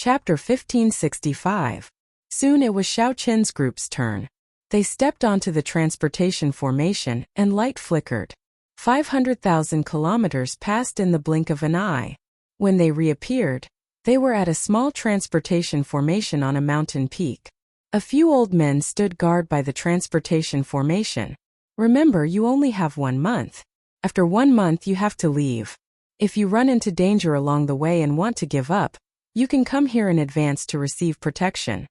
Chapter 1565. Soon it was Xiao Qin's group's turn. They stepped onto the transportation formation, and light flickered. 500,000 kilometers passed in the blink of an eye. When they reappeared, they were at a small transportation formation on a mountain peak. A few old men stood guard by the transportation formation. Remember, you only have 1 month. After 1 month you have to leave. If you run into danger along the way and want to give up, you can come here in advance to receive protection.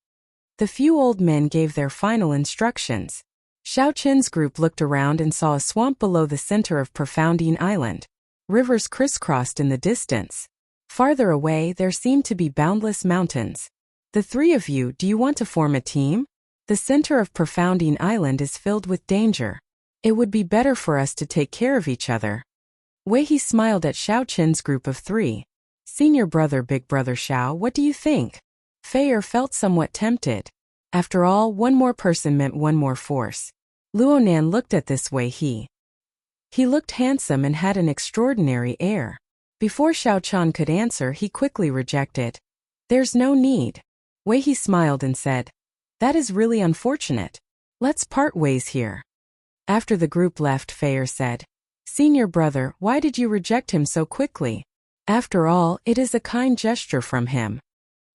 The few old men gave their final instructions. Xiao Qin's group looked around and saw a swamp below the center of Profoundine Island. Rivers crisscrossed in the distance. Farther away there seemed to be boundless mountains. The 3 of you, do you want to form a team? The center of Profoundine Island is filled with danger. It would be better for us to take care of each other. Wei He smiled at Xiao Qin's group of 3. Senior brother, big brother Xiao, what do you think? Fei felt somewhat tempted. After all, 1 more person meant 1 more force. Luonan looked at this Wei He. He looked handsome and had an extraordinary air. Before Xiao Qian could answer, he quickly rejected. There's no need. Wei He smiled and said, that is really unfortunate. Let's part ways here. After the group left, Fei said, Senior brother, why did you reject him so quickly? After all, it is a kind gesture from him.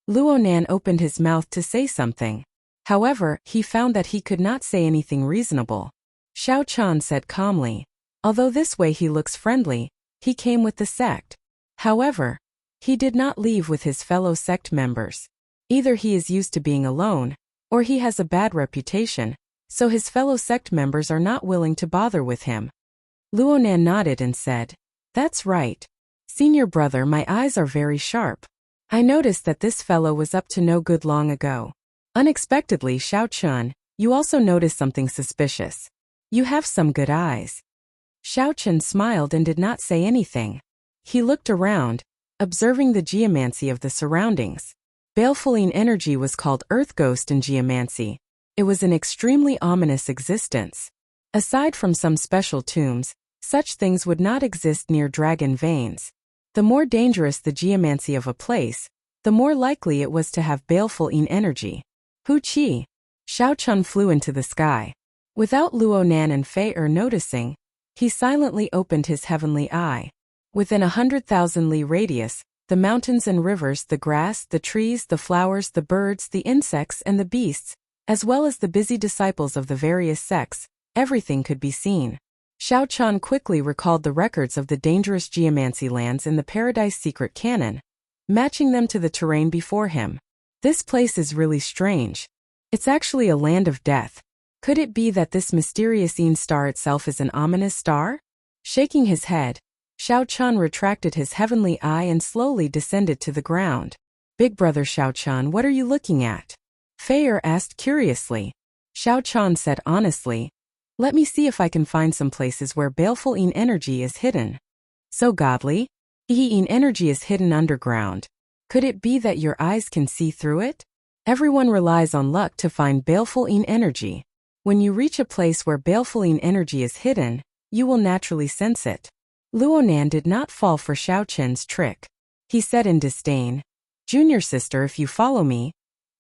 Luonan opened his mouth to say something. However, he found that he could not say anything reasonable. Xiao Qian said calmly, although this way he looks friendly, he came with the sect. However, he did not leave with his fellow sect members. Either he is used to being alone, or he has a bad reputation, so his fellow sect members are not willing to bother with him. Luonan nodded and said, that's right. Senior brother, my eyes are very sharp. I noticed that this fellow was up to no good long ago. Unexpectedly, Xiao Qian, you also noticed something suspicious. You have some good eyes. Xiao Qian smiled and did not say anything. He looked around, observing the geomancy of the surroundings. Baleful energy was called Earth Ghost in geomancy. It was an extremely ominous existence. Aside from some special tombs, such things would not exist near dragon veins. The more dangerous the geomancy of a place, the more likely it was to have baleful energy. Hu Qi. Xiao Qian flew into the sky. Without Luonan and Fei noticing, he silently opened his heavenly eye. Within 100,000 li radius, the mountains and rivers, the grass, the trees, the flowers, the birds, the insects, and the beasts, as well as the busy disciples of the various sects, everything could be seen. Xiao Qian quickly recalled the records of the dangerous geomancy lands in the Paradise Secret Canon, matching them to the terrain before him. This place is really strange. It's actually a land of death. Could it be that this mysterious star itself is an ominous star? Shaking his head, Xiao Qian retracted his heavenly eye and slowly descended to the ground. Big brother Xiao Qian, what are you looking at? Fei asked curiously. Xiao Qian said honestly, let me see if I can find some places where baleful energy is hidden. So godly? Energy is hidden underground. Could it be that your eyes can see through it? Everyone relies on luck to find baleful energy. When you reach a place where baleful energy is hidden, you will naturally sense it. Luonan did not fall for Xiao Qian's trick. He said in disdain, Junior sister, if you follow me,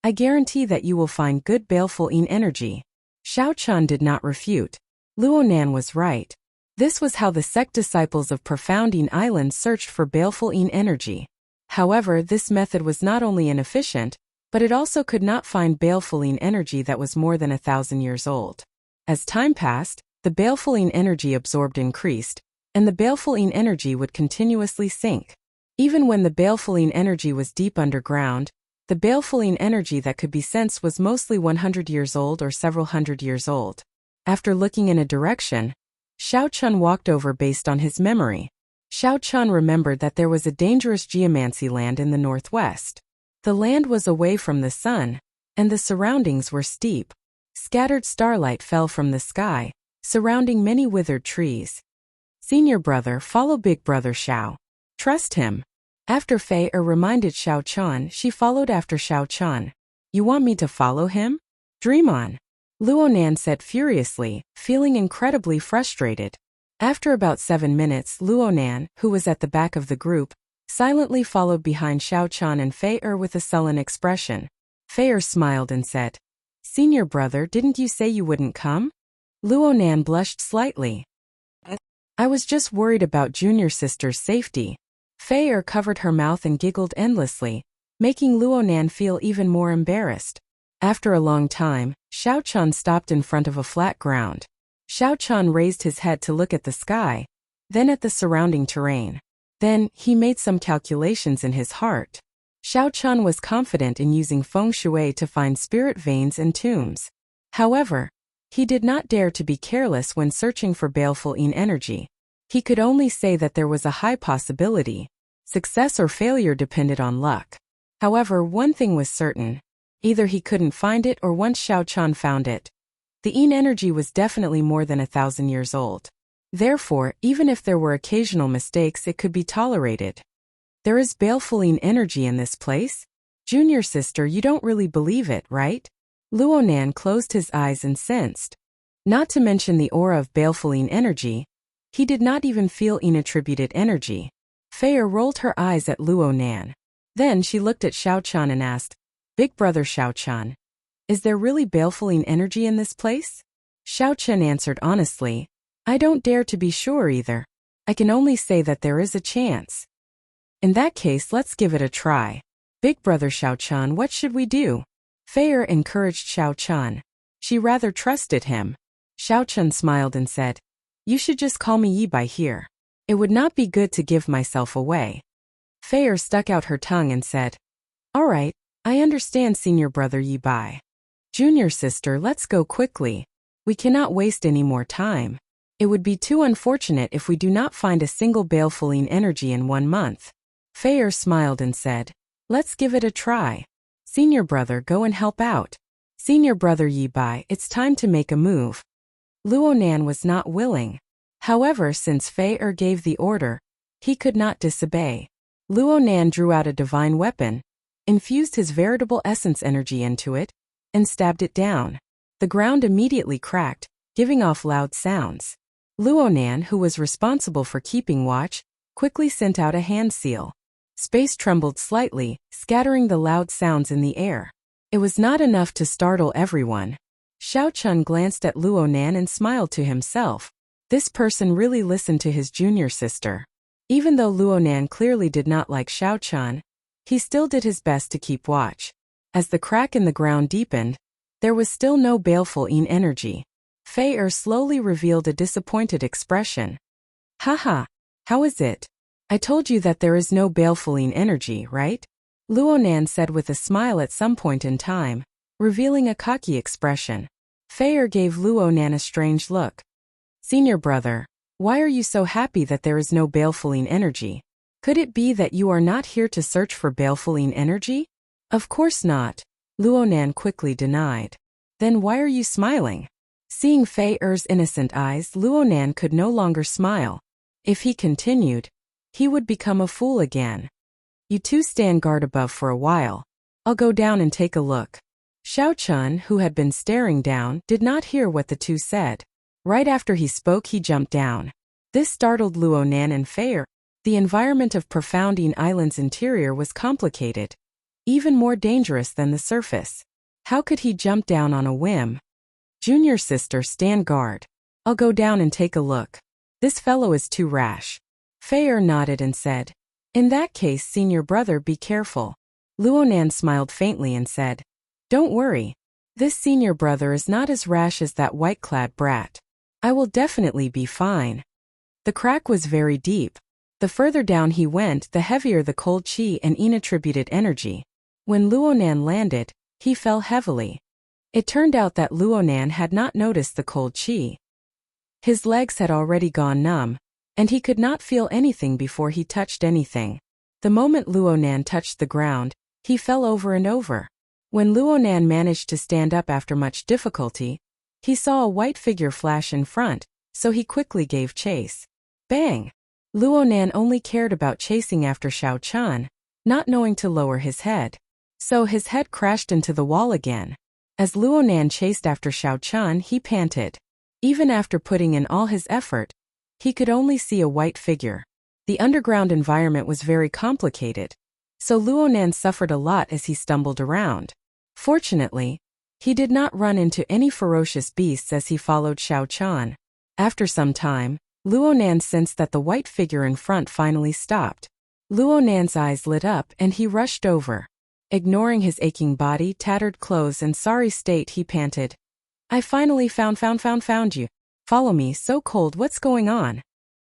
I guarantee that you will find good baleful energy. Xiao Qian did not refute. Luonan was right. This was how the sect disciples of Profoundine Island searched for baleful energy. However, this method was not only inefficient, but it also could not find baleful energy that was more than 1,000 years old. As time passed, the baleful energy absorbed increased, and the baleful energy would continuously sink. Even when the baleful energy was deep underground, the baleful energy that could be sensed was mostly 100 years old or several hundred years old. After looking in a direction, Xiao Qian walked over based on his memory. Xiao Qian remembered that there was a dangerous geomancy land in the northwest. The land was away from the sun, and the surroundings were steep. Scattered starlight fell from the sky, surrounding many withered trees. Senior brother, follow big brother Xiao. Trust him. After Fei reminded Xiao Qian, she followed after Xiao Qian. You want me to follow him? Dream on. Luonan said furiously, feeling incredibly frustrated. After about 7 minutes, Luonan, who was at the back of the group, silently followed behind Xiao Chan and Fei with a sullen expression. Fei smiled and said, "Senior brother, didn't you say you wouldn't come?" Luonan blushed slightly. "I was just worried about junior sister's safety." Fei covered her mouth and giggled endlessly, making Luonan feel even more embarrassed. After a long time, Xiao Chan stopped in front of a flat ground. Xiao Chan raised his head to look at the sky, then at the surrounding terrain. Then, he made some calculations in his heart. Xiao Chan was confident in using feng shui to find spirit veins and tombs. However, he did not dare to be careless when searching for baleful yin energy. He could only say that there was a high possibility. Success or failure depended on luck. However, one thing was certain. Either he couldn't find it or once Xiao Chan found it, the yin energy was definitely more than 1,000 years old. Therefore, even if there were occasional mistakes, it could be tolerated. "There is baleful yin energy in this place? Junior sister, you don't really believe it, right?" Luonan closed his eyes and sensed. Not to mention the aura of baleful yin energy, he did not even feel yin-attributed energy. Fei rolled her eyes at Luonan. Then she looked at Xiao Chan and asked, "Big brother Xiao Chan, is there really baleful yin energy in this place?" Xiao Chan answered honestly, "I don't dare to be sure either. I can only say that there is a chance." "In that case, let's give it a try. Big brother Xiao Chan, what should we do?" Fei encouraged Xiao Chan. She rather trusted him. Xiao Chan smiled and said, "You should just call me Yi Bai here. It would not be good to give myself away." Fei stuck out her tongue and said, "All right, I understand, senior brother Yi Bai. Junior sister, let's go quickly. We cannot waste any more time. It would be too unfortunate if we do not find a single baleful yin energy in 1 month." Fei smiled and said, "Let's give it a try. Senior brother, go and help out. Senior brother Yi Bai, it's time to make a move." Luonan was not willing. However, since Fei gave the order, he could not disobey. Luonan drew out a divine weapon, infused his veritable essence energy into it, and stabbed it down. The ground immediately cracked, giving off loud sounds. Luonan, who was responsible for keeping watch, quickly sent out a hand seal. Space trembled slightly, scattering the loud sounds in the air. It was not enough to startle everyone. Xiao Chan glanced at Luonan and smiled to himself. This person really listened to his junior sister. Even though Luonan clearly did not like Xiao Chan, he still did his best to keep watch. As the crack in the ground deepened, there was still no baleful yin energy. Fei slowly revealed a disappointed expression. "Haha, how is it? I told you that there is no baleful yin energy, right?" Luonan said with a smile at some point in time, revealing a cocky expression. Fei gave Luonan a strange look. "Senior brother, why are you so happy that there is no baleful yin energy? Could it be that you are not here to search for baleful yin energy?" "Of course not," Luonan quickly denied. "Then why are you smiling?" Seeing Fei-er's innocent eyes, Luonan could no longer smile. If he continued, he would become a fool again. "You two stand guard above for a while. I'll go down and take a look." Xiao Chan, who had been staring down, did not hear what the two said. Right after he spoke, he jumped down. This startled Luonan and Fei. The environment of Profound Yin Island's interior was complicated, even more dangerous than the surface. How could he jump down on a whim? "Junior sister, stand guard. I'll go down and take a look. This fellow is too rash." Fei nodded and said, "In that case, senior brother, be careful." Luonan smiled faintly and said, "Don't worry. This senior brother is not as rash as that white-clad brat. I will definitely be fine." The crack was very deep. The further down he went, the heavier the cold qi and yin-attributed energy. When Luonan landed, he fell heavily. It turned out that Luonan had not noticed the cold qi. His legs had already gone numb, and he could not feel anything before he touched anything. The moment Luonan touched the ground, he fell over and over. When Luonan managed to stand up after much difficulty, he saw a white figure flash in front, so he quickly gave chase. Bang! Luonan only cared about chasing after Xiao Chan, not knowing to lower his head. So his head crashed into the wall again. As Luonan chased after Xiao Chan, he panted. Even after putting in all his effort, he could only see a white figure. The underground environment was very complicated, so Luonan suffered a lot as he stumbled around. Fortunately, he did not run into any ferocious beasts as he followed Xiao Chan. After some time, Luonan sensed that the white figure in front finally stopped. Luonan's eyes lit up and he rushed over. Ignoring his aching body, tattered clothes and sorry state, he panted, "I finally found you. Follow me, so cold, what's going on?"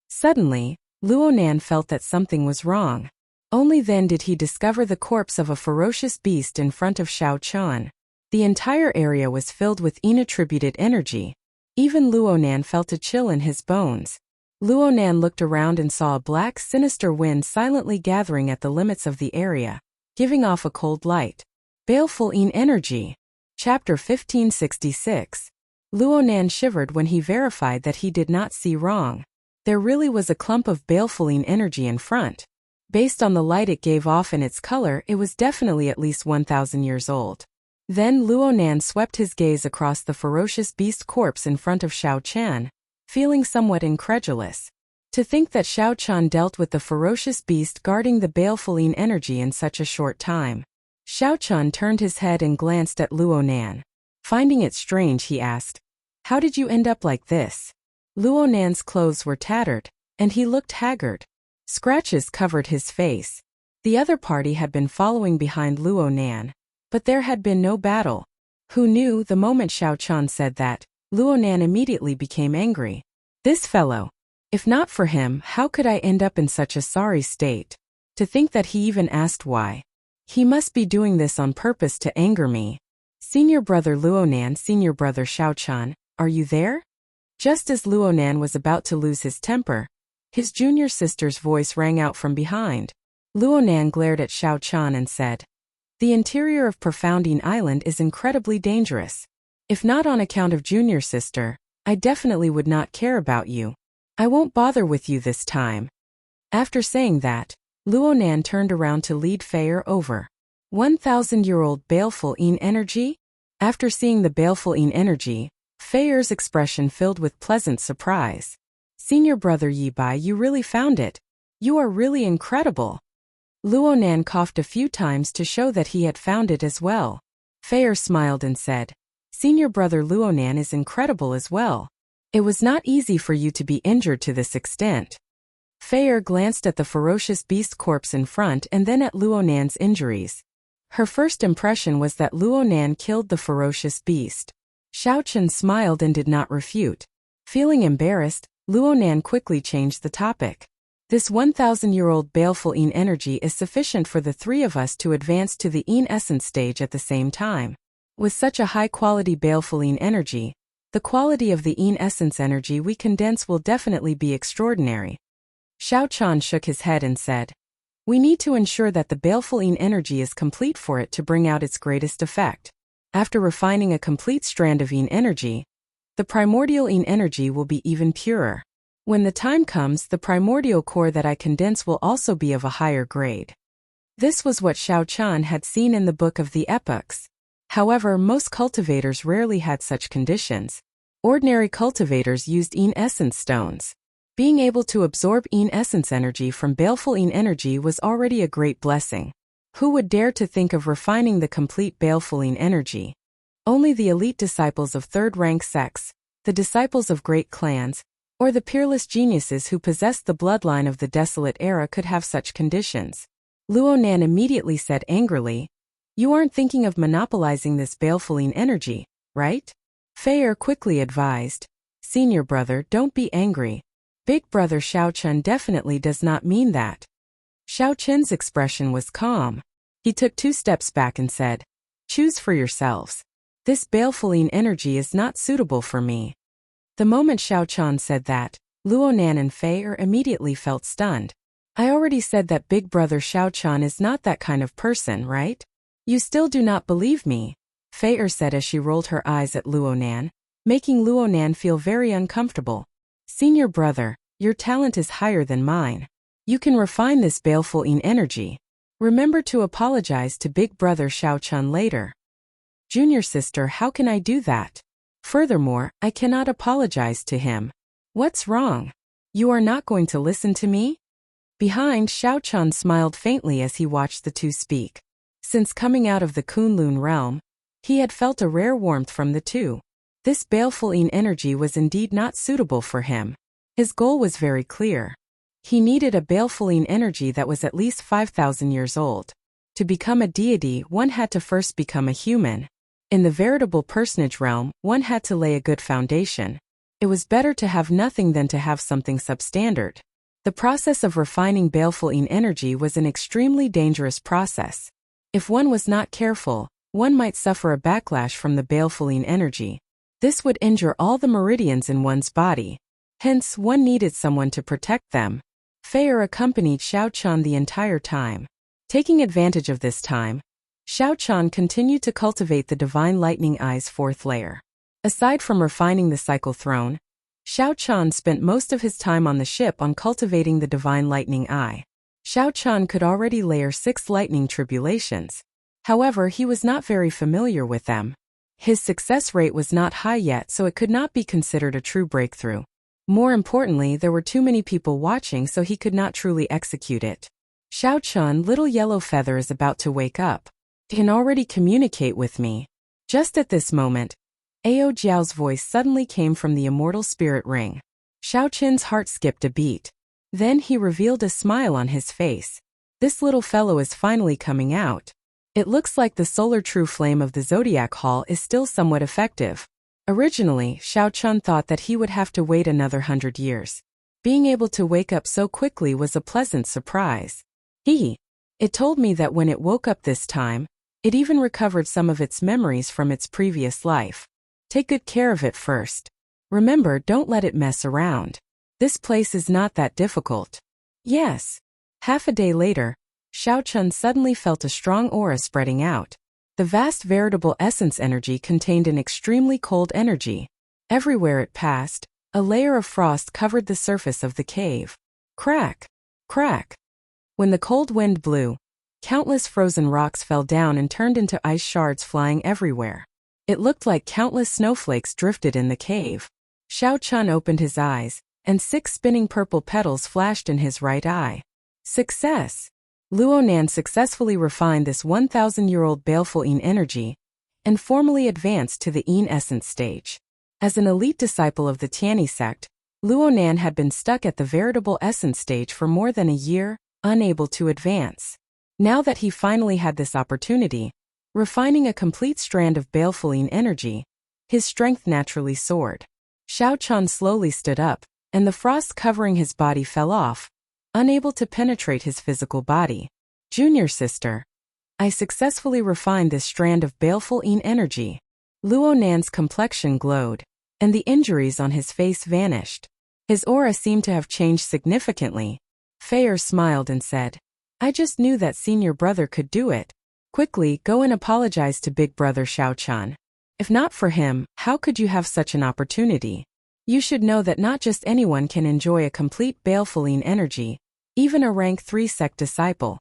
Suddenly, Luonan felt that something was wrong. Only then did he discover the corpse of a ferocious beast in front of Xiao Chan. The entire area was filled with inattributed energy. Even Luonan felt a chill in his bones. Luonan looked around and saw a black, sinister wind silently gathering at the limits of the area, giving off a cold light. Baleful energy. Chapter 1566. Luonan shivered when he verified that he did not see wrong. There really was a clump of baleful energy in front. Based on the light it gave off and its color, it was definitely at least 1,000 years old. Then Luonan swept his gaze across the ferocious beast corpse in front of Xiao Chan, feeling somewhat incredulous. To think that Xiao Chan dealt with the ferocious beast guarding the baleful energy in such a short time. Xiao Chan turned his head and glanced at Luonan. Finding it strange, he asked, "How did you end up like this?" Luonan's clothes were tattered, and he looked haggard. Scratches covered his face. The other party had been following behind Luonan, but there had been no battle. Who knew? The moment Xiao Chan said that, Luonan immediately became angry. This fellow. If not for him, how could I end up in such a sorry state? To think that he even asked why. He must be doing this on purpose to anger me. Senior brother Luonan, senior brother Xiao Chan, are you there? Just as Luonan was about to lose his temper, his junior sister's voice rang out from behind. Luonan glared at Xiao Chan and said, "The interior of Profounding Island is incredibly dangerous. If not on account of junior sister, I definitely would not care about you. I won't bother with you this time." After saying that, Luonan turned around to lead Feier over. 1,000-year-old baleful energy? After seeing the baleful energy, Feier's expression filled with pleasant surprise. "Senior brother Yi Bai, you really found it. You are really incredible." Luonan coughed a few times to show that he had found it as well. Feier smiled and said, "Senior brother Luonan is incredible as well. It was not easy for you to be injured to this extent." Feier glanced at the ferocious beast corpse in front and then at Luonan's injuries. Her first impression was that Luonan killed the ferocious beast. Xiao Chen smiled and did not refute. Feeling embarrassed, Luonan quickly changed the topic. "This 1,000-year-old baleful energy is sufficient for the three of us to advance to the essence stage at the same time. With such a high-quality baleful energy, the quality of the essence energy we condense will definitely be extraordinary." Xiao Chan shook his head and said, "We need to ensure that the baleful energy is complete for it to bring out its greatest effect. After refining a complete strand of energy, the primordial energy will be even purer. When the time comes, the primordial core that I condense will also be of a higher grade." This was what Xiao Chan had seen in the Book of the Epochs. However, most cultivators rarely had such conditions. Ordinary cultivators used essence stones. Being able to absorb essence energy from baleful energy was already a great blessing. Who would dare to think of refining the complete baleful energy? Only the elite disciples of third-rank sects, the disciples of great clans, or the peerless geniuses who possessed the bloodline of the desolate era could have such conditions. Luonan immediately said angrily, "You aren't thinking of monopolizing this baleful energy, right?" Feier quickly advised, "Senior brother, don't be angry. Big brother Xiao Chen definitely does not mean that." Xiao Chen's expression was calm. He took 2 steps back and said, "Choose for yourselves. This baleful energy is not suitable for me." The moment Xiao Chen said that, Luonan and Feier immediately felt stunned. "I already said that big brother Xiao Chen is not that kind of person, right? You still do not believe me," Feier said as she rolled her eyes at Luonan, making Luonan feel very uncomfortable. "Senior brother, your talent is higher than mine. You can refine this baleful energy. Remember to apologize to big brother Xiao Chen later." "Junior sister, how can I do that? Furthermore, I cannot apologize to him." "What's wrong? You are not going to listen to me?" Behind, Xiao Chun smiled faintly as he watched the two speak. Since coming out of the Kunlun realm, he had felt a rare warmth from the two. This baleful energy was indeed not suitable for him. His goal was very clear. He needed a baleful energy that was at least 5,000 years old. To become a deity, one had to first become a human. In the veritable personage realm, one had to lay a good foundation. It was better to have nothing than to have something substandard. The process of refining baleful energy was an extremely dangerous process. If one was not careful, one might suffer a backlash from the baleful energy. This would injure all the meridians in one's body. Hence, one needed someone to protect them. Fei accompanied Xiao Chun the entire time. Taking advantage of this time, Xiao Chun continued to cultivate the Divine Lightning Eye's fourth layer. Aside from refining the Cycle Throne, Xiao Chun spent most of his time on the ship on cultivating the Divine Lightning Eye. Xiao Chun could already layer 6 lightning tribulations. However, he was not very familiar with them. His success rate was not high yet, so it could not be considered a true breakthrough. More importantly, there were too many people watching, so he could not truly execute it. Xiao Chun, little yellow feather is about to wake up. He can already communicate with me. Just at this moment, Ao Jiao's voice suddenly came from the Immortal Spirit Ring. Xiao Chun's heart skipped a beat. Then he revealed a smile on his face. This little fellow is finally coming out. It looks like the solar true flame of the Zodiac Hall is still somewhat effective. Originally, Xiao Chun thought that he would have to wait another 100 years. Being able to wake up so quickly was a pleasant surprise. It told me that when it woke up this time, it even recovered some of its memories from its previous life. Take good care of it first. Remember, don't let it mess around. This place is not that difficult. Yes. Half a day later, Xiao Chun suddenly felt a strong aura spreading out. The vast veritable essence energy contained an extremely cold energy. Everywhere it passed, a layer of frost covered the surface of the cave. Crack! Crack! When the cold wind blew, countless frozen rocks fell down and turned into ice shards flying everywhere. It looked like countless snowflakes drifted in the cave. Xiao Chun opened his eyes, and 6 spinning purple petals flashed in his right eye. Success! Luonan successfully refined this 1,000-year-old baleful energy and formally advanced to the essence stage. As an elite disciple of the Tianyi sect, Luonan had been stuck at the veritable essence stage for more than a year, unable to advance. Now that he finally had this opportunity, refining a complete strand of baleful energy, his strength naturally soared. Xiao Chun slowly stood up, and the frost covering his body fell off, unable to penetrate his physical body. Junior sister, I successfully refined this strand of baleful energy. Luonan's complexion glowed, and the injuries on his face vanished. His aura seemed to have changed significantly. Fei smiled and said, I just knew that senior brother could do it. Quickly, go and apologize to big brother Xiao Chun. If not for him, how could you have such an opportunity? You should know that not just anyone can enjoy a complete baleful energy, even a rank 3 sect disciple.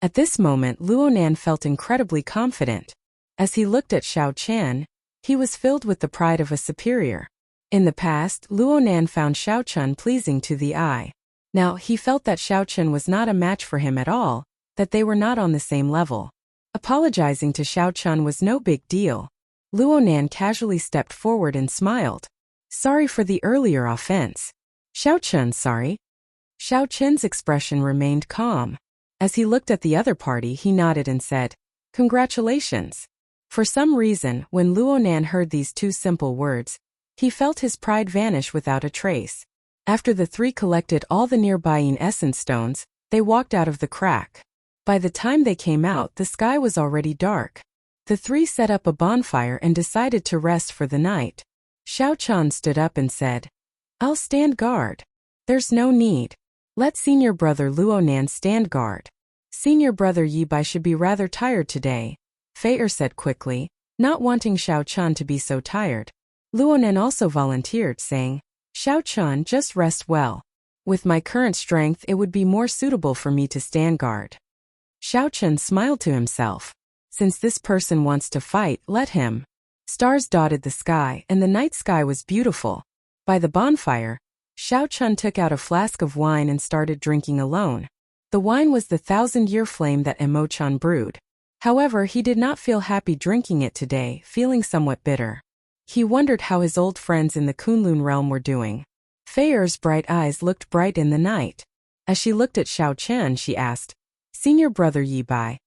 At this moment, Luonan felt incredibly confident. As he looked at Xiao Chun, he was filled with the pride of a superior. In the past, Luonan found Xiao Chun pleasing to the eye. Now, he felt that Xiao Chun was not a match for him at all, that they were not on the same level. Apologizing to Xiao Chun was no big deal. Luonan casually stepped forward and smiled. Sorry for the earlier offense. Xiao Chun, sorry. Xiao Chun's expression remained calm. As he looked at the other party, he nodded and said, Congratulations. For some reason, when Luonan heard these 2 simple words, he felt his pride vanish without a trace. After the 3 collected all the nearby essence stones, they walked out of the crack. By the time they came out, the sky was already dark. The 3 set up a bonfire and decided to rest for the night. Xiao Chun stood up and said, I'll stand guard. There's no need. Let senior brother Luonan stand guard. Senior brother Yi Bai should be rather tired today, Fei said quickly, not wanting Xiao Chun to be so tired. Luonan also volunteered, saying, Xiao Chun, just rest well. With my current strength, it would be more suitable for me to stand guard. Xiao Chun smiled to himself. Since this person wants to fight, let him. Stars dotted the sky, and the night sky was beautiful. By the bonfire, Xiao Chun took out a flask of wine and started drinking alone. The wine was the 1,000-year flame that Imo-chan brewed. However, he did not feel happy drinking it today, feeling somewhat bitter. He wondered how his old friends in the Kunlun realm were doing. Fei-er's bright eyes looked bright in the night. As she looked at Xiao Chen, she asked, "Senior brother Yi Bai,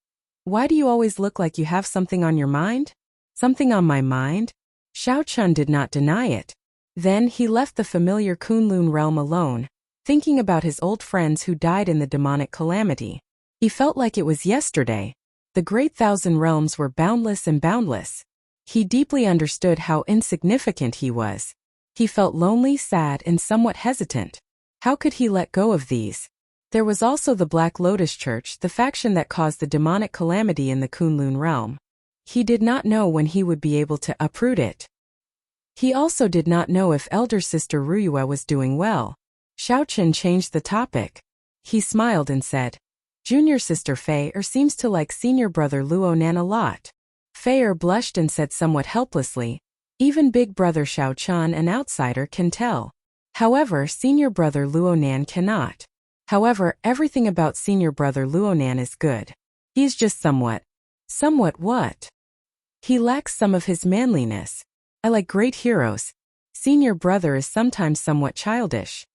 why do you always look like you have something on your mind?" "Something on my mind?" Xiao Chun did not deny it. Then he left the familiar Kunlun realm alone, thinking about his old friends who died in the demonic calamity. He felt like it was yesterday. The great 1,000 realms were boundless and boundless. He deeply understood how insignificant he was. He felt lonely, sad, and somewhat hesitant. How could he let go of these? There was also the Black Lotus Church, the faction that caused the demonic calamity in the Kunlun realm. He did not know when he would be able to uproot it. He also did not know if elder sister Ruyue was doing well. Xiao Chen changed the topic. He smiled and said, "Junior sister Fei-er seems to like senior brother Luonan a lot." Fei-er blushed and said somewhat helplessly, "Even big brother Xiao Chun, an outsider, can tell. However, senior brother Luonan cannot. However, everything about senior brother Luonan is good. He's just somewhat." "Somewhat what?" "He lacks some of his manliness. I like great heroes. Senior brother is sometimes somewhat childish."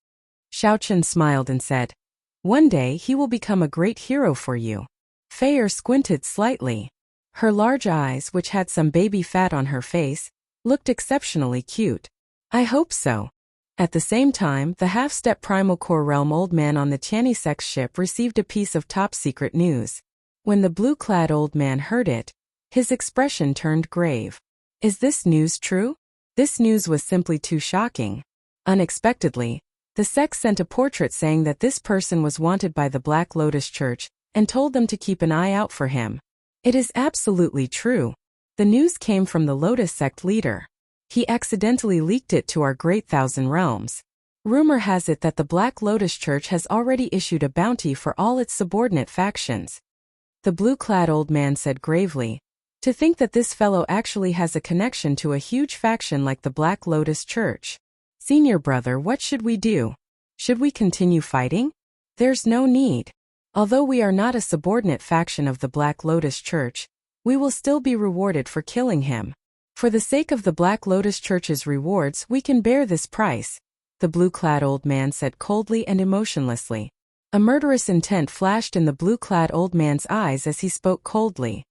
Xiao Chen smiled and said, "One day he will become a great hero for you." Fei-er squinted slightly. Her large eyes, which had some baby fat on her face, looked exceptionally cute. "I hope so." At the same time, the half-step primal core realm old man on the Tianisex ship received a piece of top-secret news. When the blue-clad old man heard it, his expression turned grave. "Is this news true?" This news was simply too shocking. Unexpectedly, the sex sent a portrait saying that this person was wanted by the Black Lotus Church and told them to keep an eye out for him. It is absolutely true. The news came from the Lotus sect leader. He accidentally leaked it to our great 1,000 realms. Rumor has it that the Black Lotus Church has already issued a bounty for all its subordinate factions. The blue-clad old man said gravely, "To think that this fellow actually has a connection to a huge faction like the Black Lotus Church. Senior brother, what should we do? Should we continue fighting? There's no need. Although we are not a subordinate faction of the Black Lotus Church, we will still be rewarded for killing him. For the sake of the Black Lotus Church's rewards, we can bear this price," the blue-clad old man said coldly and emotionlessly. A murderous intent flashed in the blue-clad old man's eyes as he spoke coldly.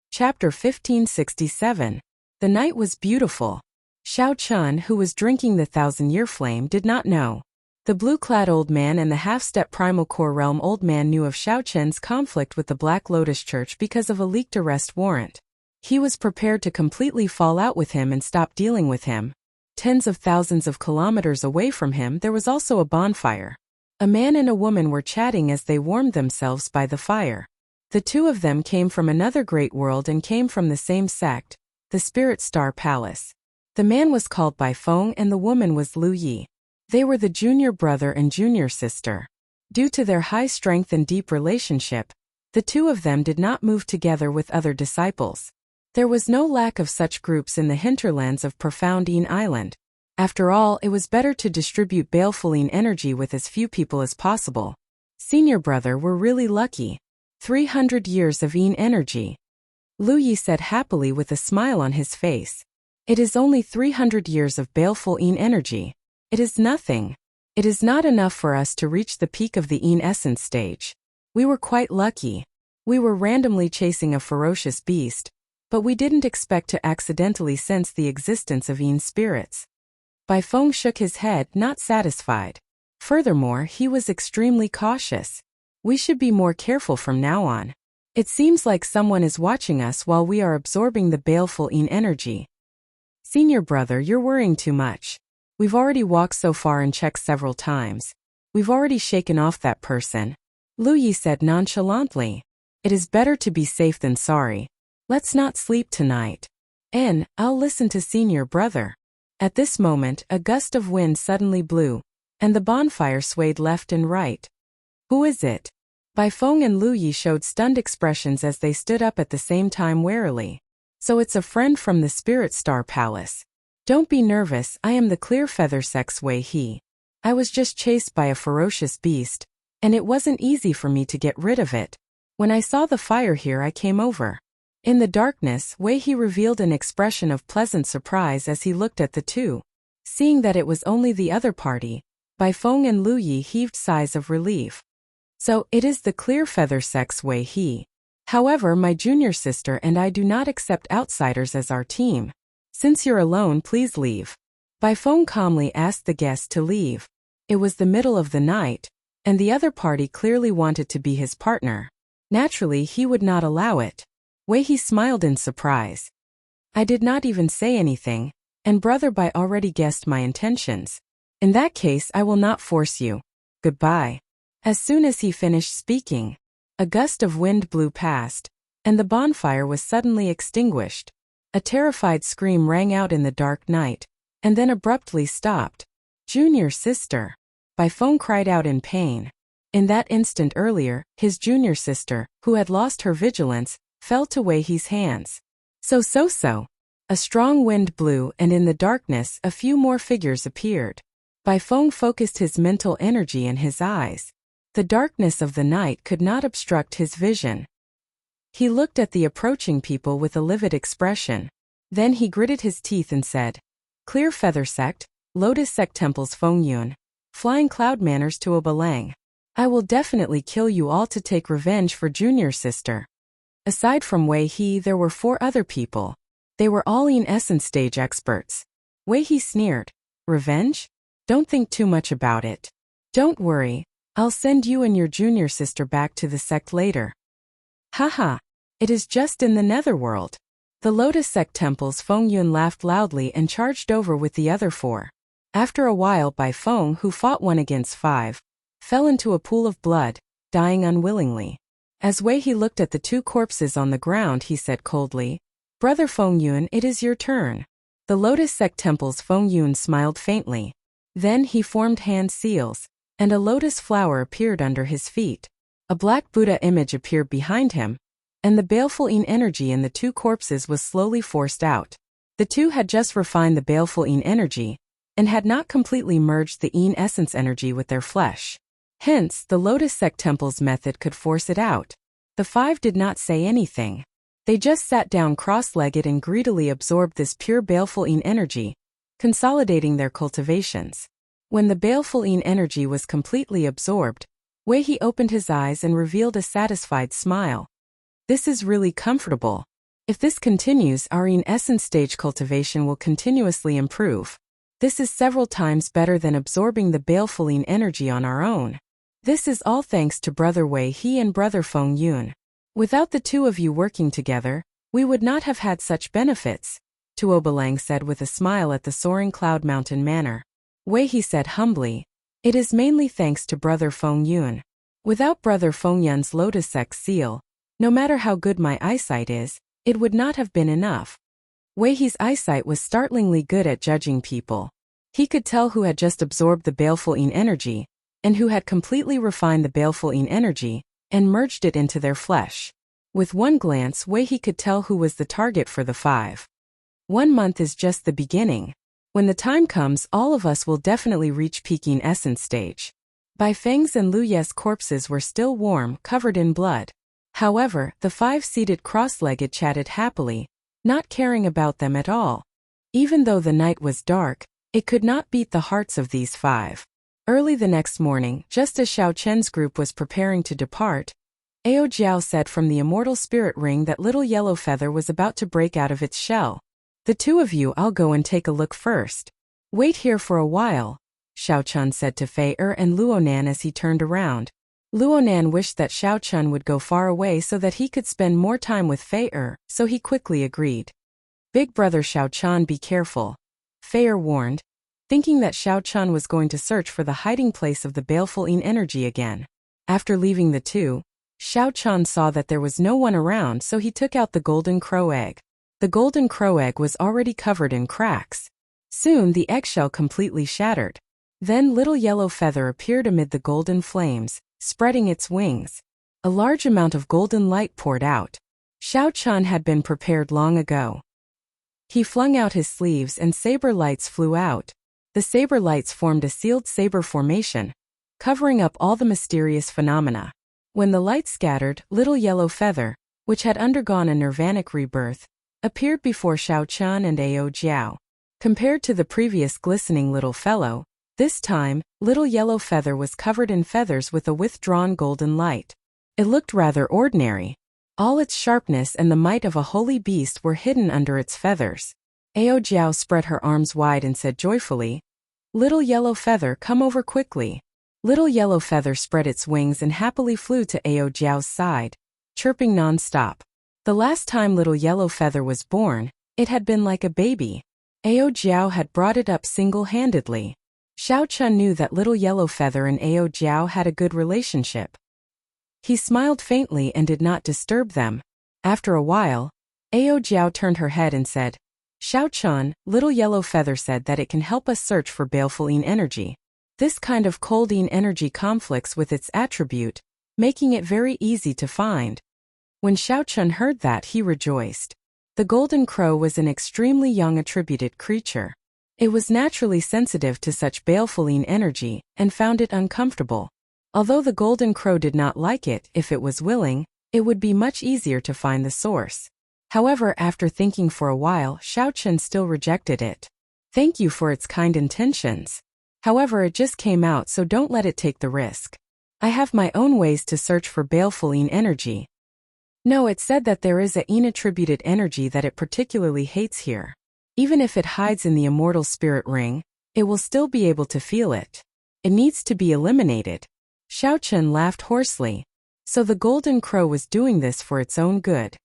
Chapter 1567. The night was beautiful. Xiao Chun, who was drinking the 1,000-year flame, did not know. The blue-clad old man and the half-step primal core realm old man knew of Xiao Chen's conflict with the Black Lotus Church because of a leaked arrest warrant. He was prepared to completely fall out with him and stop dealing with him. Tens of thousands of kilometers away from him there was also a bonfire. A man and a woman were chatting as they warmed themselves by the fire. The two of them came from another great world and came from the same sect, the Spirit Star Palace. The man was called Bai Feng and the woman was Lu Yi. They were the junior brother and junior sister. Due to their high strength and deep relationship, the two of them did not move together with other disciples. There was no lack of such groups in the hinterlands of profound Yin Island. After all, it was better to distribute baleful Yin energy with as few people as possible. Senior brother, we're really lucky. 300 years of Yin energy. Lu Yi said happily with a smile on his face. It is only 300 years of baleful Yin energy. It is nothing. It is not enough for us to reach the peak of the Yin essence stage. We were quite lucky. We were randomly chasing a ferocious beast, but we didn't expect to accidentally sense the existence of Yin spirits. Bai Feng shook his head, not satisfied. Furthermore, he was extremely cautious. We should be more careful from now on. It seems like someone is watching us while we are absorbing the baleful Yin energy. Senior brother, you're worrying too much. We've already walked so far and checked several times. We've already shaken off that person. Lu Yi said nonchalantly. It is better to be safe than sorry. Let's not sleep tonight. I'll listen to senior brother. At this moment, a gust of wind suddenly blew, and the bonfire swayed left and right. Who is it? Bai Feng and Lu Yi showed stunned expressions as they stood up at the same time warily. So it's a friend from the Spirit Star Palace. Don't be nervous, I am the Clear Feather Sex Wei He. I was just chased by a ferocious beast, and it wasn't easy for me to get rid of it. When I saw the fire here, I came over." In the darkness, Wei He revealed an expression of pleasant surprise as he looked at the two. Seeing that it was only the other party, Bai Feng and Lu Yi heaved sighs of relief. "So, it is the clear feather sex, Wei He. However, my junior sister and I do not accept outsiders as our team. Since you're alone, please leave." Bai Feng calmly asked the guest to leave. It was the middle of the night, and the other party clearly wanted to be his partner. Naturally, he would not allow it. Wei He smiled in surprise. "I did not even say anything, and Brother Bai already guessed my intentions. In that case, I will not force you. Goodbye." As soon as he finished speaking, a gust of wind blew past, and the bonfire was suddenly extinguished. A terrified scream rang out in the dark night, and then abruptly stopped. "Junior sister!" Bai Feng cried out in pain. In that instant earlier, his junior sister, who had lost her vigilance, fell to Wei He's hands. So. A strong wind blew, and in the darkness a few more figures appeared. Bai Feng focused his mental energy in his eyes. The darkness of the night could not obstruct his vision. He looked at the approaching people with a livid expression. Then he gritted his teeth and said, "Clear Feather Sect, Lotus Sect Temples Feng Yun, Flying Cloud Manners to Obalang. I will definitely kill you all to take revenge for junior sister." Aside from Wei He, there were 4 other people. They were all in essence stage experts. Wei He sneered. "Revenge? Don't think too much about it. Don't worry, I'll send you and your junior sister back to the sect later." "Haha, it is just in the netherworld." The Lotus Sect Temple's Feng Yun laughed loudly and charged over with the other 4. After a while, Bai Feng, who fought 1 against 5, fell into a pool of blood, dying unwillingly. As Wei He looked at the 2 corpses on the ground, he said coldly, "Brother Feng Yun, it is your turn." The Lotus Sect Temple's Feng Yun smiled faintly. Then he formed hand seals, and a lotus flower appeared under his feet. A black Buddha image appeared behind him, and the baleful Yin energy in the 2 corpses was slowly forced out. The 2 had just refined the baleful Yin energy, and had not completely merged the Yin essence energy with their flesh. Hence, the Lotus Sect Temple's method could force it out. The 5 did not say anything. They just sat down cross-legged and greedily absorbed this pure baleful Yin energy, consolidating their cultivations. When the baleful Yin energy was completely absorbed, Wei He opened his eyes and revealed a satisfied smile. "This is really comfortable. If this continues, our Yin essence stage cultivation will continuously improve. This is several times better than absorbing the baleful Yin energy on our own. This is all thanks to Brother Wei He and Brother Feng Yun. Without the 2 of you working together, we would not have had such benefits," Tuo Balang said with a smile at the soaring Cloud Mountain manor. Wei He said humbly, "It is mainly thanks to Brother Feng Yun. Without Brother Feng Yun's Lotus Sect seal, no matter how good my eyesight is, it would not have been enough." Wei He's eyesight was startlingly good at judging people. He could tell who had just absorbed the baleful Yin energy, and who had completely refined the baleful Yin energy, and merged it into their flesh. With one glance, Wei He could tell who was the target for the 5. 1 month is just the beginning. When the time comes, all of us will definitely reach peak Yin essence stage. Bai Feng's and Lu Ye's corpses were still warm, covered in blood. However, the 5 seated cross-legged chatted happily, not caring about them at all. Even though the night was dark, it could not beat the hearts of these 5. Early the next morning, just as Xiao Chen's group was preparing to depart, Ao Jiao said from the immortal spirit ring that little yellow feather was about to break out of its shell. "The 2 of you, I'll go and take a look first. Wait here for a while," Xiao Chun said to Fei and Luonan as he turned around. Luonan wished that Xiao Chun would go far away so that he could spend more time with Fei, so he quickly agreed. "Big brother Xiao Chun, be careful," Fei warned, thinking that Xiao Chun was going to search for the hiding place of the baleful Yin energy again. After leaving the 2, Xiao Chun saw that there was no one around, so he took out the golden crow egg. The golden crow egg was already covered in cracks. Soon the eggshell completely shattered. Then little yellow feather appeared amid the golden flames, spreading its wings. A large amount of golden light poured out. Xiao Chun had been prepared long ago. He flung out his sleeves and saber lights flew out. The saber lights formed a sealed saber formation, covering up all the mysterious phenomena. When the light scattered, Little Yellow Feather, which had undergone a nirvanic rebirth, appeared before Xiao Chun and Ao Jiao. Compared to the previous glistening little fellow, this time, Little Yellow Feather was covered in feathers with a withdrawn golden light. It looked rather ordinary. All its sharpness and the might of a holy beast were hidden under its feathers. Ao Jiao spread her arms wide and said joyfully, "Little Yellow Feather, come over quickly." Little Yellow Feather spread its wings and happily flew to Ao Jiao's side, chirping non-stop. The last time Little Yellow Feather was born, it had been like a baby. Ao Jiao had brought it up single-handedly. Xiao Chun knew that Little Yellow Feather and Ao Jiao had a good relationship. He smiled faintly and did not disturb them. After a while, Ao Jiao turned her head and said, "Xiao Chun, Little Yellow Feather said that it can help us search for baleful energy. This kind of cold energy conflicts with its attribute, making it very easy to find." When Xiao Chun heard that, he rejoiced. The golden crow was an extremely young attributed creature. It was naturally sensitive to such baleful energy and found it uncomfortable. Although the golden crow did not like it, if it was willing, it would be much easier to find the source. However, after thinking for a while, Xiao Chun still rejected it. "Thank you for its kind intentions. However, it just came out, so don't let it take the risk. I have my own ways to search for baleful energy." No, it said that there is a attributed energy that it particularly hates here. Even if it hides in the immortal spirit ring, it will still be able to feel it. It needs to be eliminated. Xiao Chun laughed hoarsely. So the golden crow was doing this for its own good.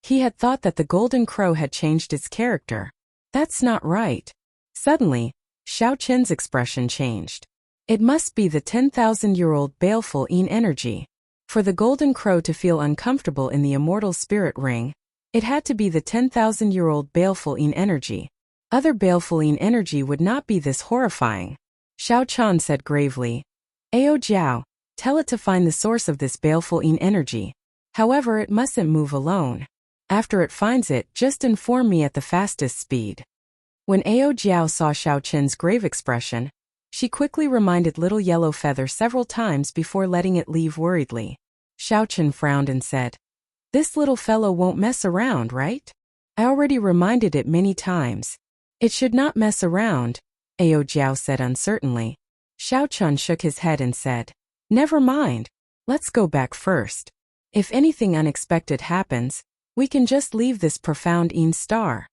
He had thought that the golden crow had changed its character. That's not right. Suddenly, Xiao Chun's expression changed. It must be the 10,000-year-old baleful energy. For the golden crow to feel uncomfortable in the immortal spirit ring, it had to be the 10,000-year-old baleful energy. Other baleful energy would not be this horrifying. Xiao Chun said gravely, "Ao Jiao, tell it to find the source of this baleful energy. However, it mustn't move alone. After it finds it, just inform me at the fastest speed." When Ao Jiao saw Xiao Chun's grave expression, she quickly reminded Little Yellow Feather several times before letting it leave worriedly. Xiao Chun frowned and said, "This little fellow won't mess around, right? I already reminded it many times." "It should not mess around," Ao Jiao said uncertainly. Xiao Chun shook his head and said, "Never mind. Let's go back first. If anything unexpected happens, we can just leave this profound star."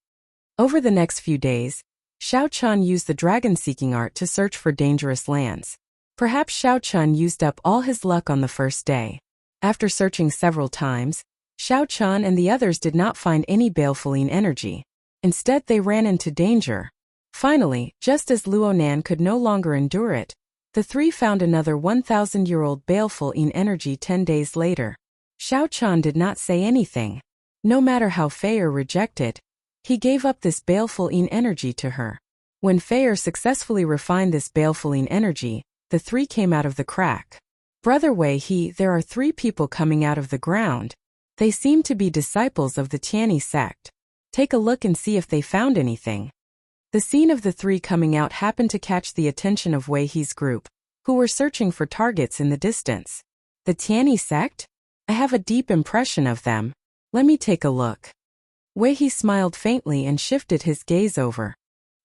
Over the next few days, Xiao Chun used the dragon-seeking art to search for dangerous lands. Perhaps Xiao Chun used up all his luck on the first day. After searching several times, Xiao Chun and the others did not find any baleful energy. Instead, they ran into danger. Finally, just as Luonan could no longer endure it, the three found another 1,000-year-old baleful energy 10 days later. Xiao Chun did not say anything. No matter how Feier rejected, he gave up this baleful energy to her. When Feier successfully refined this baleful energy, the three came out of the crack. "Brother Wei He, there are 3 people coming out of the ground. They seem to be disciples of the Tianyi sect. Take a look and see if they found anything." The scene of the 3 coming out happened to catch the attention of Wei He's group, who were searching for targets in the distance. "The Tianyi sect? I have a deep impression of them. Let me take a look." Wei He smiled faintly and shifted his gaze over.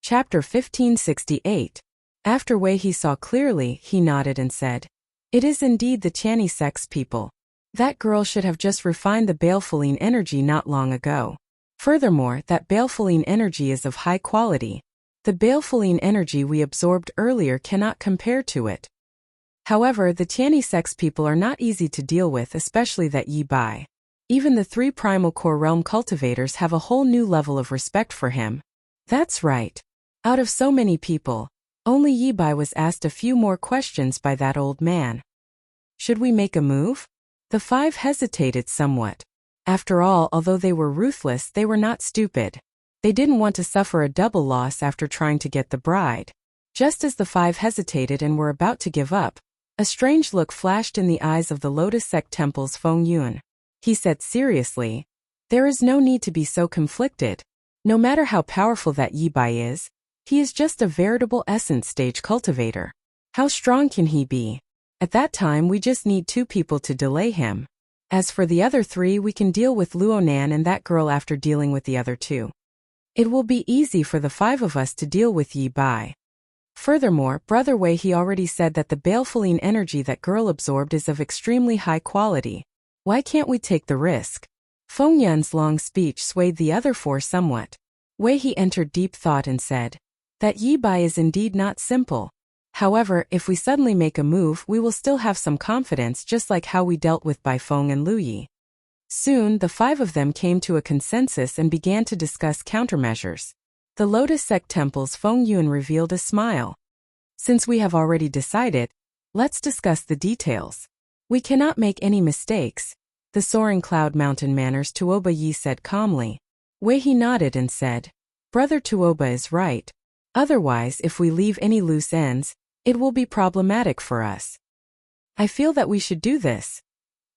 Chapter 1568. After Wei He saw clearly, he nodded and said, "It is indeed the Tianyi sect's people. That girl should have just refined the baleful energy not long ago. Furthermore, that baleful energy is of high quality. The baleful energy we absorbed earlier cannot compare to it." However, the Tianyi sect's people are not easy to deal with, especially that Yi Bai. Even the 3 primal core realm cultivators have a whole new level of respect for him. That's right. Out of so many people, only Yi Bai was asked a few more questions by that old man. "Should we make a move?" The 5 hesitated somewhat. After all, although they were ruthless, they were not stupid. They didn't want to suffer a double loss after trying to get the bride. Just as the 5 hesitated and were about to give up, a strange look flashed in the eyes of the Lotus Sect Temple's Feng Yun. He said seriously, "There is no need to be so conflicted. No matter how powerful that Yi Bai is, He is just a veritable essence stage cultivator. How strong can he be? At that time we just need 2 people to delay him. As for the other 3, we can deal with Luonan and that girl after dealing with the other 2. It will be easy for the 5 of us to deal with Yi Bai. Furthermore, Brother Wei he already said that the baleful energy that girl absorbed is of extremely high quality. Why can't we take the risk? Feng Yun's long speech swayed the other 4 somewhat. Wei he entered deep thought and said, that Yi Bai is indeed not simple. However, if we suddenly make a move, we will still have some confidence, just like how we dealt with Bai Feng and Lu Yi. Soon, the 5 of them came to a consensus and began to discuss countermeasures. The Lotus Sect Temple's Feng Yun revealed a smile. Since we have already decided, let's discuss the details. We cannot make any mistakes, the Soaring Cloud Mountain Manners Tuoba Yi said calmly. Wei he nodded and said, Brother Tuoba is right. Otherwise, if we leave any loose ends, it will be problematic for us. I feel that we should do this.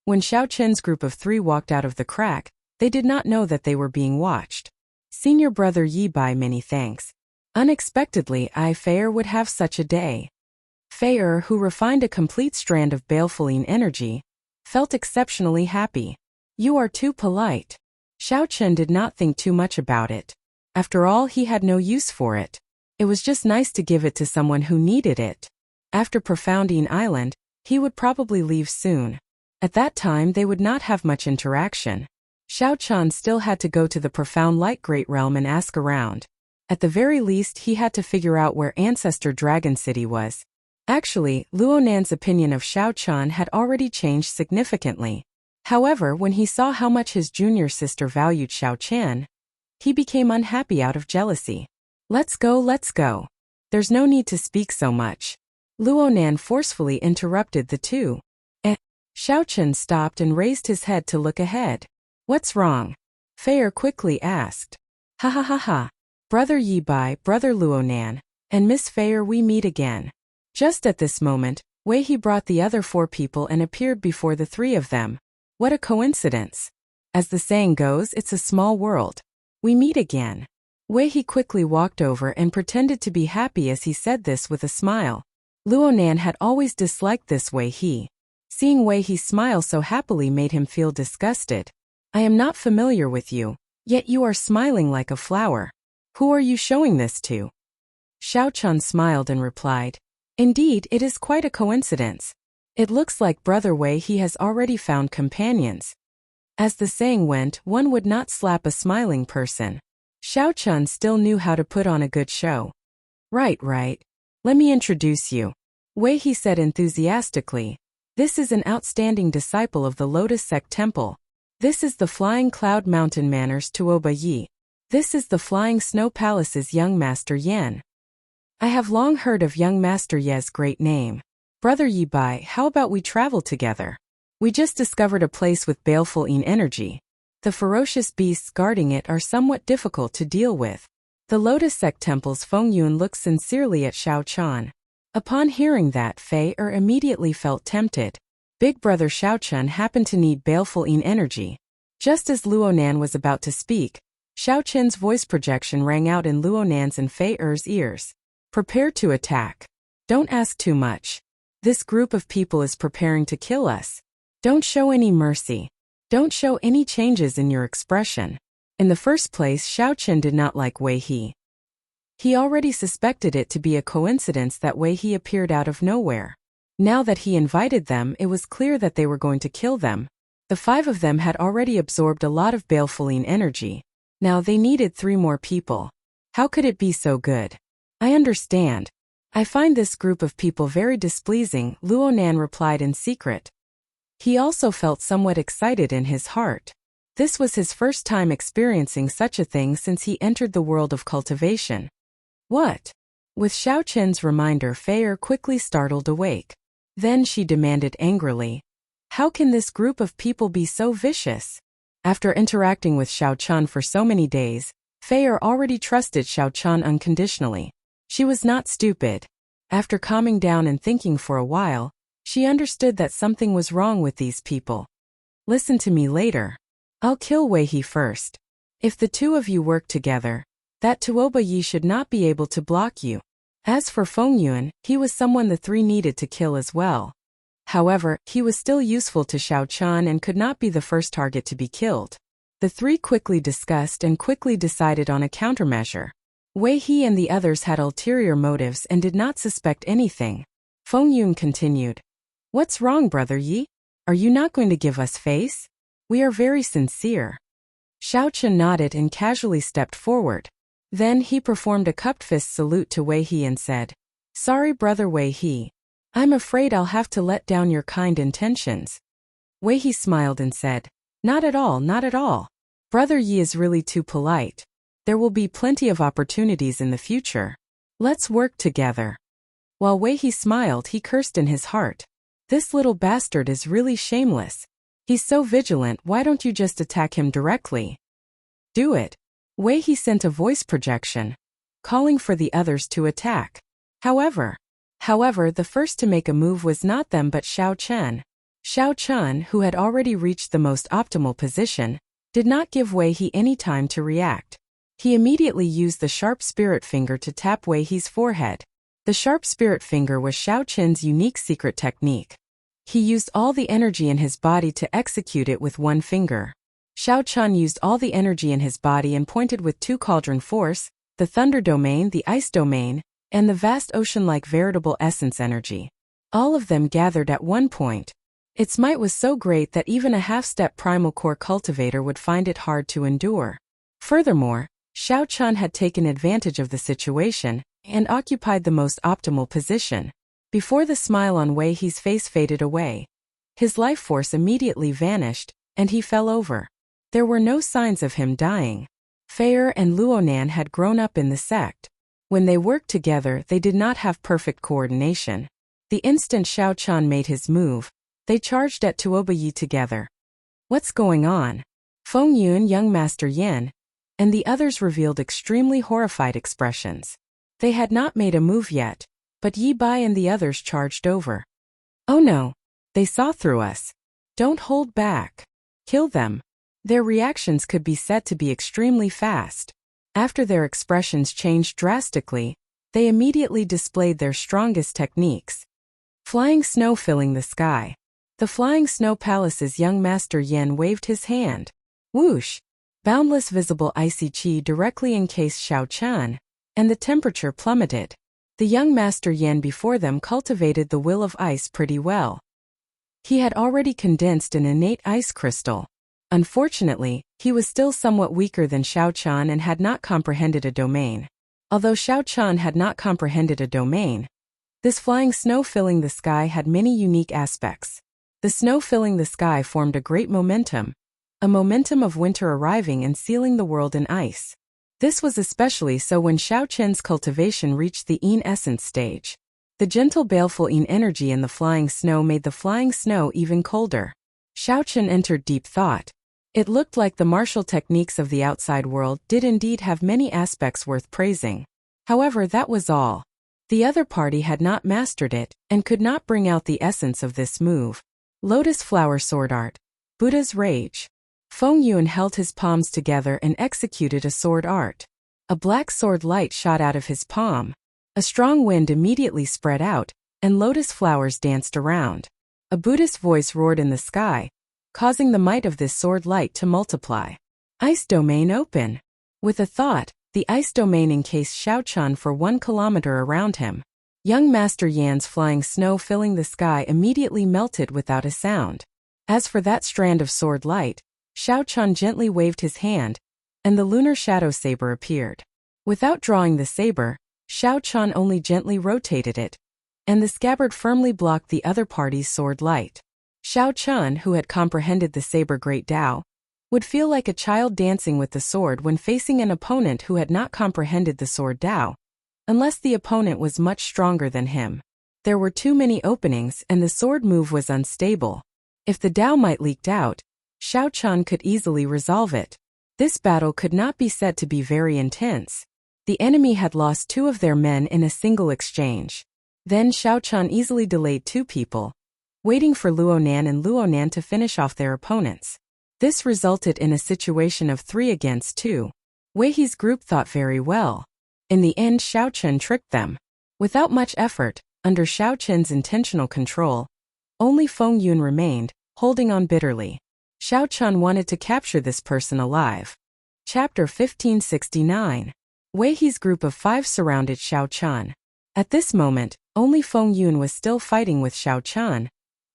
When Xiao Chen's group of 3 walked out of the crack, they did not know that they were being watched. Senior brother Yi Bai, many thanks. Unexpectedly, Fei'er would have such a day. Fei'er, who refined a complete strand of baleful energy, felt exceptionally happy. You are too polite. Xiao Chen did not think too much about it. After all, he had no use for it. It was just nice to give it to someone who needed it. After Profoundine Island, he would probably leave soon. At that time they would not have much interaction. Xiao Chan still had to go to the Profound Light Great Realm and ask around. At the very least he had to figure out where Ancestor Dragon City was. Actually, Luonan's opinion of Xiao Chan had already changed significantly. However, when he saw how much his junior sister valued Xiao Chan, he became unhappy out of jealousy. Let's go, let's go. There's no need to speak so much. Luonan forcefully interrupted the 2. Xiao Chen stopped and raised his head to look ahead. What's wrong? Fei'er quickly asked. Ha ha ha ha. Brother Yi Bai, Brother Luonan, and Miss Fei'er, we meet again. Just at this moment, Wei he brought the other 4 people and appeared before the 3 of them. What a coincidence. As the saying goes, it's a small world. We meet again. Wei he quickly walked over and pretended to be happy as he said this with a smile. Luonan had always disliked this Wei he. Seeing Wei he smile so happily made him feel disgusted. I am not familiar with you, yet you are smiling like a flower. Who are you showing this to? Xiao Chan smiled and replied, Indeed, it is quite a coincidence. It looks like Brother Wei he has already found companions. As the saying went, one would not slap a smiling person. Xiao Chan still knew how to put on a good show. Right. Let me introduce you. Wei he said enthusiastically. This is an outstanding disciple of the Lotus Sect Temple. This is the Flying Cloud Mountain Manners Tuoba Yi. This is the Flying Snow Palace's young Master Yan. I have long heard of young Master Ye's great name. Brother Yi Bai, how about we travel together? We just discovered a place with baleful energy. The ferocious beasts guarding it are somewhat difficult to deal with. The Lotus Sect Temple's Feng Yun looked sincerely at Xiao Chan. Upon hearing that, Fei'er immediately felt tempted. Big brother Xiao Chen happened to need baleful energy. Just as Luonan was about to speak, Xiao Chen's voice projection rang out in Luonan's and Fei'er's ears. Prepare to attack. Don't ask too much. This group of people is preparing to kill us. Don't show any mercy. Don't show any changes in your expression. In the first place, Xiao Chen did not like Wei he. He already suspected it to be a coincidence that Wei he appeared out of nowhere. Now that he invited them, it was clear that they were going to kill them. The 5 of them had already absorbed a lot of baleful energy. Now they needed 3 more people. How could it be so good? I understand. I find this group of people very displeasing, Luonan replied in secret. He also felt somewhat excited in his heart. This was his first time experiencing such a thing since he entered the world of cultivation. What? With Xiao Chen's reminder, Fei'er quickly startled awake. Then she demanded angrily, how can this group of people be so vicious? After interacting with Xiao Chan for so many days, Fei'er already trusted Xiao Chan unconditionally. She was not stupid. After calming down and thinking for a while, she understood that something was wrong with these people. Listen to me later. I'll kill Wei he first. If the 2 of you work together, That Tuoba Yi should not be able to block you. As for Feng Yuan, he was someone the three needed to kill as well. However, he was still useful to Xiao Chen and could not be the first target to be killed. The three quickly discussed and quickly decided on a countermeasure. Wei He and the others had ulterior motives and did not suspect anything. Feng Yuan continued. What's wrong, Brother Yi? Are you not going to give us face? We are very sincere. Xiao Chen nodded and casually stepped forward. Then he performed a cupped fist salute to Wei He and said, Sorry, Brother Wei He. I'm afraid I'll have to let down your kind intentions. Wei He smiled and said, Not at all, not at all. Brother Yi is really too polite. There will be plenty of opportunities in the future. Let's work together. While Wei He smiled, he cursed in his heart. This little bastard is really shameless. He's so vigilant, why don't you just attack him directly? Do it. Wei He sent a voice projection, calling for the others to attack. However, the first to make a move was not them but Xiao Chen. Xiao Chen, who had already reached the most optimal position, did not give Wei He any time to react. He immediately used the sharp spirit finger to tap Wei He's forehead. The sharp spirit finger was Xiao Chen's unique secret technique. He used all the energy in his body to execute it with one finger. Xiao Chen used all the energy in his body and pointed with two cauldron force, the thunder domain, the ice domain, and the vast ocean-like veritable essence energy. All of them gathered at one point. Its might was so great that even a half-step primal core cultivator would find it hard to endure. Furthermore, Xiao Chen had taken advantage of the situation and occupied the most optimal position. Before the smile on Wei He's face faded away, his life force immediately vanished, and he fell over. There were no signs of him dying. Feier and Luonan had grown up in the sect. When they worked together, they did not have perfect coordination. The instant Xiao Chen made his move, they charged at Tuoba Yi together. What's going on? Feng Yuan, young Master Yan, and the others revealed extremely horrified expressions. They had not made a move yet, but Yi Bai and the others charged over. Oh no! They saw through us. Don't hold back. Kill them. Their reactions could be said to be extremely fast. After their expressions changed drastically, they immediately displayed their strongest techniques. Flying snow filling the sky. The flying snow palace's young Master Yan waved his hand. Whoosh! Boundless visible icy chi directly encased Xiao Chen, and the temperature plummeted. The young Master Yan before them cultivated the will of ice pretty well. He had already condensed an innate ice crystal. Unfortunately, he was still somewhat weaker than Xiao Chen and had not comprehended a domain. Although Xiao Chen had not comprehended a domain, this flying snow filling the sky had many unique aspects. The snow filling the sky formed a great momentum, a momentum of winter arriving and sealing the world in ice. This was especially so when Xiao Chen's cultivation reached the Yin essence stage. The gentle baleful Yin energy in the flying snow made the flying snow even colder. Xiao Chen entered deep thought. It looked like the martial techniques of the outside world did indeed have many aspects worth praising. However, that was all. The other party had not mastered it, and could not bring out the essence of this move. Lotus flower sword art. Buddha's rage. Feng Yuan held his palms together and executed a sword art. A black sword light shot out of his palm. A strong wind immediately spread out, and lotus flowers danced around. A Buddhist voice roared in the sky, causing the might of this sword light to multiply. Ice domain open. With a thought, the ice domain encased Xiao Chen for 1 kilometer around him. Young Master Yan's flying snow filling the sky immediately melted without a sound. As for that strand of sword light, Xiao Chen gently waved his hand, and the lunar shadow saber appeared. Without drawing the saber, Xiao Chen only gently rotated it, and the scabbard firmly blocked the other party's sword light. Xiao Chen, who had comprehended the saber great Tao, would feel like a child dancing with the sword when facing an opponent who had not comprehended the sword Tao, unless the opponent was much stronger than him. There were too many openings and the sword move was unstable. If the Tao might leaked out, Xiao Chen could easily resolve it. This battle could not be said to be very intense. The enemy had lost 2 of their men in a single exchange. Then Xiao Chen easily delayed 2 people, waiting for Luonan and Luonan to finish off their opponents. This resulted in a situation of 3 against 2. Wei's group thought very well. In the end, Xiao Chen tricked them. Without much effort, under Xiao Chen's intentional control, only Feng Yun remained, holding on bitterly. Xiao Chen wanted to capture this person alive. Chapter 1569. Wei's group of 5 surrounded Xiao Chen. At this moment, only Feng Yun was still fighting with Xiao Chen,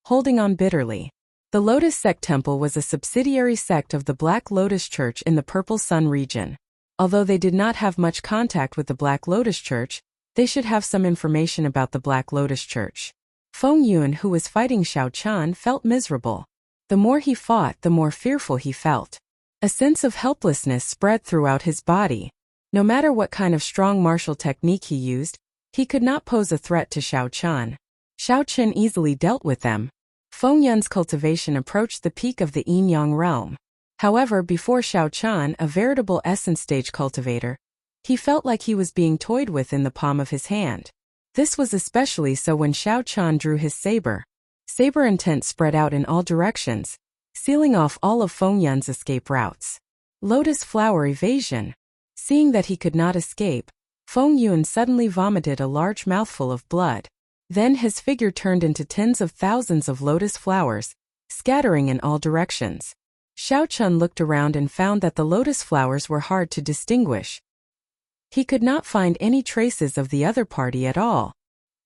holding on bitterly. The Lotus Sect Temple was a subsidiary sect of the Black Lotus Church in the Purple Sun region. Although they did not have much contact with the Black Lotus Church, they should have some information about the Black Lotus Church. Feng Yun, who was fighting Xiao Chen, felt miserable. The more he fought, the more fearful he felt. A sense of helplessness spread throughout his body. No matter what kind of strong martial technique he used, he could not pose a threat to Xiao Chen. Xiao Chen easily dealt with them. Feng Yun's cultivation approached the peak of the yin-yang realm. However, before Xiao Chen, a veritable essence stage cultivator, he felt like he was being toyed with in the palm of his hand. This was especially so when Xiao Chen drew his saber. Saber intent spread out in all directions, sealing off all of Feng Yun's escape routes. Lotus flower evasion. Seeing that he could not escape, Feng Yun suddenly vomited a large mouthful of blood. Then his figure turned into tens of thousands of lotus flowers, scattering in all directions. Xiao Chen looked around and found that the lotus flowers were hard to distinguish. He could not find any traces of the other party at all.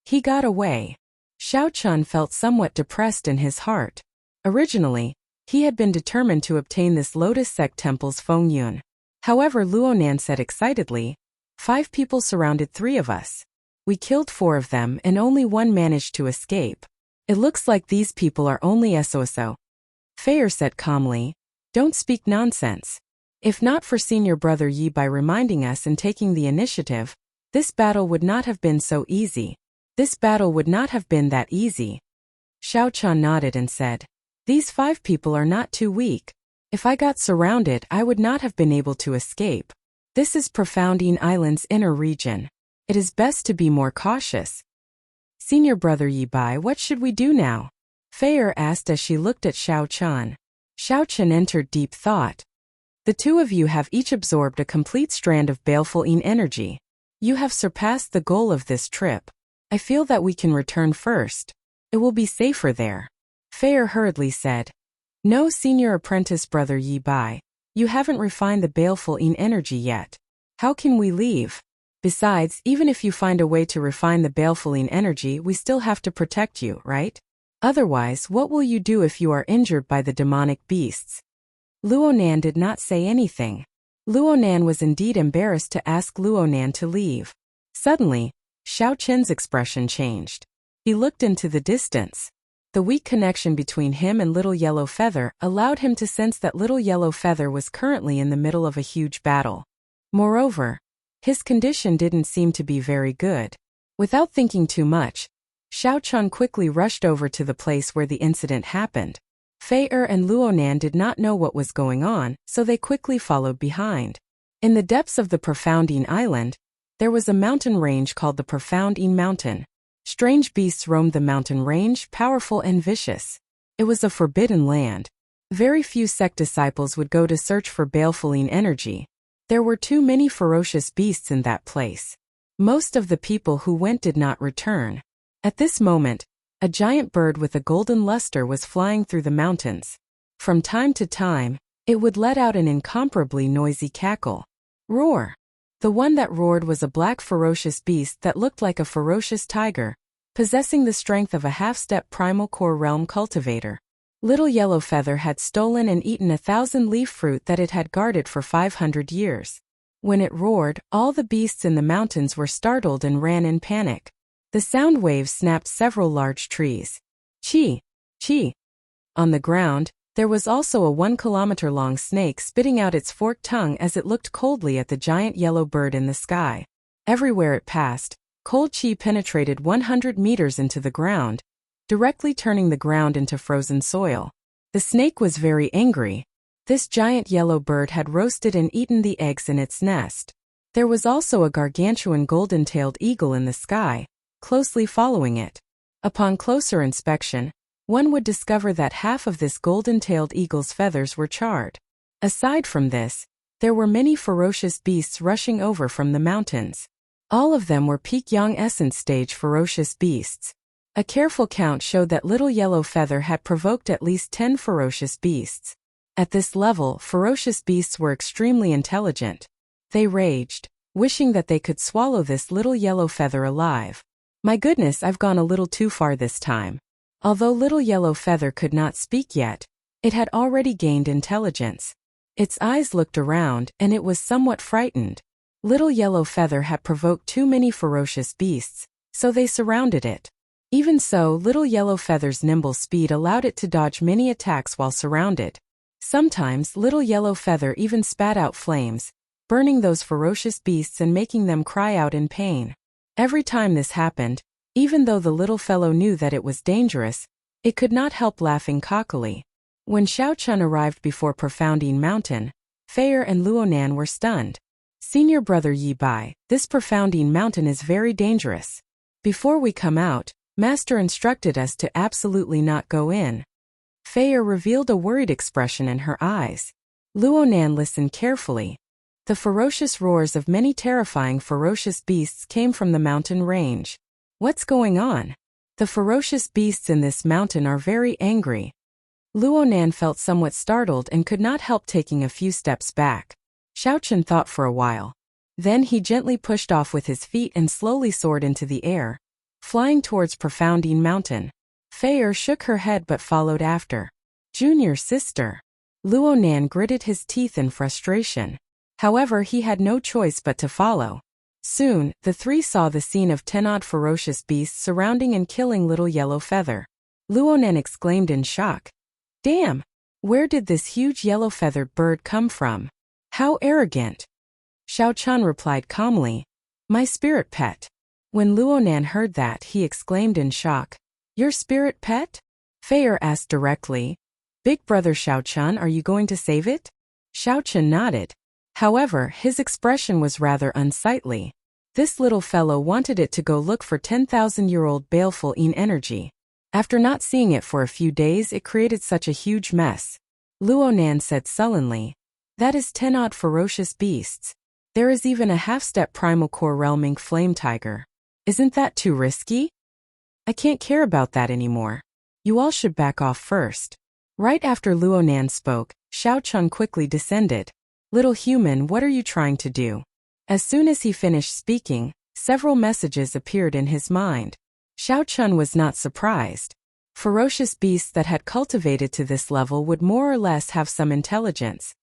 He got away. Xiao Chen felt somewhat depressed in his heart. Originally, he had been determined to obtain this Lotus Sect Temple's Feng Yun. However, Luonan said excitedly, 5 people surrounded 3 of us. We killed 4 of them and only 1 managed to escape. It looks like these people are only SOSO. Feier said calmly, don't speak nonsense. If not for senior brother Yi by reminding us and taking the initiative, this battle would not have been so easy. This battle would not have been that easy. Xiao Chen nodded and said, these 5 people are not too weak. If I got surrounded, I would not have been able to escape. This is Profound Yin Island's inner region. It is best to be more cautious. Senior brother Yi Bai, what should we do now? Feier asked as she looked at Xiao Chen. Xiao Chen entered deep thought. The 2 of you have each absorbed a complete strand of baleful Yin energy. You have surpassed the goal of this trip. I feel that we can return first. It will be safer there. Feier hurriedly said. No, senior apprentice brother Yi Bai. You haven't refined the baleful Yin energy yet. How can we leave? Besides, even if you find a way to refine the baleful Yin energy, we still have to protect you, right? Otherwise, what will you do if you are injured by the demonic beasts? Luonan did not say anything. Luonan was indeed embarrassed to ask Luonan to leave. Suddenly, Xiao Chen's expression changed. He looked into the distance. The weak connection between him and Little Yellow Feather allowed him to sense that Little Yellow Feather was currently in the middle of a huge battle. Moreover, his condition didn't seem to be very good. Without thinking too much, Xiao Chen quickly rushed over to the place where the incident happened. Feier and Luonan did not know what was going on, so they quickly followed behind. In the depths of the Profound Yin Island, there was a mountain range called the Profound Yin Mountain. Strange beasts roamed the mountain range, powerful and vicious. It was a forbidden land. Very few sect disciples would go to search for baleful Yin energy. There were too many ferocious beasts in that place. Most of the people who went did not return. At this moment, a giant bird with a golden luster was flying through the mountains. From time to time, it would let out an incomparably noisy cackle. Roar! The one that roared was a black ferocious beast that looked like a ferocious tiger, possessing the strength of a half-step primal core realm cultivator. Little Yellow Feather had stolen and eaten 1,000 leaf fruit that it had guarded for 500 years. When it roared, all the beasts in the mountains were startled and ran in panic. The sound waves snapped several large trees. Chi! Chi! On the ground, there was also a 1-kilometer-long snake spitting out its forked tongue as it looked coldly at the giant yellow bird in the sky. Everywhere it passed, cold chi penetrated 100 meters into the ground, directly turning the ground into frozen soil. The snake was very angry. This giant yellow bird had roasted and eaten the eggs in its nest. There was also a gargantuan golden-tailed eagle in the sky, closely following it. Upon closer inspection, one would discover that half of this golden-tailed eagle's feathers were charred. Aside from this, There were many ferocious beasts rushing over from the mountains. All of them were peak young essence stage ferocious beasts. A careful count showed that Little Yellow Feather had provoked at least 10 ferocious beasts. At this level, ferocious beasts were extremely intelligent. They raged, wishing that they could swallow this Little Yellow Feather alive. My goodness, I've gone a little too far this time. Although Little Yellow Feather could not speak yet, it had already gained intelligence. Its eyes looked around, and it was somewhat frightened. Little Yellow Feather had provoked too many ferocious beasts, so they surrounded it. Even so, Little Yellow Feather's nimble speed allowed it to dodge many attacks while surrounded. Sometimes, Little Yellow Feather even spat out flames, burning those ferocious beasts and making them cry out in pain. Every time this happened, even though the little fellow knew that it was dangerous, it could not help laughing cockily. When Xiao Chun arrived before Profounding Mountain, Feier and Luonan were stunned. Senior brother Yi Bai, this Profounding Mountain is very dangerous. Before we come out, Master instructed us to absolutely not go in. Feier revealed a worried expression in her eyes. Luonan listened carefully. The ferocious roars of many terrifying ferocious beasts came from the mountain range. What's going on? The ferocious beasts in this mountain are very angry. Luonan felt somewhat startled and could not help taking a few steps back. Xiaochen thought for a while. Then he gently pushed off with his feet and slowly soared into the air, flying towards Profounding Mountain. Feier shook her head but followed after. Junior sister. Luonan gritted his teeth in frustration. However, he had no choice but to follow. Soon, the three saw the scene of 10 odd ferocious beasts surrounding and killing Little Yellow Feather. Luonan exclaimed in shock. Damn! Where did this huge yellow-feathered bird come from? How arrogant! Xiao Chun replied calmly. My spirit pet. When Luonan heard that, he exclaimed in shock. Your spirit pet? Feier asked directly. Big brother Xiao Chun, are you going to save it? Xiao Chun nodded. However, his expression was rather unsightly. This little fellow wanted it to go look for 10,000-year-old baleful Yin energy. After not seeing it for a few days, it created such a huge mess. Luonan said sullenly. That is 10 odd ferocious beasts. There is even a half-step primal core realming flame tiger. Isn't that too risky? I can't care about that anymore. You all should back off first. Right after Luonan spoke, Xiao Chun quickly descended. Little human, what are you trying to do? As soon as he finished speaking, several messages appeared in his mind. Xiao Chun was not surprised. Ferocious beasts that had cultivated to this level would more or less have some intelligence.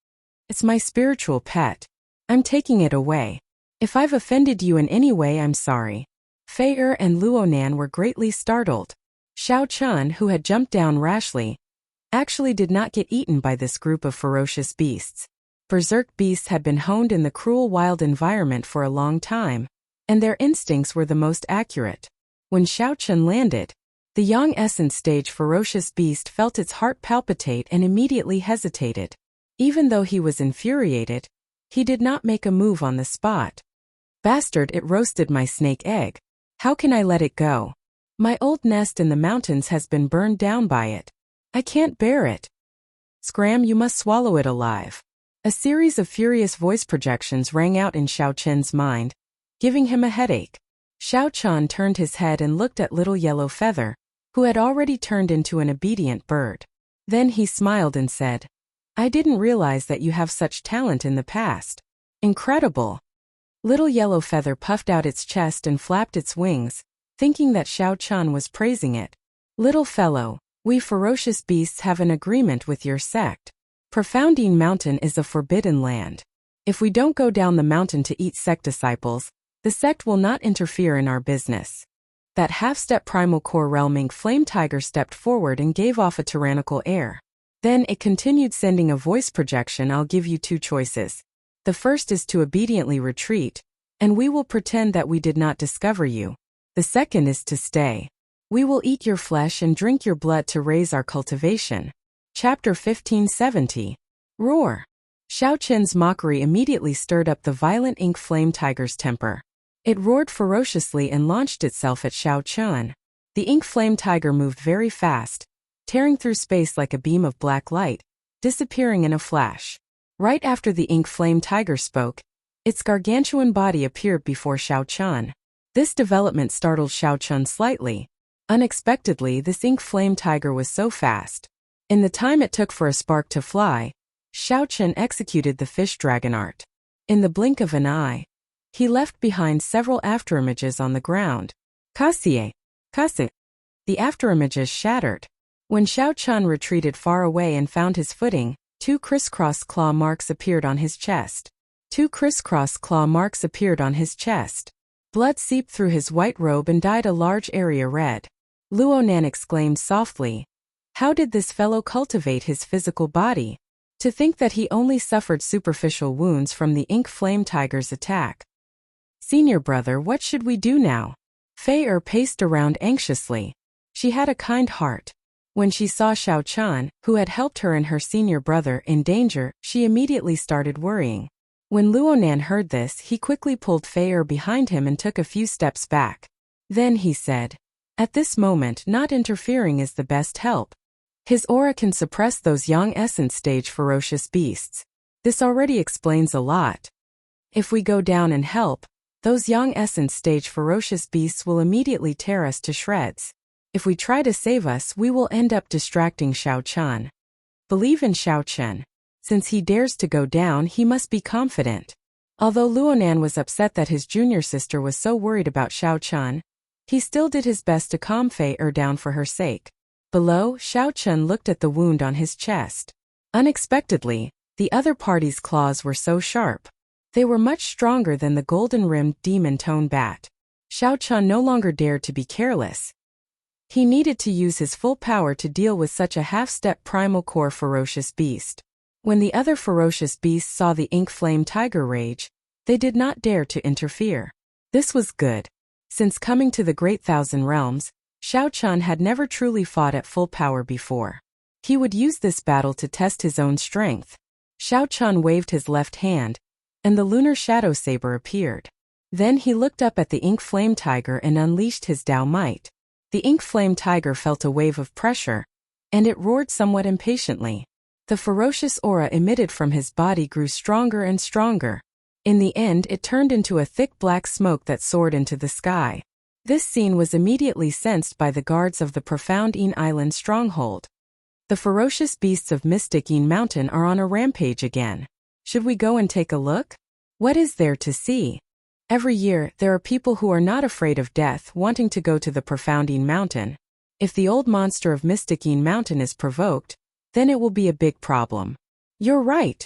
It's my spiritual pet. I'm taking it away. If I've offended you in any way, I'm sorry. Feier and Luonan were greatly startled. Xiao Chun, who had jumped down rashly, actually did not get eaten by this group of ferocious beasts. Berserk beasts had been honed in the cruel wild environment for a long time, and their instincts were the most accurate. When Xiao Chun landed, the young essence stage ferocious beast felt its heart palpitate and immediately hesitated. Even though he was infuriated, he did not make a move on the spot. Bastard, it roasted my snake egg. How can I let it go? My old nest in the mountains has been burned down by it. I can't bear it. Scram, you must swallow it alive. A series of furious voice projections rang out in Xiao Chen's mind, giving him a headache. Xiao Chun turned his head and looked at Little Yellow Feather, who had already turned into an obedient bird. Then he smiled and said, I didn't realize that you have such talent in the past. Incredible. Little Yellow Feather puffed out its chest and flapped its wings, thinking that Xiao Chun was praising it. Little fellow, we ferocious beasts have an agreement with your sect. Profounding Mountain is a forbidden land. If we don't go down the mountain to eat sect disciples, the sect will not interfere in our business. That half-step primal core realming flame tiger stepped forward and gave off a tyrannical air. Then it continued sending a voice projection. I'll give you 2 choices. The first is to obediently retreat, and we will pretend that we did not discover you. The second is to stay. We will eat your flesh and drink your blood to raise our cultivation. Chapter 1570. Roar. Xiao Chen's mockery immediately stirred up the violent ink flame tiger's temper. It roared ferociously and launched itself at Xiao Chun. The ink flame tiger moved very fast, tearing through space like a beam of black light, disappearing in a flash. Right after the ink flame tiger spoke, its gargantuan body appeared before Xiao Chun. This development startled Xiao Chun slightly. Unexpectedly, this ink flame tiger was so fast. In the time it took for a spark to fly, Xiao Chun executed the fish dragon art. In the blink of an eye, he left behind several afterimages on the ground. Kasie. The afterimages shattered. When Xiao Chun retreated far away and found his footing, 2 crisscross claw marks appeared on his chest. Blood seeped through his white robe and dyed a large area red. Luonan exclaimed softly, "How did this fellow cultivate his physical body? To think that he only suffered superficial wounds from the ink flame tiger's attack." "Senior brother, what should we do now?" Fei paced around anxiously. She had a kind heart. When she saw Xiao Chun, who had helped her and her senior brother, in danger, she immediately started worrying. When Luonan heard this, he quickly pulled Fei behind him and took a few steps back. Then he said, "At this moment, not interfering is the best help. His aura can suppress those young essence stage ferocious beasts. This already explains a lot. If we go down and help, those young essence stage ferocious beasts will immediately tear us to shreds. If we try to save us, we will end up distracting Xiao Chun. Believe in Xiao Chun. Since he dares to go down, he must be confident." Although Luonan was upset that his junior sister was so worried about Xiao Chun, he still did his best to calm Fei down for her sake. Below, Xiao Chun looked at the wound on his chest. Unexpectedly, the other party's claws were so sharp. They were much stronger than the golden-rimmed demon-tone bat. Xiao Chun no longer dared to be careless. He needed to use his full power to deal with such a half-step primal core ferocious beast. When the other ferocious beasts saw the ink flame tiger rage, they did not dare to interfere. This was good. Since coming to the Great Thousand Realms, Xiao Chun had never truly fought at full power before. He would use this battle to test his own strength. Xiao Chun waved his left hand, and the lunar shadow saber appeared. Then he looked up at the ink flame tiger and unleashed his Dao might. The ink flame tiger felt a wave of pressure, and it roared somewhat impatiently. The ferocious aura emitted from his body grew stronger and stronger. In the end, it turned into a thick black smoke that soared into the sky. This scene was immediately sensed by the guards of the Profound Een Island stronghold. The ferocious beasts of Mystic Een Mountain are on a rampage again. Should we go and take a look? What is there to see? Every year, there are people who are not afraid of death wanting to go to the Profound Een Mountain. If the old monster of Mystic Een Mountain is provoked, then it will be a big problem. You're right.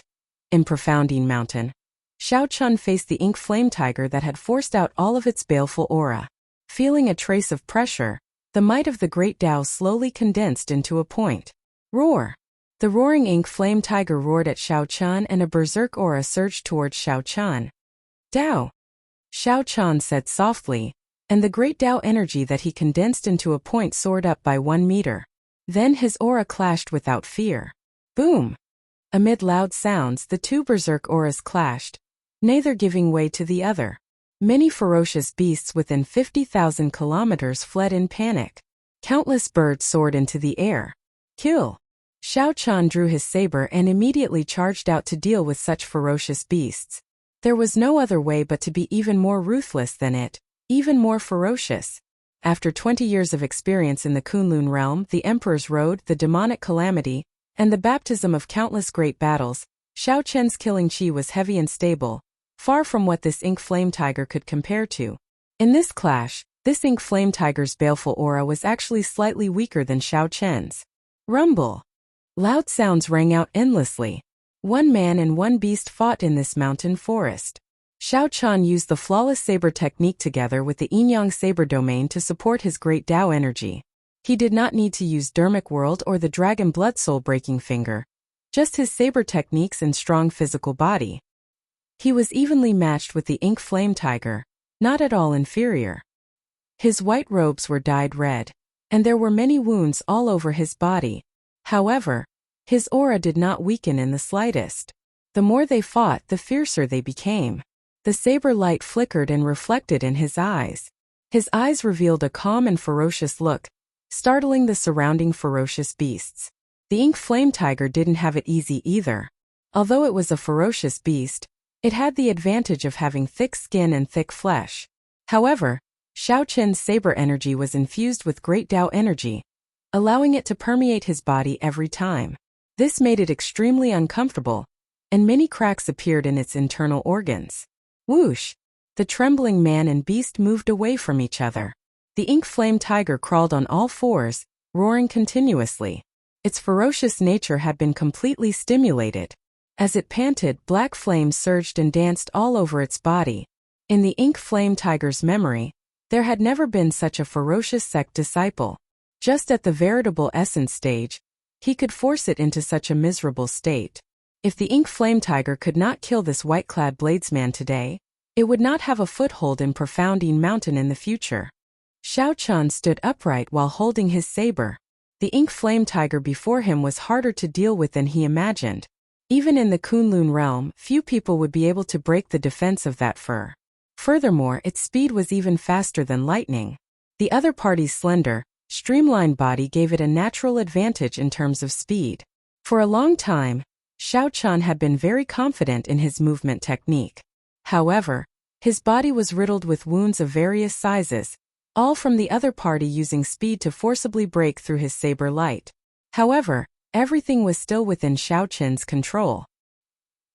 In Profound Een Mountain, Xiao Chun faced the ink flame tiger that had forced out all of its baleful aura. Feeling a trace of pressure, the might of the great Tao slowly condensed into a point. Roar! The roaring ink flame tiger roared at Xiao Chun and a berserk aura surged towards Xiao Chun. Tao! Xiao Chun said softly, and the great Tao energy that he condensed into a point soared up by 1 meter. Then his aura clashed without fear. Boom! Amid loud sounds, the 2 berserk auras clashed, neither giving way to the other. Many ferocious beasts within 50,000 kilometers fled in panic. Countless birds soared into the air. Kill! Xiao Chun drew his saber and immediately charged out to deal with such ferocious beasts. There was no other way but to be even more ruthless than it, even more ferocious. After 20 years of experience in the Kunlun realm, the Emperor's Road, the demonic calamity, and the baptism of countless great battles, Xiao Chen's killing chi was heavy and stable, far from what this ink flame tiger could compare to. In this clash, this ink flame tiger's baleful aura was actually slightly weaker than Xiao Chen's. Rumble! Loud sounds rang out endlessly. 1 man and 1 beast fought in this mountain forest. Xiao Chun used the flawless saber technique together with the Yin-Yang saber domain to support his great Tao energy. He did not need to use Dermic World or the Dragon Blood Soul Breaking Finger, just his saber techniques and strong physical body. He was evenly matched with the ink flame tiger, not at all inferior. His white robes were dyed red, and there were many wounds all over his body. However, his aura did not weaken in the slightest. The more they fought, the fiercer they became. The saber light flickered and reflected in his eyes. His eyes revealed a calm and ferocious look, startling the surrounding ferocious beasts. The ink flame tiger didn't have it easy either. Although it was a ferocious beast, it had the advantage of having thick skin and thick flesh. However, Xiao Qin's saber energy was infused with great Dao energy, allowing it to permeate his body every time. This made it extremely uncomfortable, and many cracks appeared in its internal organs. Whoosh! The trembling man and beast moved away from each other. The ink flame tiger crawled on all fours, roaring continuously. Its ferocious nature had been completely stimulated. As it panted, black flames surged and danced all over its body. In the ink flame tiger's memory, there had never been such a ferocious sect disciple. Just at the veritable essence stage, he could force it into such a miserable state. If the ink flame tiger could not kill this white-clad bladesman today, it would not have a foothold in Profoundine Mountain in the future. Xiao Qin stood upright while holding his saber. The ink flame tiger before him was harder to deal with than he imagined. Even in the Kunlun realm, few people would be able to break the defense of that fur. Furthermore, its speed was even faster than lightning. The other party's slender, streamlined body gave it a natural advantage in terms of speed. For a long time, Xiao Qin had been very confident in his movement technique. However, his body was riddled with wounds of various sizes, all from the other party using speed to forcibly break through his saber light. However, everything was still within Xiao Qin's control.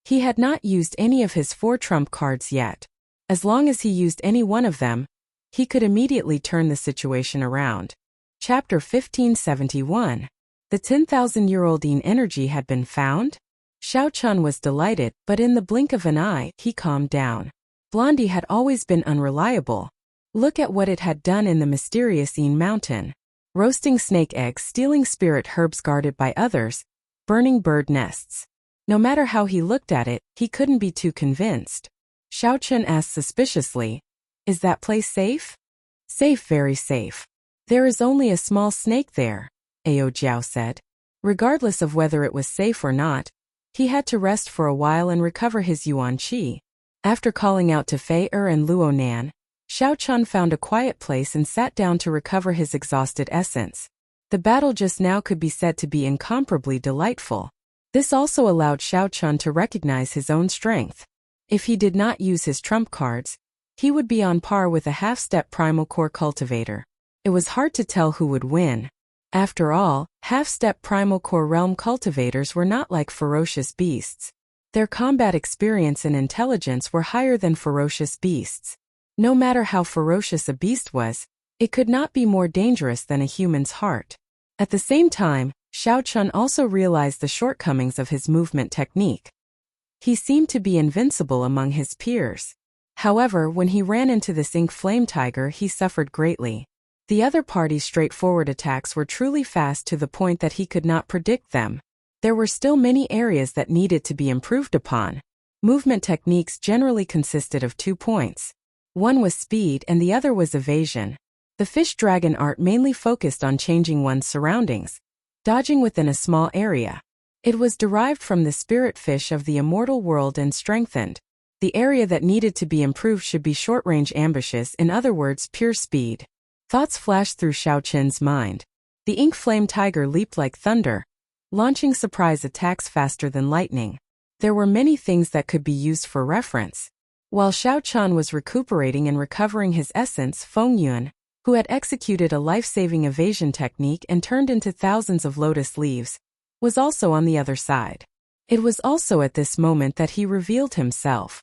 He had not used any of his 4 trump cards yet. As long as he used any one of them, he could immediately turn the situation around. Chapter 1571. The 10,000-year-old Yin energy had been found? Xiao Qin was delighted, but in the blink of an eye, he calmed down. Blondie had always been unreliable. Look at what it had done in the mysterious Yin Mountain. Roasting snake eggs, stealing spirit herbs guarded by others, burning bird nests. No matter how he looked at it, he couldn't be too convinced. Xiao Qin asked suspiciously, "Is that place safe?" "Safe, very safe. There is only a small snake there," Ao Jiao said. Regardless of whether it was safe or not, he had to rest for a while and recover his yuan qi. After calling out to Fei Er and Luo Nan, Xiao Qin found a quiet place and sat down to recover his exhausted essence. The battle just now could be said to be incomparably delightful. This also allowed Xiao Qin to recognize his own strength. If he did not use his trump cards, he would be on par with a half-step primal core cultivator. It was hard to tell who would win. After all, half-step primal core realm cultivators were not like ferocious beasts. Their combat experience and intelligence were higher than ferocious beasts. No matter how ferocious a beast was, it could not be more dangerous than a human's heart. At the same time, Xiao Qin also realized the shortcomings of his movement technique. He seemed to be invincible among his peers. However, when he ran into this ink flame tiger, he suffered greatly. The other party's straightforward attacks were truly fast to the point that he could not predict them. There were still many areas that needed to be improved upon. Movement techniques generally consisted of 2 points. One was speed and the other was evasion. The fish dragon art mainly focused on changing one's surroundings, dodging within a small area. It was derived from the spirit fish of the immortal world and strengthened. The area that needed to be improved should be short-range ambushes, in other words, pure speed. Thoughts flashed through Xiao Qin's mind. The ink flame tiger leaped like thunder, launching surprise attacks faster than lightning. There were many things that could be used for reference. While Xiao Qin was recuperating and recovering his essence, Feng Yun, who had executed a life-saving evasion technique and turned into thousands of lotus leaves, was also on the other side. It was also at this moment that he revealed himself.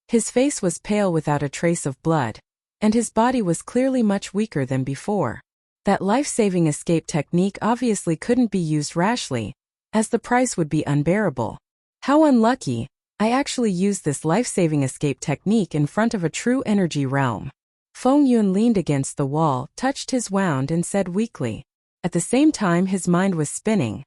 His face was pale without a trace of blood, and his body was clearly much weaker than before. That life-saving escape technique obviously couldn't be used rashly, as the price would be unbearable. How unlucky! I actually used this life-saving escape technique in front of a true energy realm. Feng Yun leaned against the wall, touched his wound and said weakly. At the same time his mind was spinning.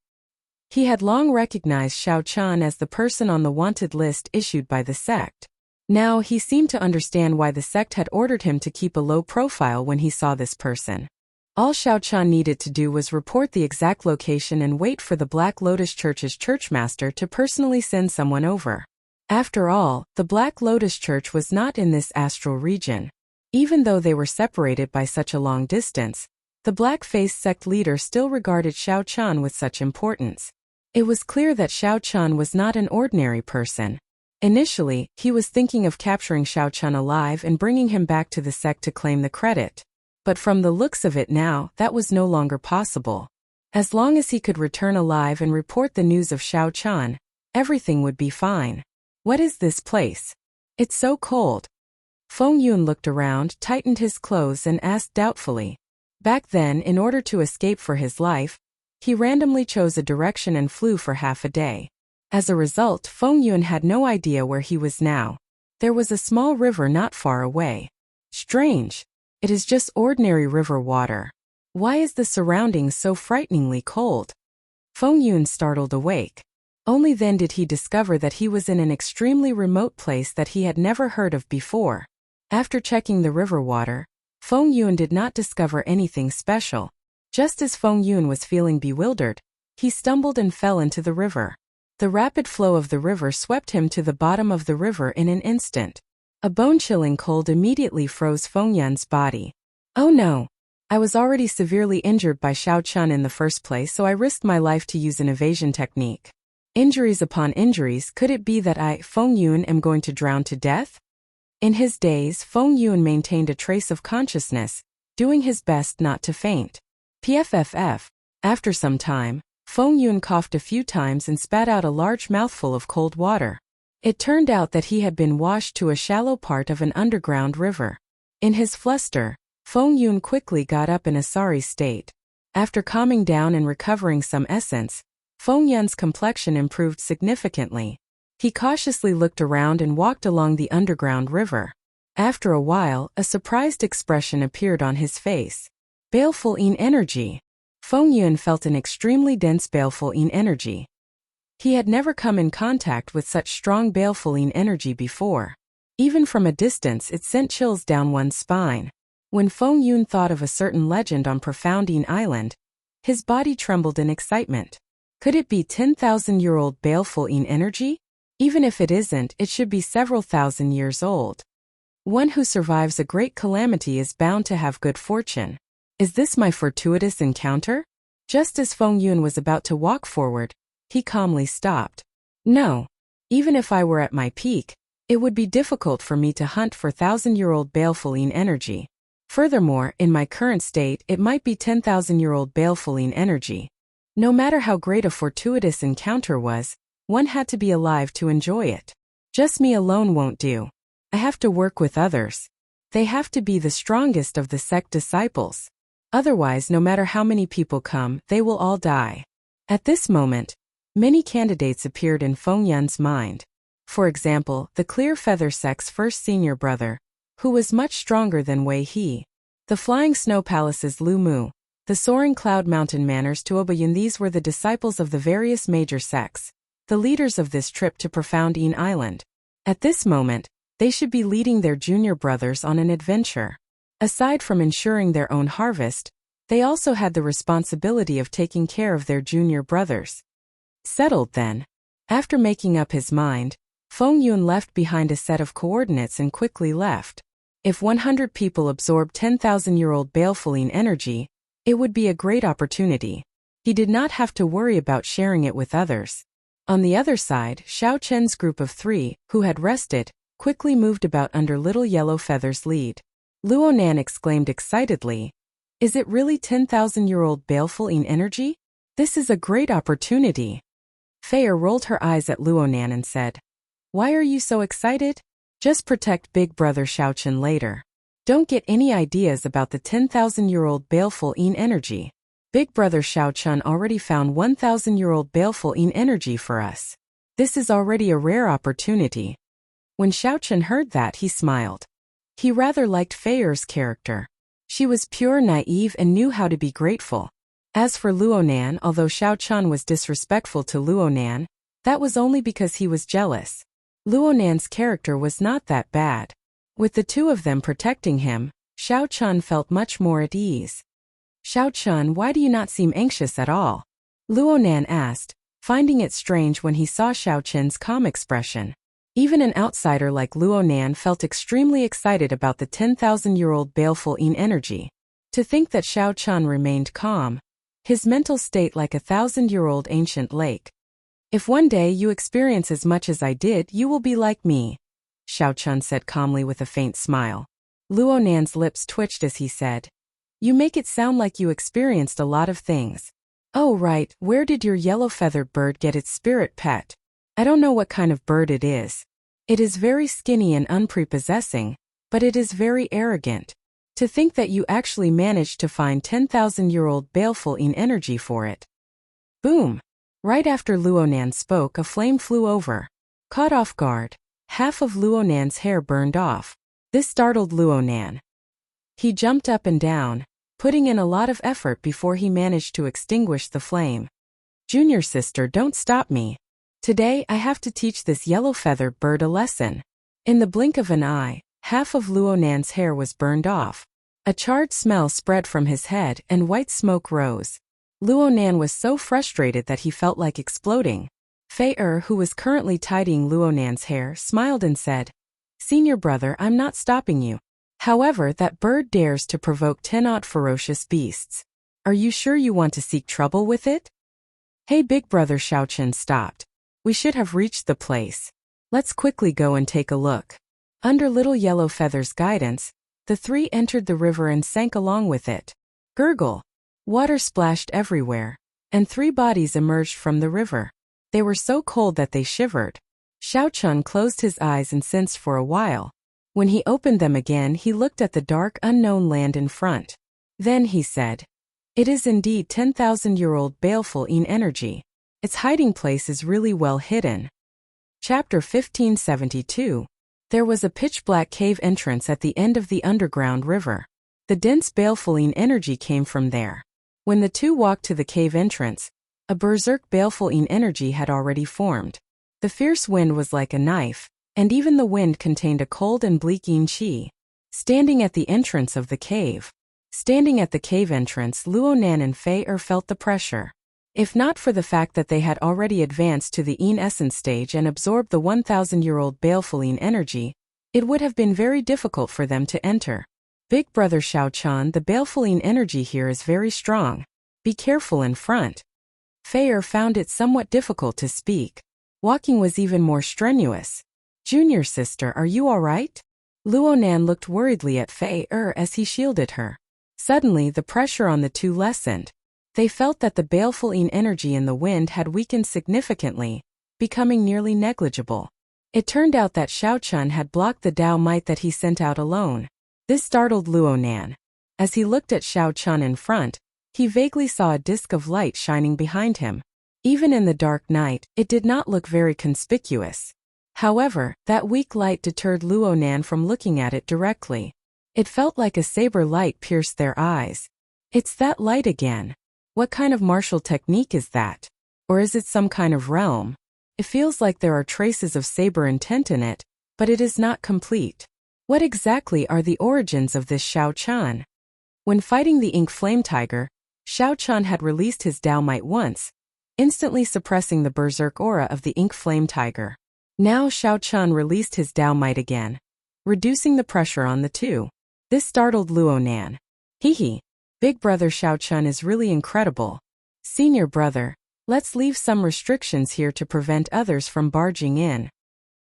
He had long recognized Xiao Qin as the person on the wanted list issued by the sect. Now he seemed to understand why the sect had ordered him to keep a low profile when he saw this person. All Xiao Qin needed to do was report the exact location and wait for the Black Lotus Church's churchmaster to personally send someone over. After all, the Black Lotus Church was not in this astral region. Even though they were separated by such a long distance, the black-faced sect leader still regarded Xiao Qin with such importance. It was clear that Xiao Chun was not an ordinary person. Initially, he was thinking of capturing Xiao Chun alive and bringing him back to the sect to claim the credit. But from the looks of it now, that was no longer possible. As long as he could return alive and report the news of Xiao Chun, everything would be fine. What is this place? It's so cold. Feng Yun looked around, tightened his clothes and asked doubtfully. Back then, in order to escape for his life, he randomly chose a direction and flew for half a day. As a result, Feng Yun had no idea where he was now. There was a small river not far away. Strange. It is just ordinary river water. Why is the surroundings so frighteningly cold? Feng Yun startled awake. Only then did he discover that he was in an extremely remote place that he had never heard of before. After checking the river water, Feng Yun did not discover anything special. Just as Feng Yun was feeling bewildered, he stumbled and fell into the river. The rapid flow of the river swept him to the bottom of the river in an instant. A bone-chilling cold immediately froze Feng Yun's body. Oh no! I was already severely injured by Xiao Chun in the first place, so I risked my life to use an evasion technique. Injuries upon injuries, could it be that I, Feng Yun, am going to drown to death? In his daze, Feng Yun maintained a trace of consciousness, doing his best not to faint. PFFF. After some time, Feng Yun coughed a few times and spat out a large mouthful of cold water. It turned out that he had been washed to a shallow part of an underground river. In his fluster, Feng Yun quickly got up in a sorry state. After calming down and recovering some essence, Feng Yun's complexion improved significantly. He cautiously looked around and walked along the underground river. After a while, a surprised expression appeared on his face. Baleful energy. Feng Yun felt an extremely dense baleful energy. He had never come in contact with such strong baleful energy before. Even from a distance, it sent chills down one's spine. When Feng Yun thought of a certain legend on Profound Island, his body trembled in excitement. Could it be 10,000-year-old baleful energy? Even if it isn't, it should be several thousand years old. One who survives a great calamity is bound to have good fortune. Is this my fortuitous encounter? Just as Feng Yun was about to walk forward, he calmly stopped. No. Even if I were at my peak, it would be difficult for me to hunt for 1,000-year-old baleful energy. Furthermore, in my current state, it might be 10,000-year-old baleful energy. No matter how great a fortuitous encounter was, one had to be alive to enjoy it. Just me alone won't do. I have to work with others. They have to be the strongest of the sect disciples. Otherwise, no matter how many people come, they will all die. At this moment, many candidates appeared in Feng Yun's mind. For example, the Clear Feather Sect's first senior brother, who was much stronger than Wei He. The Flying Snow Palace's Lu Mu. The Soaring Cloud Mountain Manor's Tuobayun. These were the disciples of the various major sects, the leaders of this trip to Profound Island. At this moment, they should be leading their junior brothers on an adventure. Aside from ensuring their own harvest, they also had the responsibility of taking care of their junior brothers. Settled then. After making up his mind, Feng Yun left behind a set of coordinates and quickly left. If 100 people absorbed 10,000-year-old baleful energy, it would be a great opportunity. He did not have to worry about sharing it with others. On the other side, Xiao Chen's group of 3, who had rested, quickly moved about under Little Yellow Feather's lead. Luonan exclaimed excitedly, "Is it really 10,000-year-old baleful energy? This is a great opportunity." Feier rolled her eyes at Luonan and said, "Why are you so excited? Just protect Big Brother Xiaochen later. Don't get any ideas about the 10,000-year-old baleful energy. Big Brother Xiaochen already found 1,000-year-old baleful energy for us. This is already a rare opportunity." When Xiaochen heard that, he smiled. He rather liked Feier's character. She was pure, naive, and knew how to be grateful. As for Luonan, although Xiaochen was disrespectful to Luonan, that was only because he was jealous. Luonan's character was not that bad. With the two of them protecting him, Xiaochen felt much more at ease. "Xiaochen, why do you not seem anxious at all?" Luonan asked, finding it strange when he saw Xiaochen's calm expression. Even an outsider like Luonan felt extremely excited about the 10,000-year-old baleful energy. To think that Xiaochen remained calm, his mental state like a 1,000-year-old ancient lake, If one day you experience as much as I did, you will be like me, Xiaochun said calmly with a faint smile. Luonan's lips twitched as he said, You make it sound like you experienced a lot of things. Oh right, where did your yellow-feathered bird get its spirit pet? I don't know what kind of bird it is. It is very skinny and unprepossessing, but it is very arrogant. To think that you actually managed to find 10,000-year-old baleful energy for it. Boom! Right after Luonan spoke, a flame flew over. Caught off guard, half of Luonan's hair burned off. This startled Luonan. He jumped up and down, putting in a lot of effort before he managed to extinguish the flame. Junior sister, don't stop me. Today I have to teach this yellow-feathered bird a lesson. In the blink of an eye, half of Luonan's hair was burned off. A charred smell spread from his head and white smoke rose. Luonan was so frustrated that he felt like exploding. Fei who was currently tidying Luonan's hair, smiled and said, Senior brother, I'm not stopping you. However, that bird dares to provoke 10 odd ferocious beasts. Are you sure you want to seek trouble with it? Hey big brother, Xiaochun stopped. We should have reached the place. Let's quickly go and take a look. Under Little Yellow Feather's guidance, the three entered the river and sank along with it. Gurgle! Water splashed everywhere, and 3 bodies emerged from the river. They were so cold that they shivered. Xiaochun closed his eyes and sensed for a while. When he opened them again, he looked at the dark, unknown land in front. Then he said, It is indeed 10,000-year-old baleful energy. Its hiding place is really well hidden. Chapter 1572. There was a pitch-black cave entrance at the end of the underground river. The dense baleful energy came from there. When the two walked to the cave entrance, a berserk baleful energy had already formed. The fierce wind was like a knife, and even the wind contained a cold and bleak qi. Standing at the entrance of the cave. Standing at the cave entrance, Luonan and Fei felt the pressure. If not for the fact that they had already advanced to the essence stage and absorbed the 1,000-year-old baleful energy, it would have been very difficult for them to enter. Big brother Xiaochun, the baleful energy here is very strong. Be careful in front. Fei found it somewhat difficult to speak. Walking was even more strenuous. Junior sister, are you alright? Luonan looked worriedly at Fei as he shielded her. Suddenly, the pressure on the two lessened. They felt that the baleful energy in the wind had weakened significantly, becoming nearly negligible. It turned out that Xiaochun had blocked the Dao might that he sent out alone. This startled Luonan. As he looked at Xiaochun in front, he vaguely saw a disk of light shining behind him. Even in the dark night, it did not look very conspicuous. However, that weak light deterred Luonan from looking at it directly. It felt like a saber light pierced their eyes. It's that light again. What kind of martial technique is that? Or is it some kind of realm? It feels like there are traces of saber intent in it, but it is not complete. What exactly are the origins of this Xiaochun? When fighting the Ink Flame Tiger, Xiaochun had released his Dao Might once, instantly suppressing the berserk aura of the Ink Flame Tiger. Now Xiaochun released his Dao Might again, reducing the pressure on the two. This startled Luonan. Hee. Big brother Xiaochun is really incredible. Senior brother, let's leave some restrictions here to prevent others from barging in.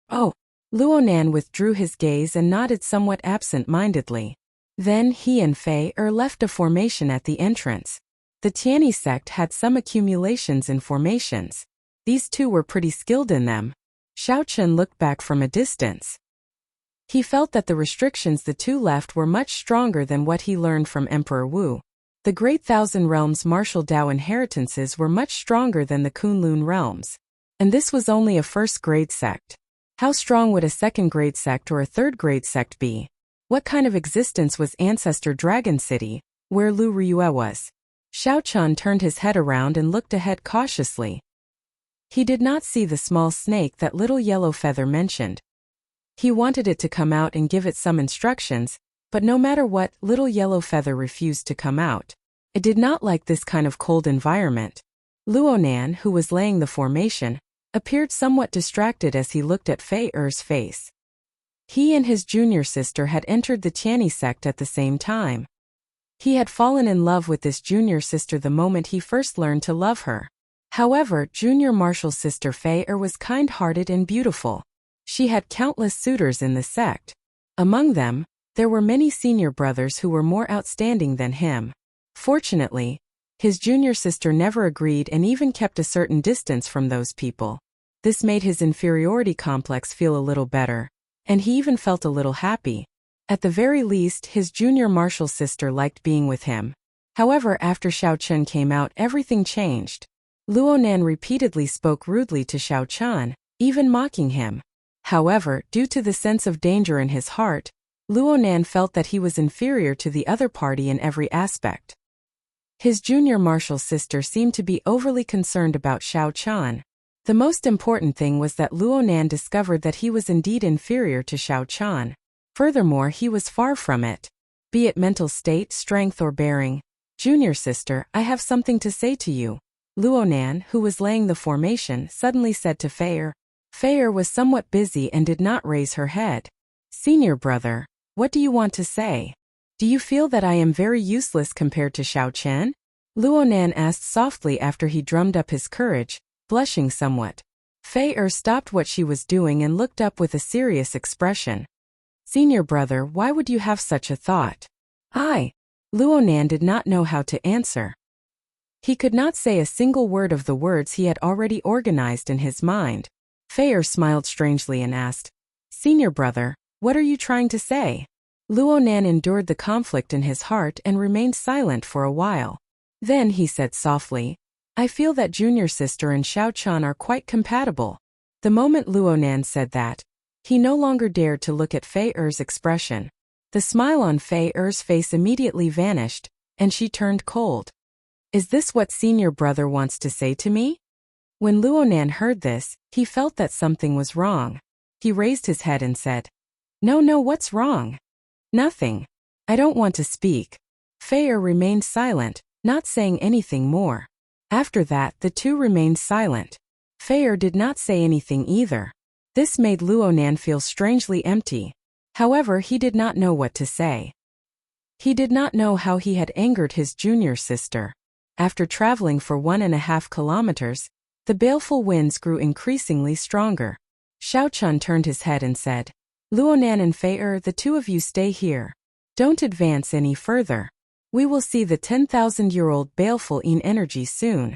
Oh. Luonan withdrew his gaze and nodded somewhat absent-mindedly. Then he and Fei left a formation at the entrance. The Tianyi sect had some accumulations in formations. These two were pretty skilled in them. Xiaochun looked back from a distance. He felt that the restrictions the two left were much stronger than what he learned from Emperor Wu. The Great Thousand Realms martial Dao inheritances were much stronger than the Kunlun realms. And this was only a first-grade sect. How strong would a second-grade sect or a third-grade sect be? What kind of existence was Ancestor Dragon City, where Lu Ryue was? Xiaochun turned his head around and looked ahead cautiously. He did not see the small snake that Little Yellow Feather mentioned. He wanted it to come out and give it some instructions, but no matter what, Little Yellow Feather refused to come out. It did not like this kind of cold environment. Luonan, who was laying the formation, appeared somewhat distracted as he looked at Fei-er's face. He and his junior sister had entered the Tianyi sect at the same time. He had fallen in love with this junior sister the moment he first learned to love her. However, junior martial sister Fei was kind-hearted and beautiful. She had countless suitors in the sect. Among them, there were many senior brothers who were more outstanding than him. Fortunately, his junior sister never agreed and even kept a certain distance from those people. This made his inferiority complex feel a little better, and he even felt a little happy. At the very least, his junior martial sister liked being with him. However, after Xiao Chun came out, everything changed. Luonan repeatedly spoke rudely to Xiao Chun, even mocking him. However, due to the sense of danger in his heart, Luonan felt that he was inferior to the other party in every aspect. His junior martial sister seemed to be overly concerned about Xiao Chun. The most important thing was that Luonan discovered that he was indeed inferior to Xiao Chun. Furthermore, he was far from it. Be it mental state, strength or bearing. Junior sister, I have something to say to you. Luonan, who was laying the formation, suddenly said to Fei. Fei was somewhat busy and did not raise her head. Senior brother, what do you want to say? Do you feel that I am very useless compared to Xiao Chen? Luonan asked softly after he drummed up his courage, blushing somewhat. Fei stopped what she was doing and looked up with a serious expression. Senior brother, why would you have such a thought? Luonan did not know how to answer. He could not say a single word of the words he had already organized in his mind. Fei smiled strangely and asked, Senior brother, what are you trying to say? Luonan endured the conflict in his heart and remained silent for a while. Then he said softly, I feel that junior sister and Xiao Chun are quite compatible. The moment Luonan said that, he no longer dared to look at Fei-er's expression. The smile on Fei-er's face immediately vanished, and she turned cold. Is this what senior brother wants to say to me? When Luonan heard this, he felt that something was wrong. He raised his head and said, No, what's wrong? Nothing. I don't want to speak. Fei remained silent, not saying anything more. After that, the two remained silent. Fei did not say anything either. This made Luonan feel strangely empty. However, he did not know what to say. He did not know how he had angered his junior sister. After traveling for 1.5 kilometers, the baleful winds grew increasingly stronger. Xiao Chun turned his head and said, Luonan and Fei, the two of you stay here. Don't advance any further. We will see the 10,000-year-old baleful energy soon.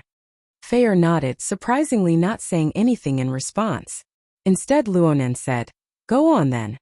Fei nodded, surprisingly not saying anything in response. Instead, Luonan said, Go on then.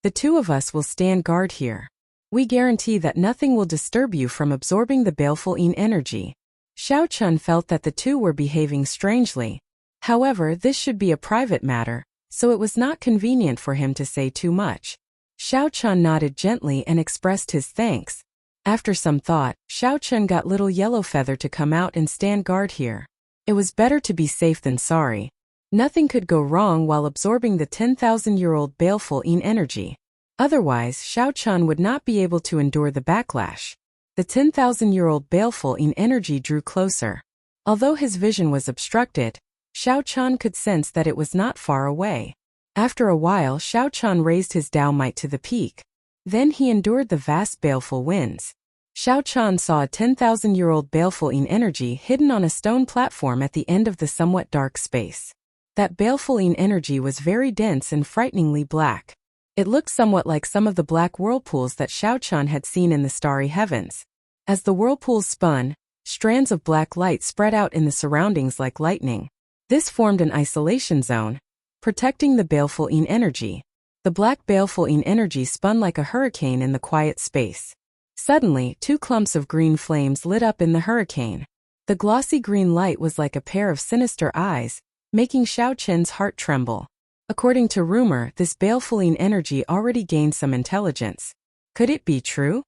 The two of us will stand guard here. We guarantee that nothing will disturb you from absorbing the baleful energy. Xiao Chun felt that the two were behaving strangely. However, this should be a private matter, so it was not convenient for him to say too much. Xiao Chun nodded gently and expressed his thanks. After some thought, Xiao Chun got little Yellow Feather to come out and stand guard here. It was better to be safe than sorry. Nothing could go wrong while absorbing the 10,000-year-old baleful energy. Otherwise, Xiao Chun would not be able to endure the backlash. The 10,000-year-old baleful energy drew closer. Although his vision was obstructed, Xiao Chun could sense that it was not far away. After a while, Xiao Chun raised his Dao Might to the peak. Then he endured the vast baleful winds. Xiao Chun saw a 10,000-year-old baleful energy hidden on a stone platform at the end of the somewhat dark space. That baleful energy was very dense and frighteningly black. It looked somewhat like some of the black whirlpools that Xiao Chun had seen in the starry heavens. As the whirlpools spun, strands of black light spread out in the surroundings like lightning. This formed an isolation zone, protecting the baleful energy. The black baleful energy spun like a hurricane in the quiet space. Suddenly, 2 clumps of green flames lit up in the hurricane. The glossy green light was like a pair of sinister eyes, making Xiao Chen's heart tremble. According to rumor, this baleful energy already gained some intelligence. Could it be true?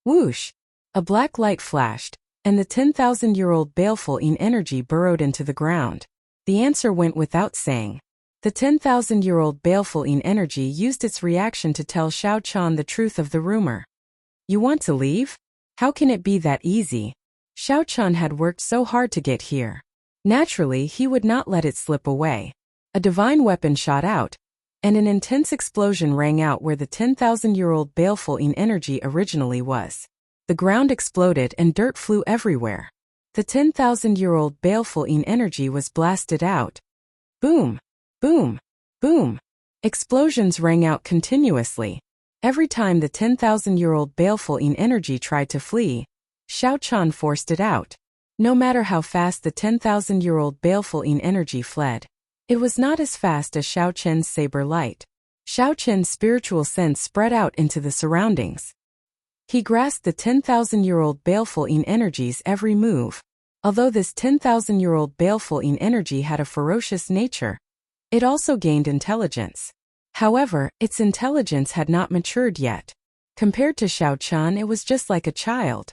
Whoosh! A black light flashed, and the 10,000-year-old baleful energy burrowed into the ground. The answer went without saying. The 10,000-year-old baleful energy used its reaction to tell Xiao Chun the truth of the rumor. You want to leave? How can it be that easy? Xiao Chun had worked so hard to get here. Naturally, he would not let it slip away. A divine weapon shot out, and an intense explosion rang out where the 10,000-year-old baleful energy originally was. The ground exploded and dirt flew everywhere. The 10,000-year-old baleful Yin energy was blasted out. Boom! Boom! Boom! Explosions rang out continuously. Every time the 10,000-year-old baleful Yin energy tried to flee, Xiao Qian forced it out. No matter how fast the 10,000-year-old baleful Yin energy fled, it was not as fast as Xiao Qian's saber light. Xiao Qian's spiritual sense spread out into the surroundings. He grasped the 10,000-year-old baleful Yin energy's every move. Although this 10,000-year-old baleful Yin energy had a ferocious nature, it also gained intelligence. However, its intelligence had not matured yet. Compared to Xiao Qian, it was just like a child.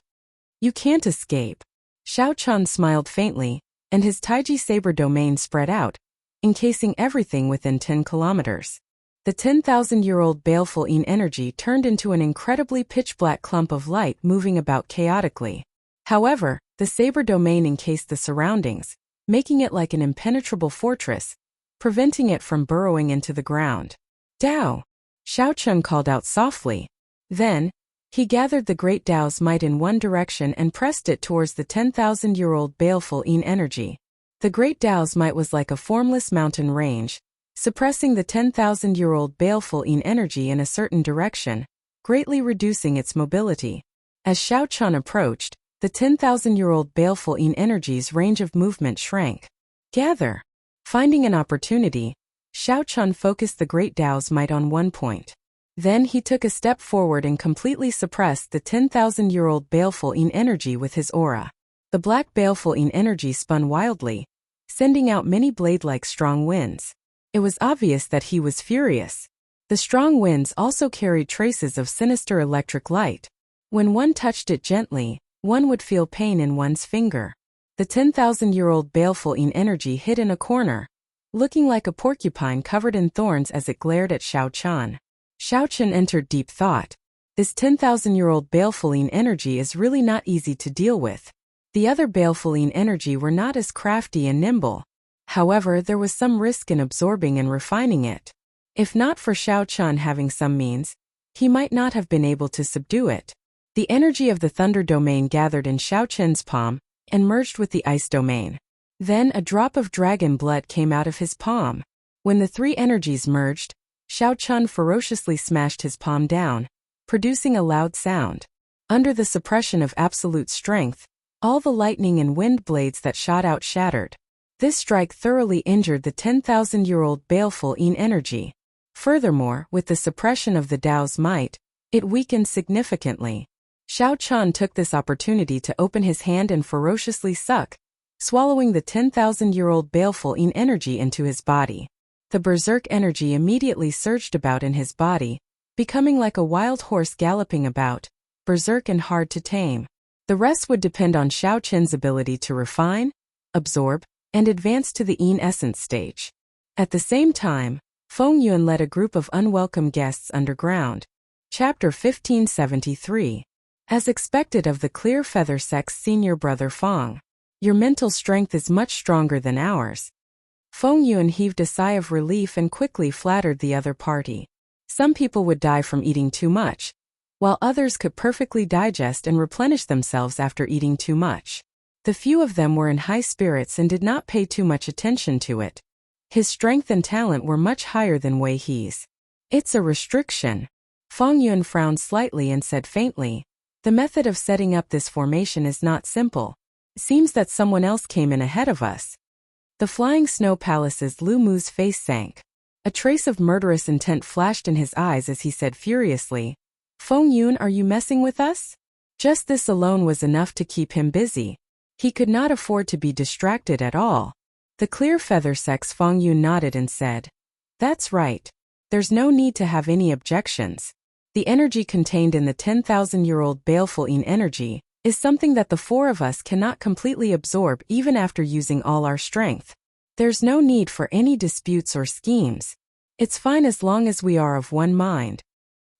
You can't escape. Xiao Qian smiled faintly, and his Taiji saber domain spread out, encasing everything within 10 kilometers. The 10,000-year-old baleful Yin energy turned into an incredibly pitch-black clump of light moving about chaotically. However, the saber domain encased the surroundings, making it like an impenetrable fortress, preventing it from burrowing into the ground. Dao! Xiao Qian called out softly. Then, he gathered the great Dao's might in one direction and pressed it towards the 10,000-year-old baleful Yin energy. The great Dao's might was like a formless mountain range, suppressing the 10,000-year-old baleful Yin energy in a certain direction, greatly reducing its mobility. As Xiao Qian approached, the 10,000-year-old baleful Yin energy's range of movement shrank. Gather! Finding an opportunity, Xiao Qian focused the great Dao's might on one point. Then he took a step forward and completely suppressed the 10,000-year-old baleful Yin energy with his aura. The black baleful Yin energy spun wildly, sending out many blade-like strong winds. It was obvious that he was furious. The strong winds also carried traces of sinister electric light. When one touched it gently, one would feel pain in one's finger. The 10,000-year-old baleful Yin energy hid in a corner, looking like a porcupine covered in thorns as it glared at Xiao Qian. Xiao Qian entered deep thought. This 10,000-year-old baleful Yin energy is really not easy to deal with. The other baleful Yin energy were not as crafty and nimble. However, there was some risk in absorbing and refining it. If not for Xiao Qian having some means, he might not have been able to subdue it. The energy of the thunder domain gathered in Xiao Qian's palm and merged with the ice domain. Then a drop of dragon blood came out of his palm. When the three energies merged, Xiao Qian ferociously smashed his palm down, producing a loud sound. Under the suppression of absolute strength, all the lightning and wind blades that shot out shattered. This strike thoroughly injured the 10,000-year-old baleful Yin energy. Furthermore, with the suppression of the Dao's might, it weakened significantly. Xiao Qian took this opportunity to open his hand and ferociously suck, swallowing the 10,000-year-old baleful Yin energy into his body. The berserk energy immediately surged about in his body, becoming like a wild horse galloping about, berserk and hard to tame. The rest would depend on Xiao Qian's ability to refine, absorb, and advance to the Yin essence stage. At the same time, Feng Yuan led a group of unwelcome guests underground. Chapter 1573. As expected of the Clear Feather Sect's senior brother Feng, your mental strength is much stronger than ours. Feng Yuan heaved a sigh of relief and quickly flattered the other party. Some people would die from eating too much, while others could perfectly digest and replenish themselves after eating too much. The few of them were in high spirits and did not pay too much attention to it. His strength and talent were much higher than Wei He's. It's a restriction. Feng Yuan frowned slightly and said faintly, the method of setting up this formation is not simple. Seems that someone else came in ahead of us. The flying snow palace's Lu Mu's face sank. A trace of murderous intent flashed in his eyes as he said furiously, Feng Yuan, are you messing with us? Just this alone was enough to keep him busy. He could not afford to be distracted at all. The Clear Feather Sect's Feng Yuan nodded and said, that's right. There's no need to have any objections. The energy contained in the 10,000-year-old baleful Yin energy is something that the four of us cannot completely absorb even after using all our strength. There's no need for any disputes or schemes. It's fine as long as we are of one mind.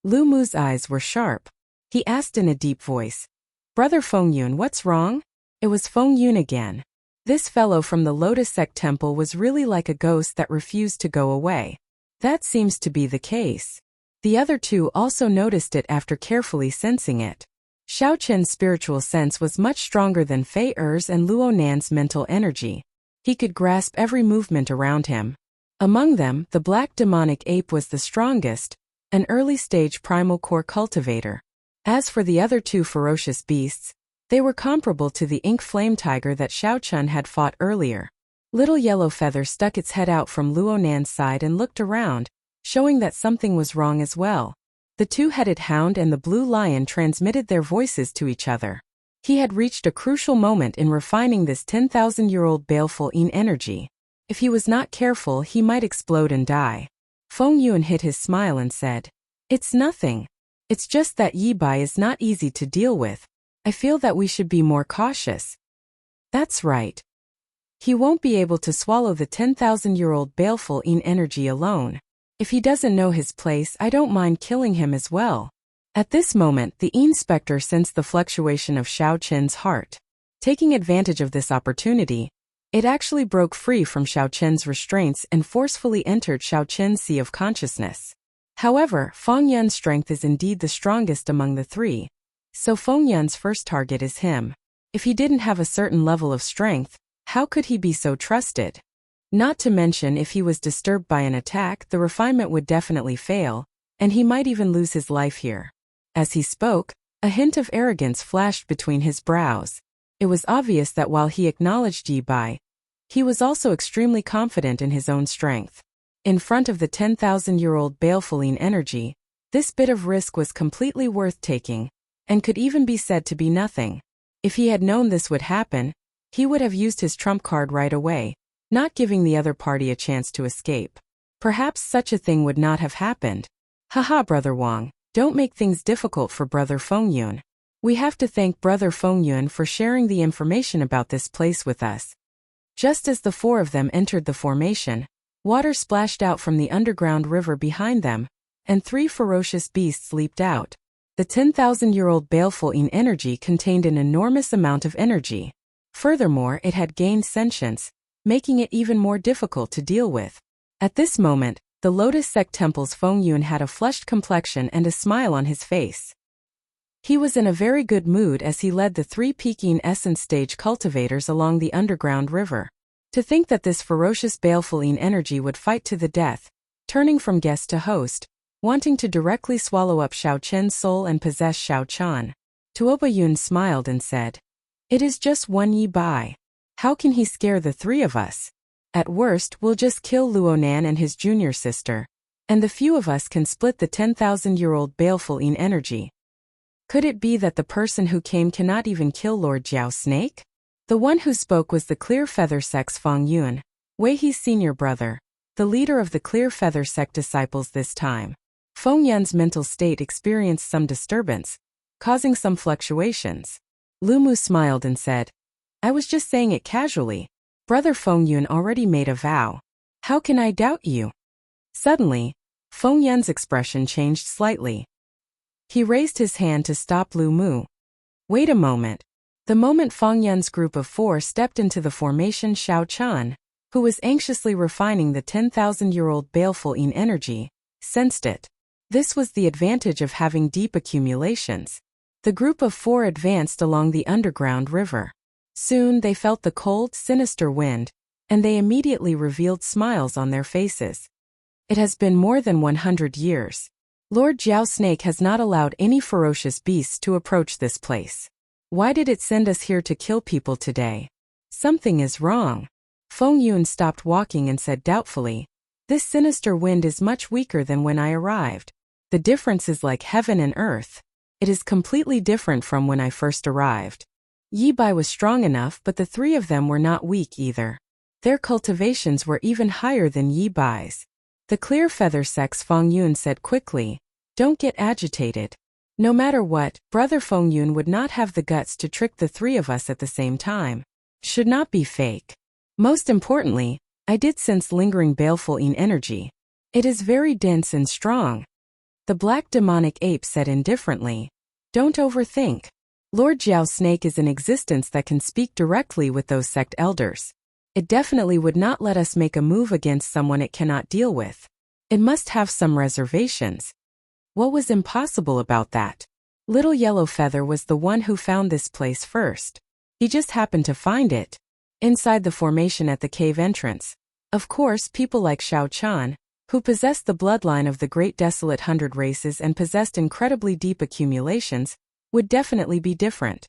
Lu Mu's eyes were sharp. He asked in a deep voice, Brother Feng Yuan, what's wrong? It was Feng Yuan again. This fellow from the Lotus Sect Temple was really like a ghost that refused to go away. That seems to be the case. The other two also noticed it after carefully sensing it. Xiao Qin's spiritual sense was much stronger than Fei Er's and Luo Nan's mental energy. He could grasp every movement around him. Among them, the black demonic ape was the strongest, an early-stage primal core cultivator. As for the other two ferocious beasts, they were comparable to the ink flame tiger that Xiao Qin had fought earlier. Little Yellow Feather stuck its head out from Luo Nan's side and looked around, showing that something was wrong as well. The two-headed hound and the blue lion transmitted their voices to each other. He had reached a crucial moment in refining this 10,000-year-old baleful yin energy. If he was not careful, he might explode and die. Feng Yuan hid his smile and said, "It's nothing. It's just that Yi Bai is not easy to deal with. I feel that we should be more cautious." "That's right. He won't be able to swallow the 10,000-year-old baleful yin energy alone. If he doesn't know his place, I don't mind killing him as well." At this moment, the inspector sensed the fluctuation of Xiao Qin's heart. Taking advantage of this opportunity, it actually broke free from Xiao Qin's restraints and forcefully entered Xiao Qin's sea of consciousness. However, Feng Yun's strength is indeed the strongest among the three, so Feng Yun's first target is him. If he didn't have a certain level of strength, how could he be so trusted? Not to mention, if he was disturbed by an attack, the refinement would definitely fail, and he might even lose his life here. As he spoke, a hint of arrogance flashed between his brows. It was obvious that while he acknowledged Yi Bai, he was also extremely confident in his own strength. In front of the 10,000-year-old baleful yin energy, this bit of risk was completely worth taking, and could even be said to be nothing. If he had known this would happen, he would have used his trump card right away, not giving the other party a chance to escape. Perhaps such a thing would not have happened. Haha, Brother Wang, don't make things difficult for Brother Feng Yun. We have to thank Brother Feng Yun for sharing the information about this place with us. Just as the four of them entered the formation, water splashed out from the underground river behind them, and three ferocious beasts leaped out. The 10,000-year-old baleful yin energy contained an enormous amount of energy. Furthermore, it had gained sentience, making it even more difficult to deal with. At this moment, the Lotus Sect Temple's Feng Yun had a flushed complexion and a smile on his face. He was in a very good mood as he led the three Peking Essence Stage cultivators along the underground river. To think that this ferocious baleful yin energy would fight to the death, turning from guest to host, wanting to directly swallow up Xiao Qin's soul and possess Xiao Qian. Tuoba Yun smiled and said, "It is just one Yi Bai. How can he scare the three of us? At worst, we'll just kill Luo Nan and his junior sister, and the few of us can split the 10,000-year-old baleful yin energy." Could it be that the person who came cannot even kill Lord Jiao Snake? The one who spoke was the Clear Feather Sect's Feng Yun, Wei He's senior brother, the leader of the Clear Feather Sect disciples this time. Feng Yun's mental state experienced some disturbance, causing some fluctuations. Lu Mu smiled and said, "I was just saying it casually. Brother Feng Yun already made a vow. How can I doubt you?" Suddenly, Feng Yun's expression changed slightly. He raised his hand to stop Lu Mu. Wait a moment. The moment Feng Yun's group of four stepped into the formation, Xiao Qian, who was anxiously refining the 10,000-year-old baleful yin energy, sensed it. This was the advantage of having deep accumulations. The group of four advanced along the underground river. Soon they felt the cold, sinister wind, and they immediately revealed smiles on their faces. It has been more than 100 years. Lord Jiao Snake has not allowed any ferocious beasts to approach this place. Why did it send us here to kill people today? Something is wrong. Feng Yun stopped walking and said doubtfully, "This sinister wind is much weaker than when I arrived. The difference is like heaven and earth. It is completely different from when I first arrived." Yi Bai was strong enough, but the three of them were not weak either. Their cultivations were even higher than Yi Bai's. The Clear Feather Sect's Feng Yun said quickly, "Don't get agitated. No matter what, Brother Feng Yun would not have the guts to trick the three of us at the same time. Should not be fake. Most importantly, I did sense lingering baleful yin energy. It is very dense and strong." The black demonic ape said indifferently, "Don't overthink. Lord Jiao Snake is an existence that can speak directly with those sect elders. It definitely would not let us make a move against someone it cannot deal with. It must have some reservations." What was impossible about that? Little Yellow Feather was the one who found this place first. He just happened to find it inside the formation at the cave entrance. Of course, people like Xiao Chan, who possessed the bloodline of the Great Desolate 100 races and possessed incredibly deep accumulations, would definitely be different.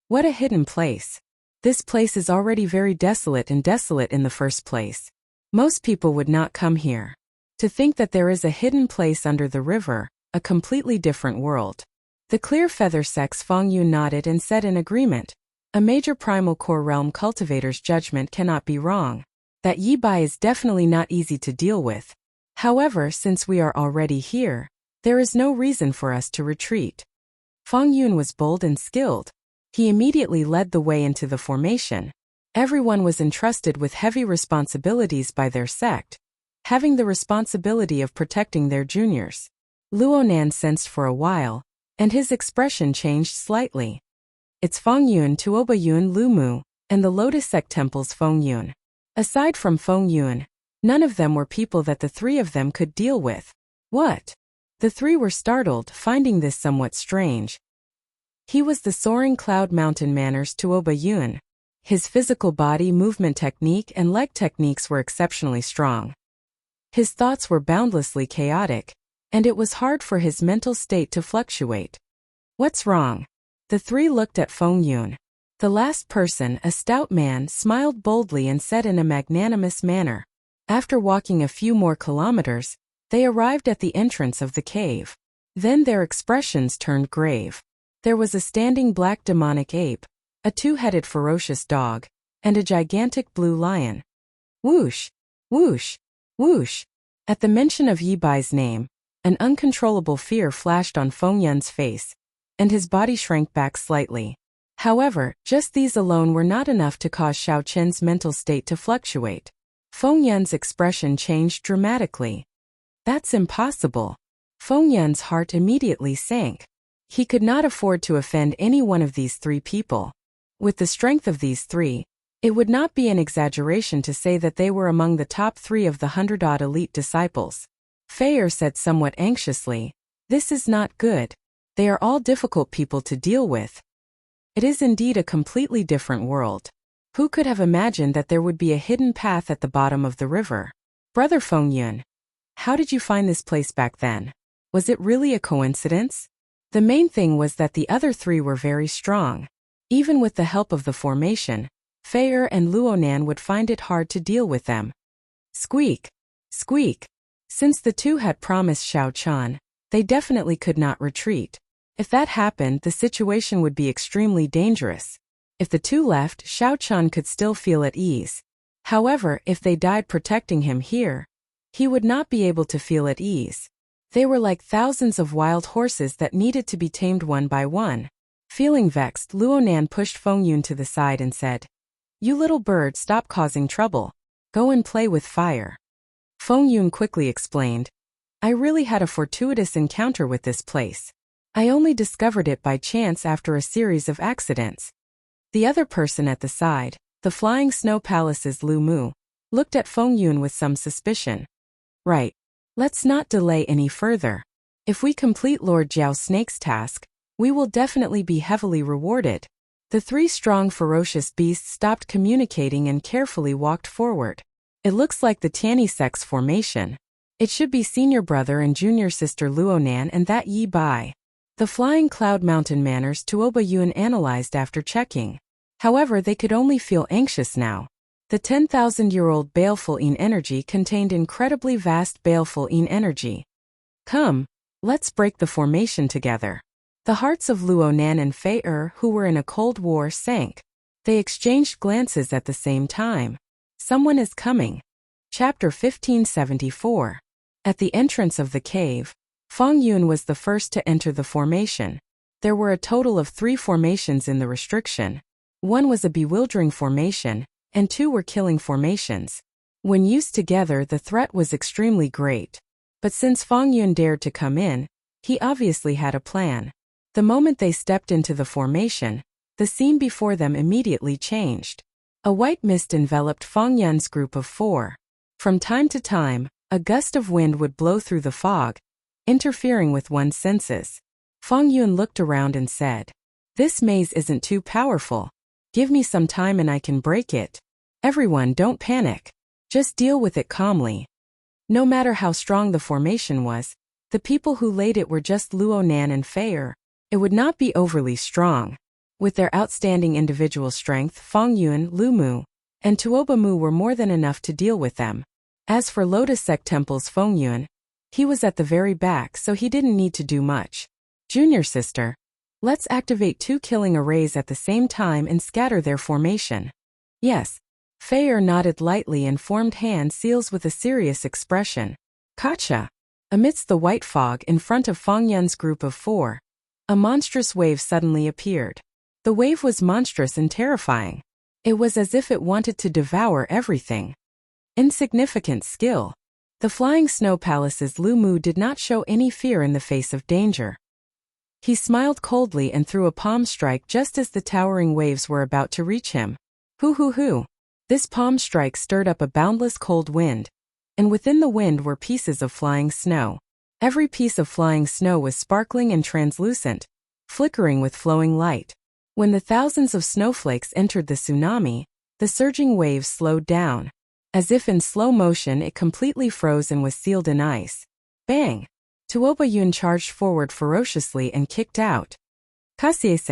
What a hidden place. This place is already very desolate in the first place. Most people would not come here. To think that there is a hidden place under the river, a completely different world. The Clear Feather Sex Feng Yun nodded and said in agreement. A major primal core realm cultivator's judgment cannot be wrong. That Yi Bai is definitely not easy to deal with. However, since we are already here, there is no reason for us to retreat. Feng Yun was bold and skilled. He immediately led the way into the formation. Everyone was entrusted with heavy responsibilities by their sect, having the responsibility of protecting their juniors. Luonan sensed for a while, and his expression changed slightly. It's Feng Yun, Tuoba Yun Lumu, and the Lotus Sect Temple's Feng Yun. Aside from Feng Yun, none of them were people that the three of them could deal with. What? The three were startled, finding this somewhat strange. He was the soaring cloud mountain manners Tuoba Yun. His physical body movement technique and leg techniques were exceptionally strong. His thoughts were boundlessly chaotic, and it was hard for his mental state to fluctuate. What's wrong? The three looked at Feng Yun. The last person, a stout man, smiled boldly and said in a magnanimous manner. After walking a few more kilometers, they arrived at the entrance of the cave. Then their expressions turned grave. There was a standing black demonic ape, a two-headed ferocious dog, and a gigantic blue lion. Whoosh! Whoosh! Whoosh! At the mention of Yi Bai's name, an uncontrollable fear flashed on Feng Yun's face, and his body shrank back slightly. However, just these alone were not enough to cause Xiao Chen's mental state to fluctuate. Feng Yun's expression changed dramatically. That's impossible. Feng Yun's heart immediately sank. He could not afford to offend any one of these three people. With the strength of these three, it would not be an exaggeration to say that they were among the top 3 of the 100-odd elite disciples. Feier said somewhat anxiously, "This is not good. They are all difficult people to deal with." It is indeed a completely different world. Who could have imagined that there would be a hidden path at the bottom of the river? Brother Feng Yun, how did you find this place back then? Was it really a coincidence? The main thing was that the other three were very strong. Even with the help of the formation, Feier and Luonan would find it hard to deal with them. Squeak! Squeak! Since the two had promised Xiao Chan, they definitely could not retreat. If that happened, the situation would be extremely dangerous. If the two left, Xiao Chan could still feel at ease. However, if they died protecting him here, he would not be able to feel at ease. They were like thousands of wild horses that needed to be tamed one by one. Feeling vexed, Luonan pushed Feng Yun to the side and said, "You little bird, stop causing trouble. Go and play with fire." Feng Yun quickly explained, "I really had a fortuitous encounter with this place. I only discovered it by chance after a series of accidents." The other person at the side, the Flying Snow Palace's Lu Mu, looked at Feng Yun with some suspicion. "Right. Let's not delay any further. If we complete Lord Jiao Snake's task, we will definitely be heavily rewarded." The three strong ferocious beasts stopped communicating and carefully walked forward. It looks like the Tianyi Sect's formation. It should be senior brother and junior sister Luonan and that Yi Bai. The Flying Cloud Mountain manners Tuoba Yun analyzed after checking. However, they could only feel anxious now. The 10,000-year-old baleful Yin energy contained incredibly vast baleful Yin energy. Come, let's break the formation together. The hearts of Luonan and Feier, who were in a cold war, sank. They exchanged glances at the same time. Someone is coming. Chapter 1574. At the entrance of the cave, Feng Yun was the first to enter the formation. There were a total of 3 formations in the restriction. One was a bewildering formation, and 2 were killing formations. When used together, the threat was extremely great. But since Feng Yun dared to come in, he obviously had a plan. The moment they stepped into the formation, the scene before them immediately changed. A white mist enveloped Feng Yun's group of 4. From time to time, a gust of wind would blow through the fog, interfering with one's senses. Fang Yun looked around and said, "This maze isn't too powerful. Give me some time and I can break it. Everyone, don't panic. Just deal with it calmly." No matter how strong the formation was, the people who laid it were just Luonan and Fei. It would not be overly strong. With their outstanding individual strength, Fang Yun, Lu Mu, and Tuoba Mu were more than enough to deal with them. As for Lotus Sect Temple's Feng Yun, he was at the very back, so he didn't need to do much. "Junior sister, let's activate 2 killing arrays at the same time and scatter their formation." "Yes." Fei nodded lightly and formed hand seals with a serious expression. "Gotcha." Amidst the white fog in front of Fang Yun's group of 4, a monstrous wave suddenly appeared. The wave was monstrous and terrifying. It was as if it wanted to devour everything. Insignificant skill. The flying snow palace's Lu Mu did not show any fear in the face of danger. He smiled coldly and threw a palm strike just as the towering waves were about to reach him. Hoo. This palm strike stirred up a boundless cold wind, and within the wind were pieces of flying snow. Every piece of flying snow was sparkling and translucent, flickering with flowing light. When the thousands of snowflakes entered the tsunami, the surging waves slowed down. As if in slow motion, it completely froze and was sealed in ice. Bang! Tuoba Yun charged forward ferociously and kicked out. Kase.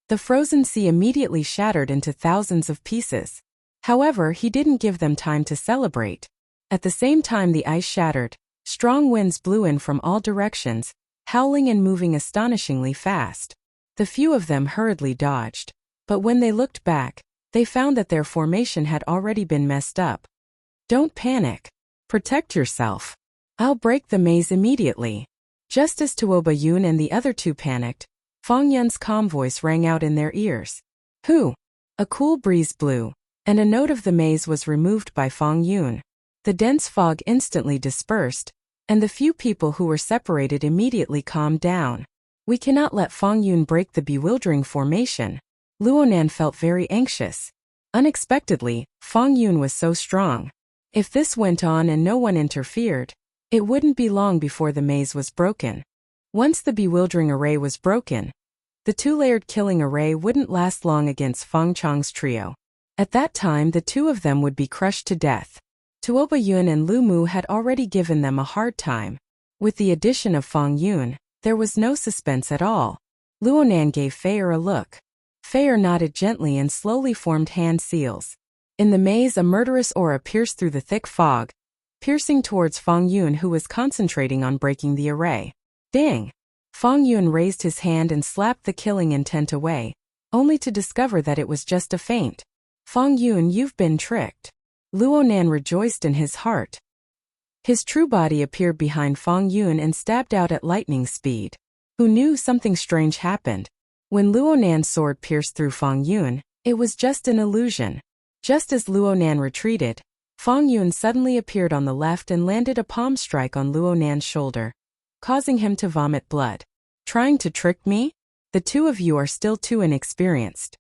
The frozen sea immediately shattered into thousands of pieces. However, he didn't give them time to celebrate. At the same time the ice shattered, strong winds blew in from all directions, howling and moving astonishingly fast. The few of them hurriedly dodged, but when they looked back, they found that their formation had already been messed up. "Don't panic. Protect yourself. I'll break the maze immediately." Just as Tuoba Yun and the other 2 panicked, Fang Yun's calm voice rang out in their ears. "Who?" A cool breeze blew, and a note of the maze was removed by Fang Yun. The dense fog instantly dispersed, and the few people who were separated immediately calmed down. "We cannot let Fang Yun break the bewildering formation." Luonan felt very anxious. Unexpectedly, Fang Yun was so strong. If this went on and no one interfered, it wouldn't be long before the maze was broken. Once the bewildering array was broken, the 2-layered killing array wouldn't last long against Fang Chong's trio. At that time the 2 of them would be crushed to death. Tuoba Yun and Lu Mu had already given them a hard time. With the addition of Fang Yun, there was no suspense at all. Luonan gave Fei a look. Fei nodded gently and slowly formed hand seals. In the maze, a murderous aura pierced through the thick fog, piercing towards Fang Yun, who was concentrating on breaking the array. Dang! Fang Yun raised his hand and slapped the killing intent away, only to discover that it was just a feint. "Fang Yun, you've been tricked." Luonan rejoiced in his heart. His true body appeared behind Fang Yun and stabbed out at lightning speed. Who knew something strange happened? When Luonan's sword pierced through Fang Yun, it was just an illusion. Just as Luonan retreated, Fang Yun suddenly appeared on the left and landed a palm strike on Luonan's shoulder, causing him to vomit blood. "Trying to trick me? The 2 of you are still too inexperienced."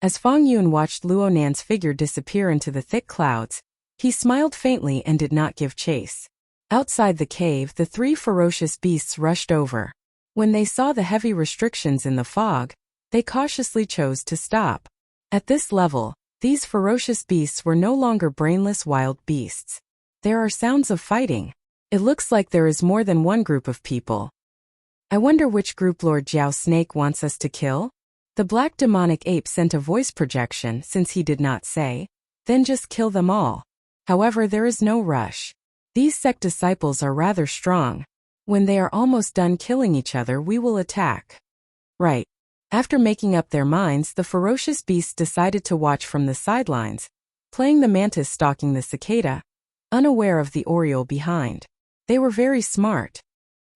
As Fang Yun watched Luonan's figure disappear into the thick clouds, he smiled faintly and did not give chase. Outside the cave, the 3 ferocious beasts rushed over. When they saw the heavy restrictions in the fog, they cautiously chose to stop. At this level, these ferocious beasts were no longer brainless wild beasts. There are sounds of fighting. It looks like there is more than one group of people. I wonder which group Lord Jiao Snake wants us to kill? The black demonic ape sent a voice projection since he did not say, "Then just kill them all." However, there is no rush. These sect disciples are rather strong. When they are almost done killing each other, we will attack. Right. After making up their minds, the ferocious beasts decided to watch from the sidelines, playing the mantis stalking the cicada, unaware of the oriole behind. They were very smart.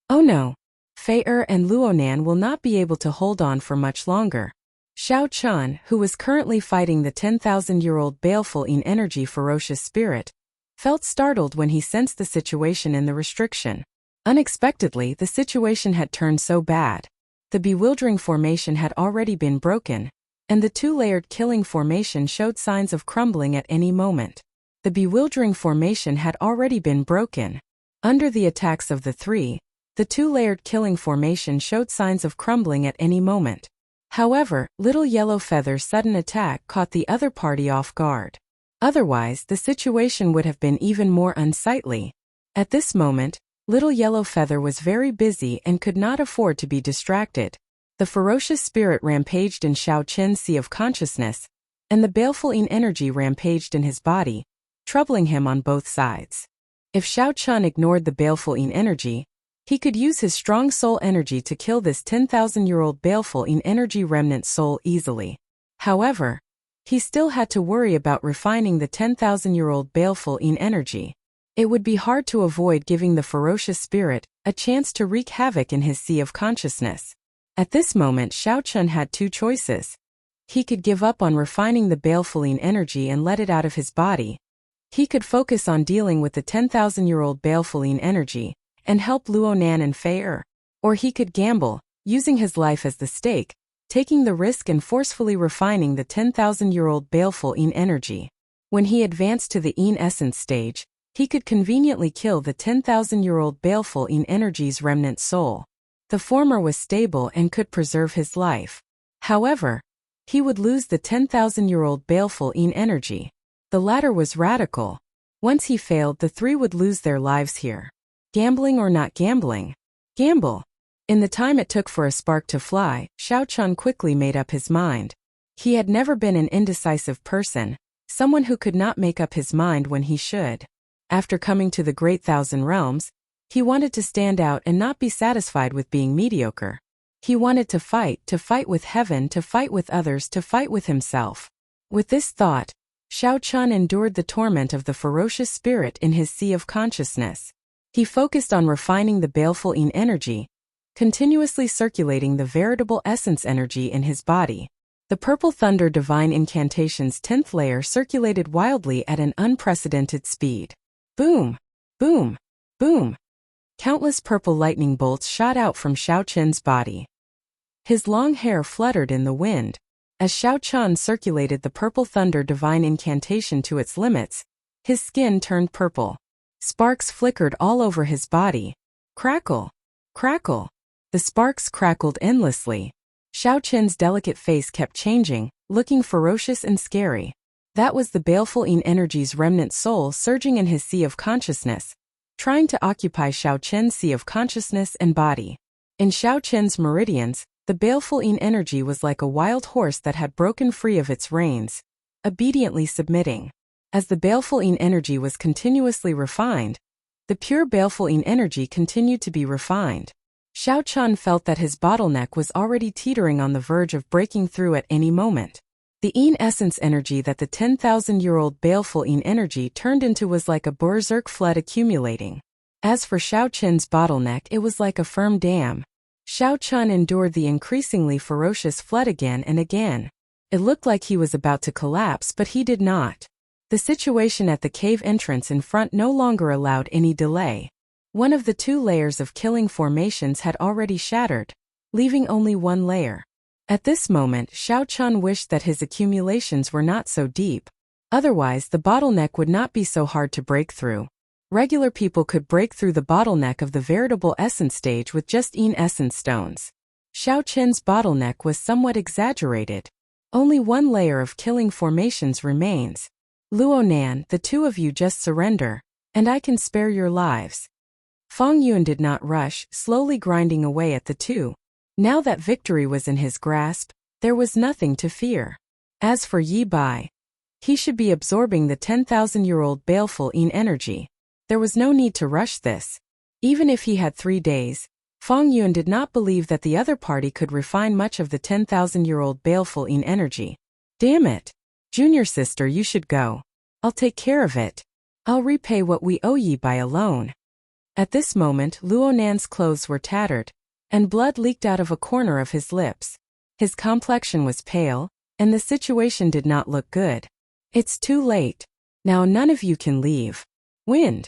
Oh no. Fei and Luonan will not be able to hold on for much longer. Xiao Chun, who was currently fighting the 10,000-year-old baleful energy ferocious spirit, felt startled when he sensed the situation in the restriction. Unexpectedly, the situation had turned so bad. The bewildering formation had already been broken, and the 2-layered killing formation showed signs of crumbling at any moment. The bewildering formation had already been broken. Under the attacks of the 3, The two-layered killing formation showed signs of crumbling at any moment. However, Little Yellow Feather's sudden attack caught the other party off guard. Otherwise, the situation would have been even more unsightly. At this moment, Little Yellow Feather was very busy and could not afford to be distracted. The ferocious spirit rampaged in Xiao Qin's sea of consciousness, and the baleful energy rampaged in his body, troubling him on both sides. If Xiao Qin ignored the baleful energy, he could use his strong soul energy to kill this 10,000-year-old baleful energy remnant soul easily. However, he still had to worry about refining the 10,000-year-old baleful energy. It would be hard to avoid giving the ferocious spirit a chance to wreak havoc in his sea of consciousness. At this moment, Xiao Qin had two choices. He could give up on refining the baleful energy and let it out of his body. He could focus on dealing with the 10,000-year-old baleful energy and help Luonan and Fei Er. Or he could gamble, using his life as the stake, taking the risk and forcefully refining the 10,000-year-old baleful energy. When he advanced to the essence stage, he could conveniently kill the 10,000-year-old baleful energy's remnant soul. The former was stable and could preserve his life. However, he would lose the 10,000-year-old baleful energy. The latter was radical. Once he failed, the three would lose their lives here. Gambling or not gambling? Gamble. In the time it took for a spark to fly, Xiao Qin quickly made up his mind. He had never been an indecisive person, someone who could not make up his mind when he should. After coming to the Great Thousand Realms, he wanted to stand out and not be satisfied with being mediocre. He wanted to fight with heaven, to fight with others, to fight with himself. With this thought, Xiao Qin endured the torment of the ferocious spirit in his sea of consciousness. He focused on refining the baleful energy, continuously circulating the veritable essence energy in his body. The Purple Thunder Divine Incantation's 10th layer circulated wildly at an unprecedented speed. Boom! Boom! Boom! Countless purple lightning bolts shot out from Xiao Qin's body. His long hair fluttered in the wind. As Xiao Qin circulated the Purple Thunder Divine Incantation to its limits, his skin turned purple. Sparks flickered all over his body. Crackle! Crackle! The sparks crackled endlessly. Xiao Qin's delicate face kept changing, looking ferocious and scary. That was the baleful energy's remnant soul surging in his sea of consciousness, trying to occupy Xiao Qin's sea of consciousness and body. In Xiao Qin's meridians, the baleful energy was like a wild horse that had broken free of its reins, obediently submitting. As the baleful energy was continuously refined, the pure baleful energy continued to be refined. Xiao Qin felt that his bottleneck was already teetering on the verge of breaking through at any moment. The essence energy that the 10,000-year-old baleful energy turned into was like a berserk flood accumulating. As for Xiao Qin's bottleneck, it was like a firm dam. Xiao Qin endured the increasingly ferocious flood again and again. It looked like he was about to collapse, but he did not. The situation at the cave entrance in front no longer allowed any delay. One of the two layers of killing formations had already shattered, leaving only one layer. At this moment, Xiao Qin wished that his accumulations were not so deep. Otherwise, the bottleneck would not be so hard to break through. Regular people could break through the bottleneck of the veritable essence stage with just essence stones. Xiao Qin's bottleneck was somewhat exaggerated. Only one layer of killing formations remains. Luonan, the two of you just surrender, and I can spare your lives. Feng Yun did not rush, slowly grinding away at the two. Now that victory was in his grasp, there was nothing to fear. As for Yi Bai, he should be absorbing the 10,000-year-old baleful energy. There was no need to rush this. Even if he had 3 days, Feng Yun did not believe that the other party could refine much of the 10,000-year-old baleful energy. Damn it! Junior sister, you should go. I'll take care of it. I'll repay what we owe Yi Bai alone. At this moment, Luonan's clothes were tattered, and blood leaked out of a corner of his lips. His complexion was pale, and the situation did not look good. It's too late. Now none of you can leave. Wind.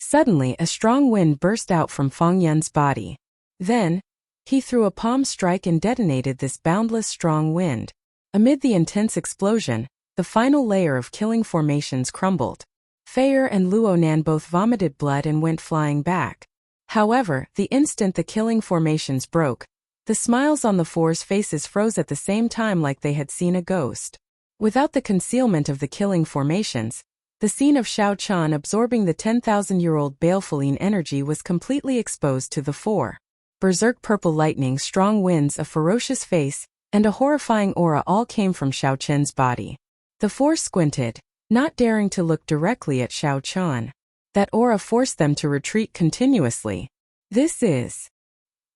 Suddenly a strong wind burst out from Feng Yun's body. Then, he threw a palm strike and detonated this boundless strong wind. Amid the intense explosion, the final layer of killing formations crumbled. Fei Er and Luonan both vomited blood and went flying back. However, the instant the killing formations broke, the smiles on the four's faces froze at the same time like they had seen a ghost. Without the concealment of the killing formations, the scene of Shao Chan absorbing the 10,000-year-old baleful yin energy was completely exposed to the four. Berserk purple lightning, strong winds, a ferocious face, and a horrifying aura all came from Shao Chen's body. The four squinted, not daring to look directly at Shao Chan. That aura forced them to retreat continuously.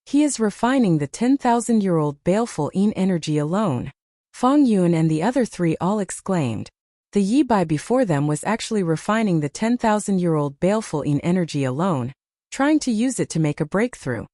He is refining the 10,000-year-old baleful yin energy alone. Feng Yun and the other three all exclaimed. The Yi Bai before them was actually refining the 10,000-year-old baleful yin energy alone, trying to use it to make a breakthrough.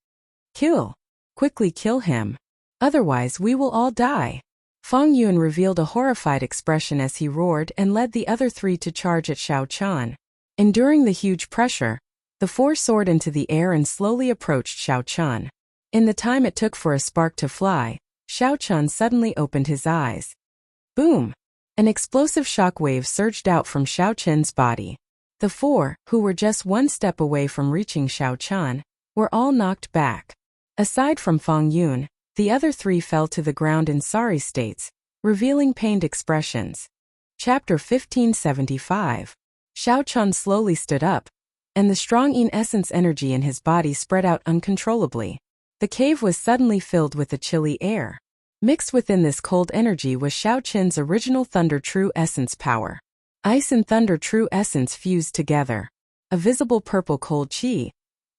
Kill. Quickly kill him. Otherwise we will all die. Feng Yun revealed a horrified expression as he roared and led the other three to charge at Shao Chan. Enduring the huge pressure, the four soared into the air and slowly approached Shao Chan. In the time it took for a spark to fly, Shao Chan suddenly opened his eyes. Boom! An explosive shock wave surged out from Shao Chen's body. The four, who were just one step away from reaching Shao Chan, were all knocked back. Aside from Feng Yun, the other three fell to the ground in sorry states, revealing pained expressions. Chapter 1575. Shao Chan slowly stood up, and the strong yin essence energy in his body spread out uncontrollably. The cave was suddenly filled with a chilly air. Mixed within this cold energy was Shao Chen's original Thunder True Essence power. Ice and Thunder True Essence fused together. A visible purple cold chi,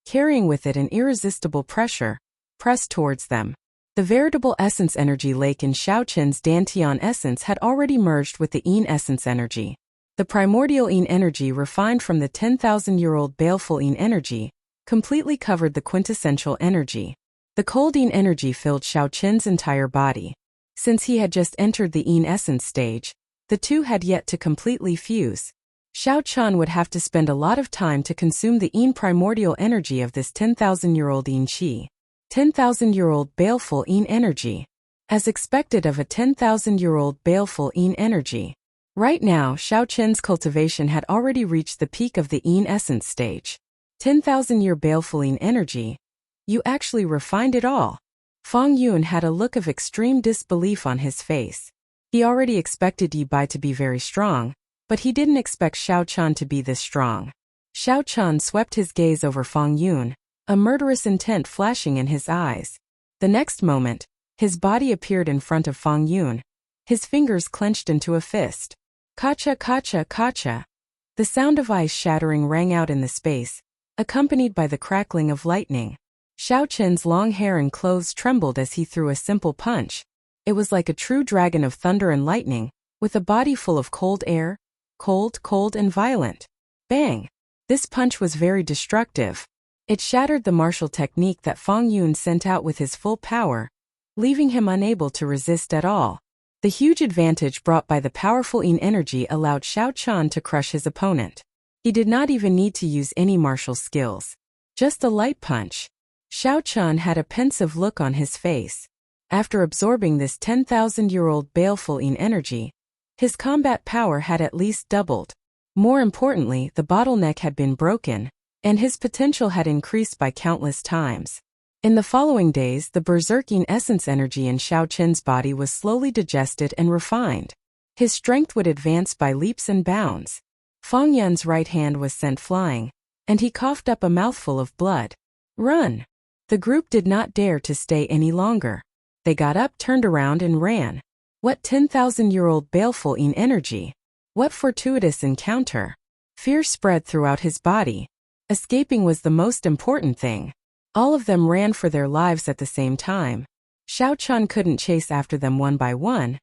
carrying with it an irresistible pressure, pressed towards them. The veritable essence energy lake in Shao Chen's Dantian essence had already merged with the yin essence energy. The primordial yin energy refined from the 10,000-year-old baleful yin energy completely covered the quintessential energy. The cold yin energy filled Shao Chen's entire body. Since he had just entered the yin essence stage, the two had yet to completely fuse. Shao Chan would have to spend a lot of time to consume the yin primordial energy of this 10,000-year-old yin chi. 10,000-year-old baleful yin energy. As expected of a 10,000-year-old baleful yin energy. Right now, Shao Chen's cultivation had already reached the peak of the yin essence stage. 10,000-year baleful yin energy. You actually refined it all. Feng Yun had a look of extreme disbelief on his face. He already expected Yi Bai to be very strong, but he didn't expect Shao Chan to be this strong. Shao Chan swept his gaze over Feng Yun, a murderous intent flashing in his eyes. The next moment, his body appeared in front of Feng Yun. His fingers clenched into a fist. Kacha, kacha, kacha. The sound of ice shattering rang out in the space, accompanied by the crackling of lightning. Shao Chen's long hair and clothes trembled as he threw a simple punch. It was like a true dragon of thunder and lightning, with a body full of cold air, cold and violent. Bang! This punch was very destructive. It shattered the martial technique that Feng Yun sent out with his full power, leaving him unable to resist at all. The huge advantage brought by the powerful yin energy allowed Shao Chan to crush his opponent. He did not even need to use any martial skills. Just a light punch. Shao Chan had a pensive look on his face. After absorbing this 10,000-year-old baleful yin energy, his combat power had at least doubled. More importantly, the bottleneck had been broken, and his potential had increased by countless times. In the following days, the berserk yin essence energy in Shao Chen's body was slowly digested and refined. His strength would advance by leaps and bounds. Feng Yun's right hand was sent flying, and he coughed up a mouthful of blood. Run! The group did not dare to stay any longer. They got up, turned around, and ran. What 10,000-year-old baleful yin energy! What fortuitous encounter! Fear spread throughout his body. Escaping was the most important thing. All of them ran for their lives at the same time. Shao Chan couldn't chase after them one by one,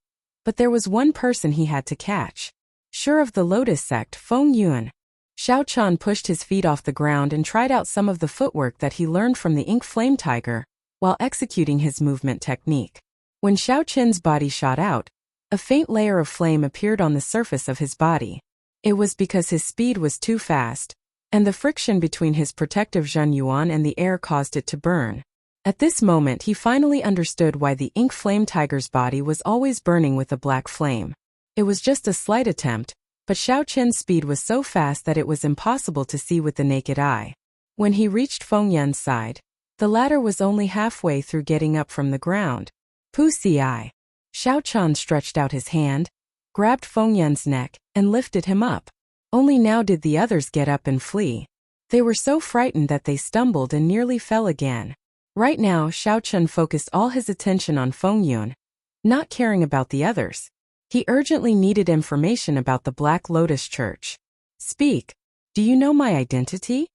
but there was one person he had to catch. Sure of the Lotus sect, Feng Yun. Shao Chan pushed his feet off the ground and tried out some of the footwork that he learned from the Ink Flame Tiger, while executing his movement technique. When Shao Chen's body shot out, a faint layer of flame appeared on the surface of his body. It was because his speed was too fast, and the friction between his protective Zhen Yuan and the air caused it to burn. At this moment he finally understood why the Ink Flame Tiger's body was always burning with a black flame. It was just a slight attempt, but Shao Chen's speed was so fast that it was impossible to see with the naked eye. When he reached Feng Yun's side, the latter was only halfway through getting up from the ground. Wuxia. Xiao Qian stretched out his hand, grabbed Feng Yun's neck, and lifted him up. Only now did the others get up and flee. They were so frightened that they stumbled and nearly fell again. Right now, Xiao Qian focused all his attention on Feng Yun, not caring about the others. He urgently needed information about the Black Lotus Church. Speak. Do you know my identity?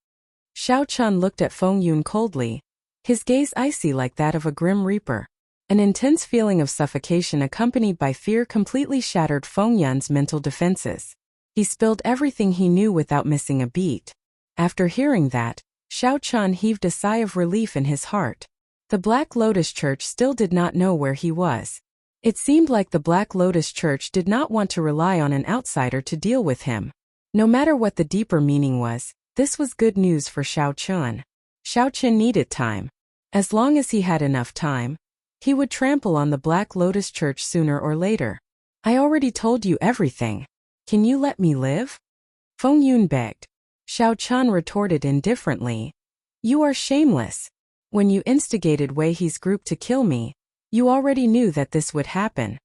Xiao Qian looked at Feng Yun coldly, his gaze icy like that of a grim reaper. An intense feeling of suffocation accompanied by fear completely shattered Feng Yun's mental defenses. He spilled everything he knew without missing a beat. After hearing that, Xiao Qian heaved a sigh of relief in his heart. The Black Lotus Church still did not know where he was. It seemed like the Black Lotus Church did not want to rely on an outsider to deal with him. No matter what the deeper meaning was, this was good news for Xiao Qian. Xiao Qian needed time. As long as he had enough time, he would trample on the Black Lotus Church sooner or later. I already told you everything. Can you let me live? Feng Yun begged. Xiao Qian retorted indifferently. You are shameless. When you instigated Wei He's group to kill me, you already knew that this would happen.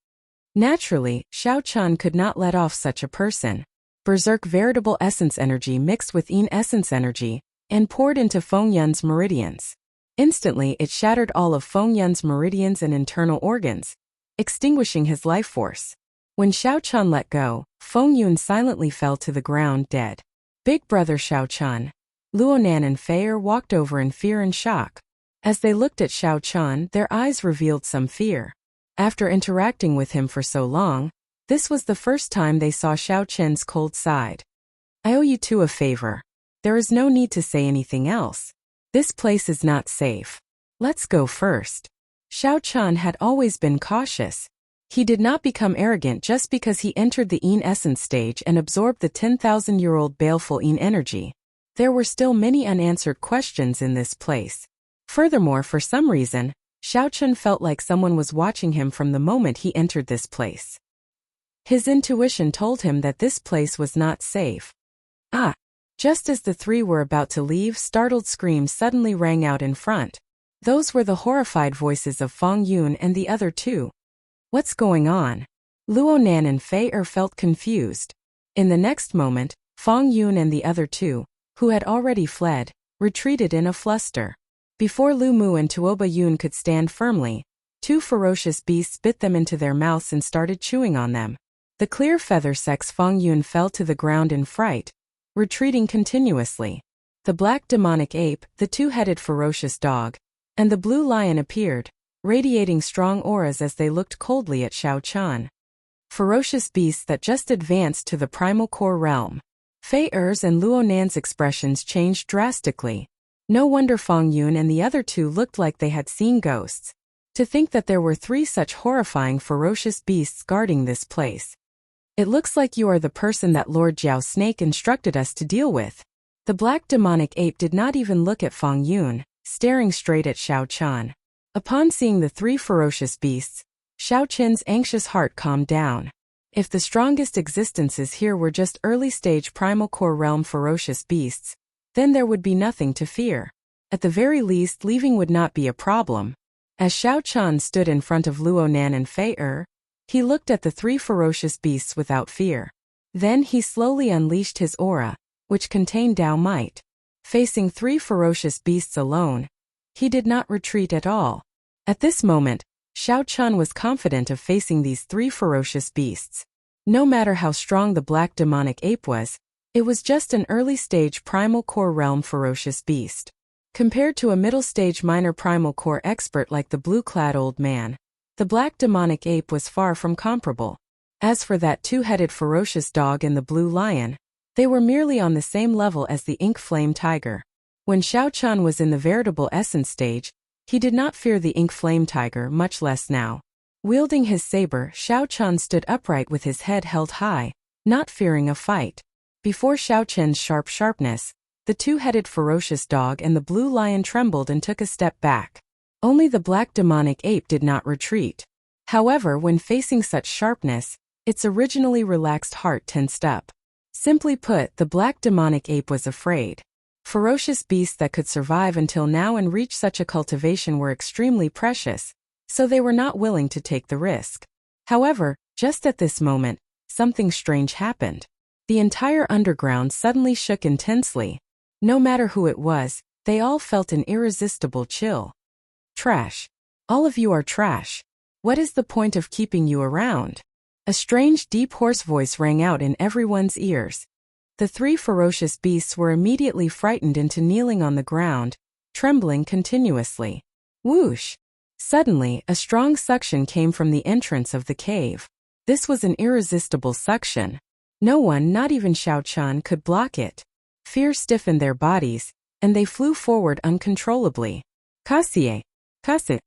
Naturally, Xiao Qian could not let off such a person. Berserk veritable essence energy mixed with Yin essence energy, and poured into Feng Yun's meridians. Instantly it shattered all of Feng Yun's meridians and internal organs, extinguishing his life force. When Xiao Qian let go, Feng Yun silently fell to the ground dead. Big brother Xiao Qian. Luonan and Fei walked over in fear and shock. As they looked at Xiao Qian, their eyes revealed some fear. After interacting with him for so long, this was the first time they saw Xiao Qian's cold side. I owe you two a favor. There is no need to say anything else. This place is not safe. Let's go first. Xiao Qian had always been cautious. He did not become arrogant just because he entered the Yin essence stage and absorbed the 10,000-year-old baleful Yin energy. There were still many unanswered questions in this place. Furthermore, for some reason, Xiao Qian felt like someone was watching him from the moment he entered this place. His intuition told him that this place was not safe. Ah! Just as the three were about to leave, startled screams suddenly rang out in front. Those were the horrified voices of Feng Yun and the other two. What's going on? Luonan and Fei felt confused. In the next moment, Feng Yun and the other two, who had already fled, retreated in a fluster. Before Lu Mu and Tuoba Yun could stand firmly, two ferocious beasts bit them into their mouths and started chewing on them. The clear feather sex Feng Yun fell to the ground in fright, retreating continuously. The black demonic ape, the two-headed ferocious dog, and the blue lion appeared, radiating strong auras as they looked coldly at Xiao Qian. Ferocious beasts that just advanced to the primal core realm. Fei Er's and Luonan's expressions changed drastically. No wonder Feng Yun and the other two looked like they had seen ghosts. To think that there were three such horrifying ferocious beasts guarding this place. It looks like you are the person that Lord Jiao Snake instructed us to deal with. The black demonic ape did not even look at Feng Yun, staring straight at Xiao Qian. Upon seeing the three ferocious beasts, Xiao Qian's anxious heart calmed down. If the strongest existences here were just early-stage primal core realm ferocious beasts, then there would be nothing to fear. At the very least, leaving would not be a problem. As Xiao Qian stood in front of Luonan and Fei he looked at the three ferocious beasts without fear. Then he slowly unleashed his aura, which contained Dao Might. Facing three ferocious beasts alone, he did not retreat at all. At this moment, Xiao Qian was confident of facing these three ferocious beasts. No matter how strong the black demonic ape was, it was just an early-stage primal core realm ferocious beast. Compared to a middle-stage minor primal core expert like the blue-clad old man, the black demonic ape was far from comparable. As for that two-headed ferocious dog and the blue lion, they were merely on the same level as the ink flame tiger. When Xiao Qian was in the veritable essence stage, he did not fear the ink flame tiger, much less now. Wielding his saber, Xiao Qian stood upright with his head held high, not fearing a fight. Before Xiao Qian's sharpness, the two-headed ferocious dog and the blue lion trembled and took a step back. Only the black demonic ape did not retreat. However, when facing such sharpness, its originally relaxed heart tensed up. Simply put, the black demonic ape was afraid. Ferocious beasts that could survive until now and reach such a cultivation were extremely precious, so they were not willing to take the risk. However, just at this moment, something strange happened. The entire underground suddenly shook intensely. No matter who it was, they all felt an irresistible chill. Trash. All of you are trash. What is the point of keeping you around? A strange deep hoarse voice rang out in everyone's ears. The three ferocious beasts were immediately frightened into kneeling on the ground, trembling continuously. Whoosh! Suddenly, a strong suction came from the entrance of the cave. This was an irresistible suction. No one, not even Xiao Qian, could block it. Fear stiffened their bodies, and they flew forward uncontrollably. Kasie! Kasie!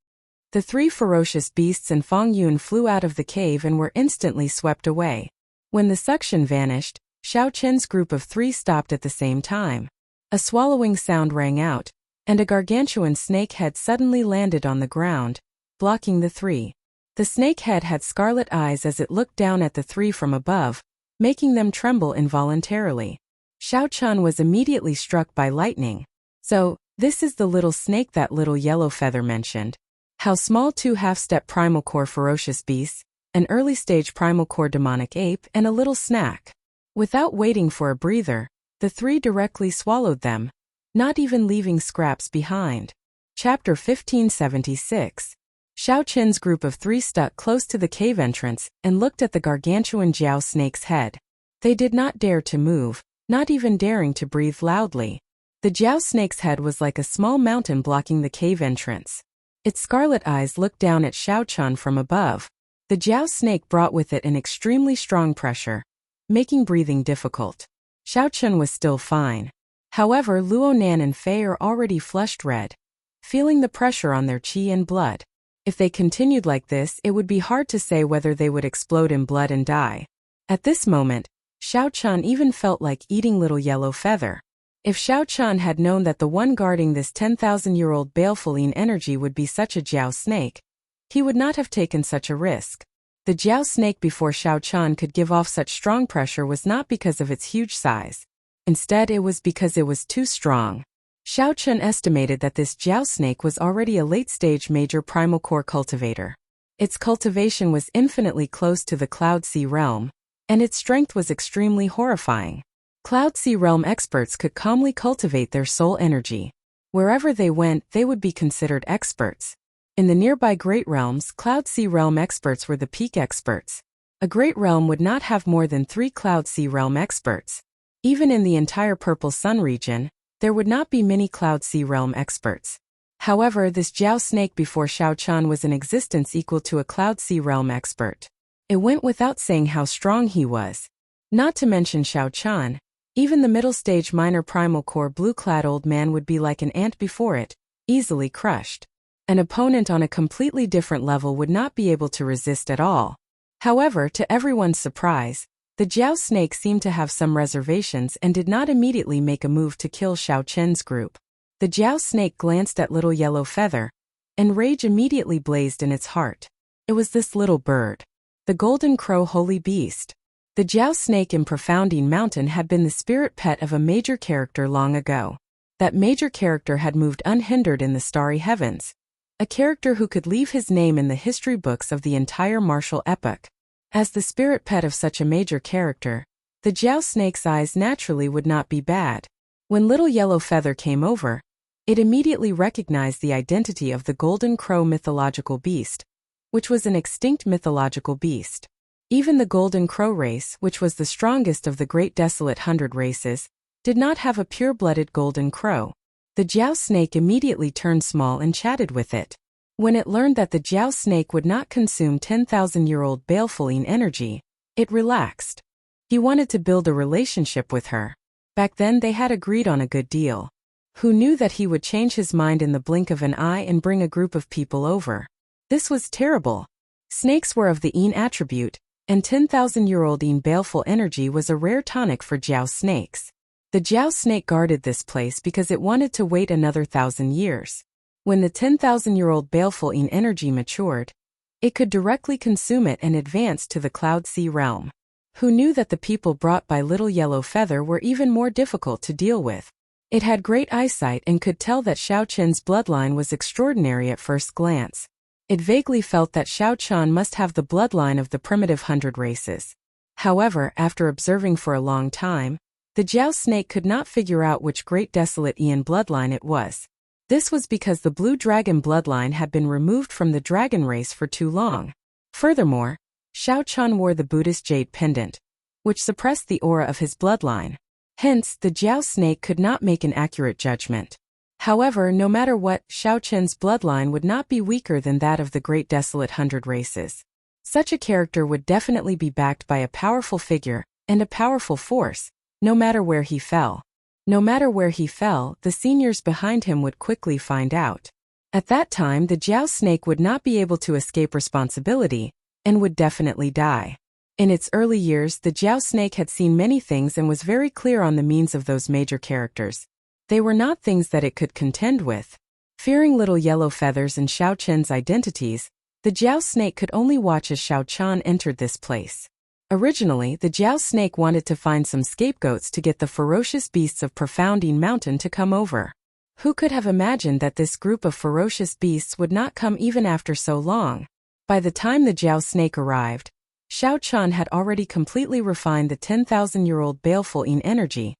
The three ferocious beasts and Feng Yun flew out of the cave and were instantly swept away. When the suction vanished, Xiao Qian's group of three stopped at the same time. A swallowing sound rang out, and a gargantuan snake head suddenly landed on the ground, blocking the three. The snake head had scarlet eyes as it looked down at the three from above, making them tremble involuntarily. Xiao Qian was immediately struck by lightning. So, this is the little snake that little yellow feather mentioned. How small two half-step primal core ferocious beasts, an early-stage primal core demonic ape, and a little snack. Without waiting for a breather, the three directly swallowed them, not even leaving scraps behind. Chapter 1576. Xiao Qian's group of three stuck close to the cave entrance and looked at the gargantuan Jiao snake's head. They did not dare to move, not even daring to breathe loudly. The Jiao snake's head was like a small mountain blocking the cave entrance. Its scarlet eyes looked down at Xiao Qian from above. The Jiao snake brought with it an extremely strong pressure, making breathing difficult. Xiao Qian was still fine. However, Luo Nan and Fei are already flushed red, feeling the pressure on their qi and blood. If they continued like this, it would be hard to say whether they would explode in blood and die. At this moment, Xiao Qian even felt like eating little yellow feather. If Xiao Qian had known that the one guarding this 10,000-year-old baleful energy would be such a Jiao snake, he would not have taken such a risk. The Jiao snake before Xiao Qian could give off such strong pressure was not because of its huge size. Instead, it was because it was too strong. Xiao Qian estimated that this Jiao snake was already a late-stage major primal core cultivator. Its cultivation was infinitely close to the Cloud Sea realm, and its strength was extremely horrifying. Cloud Sea realm experts could calmly cultivate their soul energy. Wherever they went, they would be considered experts. In the nearby Great Realms, Cloud Sea realm experts were the peak experts. A Great Realm would not have more than 3 Cloud Sea realm experts. Even in the entire Purple Sun region, there would not be many Cloud Sea realm experts. However, this Jiao snake before Xiao Qian was in existence equal to a Cloud Sea realm expert. It went without saying how strong he was. Not to mention Xiao Qian, even the middle-stage minor primal core blue-clad old man would be like an ant before it, easily crushed. An opponent on a completely different level would not be able to resist at all. However, to everyone's surprise, the Jiao snake seemed to have some reservations and did not immediately make a move to kill Xiao Qian's group. The Jiao snake glanced at little yellow feather, and rage immediately blazed in its heart. It was this little bird. The golden crow holy beast. The Jiao snake in Profounding Mountain had been the spirit pet of a major character long ago. That major character had moved unhindered in the starry heavens. A character who could leave his name in the history books of the entire martial epoch. As the spirit pet of such a major character, the Jiao snake's eyes naturally would not be bad. When little yellow feather came over, it immediately recognized the identity of the golden crow mythological beast, which was an extinct mythological beast. Even the golden crow race, which was the strongest of the great desolate 100 races, did not have a pure-blooded golden crow. The Jiao snake immediately turned small and chatted with it. When it learned that the Jiao snake would not consume 10,000-year-old baleful energy, it relaxed. He wanted to build a relationship with her. Back then they had agreed on a good deal. Who knew that he would change his mind in the blink of an eye and bring a group of people over? This was terrible. Snakes were of the Yin attribute, and 10,000-year-old Yin baleful energy was a rare tonic for Jiao snakes. The Jiao snake guarded this place because it wanted to wait another 1,000 years. When the 10,000-year-old baleful Yin energy matured, it could directly consume it and advance to the Cloud Sea realm. Who knew that the people brought by Little Yellow Feather were even more difficult to deal with? It had great eyesight and could tell that Xiao Qin's bloodline was extraordinary at first glance. It vaguely felt that Xiao Qian must have the bloodline of the primitive 100 races. However, after observing for a long time, the Jiao snake could not figure out which great desolate Ian bloodline it was. This was because the blue dragon bloodline had been removed from the dragon race for too long. Furthermore, Xiao Qian wore the Buddhist jade pendant, which suppressed the aura of his bloodline. Hence, the Jiao snake could not make an accurate judgment. However, no matter what, Xiao Qin's bloodline would not be weaker than that of the great desolate 100 races. Such a character would definitely be backed by a powerful figure and a powerful force, no matter where he fell. No matter where he fell, the seniors behind him would quickly find out. At that time, the Jiao snake would not be able to escape responsibility and would definitely die. In its early years, the Jiao snake had seen many things and was very clear on the means of those major characters. They were not things that it could contend with. Fearing little yellow feathers and Xiao Qian's identities, the Jiao snake could only watch as Xiao Qian entered this place. Originally, the Jiao snake wanted to find some scapegoats to get the ferocious beasts of Profoundine Mountain to come over. Who could have imagined that this group of ferocious beasts would not come even after so long? By the time the Jiao snake arrived, Xiao Qian had already completely refined the 10,000-year-old baleful Yin energy,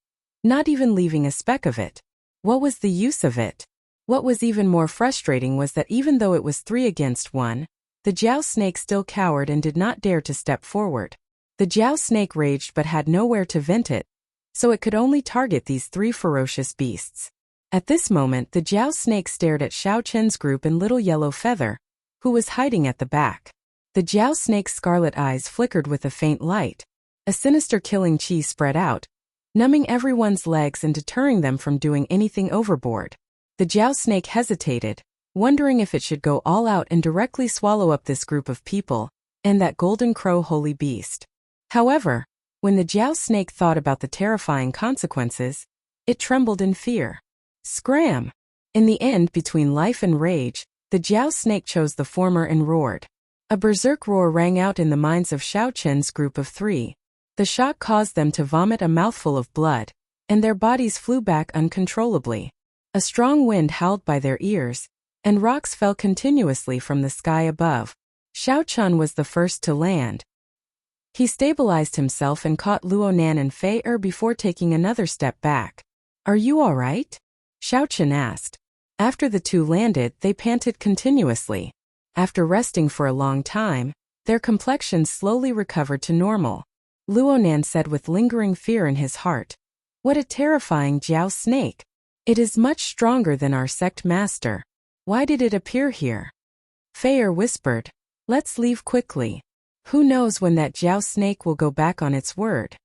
not even leaving a speck of it. What was the use of it? What was even more frustrating was that even though it was 3 against 1, the Jiao snake still cowered and did not dare to step forward. The Jiao snake raged but had nowhere to vent it, so it could only target these 3 ferocious beasts. At this moment, the Jiao snake stared at Xiao Qian's group and Little Yellow Feather, who was hiding at the back. The Jiao snake's scarlet eyes flickered with a faint light. A sinister killing chi spread out, numbing everyone's legs and deterring them from doing anything overboard. The Jiao snake hesitated, wondering if it should go all out and directly swallow up this group of people, and that golden crow holy beast. However, when the Jiao snake thought about the terrifying consequences, it trembled in fear. Scram! In the end, between life and rage, the Jiao snake chose the former and roared. A berserk roar rang out in the minds of Xiao Qian's group of 3. The shock caused them to vomit a mouthful of blood, and their bodies flew back uncontrollably. A strong wind howled by their ears, and rocks fell continuously from the sky above. Xiao Qian was the first to land. He stabilized himself and caught Luonan and Fei before taking another step back. "Are you all right?" Xiao Qian asked. After the 2 landed, they panted continuously. After resting for a long time, their complexions slowly recovered to normal. Luonan said with lingering fear in his heart, "What a terrifying Jiao snake! It is much stronger than our sect master. Why did it appear here?" Fei whispered, "Let's leave quickly. Who knows when that Jiao snake will go back on its word."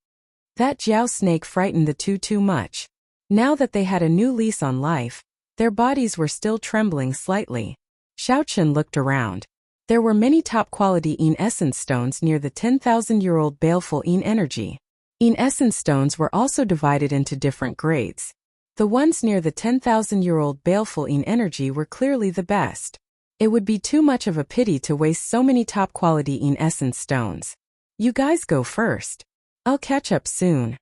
That Jiao snake frightened the 2 too much. Now that they had a new lease on life, their bodies were still trembling slightly. Xiao Qian looked around. There were many top-quality Yin essence stones near the 10,000-year-old baleful Yin energy. Yin essence stones were also divided into different grades. The ones near the 10,000-year-old baleful Yin energy were clearly the best. It would be too much of a pity to waste so many top-quality Yin essence stones. "You guys go first. I'll catch up soon."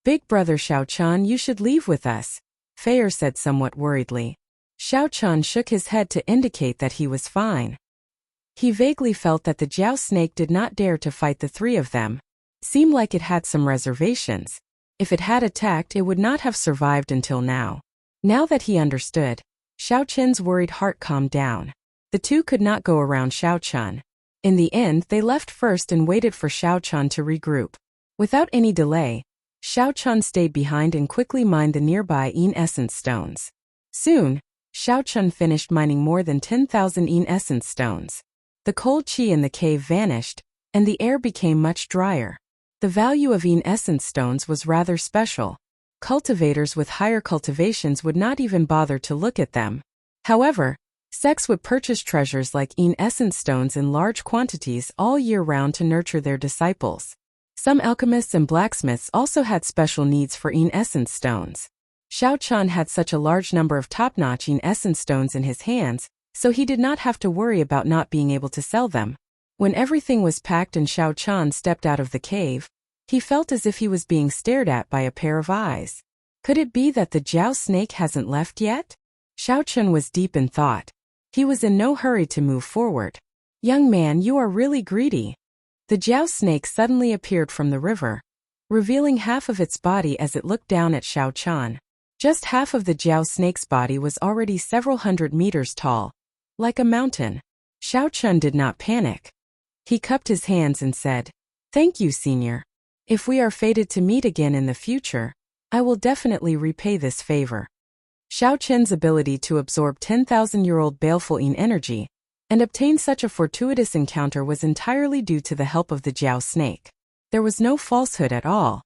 "Big brother Xiao Qian, you should leave with us," Fei said somewhat worriedly. Xiao Qian shook his head to indicate that he was fine. He vaguely felt that the Jiao snake did not dare to fight the 3 of them. Seemed like it had some reservations. If it had attacked, it would not have survived until now. Now that he understood, Xiao Qian's worried heart calmed down. The 2 could not go around Xiao Qian. In the end, they left first and waited for Xiao Qian to regroup. Without any delay, Xiao Qian stayed behind and quickly mined the nearby Yin essence stones. Soon, Xiao Qian finished mining more than 10,000 Yin essence stones. The cold chi in the cave vanished, and the air became much drier. The value of Yin essence stones was rather special. Cultivators with higher cultivations would not even bother to look at them. However, sects would purchase treasures like Yin essence stones in large quantities all year round to nurture their disciples. Some alchemists and blacksmiths also had special needs for Yin essence stones. Xiao Qian had such a large number of top-notch Yin essence stones in his hands, so he did not have to worry about not being able to sell them. When everything was packed and Xiao Qian stepped out of the cave, he felt as if he was being stared at by a pair of eyes. Could it be that the Jiao snake hasn't left yet? Xiao Chun was deep in thought. He was in no hurry to move forward. Young man, you are really greedy. The Jiao snake suddenly appeared from the river, revealing half of its body as it looked down at Xiao Chun. Just half of the Jiao snake's body was already several hundred meters tall, like a mountain. Xiao Chun did not panic. He cupped his hands and said, "Thank you, senior. If we are fated to meet again in the future, I will definitely repay this favor." Xiao Chun's ability to absorb 10,000-year-old baleful yin energy and obtain such a fortuitous encounter was entirely due to the help of the Jiao snake. There was no falsehood at all.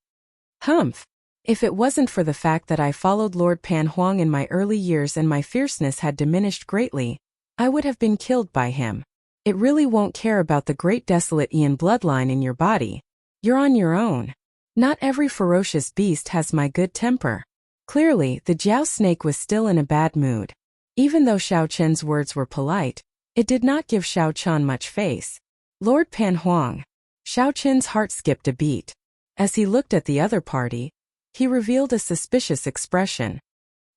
Humph! If it wasn't for the fact that I followed Lord Pan Huang in my early years and my fierceness had diminished greatly, I would have been killed by him. It really won't care about the great desolate Ian bloodline in your body. You're on your own. Not every ferocious beast has my good temper. Clearly, the Jiao snake was still in a bad mood. Even though Xiao Chun's words were polite, it did not give Xiao Chun much face. Lord Pan Huang. Xiao Chun's heart skipped a beat. As he looked at the other party, he revealed a suspicious expression.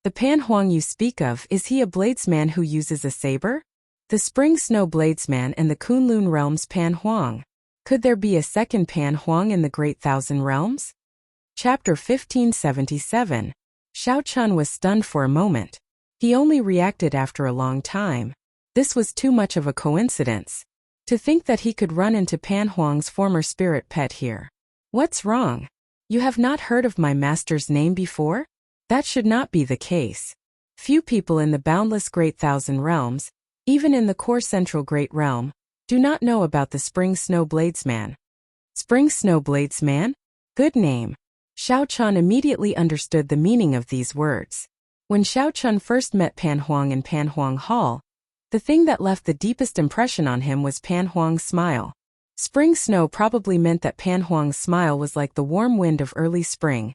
The Pan Huang you speak of, is he a bladesman who uses a saber? The Spring Snow Bladesman and the Kunlun Realms Pan Huang. Could there be a second Pan Huang in the Great Thousand Realms? Chapter 1577. Xiao Chun was stunned for a moment. He only reacted after a long time. This was too much of a coincidence. To think that he could run into Pan Huang's former spirit pet here. What's wrong? You have not heard of my master's name before? That should not be the case. Few people in the boundless Great Thousand Realms, even in the core Central Great Realm, do not know about the Spring Snow Bladesman. Spring Snow Bladesman? Good name. Xiao Chun immediately understood the meaning of these words. When Xiao Chun first met Pan Huang in Pan Huang Hall, the thing that left the deepest impression on him was Pan Huang's smile. Spring snow probably meant that Pan Huang's smile was like the warm wind of early spring,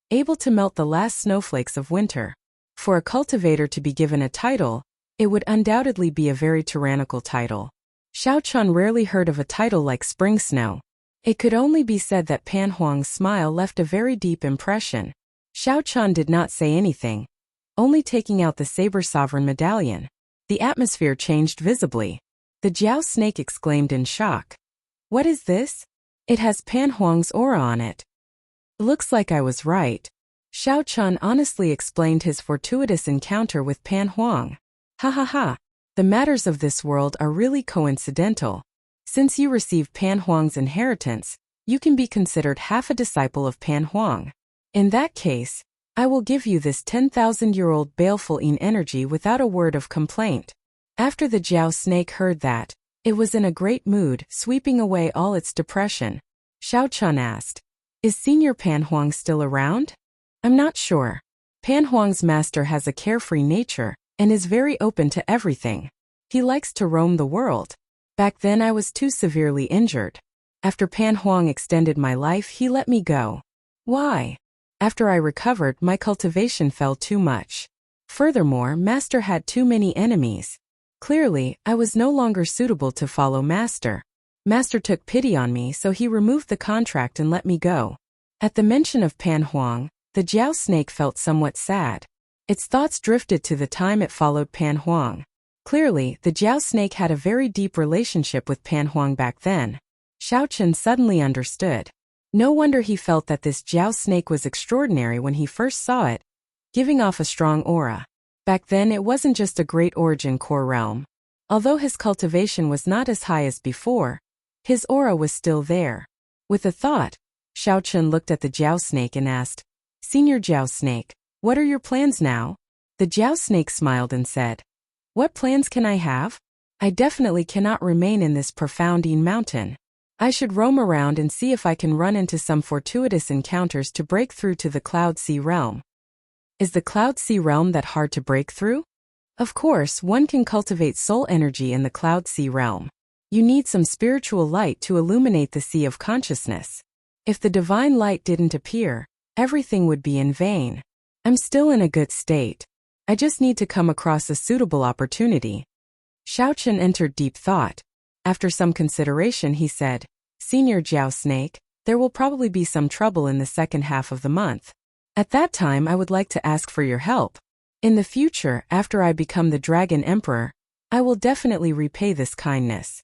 able to melt the last snowflakes of winter. For a cultivator to be given a title, it would undoubtedly be a very tyrannical title. Xiao Chun rarely heard of a title like Spring Snow. It could only be said that Pan Huang's smile left a very deep impression. Xiao Chun did not say anything, only taking out the Saber Sovereign medallion. The atmosphere changed visibly. The Jiao snake exclaimed in shock. What is this? It has Pan Huang's aura on it. Looks like I was right. Xiao Chun honestly explained his fortuitous encounter with Pan Huang. Ha ha ha. The matters of this world are really coincidental. Since you received Pan Huang's inheritance, you can be considered half a disciple of Pan Huang. In that case, I will give you this 10,000-year-old baleful yin energy without a word of complaint. After the Jiao snake heard that, it was in a great mood, sweeping away all its depression. Xiao Chun asked, "Is Senior Pan Huang still around?" "I'm not sure. Pan Huang's master has a carefree nature and is very open to everything. He likes to roam the world. Back then I was too severely injured. After Pan Huang extended my life, he let me go. Why? After I recovered, my cultivation fell too much. Furthermore, Master had too many enemies. Clearly, I was no longer suitable to follow Master. Master took pity on me, so he removed the contract and let me go." At the mention of Pan Huang, the Jiao snake felt somewhat sad. Its thoughts drifted to the time it followed Pan Huang. Clearly, the Jiao snake had a very deep relationship with Pan Huang back then. Xiao Chun suddenly understood. No wonder he felt that this Jiao snake was extraordinary when he first saw it, giving off a strong aura. Back then it wasn't just a great origin core realm. Although his cultivation was not as high as before, his aura was still there. With a thought, Xiao Chun looked at the Jiao snake and asked, "Senior Jiao snake, what are your plans now?" The Jiao snake smiled and said, "What plans can I have? I definitely cannot remain in this profound yin mountain. I should roam around and see if I can run into some fortuitous encounters to break through to the Cloud Sea realm." Is the Cloud Sea realm that hard to break through? Of course, one can cultivate soul energy in the Cloud Sea realm. You need some spiritual light to illuminate the sea of consciousness. If the divine light didn't appear, everything would be in vain. I'm still in a good state. I just need to come across a suitable opportunity. Xiao Chun entered deep thought. After some consideration he said, "Senior Jiao snake, there will probably be some trouble in the second half of the month. At that time I would like to ask for your help. In the future, after I become the Dragon Emperor, I will definitely repay this kindness.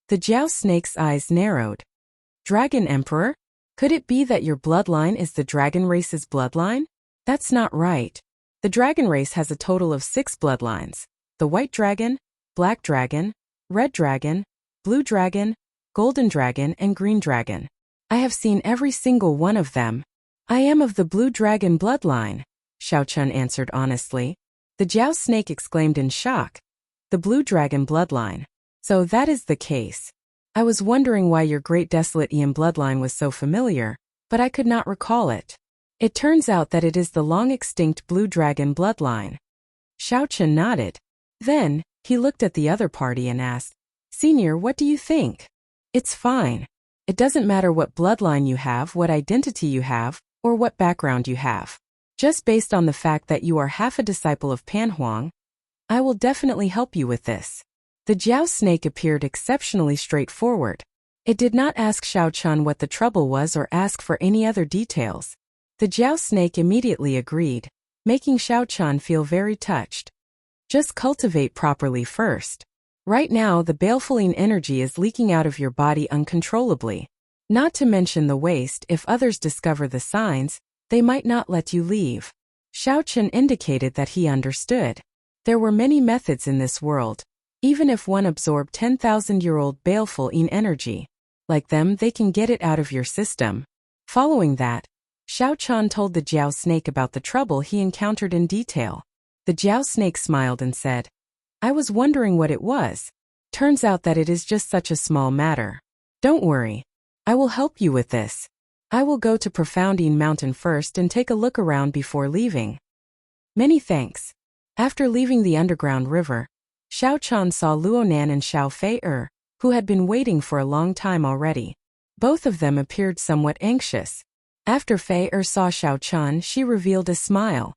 The Jiao snake's eyes narrowed. Dragon Emperor? Could it be that your bloodline is the dragon race's bloodline? That's not right. The dragon race has a total of 6 bloodlines: the white dragon, black dragon, red dragon, blue dragon, golden dragon, and green dragon. I have seen every single one of them. I am of the blue dragon bloodline, Xiao Chun answered honestly. The Jiao snake exclaimed in shock. The blue dragon bloodline. So that is the case. I was wondering why your great desolate Ian bloodline was so familiar, but I could not recall it. It turns out that it is the long-extinct blue dragon bloodline. Xiao Chun nodded. Then, he looked at the other party and asked, Senior, what do you think? It's fine. It doesn't matter what bloodline you have, what identity you have, or what background you have. Just based on the fact that you are half a disciple of Pan Huang, I will definitely help you with this. The Jiao snake appeared exceptionally straightforward. It did not ask Xiao Chun what the trouble was or ask for any other details. The Jiao snake immediately agreed, making Xiao Chun feel very touched. Just cultivate properly first. Right now the baleful energy is leaking out of your body uncontrollably. Not to mention the waste, if others discover the signs, they might not let you leave. Xiao Chun indicated that he understood. There were many methods in this world. Even if one absorbed 10,000-year-old baleful energy, like them, they can get it out of your system. Following that, Xiao Chun told the Jiao snake about the trouble he encountered in detail. The Jiao snake smiled and said, I was wondering what it was. Turns out that it is just such a small matter. Don't worry. I will help you with this. I will go to Profoundine Mountain first and take a look around before leaving. Many thanks. After leaving the underground river, Xiao Chun saw Luonan and Xiao Fei, who had been waiting for a long time already. Both of them appeared somewhat anxious. After Fei saw Xiao Chun, she revealed a smile.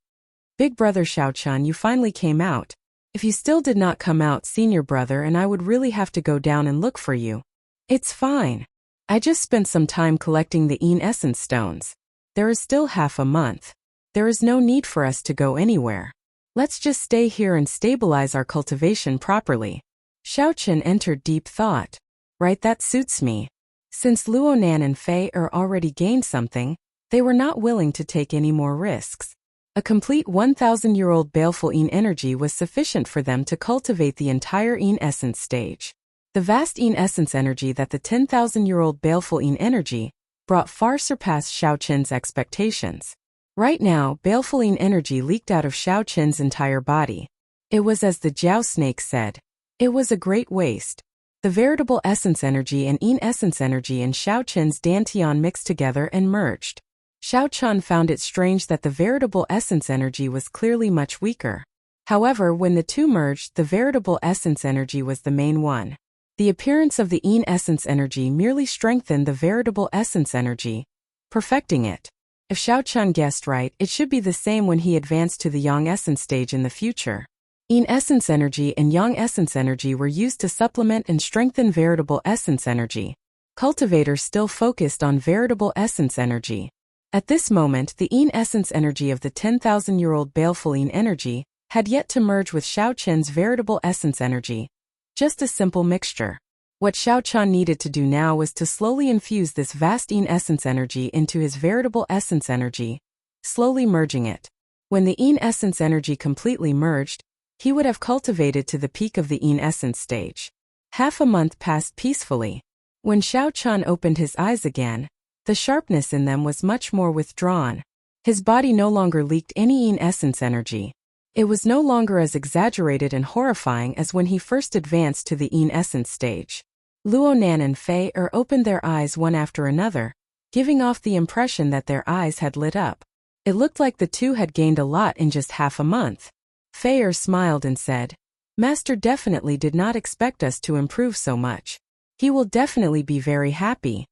Big brother Xiao Chun, you finally came out. If you still did not come out, senior brother and I would really have to go down and look for you. It's fine. I just spent some time collecting the essence stones. There is still half a month. There is no need for us to go anywhere. Let's just stay here and stabilize our cultivation properly. Xiao Chun entered deep thought. Right, that suits me. Since Luonan and Fei already gained something, they were not willing to take any more risks. A complete 1,000-year-old baleful energy was sufficient for them to cultivate the entire essence stage. The vast essence energy that the 10,000-year-old baleful energy brought far surpassed Xiao Chun's expectations. Right now, baleful energy leaked out of Xiao Chun's entire body. It was as the Jiao snake said. It was a great waste. The veritable essence energy and essence energy in Xiao Chun's dantian mixed together and merged. Xiao Chun found it strange that the veritable essence energy was clearly much weaker. However, when the two merged, the veritable essence energy was the main one. The appearance of the essence energy merely strengthened the veritable essence energy, perfecting it. If Xiao Chun guessed right, it should be the same when he advanced to the Yang essence stage in the future. Essence energy and Yang essence energy were used to supplement and strengthen veritable essence energy. Cultivators still focused on veritable essence energy. At this moment, the essence energy of the 10,000-year-old baleful energy had yet to merge with Xiao Chun's veritable essence energy. Just a simple mixture. What Xiao Chun needed to do now was to slowly infuse this vast essence energy into his veritable essence energy, slowly merging it. When the essence energy completely merged, he would have cultivated to the peak of the essence stage. Half a month passed peacefully. When Xiao Chun opened his eyes again, the sharpness in them was much more withdrawn. His body no longer leaked any essence energy. It was no longer as exaggerated and horrifying as when he first advanced to the essence stage. Luonan and Fei opened their eyes one after another, giving off the impression that their eyes had lit up. It looked like the two had gained a lot in just half a month. Fei smiled and said, Master definitely did not expect us to improve so much. He will definitely be very happy.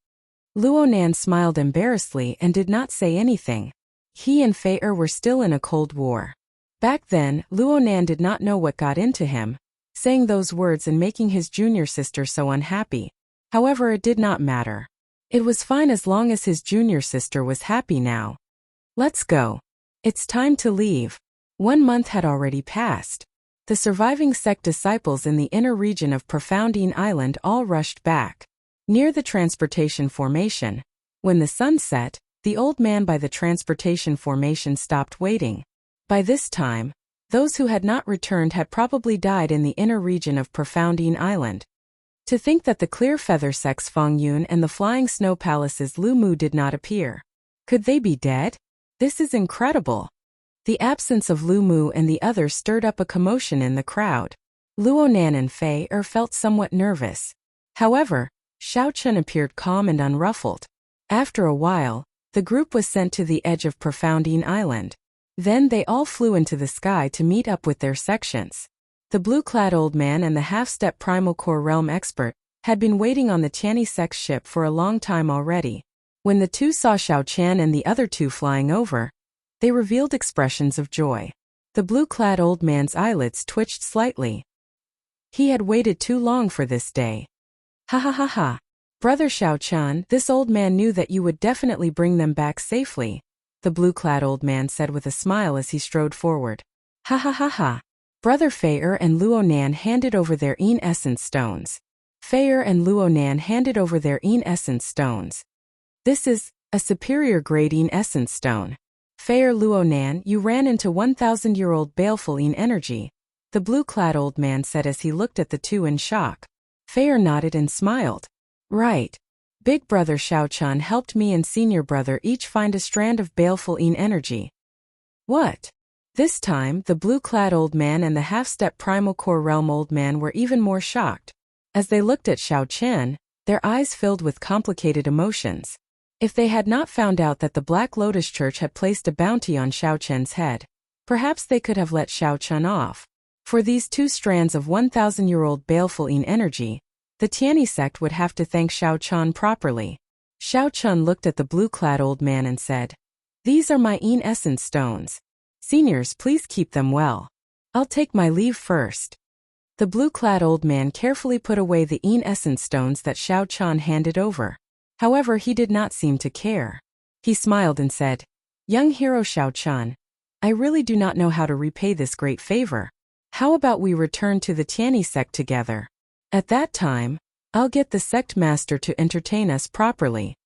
Luonan smiled embarrassedly and did not say anything. He and Fei were still in a cold war. Back then, Luonan did not know what got into him, saying those words and making his junior sister so unhappy. However, it did not matter. It was fine as long as his junior sister was happy now. Let's go. It's time to leave. 1 month had already passed. The surviving sect disciples in the inner region of Profoundine Island all rushed back. Near the transportation formation, when the sun set, the old man by the transportation formation stopped waiting. By this time, those who had not returned had probably died in the inner region of Profoundine Island. To think that the Clear Feather Sect's Feng Yun and the Flying Snow Palace's Lu Mu did not appear. Could they be dead? This is incredible. The absence of Lu Mu and the others stirred up a commotion in the crowd. Luonan and Fei felt somewhat nervous. However, Xiao Chun appeared calm and unruffled. After a while, the group was sent to the edge of Profoundine Island. Then they all flew into the sky to meet up with their sections. The blue-clad old man and the half-step primal core realm expert had been waiting on the Tianyi Sect's ship for a long time already. When the two saw Xiao Qian and the other two flying over, they revealed expressions of joy. The blue-clad old man's eyelids twitched slightly. He had waited too long for this day. Ha ha ha ha. Brother Xiao Qian, this old man knew that you would definitely bring them back safely, the blue-clad old man said with a smile as he strode forward. Ha ha ha ha. Brother Fei and Luonan handed over their Yin Essence stones. Fei and Luonan handed over their Yin Essence stones. This is a superior grade Yin Essence stone. Fei Luonan, you ran into 1,000-year-old baleful Yin energy, the blue-clad old man said as he looked at the two in shock. Fei nodded and smiled. Right. Big brother Xiao Chun helped me and senior brother each find a strand of baleful Yin energy. What? This time, the blue-clad old man and the half-step primal core realm old man were even more shocked. As they looked at Xiao Qian, their eyes filled with complicated emotions. If they had not found out that the Black Lotus Church had placed a bounty on Xiao Qian's head, perhaps they could have let Xiao Qian off. For these 2 strands of 1,000-year-old baleful Yin energy, the Tianyi sect would have to thank Xiao Qian properly. Xiao Qian looked at the blue-clad old man and said, "These are my Yin Essence stones. Seniors, please keep them well. I'll take my leave first." The blue-clad old man carefully put away the Yin Essence stones that Xiao Qian handed over. However, he did not seem to care. He smiled and said, "Young hero Xiao Qian, I really do not know how to repay this great favor. How about we return to the Tianyi sect together? At that time, I'll get the sect master to entertain us properly."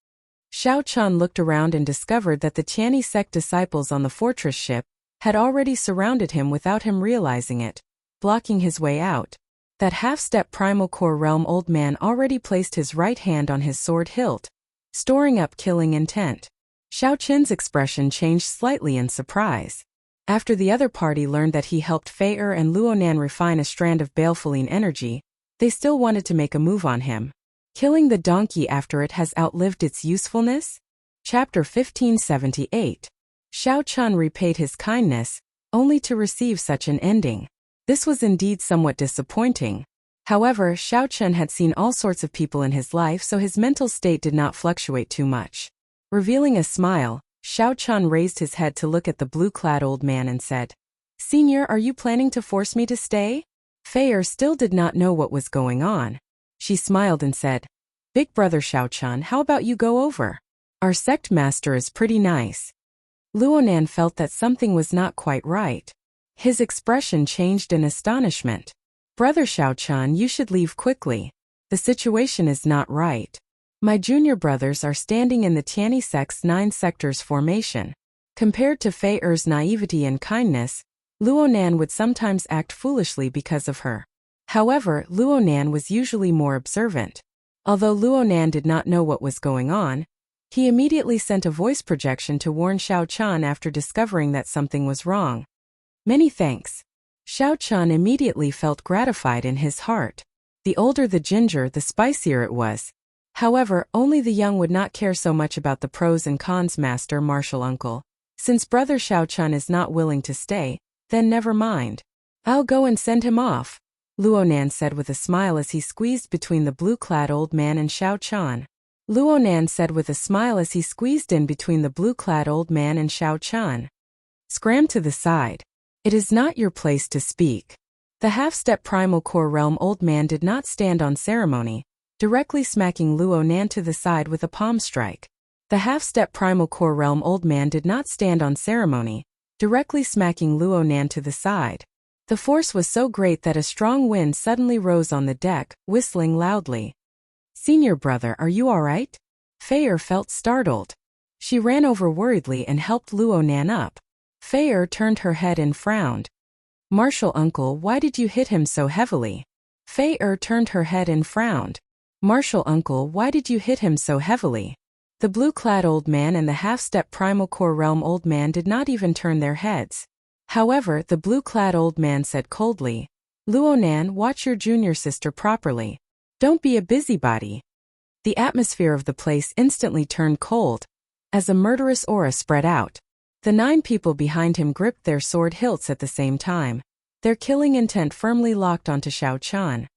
Xiao Qian looked around and discovered that the Tianyi sect disciples on the fortress ship had already surrounded him without him realizing it, blocking his way out. That half-step primal core realm old man already placed his right hand on his sword hilt, storing up killing intent. Xiao Qian's expression changed slightly in surprise. After the other party learned that he helped Fei and Luonan refine a strand of baleful Yin energy, they still wanted to make a move on him. Killing the donkey after it has outlived its usefulness? Chapter 1578. Xiao Qian repaid his kindness, only to receive such an ending. This was indeed somewhat disappointing. However, Xiao Qian had seen all sorts of people in his life, so his mental state did not fluctuate too much. Revealing a smile, Xiao Qian raised his head to look at the blue-clad old man and said, "Senior, are you planning to force me to stay?" Fei still did not know what was going on. She smiled and said, "Big brother Xiao Qian, how about you go over? Our sect master is pretty nice." Luonan felt that something was not quite right. His expression changed in astonishment. "Brother Xiao Qian, you should leave quickly. The situation is not right. My junior brothers are standing in the Tianyi sect's 9 sectors formation." Compared to Fei's naivety and kindness, Luonan would sometimes act foolishly because of her. However, Luonan was usually more observant. Although Luonan did not know what was going on, he immediately sent a voice projection to warn Xiao Qian after discovering that something was wrong. "Many thanks." Xiao Qian immediately felt gratified in his heart. The older the ginger, the spicier it was. However, only the young would not care so much about the pros and cons, master martial uncle. Since brother Xiao Qian is not willing to stay, then never mind. I'll go and send him off, Luonan said with a smile as he squeezed between the blue-clad old man and Xiao Qian. Luonan said with a smile as he squeezed in between the blue-clad old man and Xiao Qian. "Scram to the side. It is not your place to speak." The half-step primal core realm old man did not stand on ceremony, directly smacking Luonan to the side with a palm strike. The half-step primal core realm old man did not stand on ceremony, directly smacking Luo Nan to the side. The force was so great that a strong wind suddenly rose on the deck, whistling loudly. "Senior brother, are you all right?" Fei felt startled. She ran over worriedly and helped Luo Nan up. Fei turned her head and frowned. "Martial uncle, why did you hit him so heavily?" Fei turned her head and frowned. "Martial uncle, why did you hit him so heavily?" The blue-clad old man and the half-step primal core realm old man did not even turn their heads. However, the blue-clad old man said coldly, "Luo Nan, watch your junior sister properly. Don't be a busybody." The atmosphere of the place instantly turned cold, as a murderous aura spread out. The 9 people behind him gripped their sword hilts at the same time, their killing intent firmly locked onto Xiao Chan.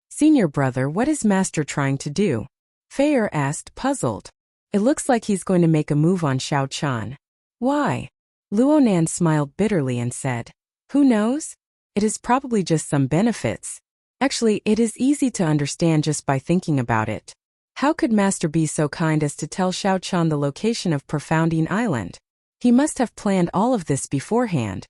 "Senior brother, what is Master trying to do?" Fei asked, puzzled. "It looks like he's going to make a move on Xiao Chan." "Why?" Luo Nan smiled bitterly and said, "Who knows? It is probably just some benefits. Actually, it is easy to understand just by thinking about it. How could Master be so kind as to tell Xiao Chan the location of Profoundine Island? He must have planned all of this beforehand."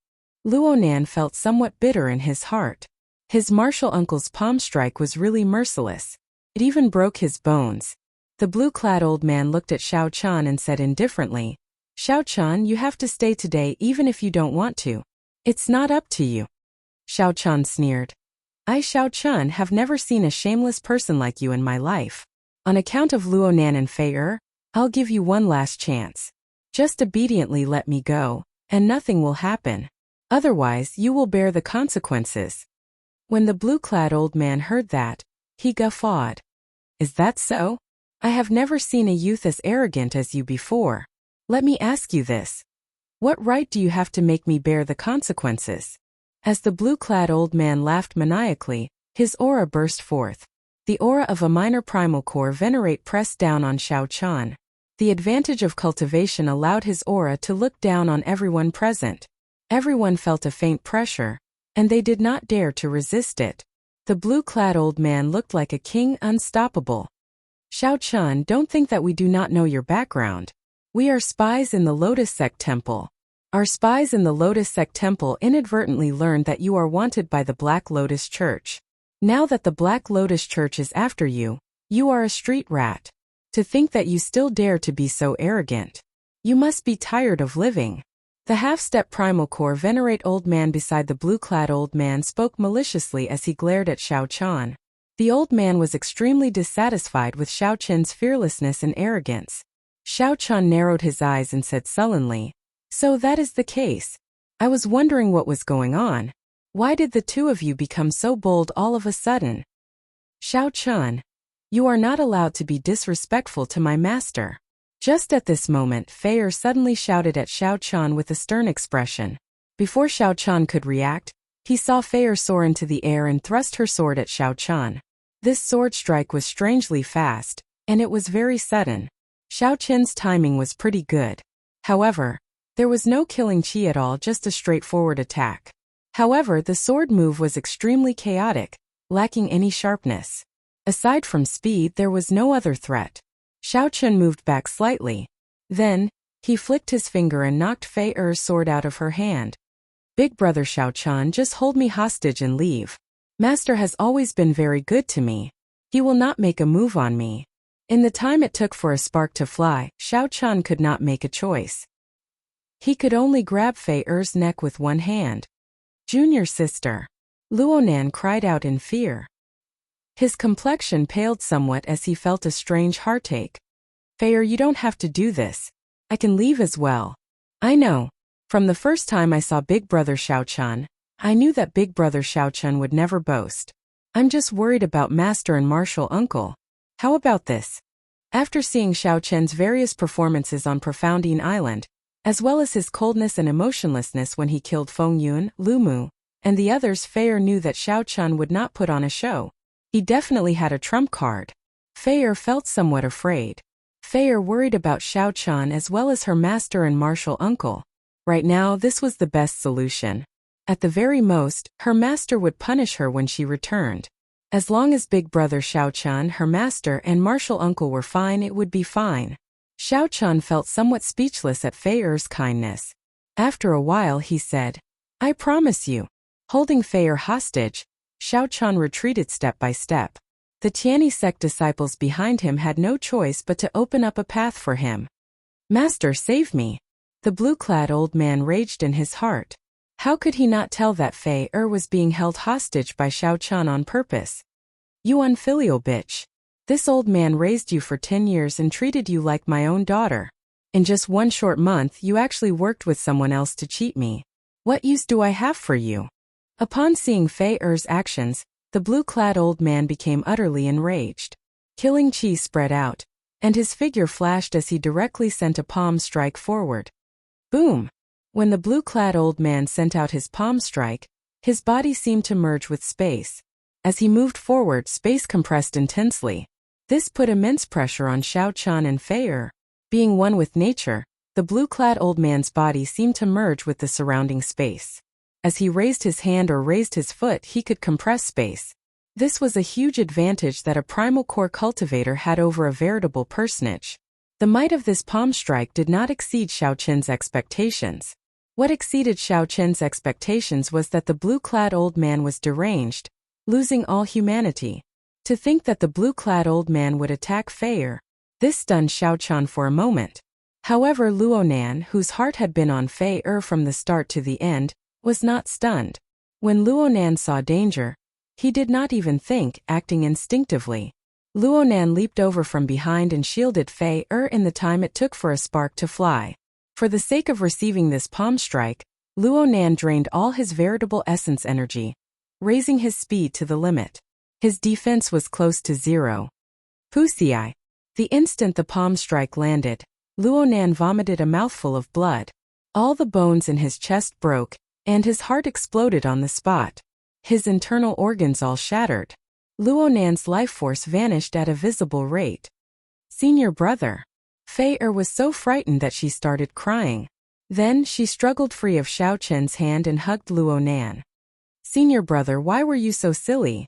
Luo Nan felt somewhat bitter in his heart. His martial uncle's palm strike was really merciless. It even broke his bones. The blue-clad old man looked at Xiao Chan and said indifferently, "Xiao Chan, you have to stay today even if you don't want to. It's not up to you." Xiao Chan sneered. "I, Xiao Chan, have never seen a shameless person like you in my life. On account of Luo Nan and Fei, I'll give you one last chance. Just obediently let me go, and nothing will happen. Otherwise, you will bear the consequences." When the blue-clad old man heard that, he guffawed. "Is that so? I have never seen a youth as arrogant as you before. Let me ask you this. What right do you have to make me bear the consequences?" As the blue-clad old man laughed maniacally, his aura burst forth. The aura of a minor primal core venerate pressed down on Xiao Chan. The advantage of cultivation allowed his aura to look down on everyone present. Everyone felt a faint pressure, and they did not dare to resist it. The blue-clad old man looked like a king, unstoppable. "Xiao Chan, don't think that we do not know your background. We are spies in the Lotus Sect Temple. Our spies in the Lotus Sect Temple inadvertently learned that you are wanted by the Black Lotus Church. Now that the Black Lotus Church is after you, you are a street rat. To think that you still dare to be so arrogant. You must be tired of living." The half-step primal core venerate old man beside the blue-clad old man spoke maliciously as he glared at Xiao Chan. The old man was extremely dissatisfied with Xiao Chen's fearlessness and arrogance. Xiao Chan narrowed his eyes and said sullenly, "So that is the case. I was wondering what was going on. Why did the two of you become so bold all of a sudden?" "Xiao Chan, you are not allowed to be disrespectful to my master." Just at this moment, Fei suddenly shouted at Xiao Chan with a stern expression. Before Xiao Chan could react, he saw Fei soar into the air and thrust her sword at Xiao Chan. This sword strike was strangely fast, and it was very sudden. Xiao Chen's timing was pretty good. However, there was no killing chi at all, just a straightforward attack. However, the sword move was extremely chaotic, lacking any sharpness. Aside from speed, there was no other threat. Xiao Chen moved back slightly. Then, he flicked his finger and knocked Fei Er's sword out of her hand. "Big brother Xiao Chan, just hold me hostage and leave. Master has always been very good to me. He will not make a move on me." In the time it took for a spark to fly, Xiao Chan could not make a choice. He could only grab Fei Er's neck with one hand. "Junior sister!" Luo Nan cried out in fear. His complexion paled somewhat as he felt a strange heartache. "Fei Er, you don't have to do this. I can leave as well." "I know. From the first time I saw Big Brother Xiao Chan, I knew that Big Brother Xiao Chan would never boast. I'm just worried about Master and Martial Uncle. How about this?" After seeing Xiao Chen's various performances on Profoundine Island, as well as his coldness and emotionlessness when he killed Feng Yun, Lu Mu, and the others, Fei Er knew that Xiao Chan would not put on a show. He definitely had a trump card. Fei Er felt somewhat afraid. Fei Er worried about Xiao Chan as well as her master and martial uncle. Right now, this was the best solution. At the very most, her master would punish her when she returned. As long as Big Brother Xiao Chan, her master, and martial uncle were fine, it would be fine. Xiao Chun felt somewhat speechless at Fei Er's kindness. After a while he said, "I promise you." Holding Fei Er hostage, Xiao Chun retreated step by step. The Tianyi sect disciples behind him had no choice but to open up a path for him. "Master, save me!" The blue-clad old man raged in his heart. How could he not tell that Fei Er was being held hostage by Xiao Chun on purpose? "You unfilial bitch. This old man raised you for 10 years and treated you like my own daughter. In just one short month you actually worked with someone else to cheat me. What use do I have for you?" Upon seeing Fei Er's actions, the blue-clad old man became utterly enraged. Killing chi spread out, and his figure flashed as he directly sent a palm strike forward. Boom! When the blue-clad old man sent out his palm strike, his body seemed to merge with space. As he moved forward, space compressed intensely. This put immense pressure on Xiao Chun and Fei Er. Being one with nature, the blue-clad old man's body seemed to merge with the surrounding space. As he raised his hand or raised his foot, he could compress space. This was a huge advantage that a primal core cultivator had over a veritable personage. The might of this palm strike did not exceed Xiao Chun's expectations. What exceeded Xiao Chun's expectations was that the blue-clad old man was deranged, losing all humanity. To think that the blue-clad old man would attack Fei Er, this stunned Xiao Chun for a moment. However, Luonan, whose heart had been on Fei Er from the start to the end, was not stunned. When Luonan saw danger, he did not even think, acting instinctively. Luonan leaped over from behind and shielded Fei Er in the time it took for a spark to fly. For the sake of receiving this palm strike, Luonan drained all his veritable essence energy, raising his speed to the limit. His defense was close to zero. Wuxia. The instant the palm strike landed, Luonan vomited a mouthful of blood. All the bones in his chest broke, and his heart exploded on the spot. His internal organs all shattered. Luonan's life force vanished at a visible rate. Senior brother. Fei Er was so frightened that she started crying. Then she struggled free of Xiao Chun's hand and hugged Luonan. "Senior brother, why were you so silly?"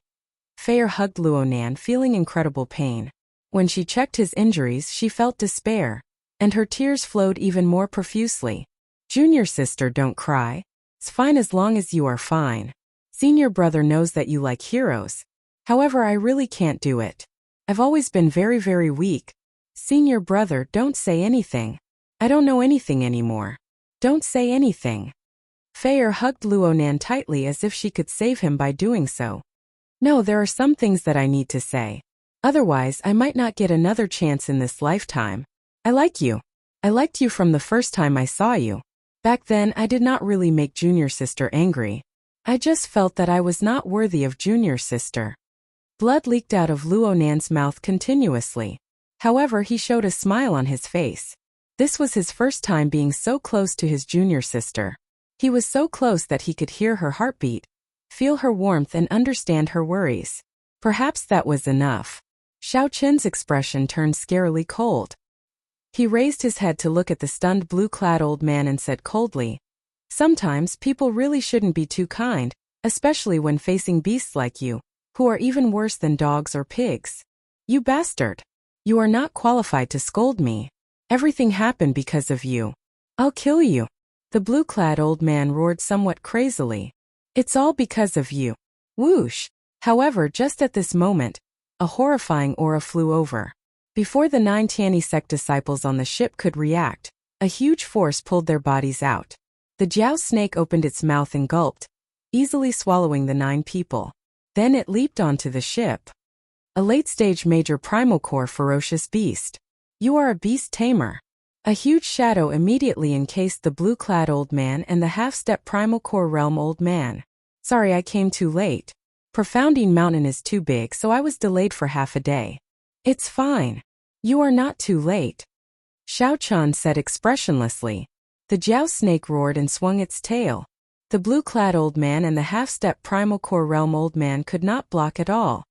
Fei Er hugged Luonan, feeling incredible pain. When she checked his injuries, she felt despair, and her tears flowed even more profusely. "Junior sister, don't cry. It's fine as long as you are fine. Senior brother knows that you like heroes. However, I really can't do it. I've always been very, very weak. Senior brother, don't say anything. I don't know anything anymore. Don't say anything." Fei Er hugged Luonan tightly as if she could save him by doing so. "No, there are some things that I need to say. Otherwise, I might not get another chance in this lifetime. I like you. I liked you from the first time I saw you. Back then, I did not really make junior sister angry. I just felt that I was not worthy of junior sister." Blood leaked out of Luonan's mouth continuously. However, he showed a smile on his face. This was his first time being so close to his junior sister. He was so close that he could hear her heartbeat, feel her warmth and understand her worries. Perhaps that was enough. Xiao Chun's expression turned scarily cold. He raised his head to look at the stunned blue-clad old man and said coldly, "Sometimes people really shouldn't be too kind, especially when facing beasts like you, who are even worse than dogs or pigs. You bastard. You are not qualified to scold me. Everything happened because of you. I'll kill you." The blue-clad old man roared somewhat crazily. "It's all because of you." Whoosh! However, just at this moment, a horrifying aura flew over. Before the 9 Tianyi sect disciples on the ship could react, a huge force pulled their bodies out. The Jiao snake opened its mouth and gulped, easily swallowing the 9 people. Then it leaped onto the ship. A late-stage major primal core ferocious beast. You are a beast tamer. A huge shadow immediately encased the blue-clad old man and the half-step primal core realm old man. "Sorry I came too late. Profounding Mountain is too big, so I was delayed for half a day." "It's fine. You are not too late," Xiao Chun said expressionlessly. The Jiao snake roared and swung its tail. The blue-clad old man and the half-step primal core realm old man could not block at all.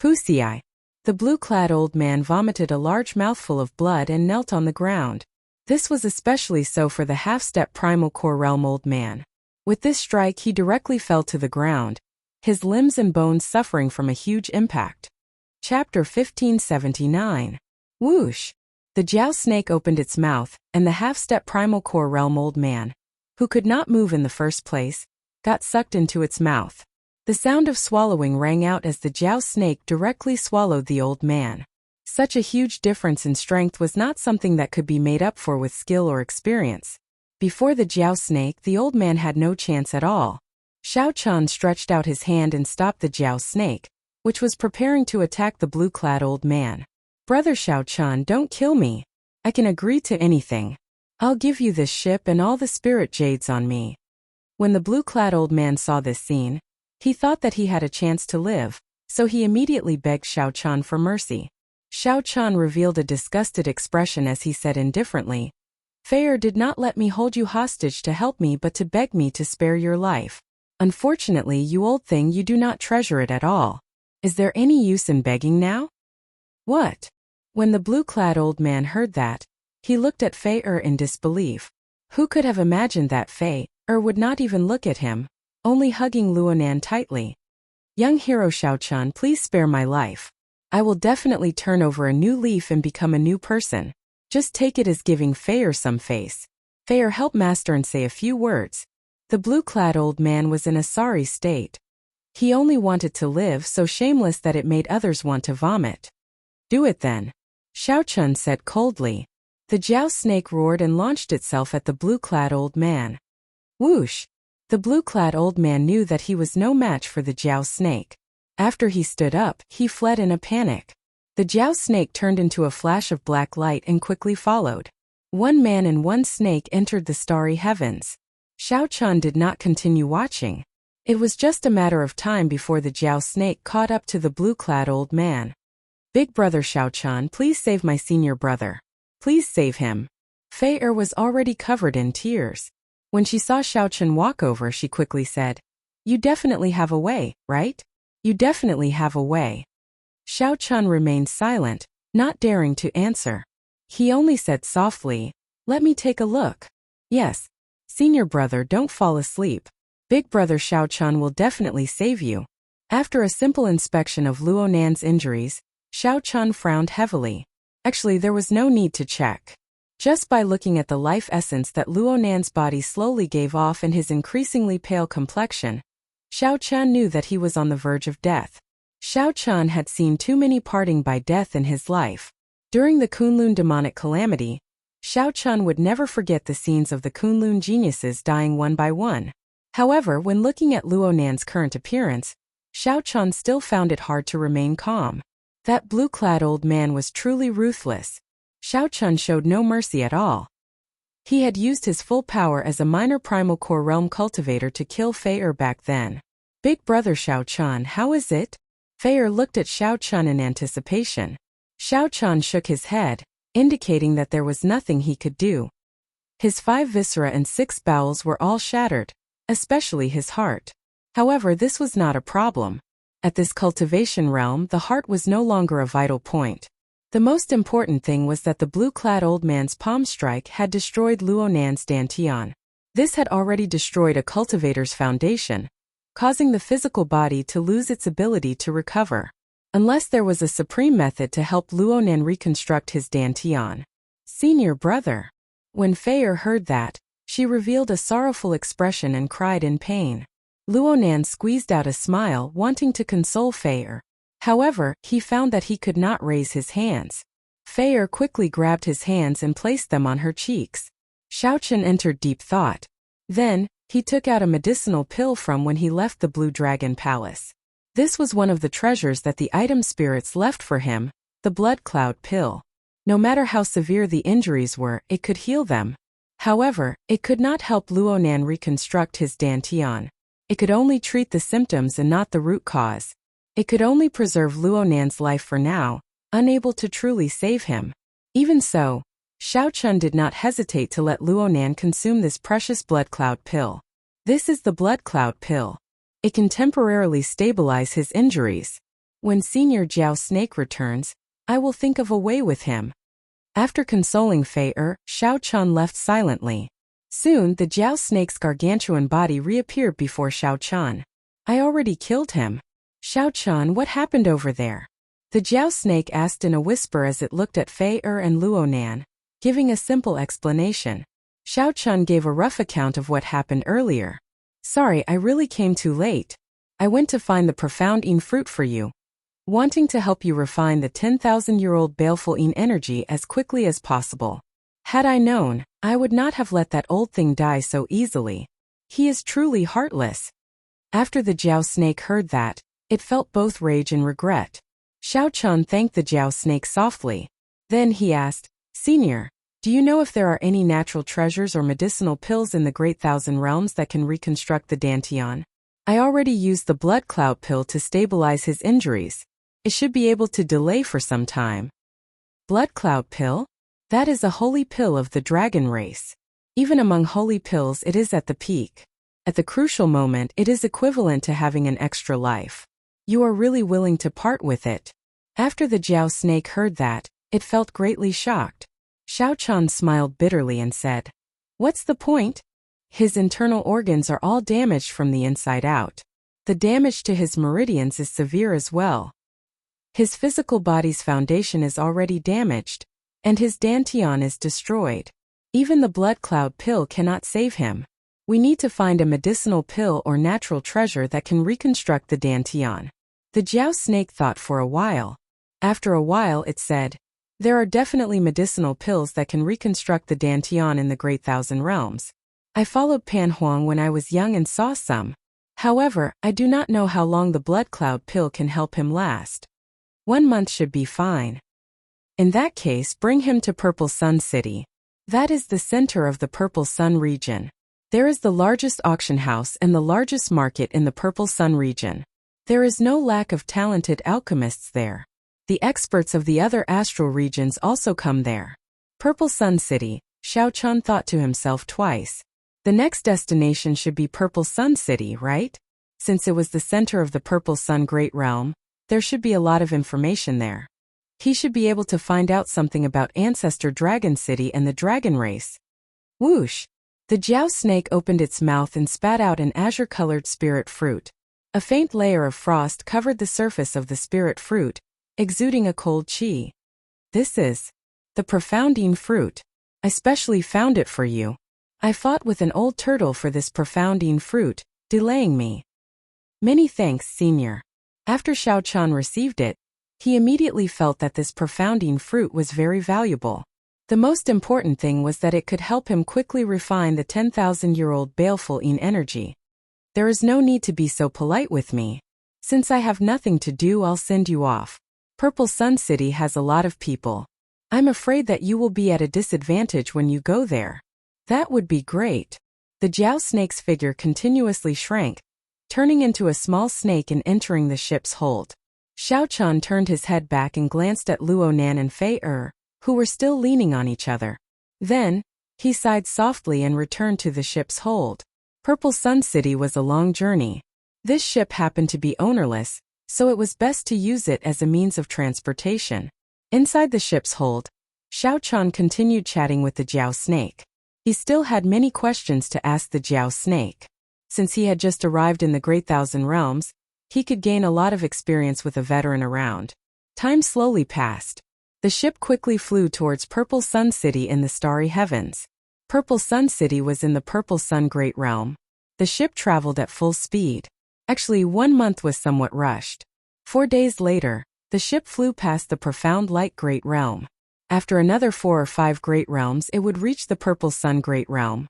Wuxia. The blue-clad old man vomited a large mouthful of blood and knelt on the ground. This was especially so for the half-step primal core realm old man. With this strike he directly fell to the ground, his limbs and bones suffering from a huge impact. Chapter 1579. Whoosh! The Jiao snake opened its mouth, and the half-step primal core realm old man, who could not move in the first place, got sucked into its mouth. The sound of swallowing rang out as the Jiao snake directly swallowed the old man. Such a huge difference in strength was not something that could be made up for with skill or experience. Before the Jiao snake, the old man had no chance at all. Xiao Chan stretched out his hand and stopped the Jiao snake, which was preparing to attack the blue-clad old man. "Brother Xiao Chan, don't kill me. I can agree to anything. I'll give you this ship and all the spirit jades on me." When the blue-clad old man saw this scene, he thought that he had a chance to live, so he immediately begged Xiao Chan for mercy. Xiao Chan revealed a disgusted expression as he said indifferently, "Fei did not let me hold you hostage to help me but to beg me to spare your life. Unfortunately, you old thing, you do not treasure it at all. Is there any use in begging now?" "What?" When the blue-clad old man heard that, he looked at Fei in disbelief. Who could have imagined that Fei would not even look at him, only hugging Luonan tightly? "Young hero Xiao Chan, please spare my life. I will definitely turn over a new leaf and become a new person. Just take it as giving Fei some face. Fei, help master and say a few words." The blue-clad old man was in a sorry state. He only wanted to live, so shameless that it made others want to vomit. "Do it then," Xiao Chan said coldly. The Jiao snake roared and launched itself at the blue-clad old man. Whoosh! The blue-clad old man knew that he was no match for the Jiao snake. After he stood up, he fled in a panic. The Jiao snake turned into a flash of black light and quickly followed. One man and one snake entered the starry heavens. Xiao Chan did not continue watching. It was just a matter of time before the Jiao snake caught up to the blue-clad old man. "Big brother Xiao Chan, please save my senior brother. Please save him." Fei was already covered in tears. When she saw Xiao Chan walk over, she quickly said, "You definitely have a way, right? You definitely have a way." Xiao Chan remained silent, not daring to answer. He only said softly, "Let me take a look." "Yes. Senior brother, don't fall asleep. Big brother Xiao Chan will definitely save you." After a simple inspection of Luonan's injuries, Xiao Chan frowned heavily. Actually, there was no need to check. Just by looking at the life essence that Luonan's body slowly gave off and his increasingly pale complexion, Xiao Chan knew that he was on the verge of death. Xiao Chan had seen too many parting by death in his life. During the Kunlun demonic calamity, Xiao Chan would never forget the scenes of the Kunlun geniuses dying one by one. However, when looking at Luonan's current appearance, Xiao Chan still found it hard to remain calm. That blue-clad old man was truly ruthless. Xiao Chan showed no mercy at all. He had used his full power as a minor primal core realm cultivator to kill Fei back then. "Big brother Xiao Chan, how is it?" Fei looked at Xiao Chan in anticipation. Xiao Chan shook his head, indicating that there was nothing he could do. His 5 viscera and 6 bowels were all shattered, especially his heart. However, this was not a problem. At this cultivation realm, the heart was no longer a vital point. The most important thing was that the blue-clad old man's palm strike had destroyed Luonan's dantian. This had already destroyed a cultivator's foundation, causing the physical body to lose its ability to recover. Unless there was a supreme method to help Luonan reconstruct his dantian. "Senior brother." When Fei heard that, she revealed a sorrowful expression and cried in pain. Luonan squeezed out a smile, wanting to console Fei. However, he found that he could not raise his hands. Fei quickly grabbed his hands and placed them on her cheeks. Xiao Chan entered deep thought. Then, he took out a medicinal pill from when he left the Blue Dragon Palace. This was one of the treasures that the item spirits left for him, the Blood Cloud pill. No matter how severe the injuries were, it could heal them. However, it could not help Luonan reconstruct his dantian. It could only treat the symptoms and not the root cause. It could only preserve Luonan's life for now, unable to truly save him. Even so, Xiao Chan did not hesitate to let Luonan consume this precious Blood Cloud pill. This is the Blood Cloud pill. It can temporarily stabilize his injuries. When Senior Jiao Snake returns, I will think of a way with him. After consoling Fei, Xiao Chan left silently. Soon, the Jiao Snake's gargantuan body reappeared before Xiao Chan. "I already killed him. Xiao Chan, what happened over there?" The Jiao snake asked in a whisper as it looked at Fei and Luonan, giving a simple explanation. Xiao Chun gave a rough account of what happened earlier. Sorry, I really came too late. I went to find the profound Yin fruit for you, wanting to help you refine the 10,000-year-old baleful Yin energy as quickly as possible. Had I known, I would not have let that old thing die so easily. He is truly heartless. After the Jiao snake heard that, it felt both rage and regret. Xiao Chun thanked the Jiao snake softly. Then he asked, Senior, do you know if there are any natural treasures or medicinal pills in the Great Thousand Realms that can reconstruct the Dantian? I already used the blood cloud pill to stabilize his injuries. It should be able to delay for some time. Blood cloud pill? That is a holy pill of the dragon race. Even among holy pills it is at the peak. At the crucial moment it is equivalent to having an extra life. You are really willing to part with it. After the Jiao snake heard that, it felt greatly shocked. Xiao Chun smiled bitterly and said, What's the point? His internal organs are all damaged from the inside out. The damage to his meridians is severe as well. His physical body's foundation is already damaged, and his Dantian is destroyed. Even the blood cloud pill cannot save him. We need to find a medicinal pill or natural treasure that can reconstruct the Dantian. The Jiao snake thought for a while. After a while it said, There are definitely medicinal pills that can reconstruct the Dantian in the Great Thousand Realms. I followed Pan Huang when I was young and saw some. However, I do not know how long the blood cloud pill can help him last. 1 month should be fine. In that case, bring him to Purple Sun City. That is the center of the Purple Sun region. There is the largest auction house and the largest market in the Purple Sun region. There is no lack of talented alchemists there. The experts of the other astral regions also come there. Purple Sun City, Xiao Chun thought to himself twice. The next destination should be Purple Sun City, right? Since it was the center of the Purple Sun Great Realm, there should be a lot of information there. He should be able to find out something about Ancestor Dragon City and the dragon race. Whoosh! The Jiao snake opened its mouth and spat out an azure-colored spirit fruit. A faint layer of frost covered the surface of the spirit fruit, exuding a cold qi. This is the profound Yin fruit. I specially found it for you. I fought with an old turtle for this profound Yin fruit, delaying me. Many thanks, Senior. After Xiao Chun received it, he immediately felt that this profound Yin fruit was very valuable. The most important thing was that it could help him quickly refine the 10,000-year-old baleful Yin energy. There is no need to be so polite with me. Since I have nothing to do, I'll send you off. Purple Sun City has a lot of people. I'm afraid that you will be at a disadvantage when you go there. That would be great. The Jiao snake's figure continuously shrank, turning into a small snake and entering the ship's hold. Xiao Chun turned his head back and glanced at Luonan and Fei who were still leaning on each other. Then, he sighed softly and returned to the ship's hold. Purple Sun City was a long journey. This ship happened to be ownerless, so it was best to use it as a means of transportation. Inside the ship's hold, Xiao Chun continued chatting with the Jiao snake. He still had many questions to ask the Jiao snake. Since he had just arrived in the Great Thousand Realms, he could gain a lot of experience with a veteran around. Time slowly passed. The ship quickly flew towards Purple Sun City in the starry heavens. Purple Sun City was in the Purple Sun Great Realm. The ship traveled at full speed. Actually, 1 month was somewhat rushed. 4 days later, the ship flew past the profound light Great Realm. After another 4 or 5 Great Realms, it would reach the Purple Sun Great Realm.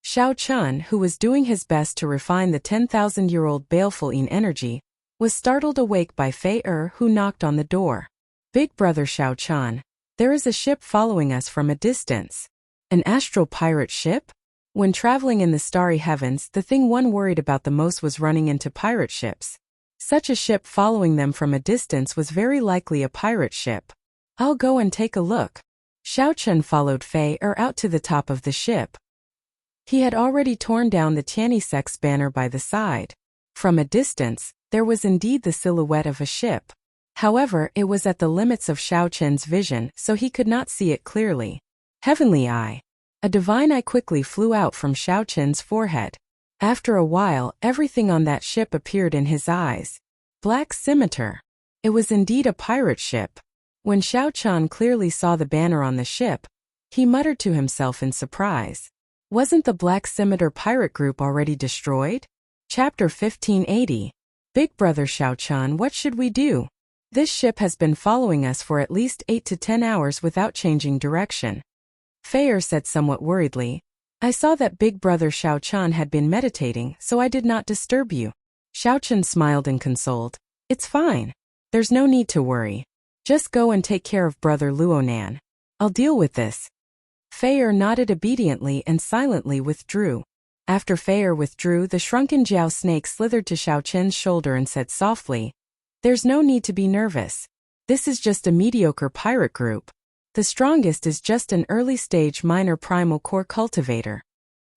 Xiao Chun, who was doing his best to refine the 10,000-year-old baleful Yin energy, was startled awake by Fei who knocked on the door. Big brother Xiao Chun, there is a ship following us from a distance. An astral pirate ship? When traveling in the starry heavens, the thing one worried about the most was running into pirate ships. Such a ship following them from a distance was very likely a pirate ship. I'll go and take a look. Xiao Chun followed Fei out to the top of the ship. He had already torn down the Tianysek's banner by the side. From a distance, there was indeed the silhouette of a ship. However, it was at the limits of Xiao Chun's vision, so he could not see it clearly. Heavenly Eye. A divine eye quickly flew out from Xiao Chun's forehead. After a while, everything on that ship appeared in his eyes. Black scimitar. It was indeed a pirate ship. When Xiao Qian clearly saw the banner on the ship, he muttered to himself in surprise. Wasn't the Black Scimitar pirate group already destroyed? Chapter 1580. Big Brother Xiao Qian, what should we do? This ship has been following us for at least 8 to 10 hours without changing direction. Fei said somewhat worriedly. I saw that Big Brother Xiao Qian had been meditating, so I did not disturb you. Xiao Qian smiled and consoled. It's fine. There's no need to worry. Just go and take care of Brother Luonan. I'll deal with this. Fei nodded obediently and silently withdrew. After Fei withdrew, the shrunken Jiao snake slithered to Xiao Qian's shoulder and said softly, There's no need to be nervous. This is just a mediocre pirate group. The strongest is just an early-stage minor primal core cultivator.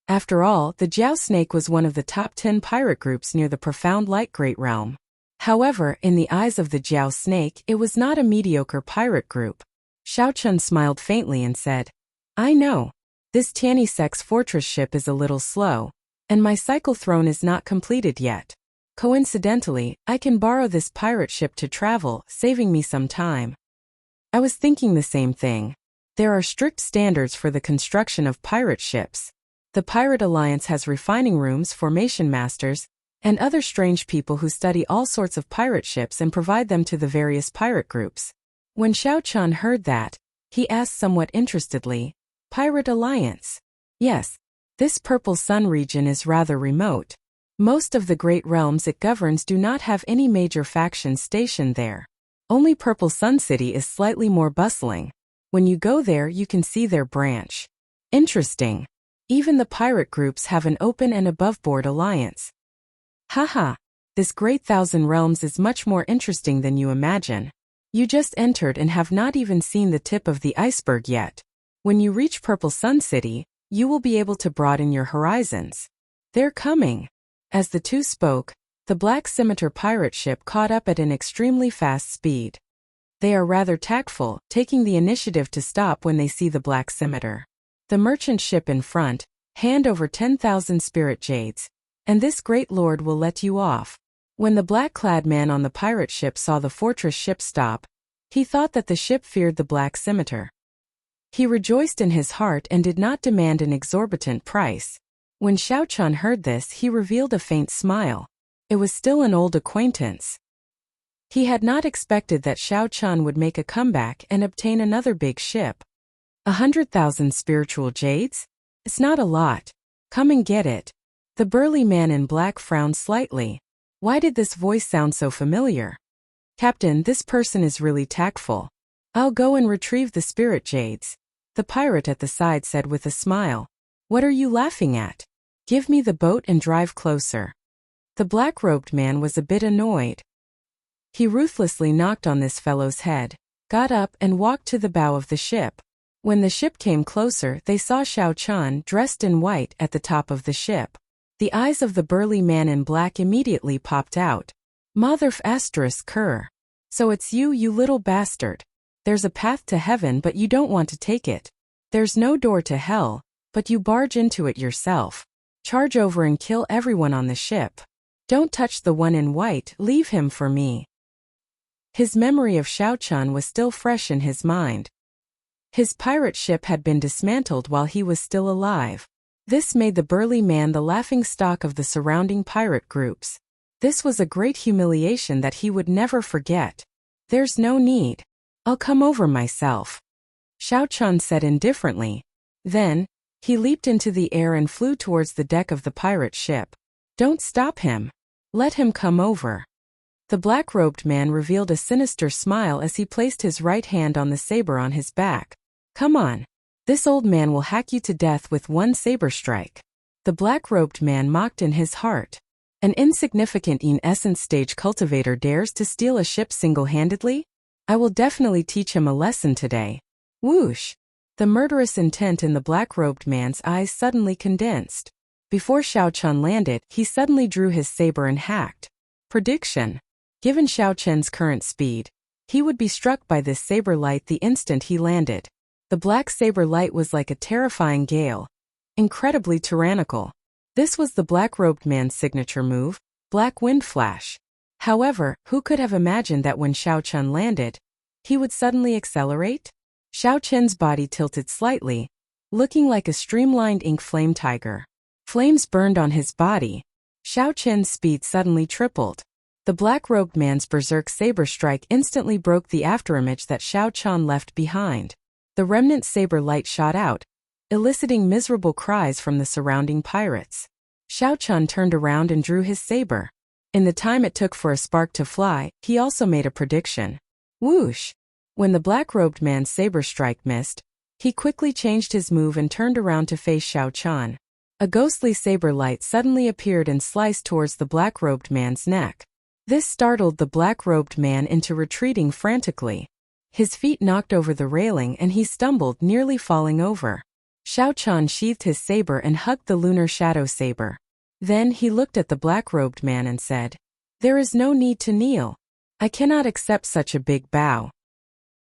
After all, the Jiao snake was one of the top 10 pirate groups near the profound light great realm. However, in the eyes of the Jiao snake, it was not a mediocre pirate group. Xiao Qian smiled faintly and said, I know. This Tianyi Sex fortress ship is a little slow, and my cycle throne is not completed yet. Coincidentally, I can borrow this pirate ship to travel, saving me some time. I was thinking the same thing. There are strict standards for the construction of pirate ships. The Pirate Alliance has refining rooms, formation masters, and other strange people who study all sorts of pirate ships and provide them to the various pirate groups. When Xiao Qian heard that, he asked somewhat interestedly, Pirate Alliance? Yes. This Purple Sun region is rather remote. Most of the great realms it governs do not have any major factions stationed there. Only Purple Sun City is slightly more bustling. When you go there you can see their branch. Interesting. Even the pirate groups have an open and above-board alliance. Haha, this great thousand realms is much more interesting than you imagine. You just entered and have not even seen the tip of the iceberg yet. When you reach Purple Sun City, you will be able to broaden your horizons. They're coming. As the two spoke, the Black Scimitar pirate ship caught up at an extremely fast speed. They are rather tactful, taking the initiative to stop when they see the Black Scimitar. The merchant ship in front, hand over 10,000 spirit jades, and this great lord will let you off. When the black-clad man on the pirate ship saw the fortress ship stop, he thought that the ship feared the Black Scimitar. He rejoiced in his heart and did not demand an exorbitant price. When Xiao Qian heard this, he revealed a faint smile. It was still an old acquaintance. He had not expected that Xiao Qian would make a comeback and obtain another big ship. 100,000 spiritual jades? It's not a lot. Come and get it. The burly man in black frowned slightly. Why did this voice sound so familiar? Captain, this person is really tactful. I'll go and retrieve the spirit jades. The pirate at the side said with a smile. What are you laughing at? Give me the boat and drive closer. The black-robed man was a bit annoyed. He ruthlessly knocked on this fellow's head, got up and walked to the bow of the ship. When the ship came closer, they saw Xiao Qian dressed in white at the top of the ship. The eyes of the burly man in black immediately popped out. Motherf asterisk cur. So it's you, you little bastard. There's a path to heaven but you don't want to take it. There's no door to hell, but you barge into it yourself. Charge over and kill everyone on the ship. Don't touch the one in white, leave him for me. His memory of Xiao Qian was still fresh in his mind. His pirate ship had been dismantled while he was still alive. This made the burly man the laughingstock of the surrounding pirate groups. This was a great humiliation that he would never forget. There's no need. I'll come over myself. Xiao Qian said indifferently. Then, he leaped into the air and flew towards the deck of the pirate ship. Don't stop him. Let him come over. The black-robed man revealed a sinister smile as he placed his right hand on the saber on his back. Come on. This old man will hack you to death with one saber strike. The black-robed man mocked in his heart. An insignificant essence stage cultivator dares to steal a ship single-handedly? I will definitely teach him a lesson today. Whoosh! The murderous intent in the black-robed man's eyes suddenly condensed. Before Xiao Qian landed, he suddenly drew his saber and hacked. Prediction. Given Xiao Qian's current speed, he would be struck by this saber light the instant he landed. The black saber light was like a terrifying gale. Incredibly tyrannical. This was the black-robed man's signature move, Black Wind Flash. However, who could have imagined that when Xiao Chun landed, he would suddenly accelerate? Xiao Chun's body tilted slightly, looking like a streamlined ink flame tiger. Flames burned on his body. Xiao Chun's speed suddenly tripled. The black-robed man's berserk saber strike instantly broke the afterimage that Xiao Chun left behind. The remnant saber light shot out, eliciting miserable cries from the surrounding pirates. Xiao Chun turned around and drew his saber. In the time it took for a spark to fly, he also made a prediction. Whoosh! When the black-robed man's saber strike missed, he quickly changed his move and turned around to face Xiao Chun. A ghostly saber light suddenly appeared and sliced towards the black-robed man's neck. This startled the black-robed man into retreating frantically. His feet knocked over the railing and he stumbled, nearly falling over. Xiao Chun sheathed his saber and hugged the lunar shadow saber. Then he looked at the black-robed man and said, "There is no need to kneel. I cannot accept such a big bow.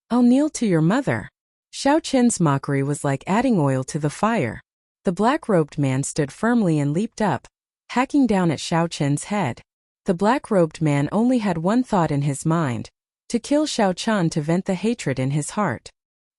I'll kneel to your mother." Xiao Chun's mockery was like adding oil to the fire. The black-robed man stood firmly and leaped up, hacking down at Xiao Chun's head. The black-robed man only had one thought in his mind: to kill Xiao Chun to vent the hatred in his heart.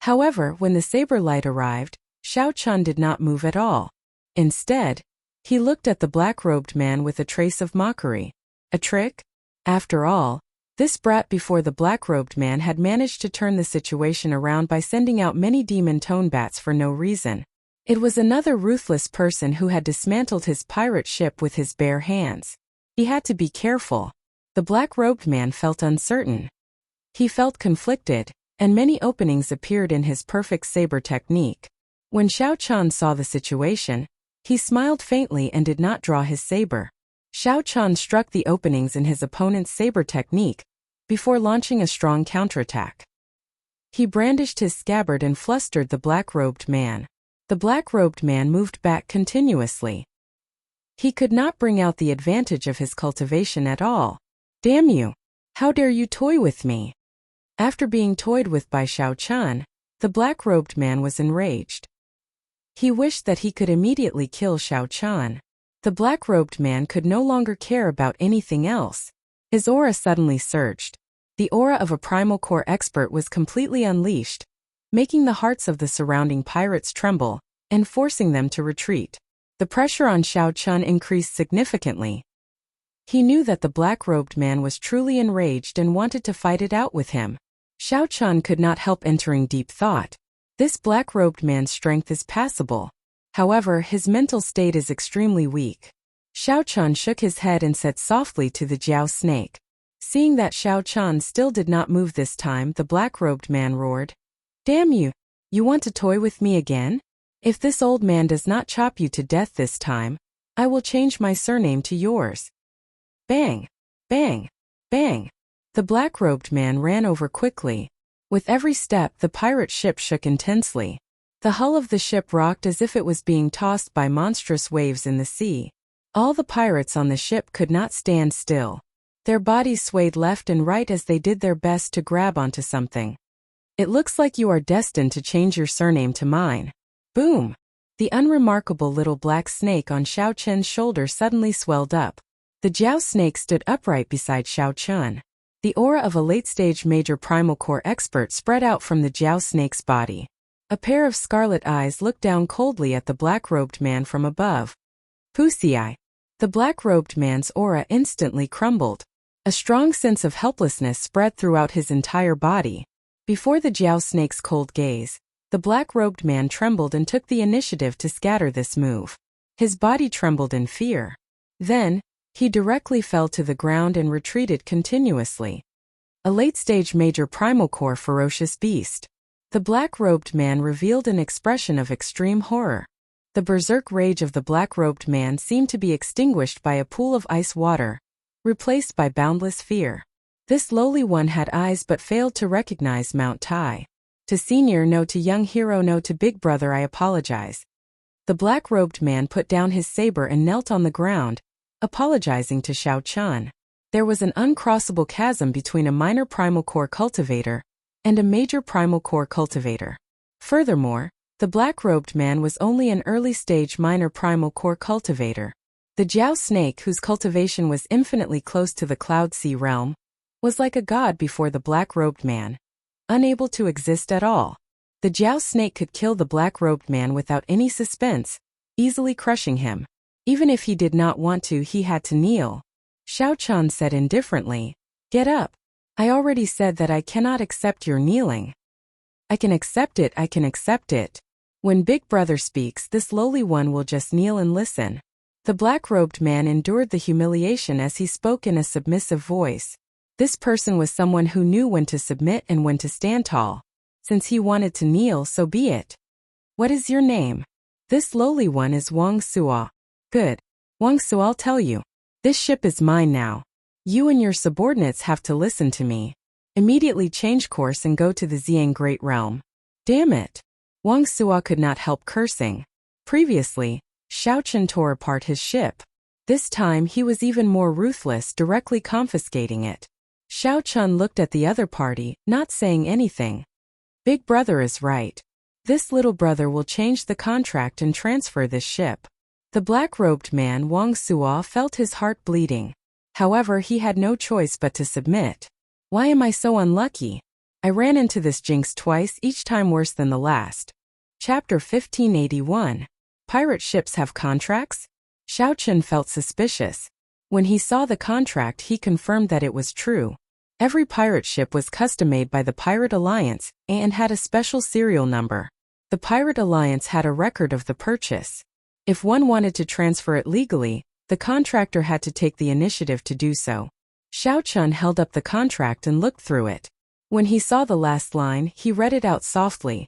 However, when the saber light arrived, Xiao Chun did not move at all. Instead, he looked at the black-robed man with a trace of mockery. A trick? After all, this brat before the black-robed man had managed to turn the situation around by sending out many demon tone bats for no reason. It was another ruthless person who had dismantled his pirate ship with his bare hands. He had to be careful. The black-robed man felt uncertain. He felt conflicted, and many openings appeared in his perfect saber technique. When Xiao Chun saw the situation, he smiled faintly and did not draw his saber. Xiao Chun struck the openings in his opponent's saber technique before launching a strong counterattack. He brandished his scabbard and flustered the black-robed man. The black-robed man moved back continuously. He could not bring out the advantage of his cultivation at all. "Damn you! How dare you toy with me?" After being toyed with by Xiao Chun, the black-robed man was enraged. He wished that he could immediately kill Xiao Chun. The black-robed man could no longer care about anything else. His aura suddenly surged. The aura of a primal core expert was completely unleashed, making the hearts of the surrounding pirates tremble and forcing them to retreat. The pressure on Xiao Chun increased significantly. He knew that the black-robed man was truly enraged and wanted to fight it out with him. Xiao Chun could not help entering deep thought. This black-robed man's strength is passable. However, his mental state is extremely weak. Xiao Chun shook his head and said softly to the Jiao snake. Seeing that Xiao Chun still did not move this time, the black-robed man roared, "Damn you! You want to toy with me again? If this old man does not chop you to death this time, I will change my surname to yours." Bang! Bang! Bang! The black-robed man ran over quickly. With every step, the pirate ship shook intensely. The hull of the ship rocked as if it was being tossed by monstrous waves in the sea. All the pirates on the ship could not stand still. Their bodies swayed left and right as they did their best to grab onto something. "It looks like you are destined to change your surname to mine." Boom! The unremarkable little black snake on Xiao Chun's shoulder suddenly swelled up. The Jiao snake stood upright beside Xiao Chun. The aura of a late-stage major primal core expert spread out from the Jiao snake's body. A pair of scarlet eyes looked down coldly at the black-robed man from above. Wuxia! The black-robed man's aura instantly crumbled. A strong sense of helplessness spread throughout his entire body. Before the Jiao snake's cold gaze, the black-robed man trembled and took the initiative to scatter this move. His body trembled in fear. Then, he directly fell to the ground and retreated continuously. A late-stage major primal core ferocious beast. The black-robed man revealed an expression of extreme horror. The berserk rage of the black-robed man seemed to be extinguished by a pool of ice water, replaced by boundless fear. This lowly one had eyes but failed to recognize Mount Tai. To senior, no; to young hero, no; to big brother, I apologize. The black-robed man put down his saber and knelt on the ground, apologizing to Xiao Chun. There was an uncrossable chasm between a minor primal core cultivator and a major primal core cultivator. Furthermore, the black-robed man was only an early-stage minor primal core cultivator. The Jiao snake, whose cultivation was infinitely close to the Cloud Sea realm, was like a god before the black-robed man, unable to exist at all. The Jiao snake could kill the black-robed man without any suspense, easily crushing him. Even if he did not want to, he had to kneel. Xiao Chan said indifferently, "Get up. I already said that I cannot accept your kneeling." "I can accept it, I can accept it. When Big Brother speaks, this lowly one will just kneel and listen." The black-robed man endured the humiliation as he spoke in a submissive voice. This person was someone who knew when to submit and when to stand tall. Since he wanted to kneel, so be it. "What is your name?" "This lowly one is Wang Suo." "Good. Wang Suo, I'll tell you. This ship is mine now. You and your subordinates have to listen to me. Immediately change course and go to the Xiang Great Realm." "Damn it." Wang Suo could not help cursing. Previously, Xiao Chen tore apart his ship. This time he was even more ruthless, directly confiscating it. Xiao Chen looked at the other party, not saying anything. Big Brother is right. This little brother will change the contract and transfer this ship. The black-robed man Wang Suo felt his heart bleeding. However, he had no choice but to submit. "Why am I so unlucky? I ran into this jinx twice, each time worse than the last." Chapter 1581. Pirate ships have contracts? Xiao Chen felt suspicious. When he saw the contract, he confirmed that it was true. Every pirate ship was custom-made by the Pirate Alliance and had a special serial number. The Pirate Alliance had a record of the purchase. If one wanted to transfer it legally, the contractor had to take the initiative to do so. Xiao Chen held up the contract and looked through it. When he saw the last line, he read it out softly.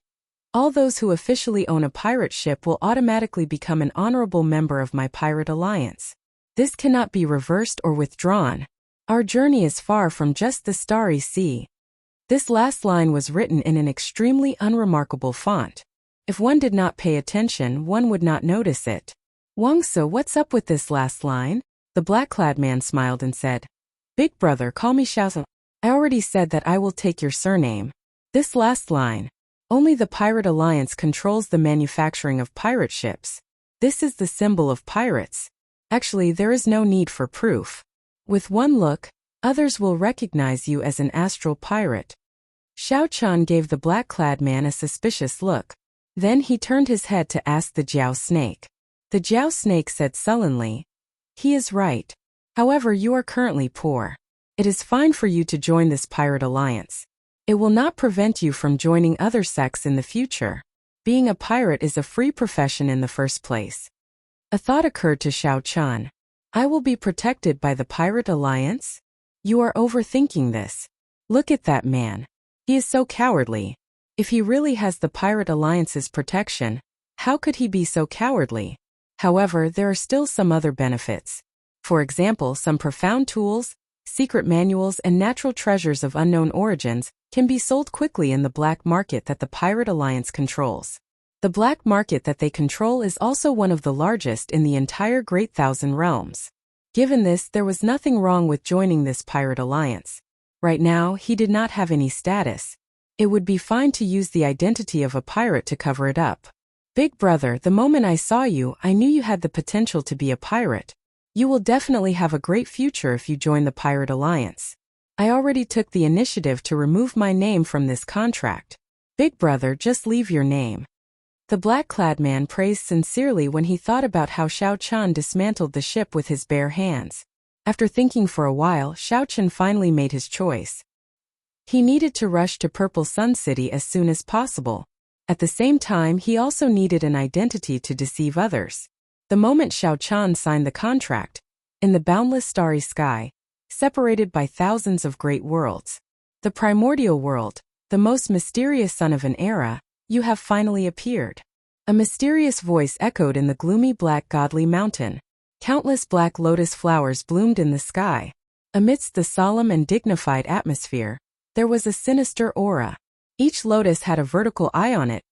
"All those who officially own a pirate ship will automatically become an honorable member of my Pirate Alliance. This cannot be reversed or withdrawn. Our journey is far from just the starry sea." This last line was written in an extremely unremarkable font. If one did not pay attention, one would not notice it. "Wang Su, what's up with this last line?" The black-clad man smiled and said, "Big Brother, call me Xiao. I already said that I will take your surname." This last line. Only the Pirate Alliance controls the manufacturing of pirate ships. This is the symbol of pirates. Actually, there is no need for proof. With one look, others will recognize you as an astral pirate. Xiao Chan gave the black-clad man a suspicious look. Then he turned his head to ask the Jiao snake. The Jiao snake said sullenly, "He is right. However, you are currently poor. It is fine for you to join this pirate alliance. It will not prevent you from joining other sects in the future. Being a pirate is a free profession in the first place." A thought occurred to Xiao Chan. "I will be protected by the Pirate Alliance?" "You are overthinking this. Look at that man. He is so cowardly. If he really has the Pirate Alliance's protection, how could he be so cowardly?" However, there are still some other benefits. For example, some profound tools, secret manuals, and natural treasures of unknown origins can be sold quickly in the black market that the Pirate Alliance controls. The black market that they control is also one of the largest in the entire Great Thousand Realms. Given this, there was nothing wrong with joining this Pirate Alliance. Right now, he did not have any status. It would be fine to use the identity of a pirate to cover it up. "Big Brother, the moment I saw you, I knew you had the potential to be a pirate. You will definitely have a great future if you join the Pirate Alliance. I already took the initiative to remove my name from this contract. Big Brother, just leave your name." The black-clad man praised sincerely when he thought about how Xiao Chan dismantled the ship with his bare hands. After thinking for a while, Xiao Chan finally made his choice. He needed to rush to Purple Sun City as soon as possible. At the same time, he also needed an identity to deceive others. The moment Xiao Chan signed the contract, in the boundless starry sky, separated by thousands of great worlds, the primordial world, the most mysterious son of an era, you have finally appeared. A mysterious voice echoed in the gloomy black godly mountain. Countless black lotus flowers bloomed in the sky. Amidst the solemn and dignified atmosphere, there was a sinister aura. Each lotus had a vertical eye on it,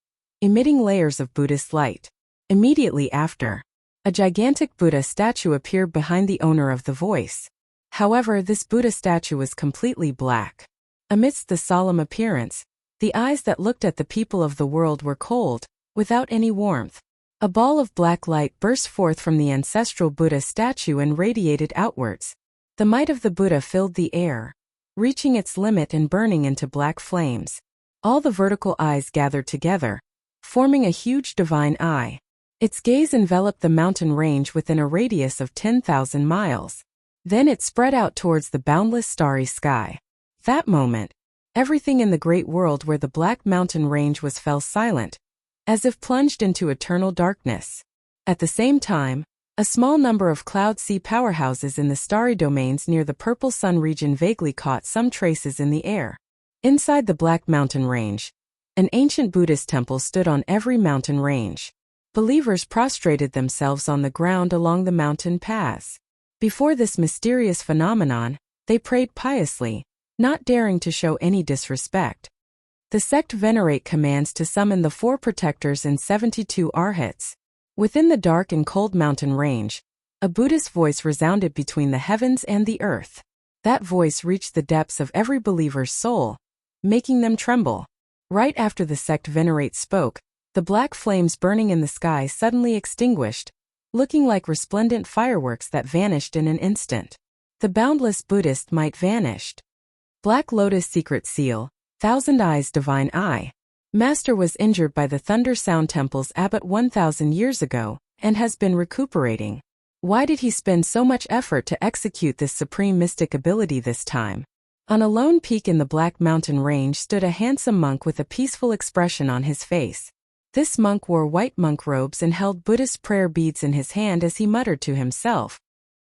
emitting layers of Buddhist light. Immediately after, a gigantic Buddha statue appeared behind the owner of the voice. However, this Buddha statue was completely black. Amidst the solemn appearance, the eyes that looked at the people of the world were cold, without any warmth. A ball of black light burst forth from the ancestral Buddha statue and radiated outwards. The might of the Buddha filled the air, reaching its limit and burning into black flames. All the vertical eyes gathered together, forming a huge divine eye. Its gaze enveloped the mountain range within a radius of 10,000 miles. Then it spread out towards the boundless starry sky. That moment, everything in the great world where the black mountain range was fell silent, as if plunged into eternal darkness. At the same time, a small number of cloud sea powerhouses in the starry domains near the purple sun region vaguely caught some traces in the air. Inside the black mountain range, an ancient Buddhist temple stood on every mountain range. Believers prostrated themselves on the ground along the mountain paths. Before this mysterious phenomenon, they prayed piously, not daring to show any disrespect. The sect venerate commands to summon the 4 protectors and 72 arhats. Within the dark and cold mountain range, a Buddhist voice resounded between the heavens and the earth. That voice reached the depths of every believer's soul, making them tremble. Right after the sect venerate spoke, the black flames burning in the sky suddenly extinguished, looking like resplendent fireworks that vanished in an instant. The boundless Buddhist might vanished. Black Lotus Secret Seal, Thousand Eyes Divine Eye. Master was injured by the Thunder Sound Temple's abbot 1,000 years ago, and has been recuperating. Why did he spend so much effort to execute this supreme mystic ability this time? On a lone peak in the Black Mountain Range stood a handsome monk with a peaceful expression on his face. This monk wore white monk robes and held Buddhist prayer beads in his hand as he muttered to himself.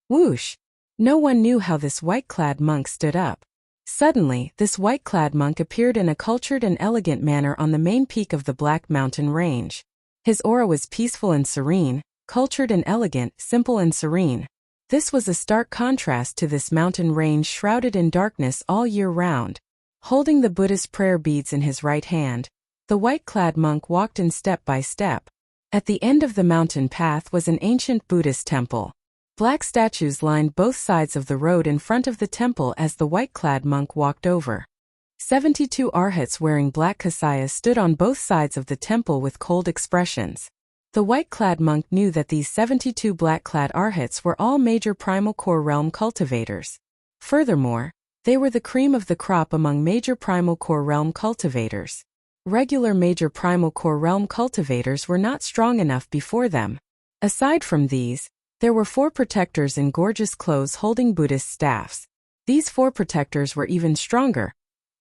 Whoosh! No one knew how this white-clad monk stood up. Suddenly, this white-clad monk appeared in a cultured and elegant manner on the main peak of the Black Mountain Range. His aura was peaceful and serene, cultured and elegant, simple and serene. This was a stark contrast to this mountain range shrouded in darkness all year round. Holding the Buddhist prayer beads in his right hand, the white-clad monk walked in step by step. At the end of the mountain path was an ancient Buddhist temple. Black statues lined both sides of the road in front of the temple as the white-clad monk walked over. 72 arhats wearing black kasayas stood on both sides of the temple with cold expressions. The white-clad monk knew that these 72 black-clad arhats were all major primal core realm cultivators. Furthermore, they were the cream of the crop among major primal core realm cultivators. Regular major primal core realm cultivators were not strong enough before them. Aside from these, there were 4 protectors in gorgeous clothes holding Buddhist staffs. These 4 protectors were even stronger,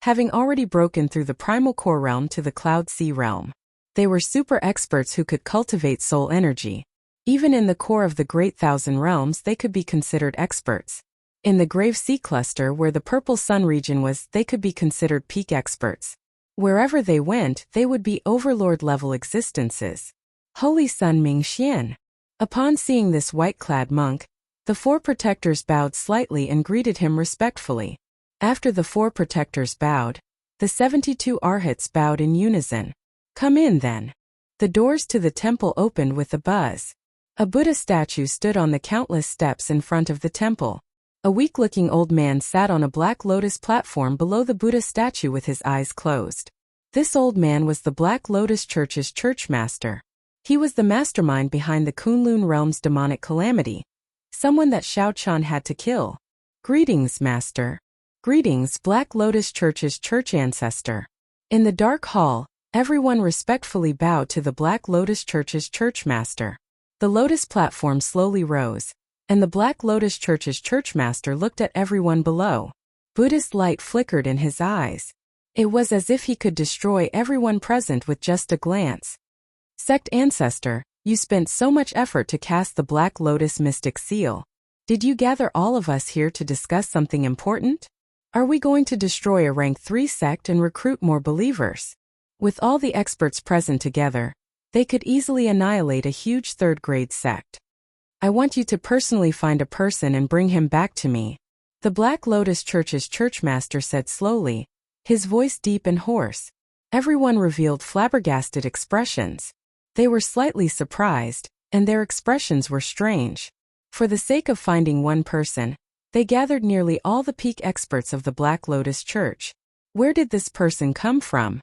having already broken through the primal core realm to the cloud sea realm. They were super experts who could cultivate soul energy. Even in the core of the Great Thousand Realms they could be considered experts. In the Grave Sea Cluster where the Purple Sun region was, they could be considered peak experts. Wherever they went, they would be overlord-level existences. Holy Sun Ming Xian. Upon seeing this white-clad monk, the 4 protectors bowed slightly and greeted him respectfully. After the 4 protectors bowed, the 72 arhats bowed in unison. Come in then. The doors to the temple opened with a buzz. A Buddha statue stood on the countless steps in front of the temple. A weak-looking old man sat on a black lotus platform below the Buddha statue with his eyes closed. This old man was the Black Lotus Church's churchmaster. He was the mastermind behind the Kunlun realm's demonic calamity, someone that Shao Chan had to kill. Greetings, Master. Greetings, Black Lotus Church's church ancestor. In the dark hall, everyone respectfully bowed to the Black Lotus Church's churchmaster. The lotus platform slowly rose, and the Black Lotus Church's churchmaster looked at everyone below. Buddhist light flickered in his eyes. It was as if he could destroy everyone present with just a glance. Sect Ancestor, you spent so much effort to cast the Black Lotus Mystic Seal. Did you gather all of us here to discuss something important? Are we going to destroy a rank 3 sect and recruit more believers? With all the experts present together, they could easily annihilate a huge 3rd-grade sect. I want you to personally find a person and bring him back to me. The Black Lotus Church's churchmaster said slowly, his voice deep and hoarse. Everyone revealed flabbergasted expressions. They were slightly surprised, and their expressions were strange. For the sake of finding one person, they gathered nearly all the peak experts of the Black Lotus Church. Where did this person come from?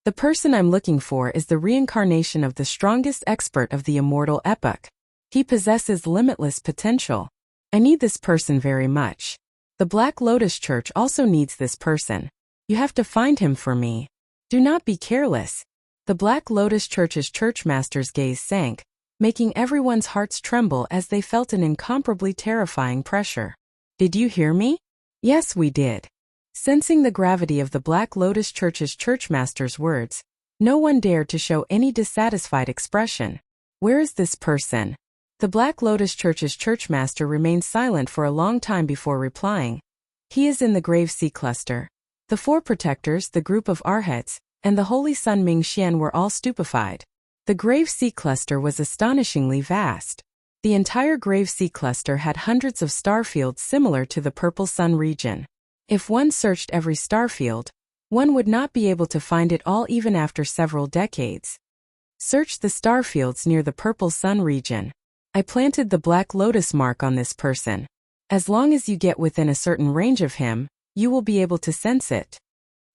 The person I'm looking for is the reincarnation of the strongest expert of the immortal epoch. He possesses limitless potential. I need this person very much. The Black Lotus Church also needs this person. You have to find him for me. Do not be careless. The Black Lotus Church's churchmaster's gaze sank, making everyone's hearts tremble as they felt an incomparably terrifying pressure. Did you hear me? Yes, we did. Sensing the gravity of the Black Lotus Church's churchmaster's words, no one dared to show any dissatisfied expression. Where is this person? The Black Lotus Church's churchmaster remained silent for a long time before replying. He is in the Grave Sea Cluster. The four protectors, the group of Arhats, and the Holy Sun Mingxian were all stupefied. The Grave Sea Cluster was astonishingly vast. The entire Grave Sea Cluster had hundreds of starfields similar to the Purple Sun region. If one searched every starfield, one would not be able to find it all even after several decades. Search the starfields near the Purple Sun region. I planted the Black Lotus mark on this person. As long as you get within a certain range of him, you will be able to sense it.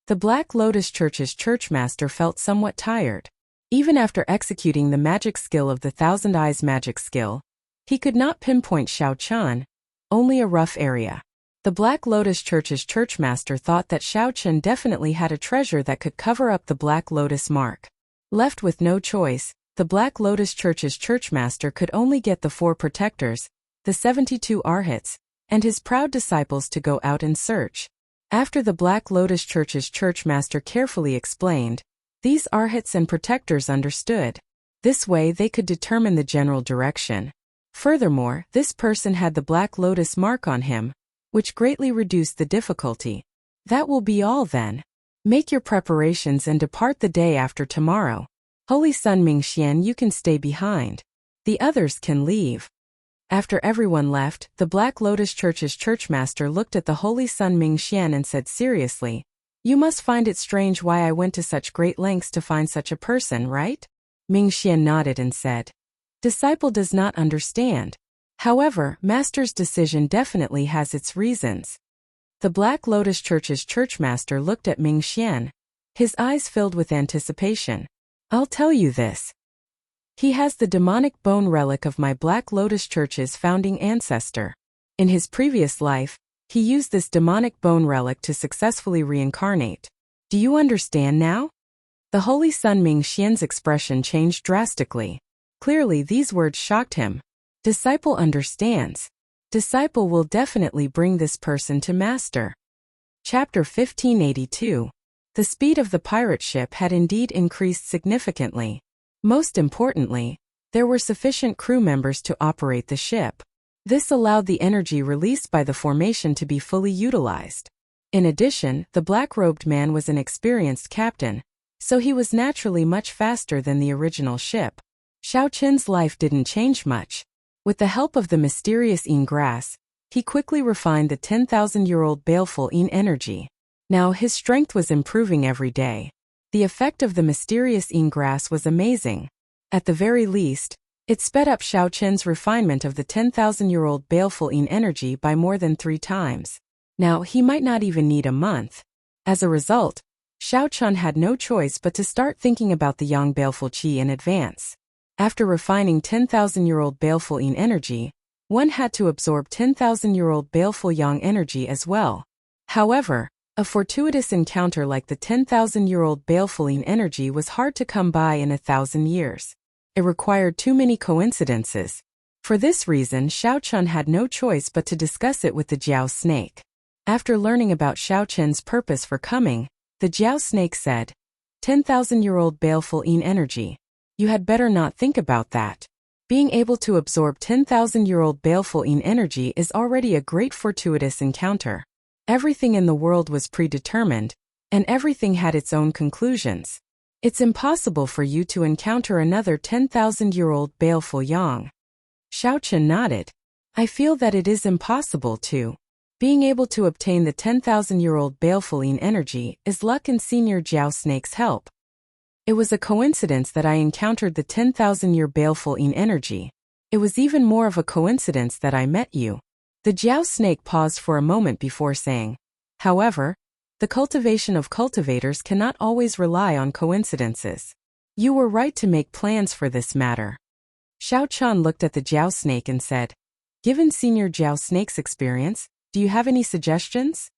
The Black Lotus Church's churchmaster felt somewhat tired. Even after executing the magic skill of the Thousand Eyes magic skill, he could not pinpoint Xiao Chen, only a rough area. The Black Lotus Church's churchmaster thought that Xiao Chen definitely had a treasure that could cover up the Black Lotus mark. Left with no choice, the Black Lotus Church's churchmaster could only get the four protectors, the 72 Arhats, and his proud disciples to go out and search. After the Black Lotus Church's churchmaster carefully explained, these Arhats and protectors understood. This way they could determine the general direction. Furthermore, this person had the Black Lotus mark on him, which greatly reduced the difficulty. That will be all then. Make your preparations and depart the day after tomorrow. Holy Sun Mingxian, you can stay behind. The others can leave. After everyone left, the Black Lotus Church's churchmaster looked at the Holy Sun Mingxian and said seriously, "You must find it strange why I went to such great lengths to find such a person, right?" Mingxian nodded and said, "Disciple does not understand. However, Master's decision definitely has its reasons." The Black Lotus Church's churchmaster looked at Mingxian. His eyes filled with anticipation. "I'll tell you this. He has the demonic bone relic of my Black Lotus Church's founding ancestor. In his previous life, he used this demonic bone relic to successfully reincarnate. Do you understand now?" The Holy Sun Mingxian's expression changed drastically. Clearly, these words shocked him. Disciple understands. Disciple will definitely bring this person to Master. Chapter 1582. The speed of the pirate ship had indeed increased significantly. Most importantly, there were sufficient crew members to operate the ship. This allowed the energy released by the formation to be fully utilized. In addition, the black-robed man was an experienced captain, so he was naturally much faster than the original ship. Xiao Chen's life didn't change much. With the help of the mysterious Yin grass, he quickly refined the 10,000-year-old baleful Yin energy. Now his strength was improving every day. The effect of the mysterious Yin grass was amazing. At the very least, it sped up Xiao Chen's refinement of the 10,000-year-old baleful Yin energy by more than 3 times. Now he might not even need a month. As a result, Xiao Chen had no choice but to start thinking about the Yang baleful qi in advance. After refining 10,000-year-old baleful Yin energy, one had to absorb 10,000-year-old baleful Yang energy as well. However, a fortuitous encounter like the 10,000-year-old baleful Yin energy was hard to come by in 1,000 years. It required too many coincidences. For this reason, Xiao Chen had no choice but to discuss it with the Jiao snake. After learning about Xiao Chen's purpose for coming, the Jiao snake said, 10,000-year-old baleful Yin energy. You had better not think about that. Being able to absorb 10,000-year-old baleful Yin energy is already a great fortuitous encounter. Everything in the world was predetermined, and everything had its own conclusions. It's impossible for you to encounter another 10,000-year-old baleful Yang. Xiao Chen nodded. I feel that it is impossible to. Being able to obtain the 10,000-year-old baleful Yin energy is luck and Senior Jiao Snake's help. It was a coincidence that I encountered the 10,000-year baleful Yin energy. It was even more of a coincidence that I met you. The Jiao snake paused for a moment before saying, however, The cultivation of cultivators cannot always rely on coincidences. You were right to make plans for this matter. Xiao Chun looked at the Jiao snake and said, "Given Senior Jiao Snake's experience, do you have any suggestions?"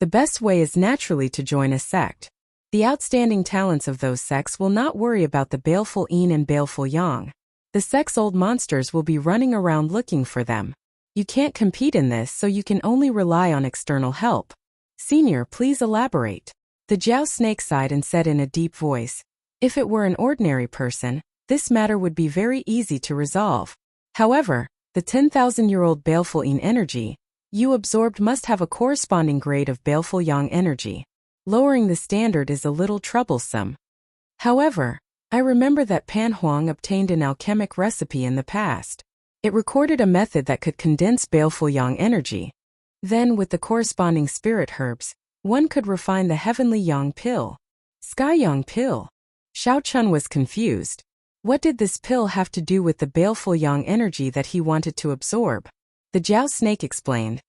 The best way is naturally to join a sect. The outstanding talents of those sects will not worry about the baleful yin and baleful yang. The sect's old monsters will be running around looking for them. You can't compete in this, so you can only rely on external help. Senior, please elaborate. The Jiao snake sighed and said in a deep voice, "If it were an ordinary person, this matter would be very easy to resolve. However, the 10,000-year-old baleful yin energy you absorbed must have a corresponding grade of baleful yang energy. Lowering the standard is a little troublesome. However, I remember that Pan Huang obtained an alchemic recipe in the past. It recorded a method that could condense baleful yang energy. Then, with the corresponding spirit herbs, one could refine the heavenly yang pill." Sky yang pill? Xiao Chun was confused. What did this pill have to do with the baleful yang energy that he wanted to absorb? The Jiao snake explained,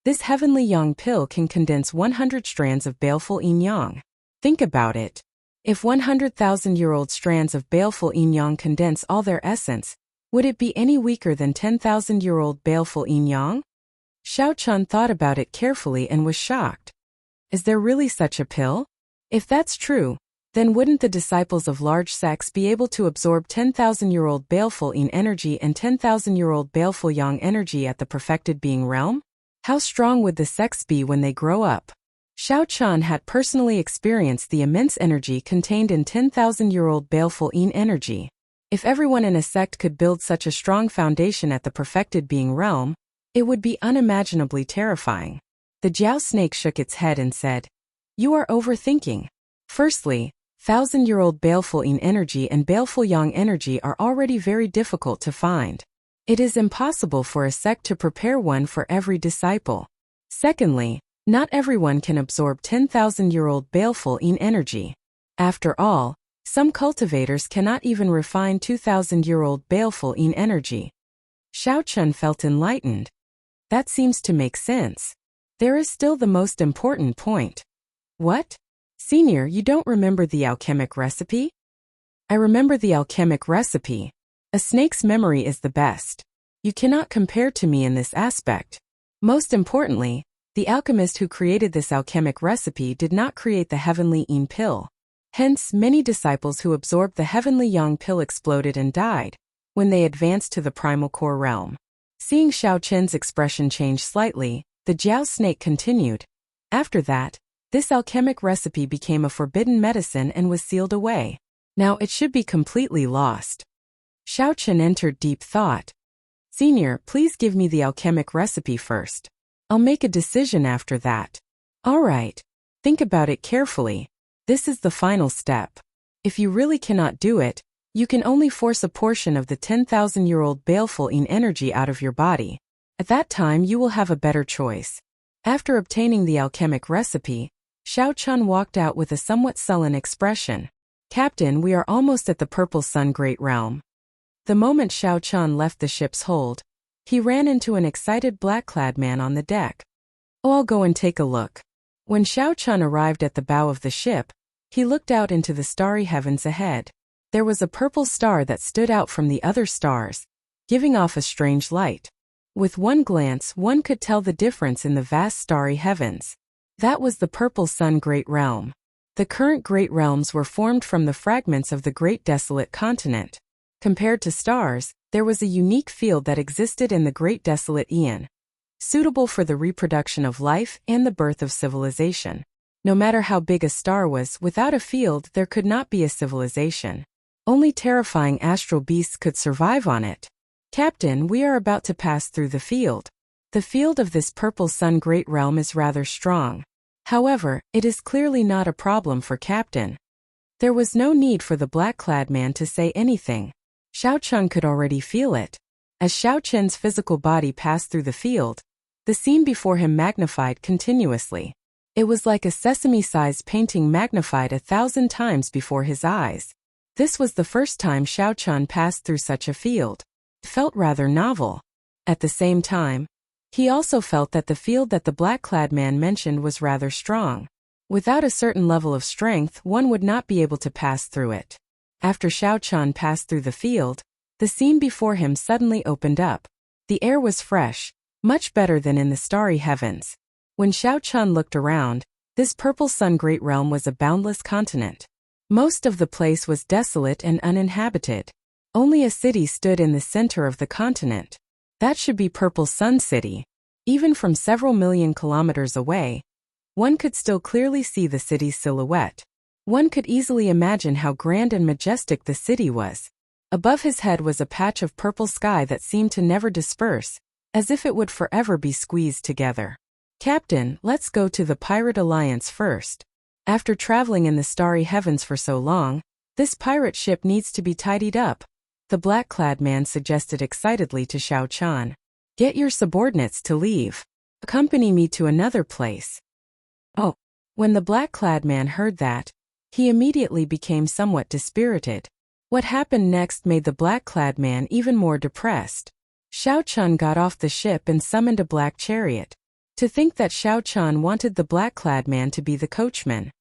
"This heavenly yang pill can condense 100 strands of baleful yin yang. Think about it. If 100,000-year-old strands of baleful yin yang condense all their essence, would it be any weaker than 10,000-year-old baleful yin yang?" Xiao Chun thought about it carefully and was shocked. Is there really such a pill? If that's true, then wouldn't the disciples of large sects be able to absorb 10,000-year-old baleful yin energy and 10,000-year-old baleful yang energy at the perfected being realm? How strong would the sects be when they grow up? Xiao Chun had personally experienced the immense energy contained in 10,000-year-old baleful yin energy. If everyone in a sect could build such a strong foundation at the perfected being realm, it would be unimaginably terrifying. The Jiao snake shook its head and said, "You are overthinking. Firstly, 1,000-year-old baleful yin energy and baleful yang energy are already very difficult to find. It is impossible for a sect to prepare one for every disciple. Secondly, not everyone can absorb 10,000-year-old baleful yin energy. After all, some cultivators cannot even refine 2,000-year-old baleful yin energy." Xiao Chun felt enlightened. That seems to make sense. There is still the most important point. What? Senior, you don't remember the alchemic recipe? I remember the alchemic recipe. A snake's memory is the best. You cannot compare to me in this aspect. Most importantly, the alchemist who created this alchemic recipe did not create the heavenly yin pill. Hence, many disciples who absorbed the heavenly yang pill exploded and died when they advanced to the primal core realm. Seeing Xiao Chen's expression change slightly, the Jiao snake continued. After that, this alchemic recipe became a forbidden medicine and was sealed away. Now it should be completely lost. Xiao Chen entered deep thought. Senior, please give me the alchemic recipe first. I'll make a decision after that. All right. Think about it carefully. This is the final step. If you really cannot do it, you can only force a portion of the 10,000-year-old baleful yin energy out of your body. At that time you will have a better choice. After obtaining the alchemic recipe, Xiao Chun walked out with a somewhat sullen expression. Captain, we are almost at the Purple Sun Great Realm. The moment Xiao Chun left the ship's hold, he ran into an excited black-clad man on the deck. Oh, I'll go and take a look. When Xiao Chun arrived at the bow of the ship, he looked out into the starry heavens ahead. There was a purple star that stood out from the other stars, giving off a strange light. With one glance, one could tell the difference in the vast starry heavens. That was the Purple Sun Great Realm. The current Great Realms were formed from the fragments of the Great Desolate Continent. Compared to stars, there was a unique field that existed in the Great Desolate Aeon, suitable for the reproduction of life and the birth of civilization. No matter how big a star was, without a field there could not be a civilization. Only terrifying astral beasts could survive on it. Captain, we are about to pass through the field. The field of this Purple Sun Great Realm is rather strong. However, it is clearly not a problem for Captain. There was no need for the black-clad man to say anything. Xiao Chun could already feel it. As Xiao Chen's physical body passed through the field, the scene before him magnified continuously. It was like a sesame-sized painting magnified 1,000 times before his eyes. This was the first time Xiao Chun passed through such a field. It felt rather novel. At the same time, he also felt that the field that the black-clad man mentioned was rather strong. Without a certain level of strength, one would not be able to pass through it. After Xiao Chun passed through the field, the scene before him suddenly opened up. The air was fresh, much better than in the starry heavens. When Xiao Chun looked around, this purple sun great realm was a boundless continent. Most of the place was desolate and uninhabited. Only a city stood in the center of the continent. That should be Purple Sun City. Even from several million kilometers away, one could still clearly see the city's silhouette. One could easily imagine how grand and majestic the city was. Above his head was a patch of purple sky that seemed to never disperse, as if it would forever be squeezed together. Captain, let's go to the Pirate Alliance first. After traveling in the starry heavens for so long, this pirate ship needs to be tidied up, the black-clad man suggested excitedly to Xiao Chun. Get your subordinates to leave. Accompany me to another place. Oh. When the black-clad man heard that, he immediately became somewhat dispirited. What happened next made the black-clad man even more depressed. Xiao Chun got off the ship and summoned a black chariot. To think that Xiao Chun wanted the black-clad man to be the coachman.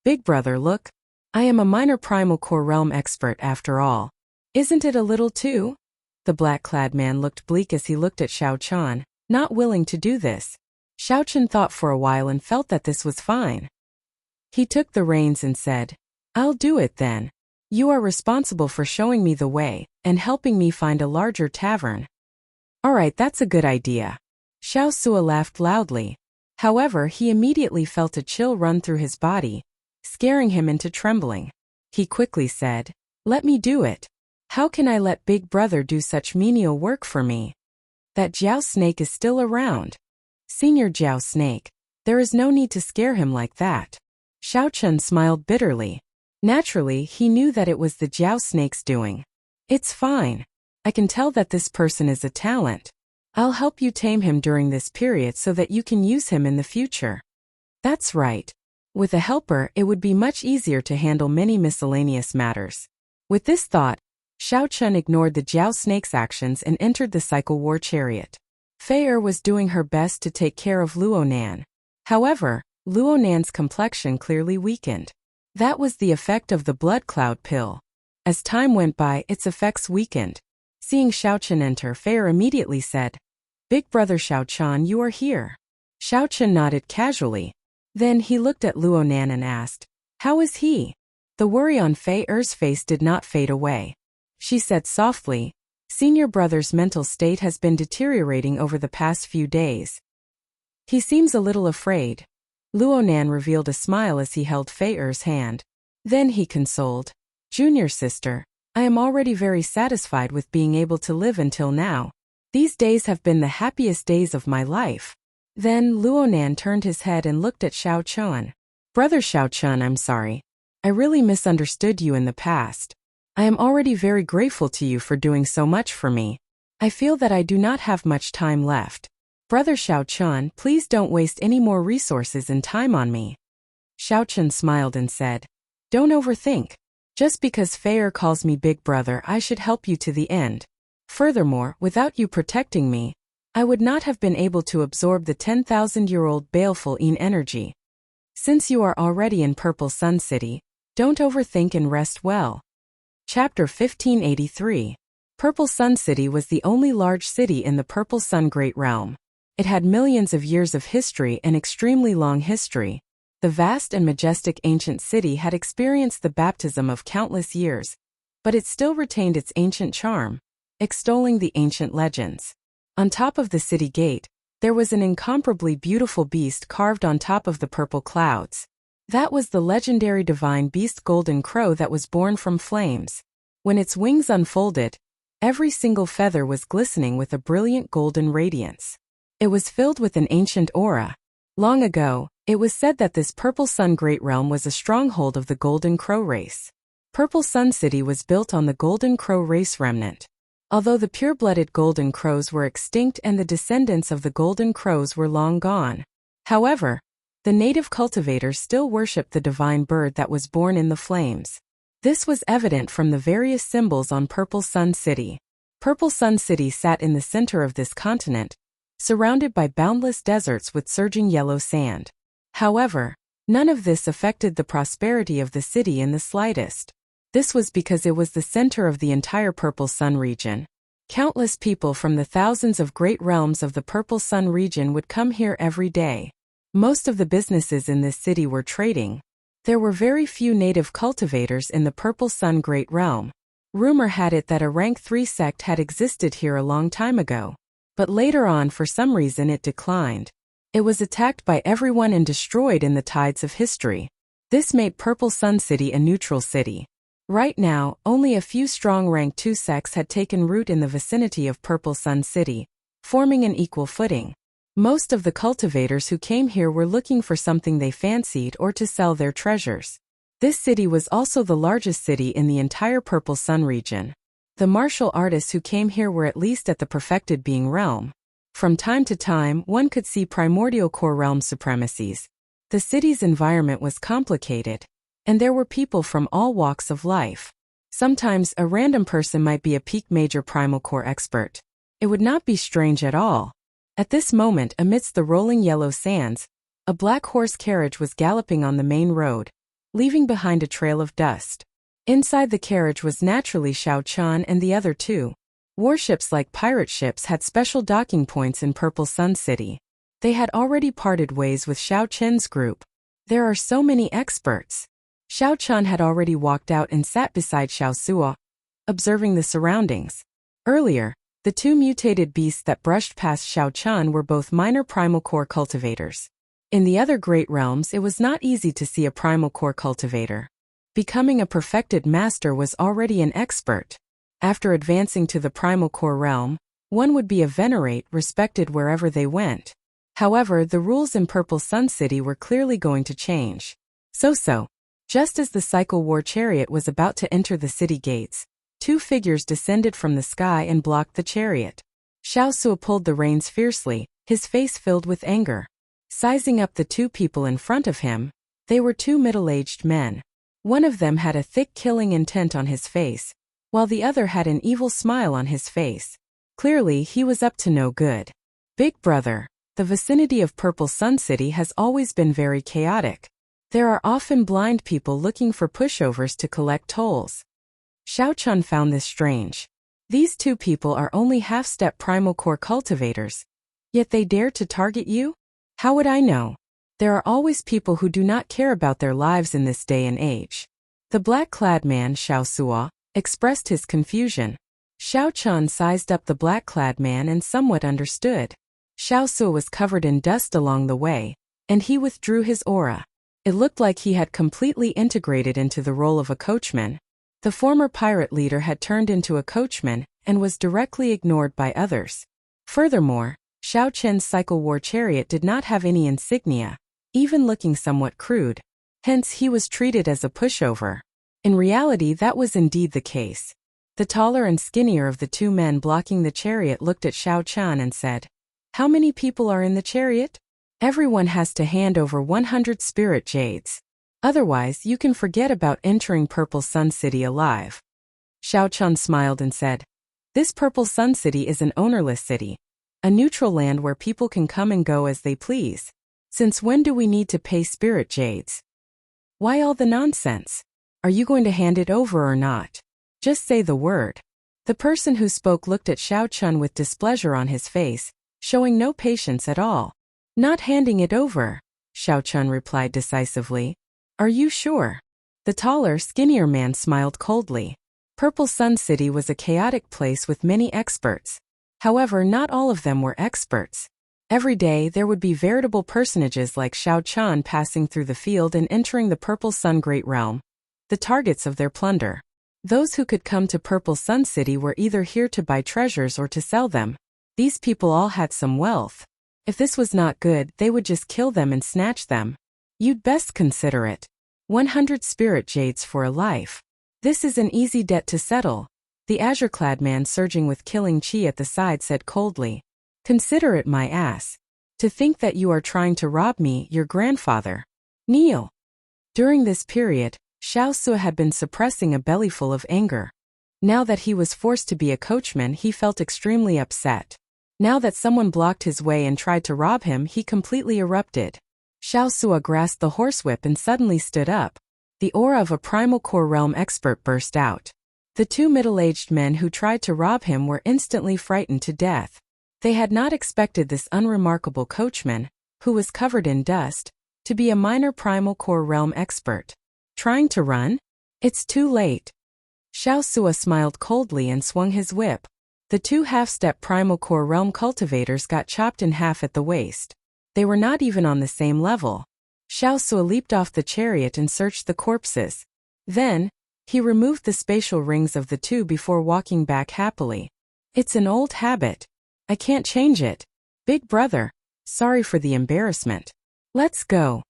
Big brother, look. I am a minor primal core realm expert after all. Isn't it a little too? The black-clad man looked bleak as he looked at Xiao Chun, not willing to do this. Xiao Chun thought for a while and felt that this was fine. He took the reins and said, I'll do it then. You are responsible for showing me the way and helping me find a larger tavern. All right, that's a good idea. Xiao Sua laughed loudly. However, he immediately felt a chill run through his body, scaring him into trembling. He quickly said, Let me do it. How can I let Big Brother do such menial work for me? That Jiao Snake is still around. Senior Jiao Snake, there is no need to scare him like that. Xiao Chun smiled bitterly. Naturally, he knew that it was the Jiao Snake's doing. It's fine. I can tell that this person is a talent. I'll help you tame him during this period so that you can use him in the future. That's right. With a helper, it would be much easier to handle many miscellaneous matters. With this thought, Xiao Chun ignored the Jiao Snake's actions and entered the cycle war chariot. Fei Er was doing her best to take care of Luonan. However, Luonan's complexion clearly weakened. That was the effect of the blood cloud pill. As time went by, its effects weakened. Seeing Xiao Chun enter, Fei Er immediately said, Big brother Xiao Chun, you are here. Xiao Chun nodded casually. Then he looked at Luonan and asked, How is he? The worry on Fei Er's face did not fade away. She said softly, Senior brother's mental state has been deteriorating over the past few days. He seems a little afraid. Luonan revealed a smile as he held Fei Er's hand. Then he consoled, Junior sister, I am already very satisfied with being able to live until now. These days have been the happiest days of my life. Then Luonan turned his head and looked at Xiao Chun. Brother Xiao Chun, I'm sorry. I really misunderstood you in the past. I am already very grateful to you for doing so much for me. I feel that I do not have much time left. Brother Xiao Chun, please don't waste any more resources and time on me. Xiao Chun smiled and said, Don't overthink. Just because Fei Er calls me big brother, I should help you to the end. Furthermore, without you protecting me, I would not have been able to absorb the 10,000-year-old baleful Yin energy. Since you are already in Purple Sun City, don't overthink and rest well. Chapter 1583. Purple Sun City was the only large city in the Purple Sun Great Realm. It had millions of years of history and extremely long history. The vast and majestic ancient city had experienced the baptism of countless years, but it still retained its ancient charm, extolling the ancient legends. On top of the city gate, there was an incomparably beautiful beast carved on top of the purple clouds. That was the legendary divine beast Golden Crow that was born from flames. When its wings unfolded, every single feather was glistening with a brilliant golden radiance. It was filled with an ancient aura. Long ago, it was said that this Purple Sun Great Realm was a stronghold of the Golden Crow race. Purple Sun City was built on the Golden Crow race remnant. Although the pure-blooded Golden Crows were extinct and the descendants of the Golden Crows were long gone. However, the native cultivators still worshipped the divine bird that was born in the flames. This was evident from the various symbols on Purple Sun City. Purple Sun City sat in the center of this continent, surrounded by boundless deserts with surging yellow sand. However, None of this affected the prosperity of the city in the slightest. This was because it was the center of the entire Purple Sun region. Countless people from the thousands of great realms of the Purple Sun region would come here every day. Most of the businesses in this city were trading. There were very few native cultivators in the Purple Sun Great Realm. Rumor had it that a rank 3 sect had existed here a long time ago. But later on, for some reason, it declined. It was attacked by everyone and destroyed in the tides of history. This made Purple Sun City a neutral city. Right now, only a few strong rank 2 sects had taken root in the vicinity of Purple Sun City, forming an equal footing. Most of the cultivators who came here were looking for something they fancied or to sell their treasures. This city was also the largest city in the entire Purple Sun region. The martial artists who came here were at least at the perfected being realm. From time to time, one could see primordial core realm supremacies. The city's environment was complicated, and there were people from all walks of life. Sometimes a random person might be a peak major primal core expert. It would not be strange at all. At this moment, amidst the rolling yellow sands, a black horse carriage was galloping on the main road, leaving behind a trail of dust. Inside the carriage was naturally Xiao Chan and the other two. Warships like pirate ships had special docking points in Purple Sun City. They had already parted ways with Xiao Chen's group. There are so many experts. Xiao Chan had already walked out and sat beside Xiao Suo, observing the surroundings. Earlier, the two mutated beasts that brushed past Xiao Chan were both minor primal core cultivators. In the other great realms, it was not easy to see a primal core cultivator. Becoming a perfected master was already an expert. After advancing to the primal core realm, one would be a venerate, respected wherever they went. However, the rules in Purple Sun City were clearly going to change. Just as the cycle war chariot was about to enter the city gates, two figures descended from the sky and blocked the chariot. Xiao Suo pulled the reins fiercely, his face filled with anger. Sizing up the two people in front of him, they were two middle-aged men. One of them had a thick killing intent on his face, while the other had an evil smile on his face. Clearly, he was up to no good. Big brother, the vicinity of Purple Sun City has always been very chaotic. There are often blind people looking for pushovers to collect tolls. Xiao Chun found this strange. These two people are only half-step primal core cultivators, yet they dare to target you? How would I know? There are always people who do not care about their lives in this day and age. The black-clad man, Xiao Suo, expressed his confusion. Xiao Chun sized up the black-clad man and somewhat understood. Xiao Suo was covered in dust along the way, and he withdrew his aura. It looked like he had completely integrated into the role of a coachman. The former pirate leader had turned into a coachman and was directly ignored by others. Furthermore, Xiao Chen's cycle war chariot did not have any insignia, even looking somewhat crude. Hence, he was treated as a pushover. In reality, that was indeed the case. The taller and skinnier of the two men blocking the chariot looked at Xiao Chan and said, "How many people are in the chariot? Everyone has to hand over 100 spirit jades. Otherwise, you can forget about entering Purple Sun City alive." Xiao Chun smiled and said, "This Purple Sun City is an ownerless city, a neutral land where people can come and go as they please. Since when do we need to pay spirit jades? Why all the nonsense? Are you going to hand it over or not? Just say the word." The person who spoke looked at Xiao Chun with displeasure on his face, showing no patience at all. "Not handing it over," Xiao Chun replied decisively. "Are you sure?" The taller, skinnier man smiled coldly. Purple Sun City was a chaotic place with many experts. However, not all of them were experts. Every day, there would be veritable personages like Xiao Chun passing through the field and entering the Purple Sun Great Realm, the targets of their plunder. Those who could come to Purple Sun City were either here to buy treasures or to sell them. These people all had some wealth. If this was not good, they would just kill them and snatch them. You'd best consider it. 100 spirit jades for a life. This is an easy debt to settle. The azure-clad man surging with killing chi at the side said coldly. "Consider it my ass. To think that you are trying to rob me, your grandfather. Kneel." During this period, Xiao Suo had been suppressing a bellyful of anger. Now that he was forced to be a coachman, he felt extremely upset. Now that someone blocked his way and tried to rob him, he completely erupted. Xiaosua grasped the horsewhip and suddenly stood up. The aura of a primal core realm expert burst out. The two middle-aged men who tried to rob him were instantly frightened to death. They had not expected this unremarkable coachman, who was covered in dust, to be a minor primal core realm expert. Trying to run? It's too late. Xiaosua smiled coldly and swung his whip. The two half-step primal core realm cultivators got chopped in half at the waist. They were not even on the same level. Xiaosua leaped off the chariot and searched the corpses. Then, he removed the spatial rings of the two before walking back happily. It's an old habit. I can't change it. Big brother, sorry for the embarrassment. Let's go.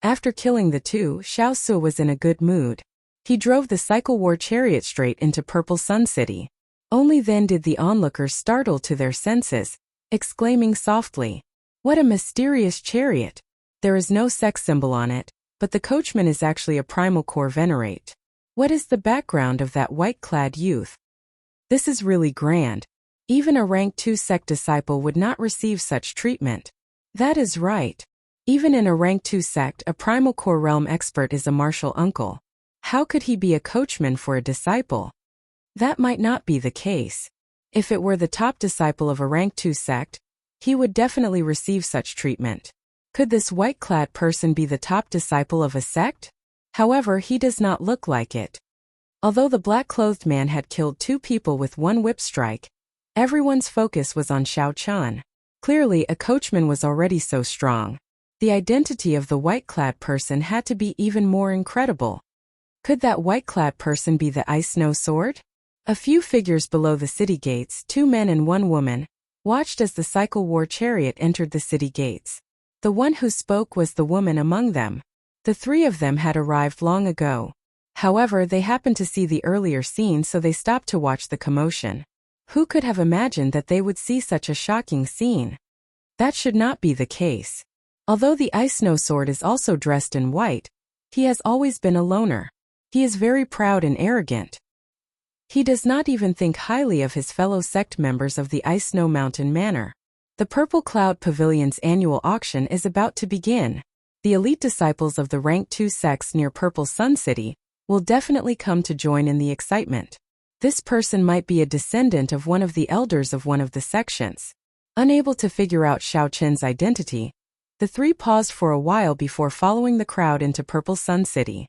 After killing the two, Xiaosua was in a good mood. He drove the cycle war chariot straight into Purple Sun City. Only then did the onlookers startle to their senses, exclaiming softly, "What a mysterious chariot! There is no sex symbol on it, but the coachman is actually a primal core venerate. What is the background of that white-clad youth? This is really grand. Even a rank 2 sect disciple would not receive such treatment." That is right. Even in a rank 2 sect, a primal core realm expert is a martial uncle. How could he be a coachman for a disciple? That might not be the case. If it were the top disciple of a rank 2 sect, he would definitely receive such treatment. Could this white-clad person be the top disciple of a sect? However, he does not look like it. Although the black-clothed man had killed 2 people with 1 whip strike, everyone's focus was on Xiao Chen. Clearly, a coachman was already so strong. The identity of the white-clad person had to be even more incredible. Could that white-clad person be the Ice Snow Sword? A few figures below the city gates, 2 men and 1 woman, watched as the cycle war chariot entered the city gates. The one who spoke was the woman among them. The 3 of them had arrived long ago. However, they happened to see the earlier scene, so they stopped to watch the commotion. Who could have imagined that they would see such a shocking scene? That should not be the case. Although the Ice Snow Sword is also dressed in white, he has always been a loner. He is very proud and arrogant. He does not even think highly of his fellow sect members of the Ice Snow Mountain Manor. The Purple Cloud Pavilion's annual auction is about to begin. The elite disciples of the rank 2 sects near Purple Sun City will definitely come to join in the excitement. This person might be a descendant of one of the elders of one of the sections. Unable to figure out Xiao Chen's identity, the 3 paused for a while before following the crowd into Purple Sun City.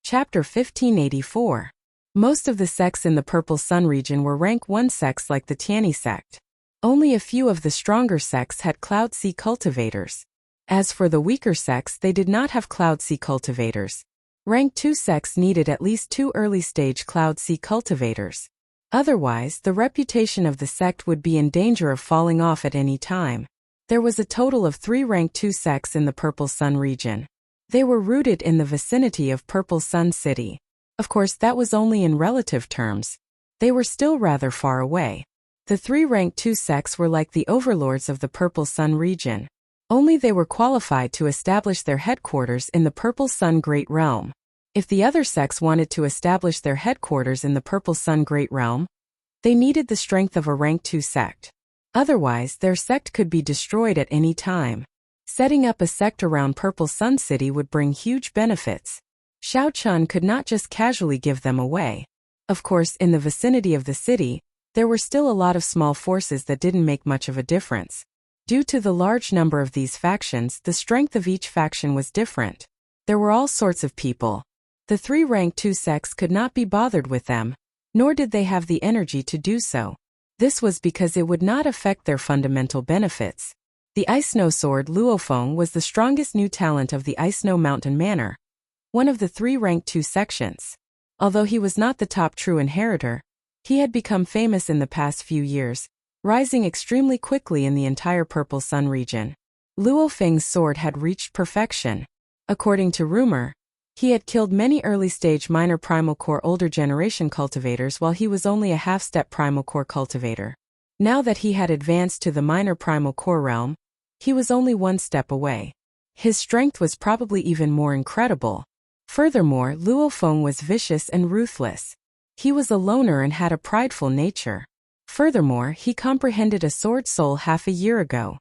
Chapter 1584. Most of the sects in the Purple Sun region were rank 1 sects like the Tianyi sect. Only a few of the stronger sects had Cloud Sea cultivators. As for the weaker sects, they did not have Cloud Sea cultivators. Rank 2 sects needed at least 2 early-stage Cloud Sea cultivators. Otherwise, the reputation of the sect would be in danger of falling off at any time. There was a total of 3 rank 2 sects in the Purple Sun region. They were rooted in the vicinity of Purple Sun City. Of course, that was only in relative terms. They were still rather far away. The 3 rank 2 sects were like the overlords of the Purple Sun region. Only they were qualified to establish their headquarters in the Purple Sun Great Realm. If the other sects wanted to establish their headquarters in the Purple Sun Great Realm, they needed the strength of a rank 2 sect. Otherwise, their sect could be destroyed at any time. Setting up a sect around Purple Sun City would bring huge benefits. Xiao Chen could not just casually give them away. Of course, in the vicinity of the city, there were still a lot of small forces that didn't make much of a difference. Due to the large number of these factions, the strength of each faction was different. There were all sorts of people. The 3 rank 2 sects could not be bothered with them, nor did they have the energy to do so. This was because it would not affect their fundamental benefits. The Ice Snow Sword Luofeng was the strongest new talent of the Ice Snow Mountain Manor, one of the 3 rank 2 sections. Although he was not the top true inheritor, he had become famous in the past few years, rising extremely quickly in the entire Purple Sun region. Luofeng's sword had reached perfection. According to rumor, he had killed many early-stage minor primal core older generation cultivators while he was only a half-step primal core cultivator. Now that he had advanced to the minor primal core realm, he was only 1 step away. His strength was probably even more incredible. Furthermore, Luofeng was vicious and ruthless. He was a loner and had a prideful nature. Furthermore, he comprehended a sword soul half a year ago.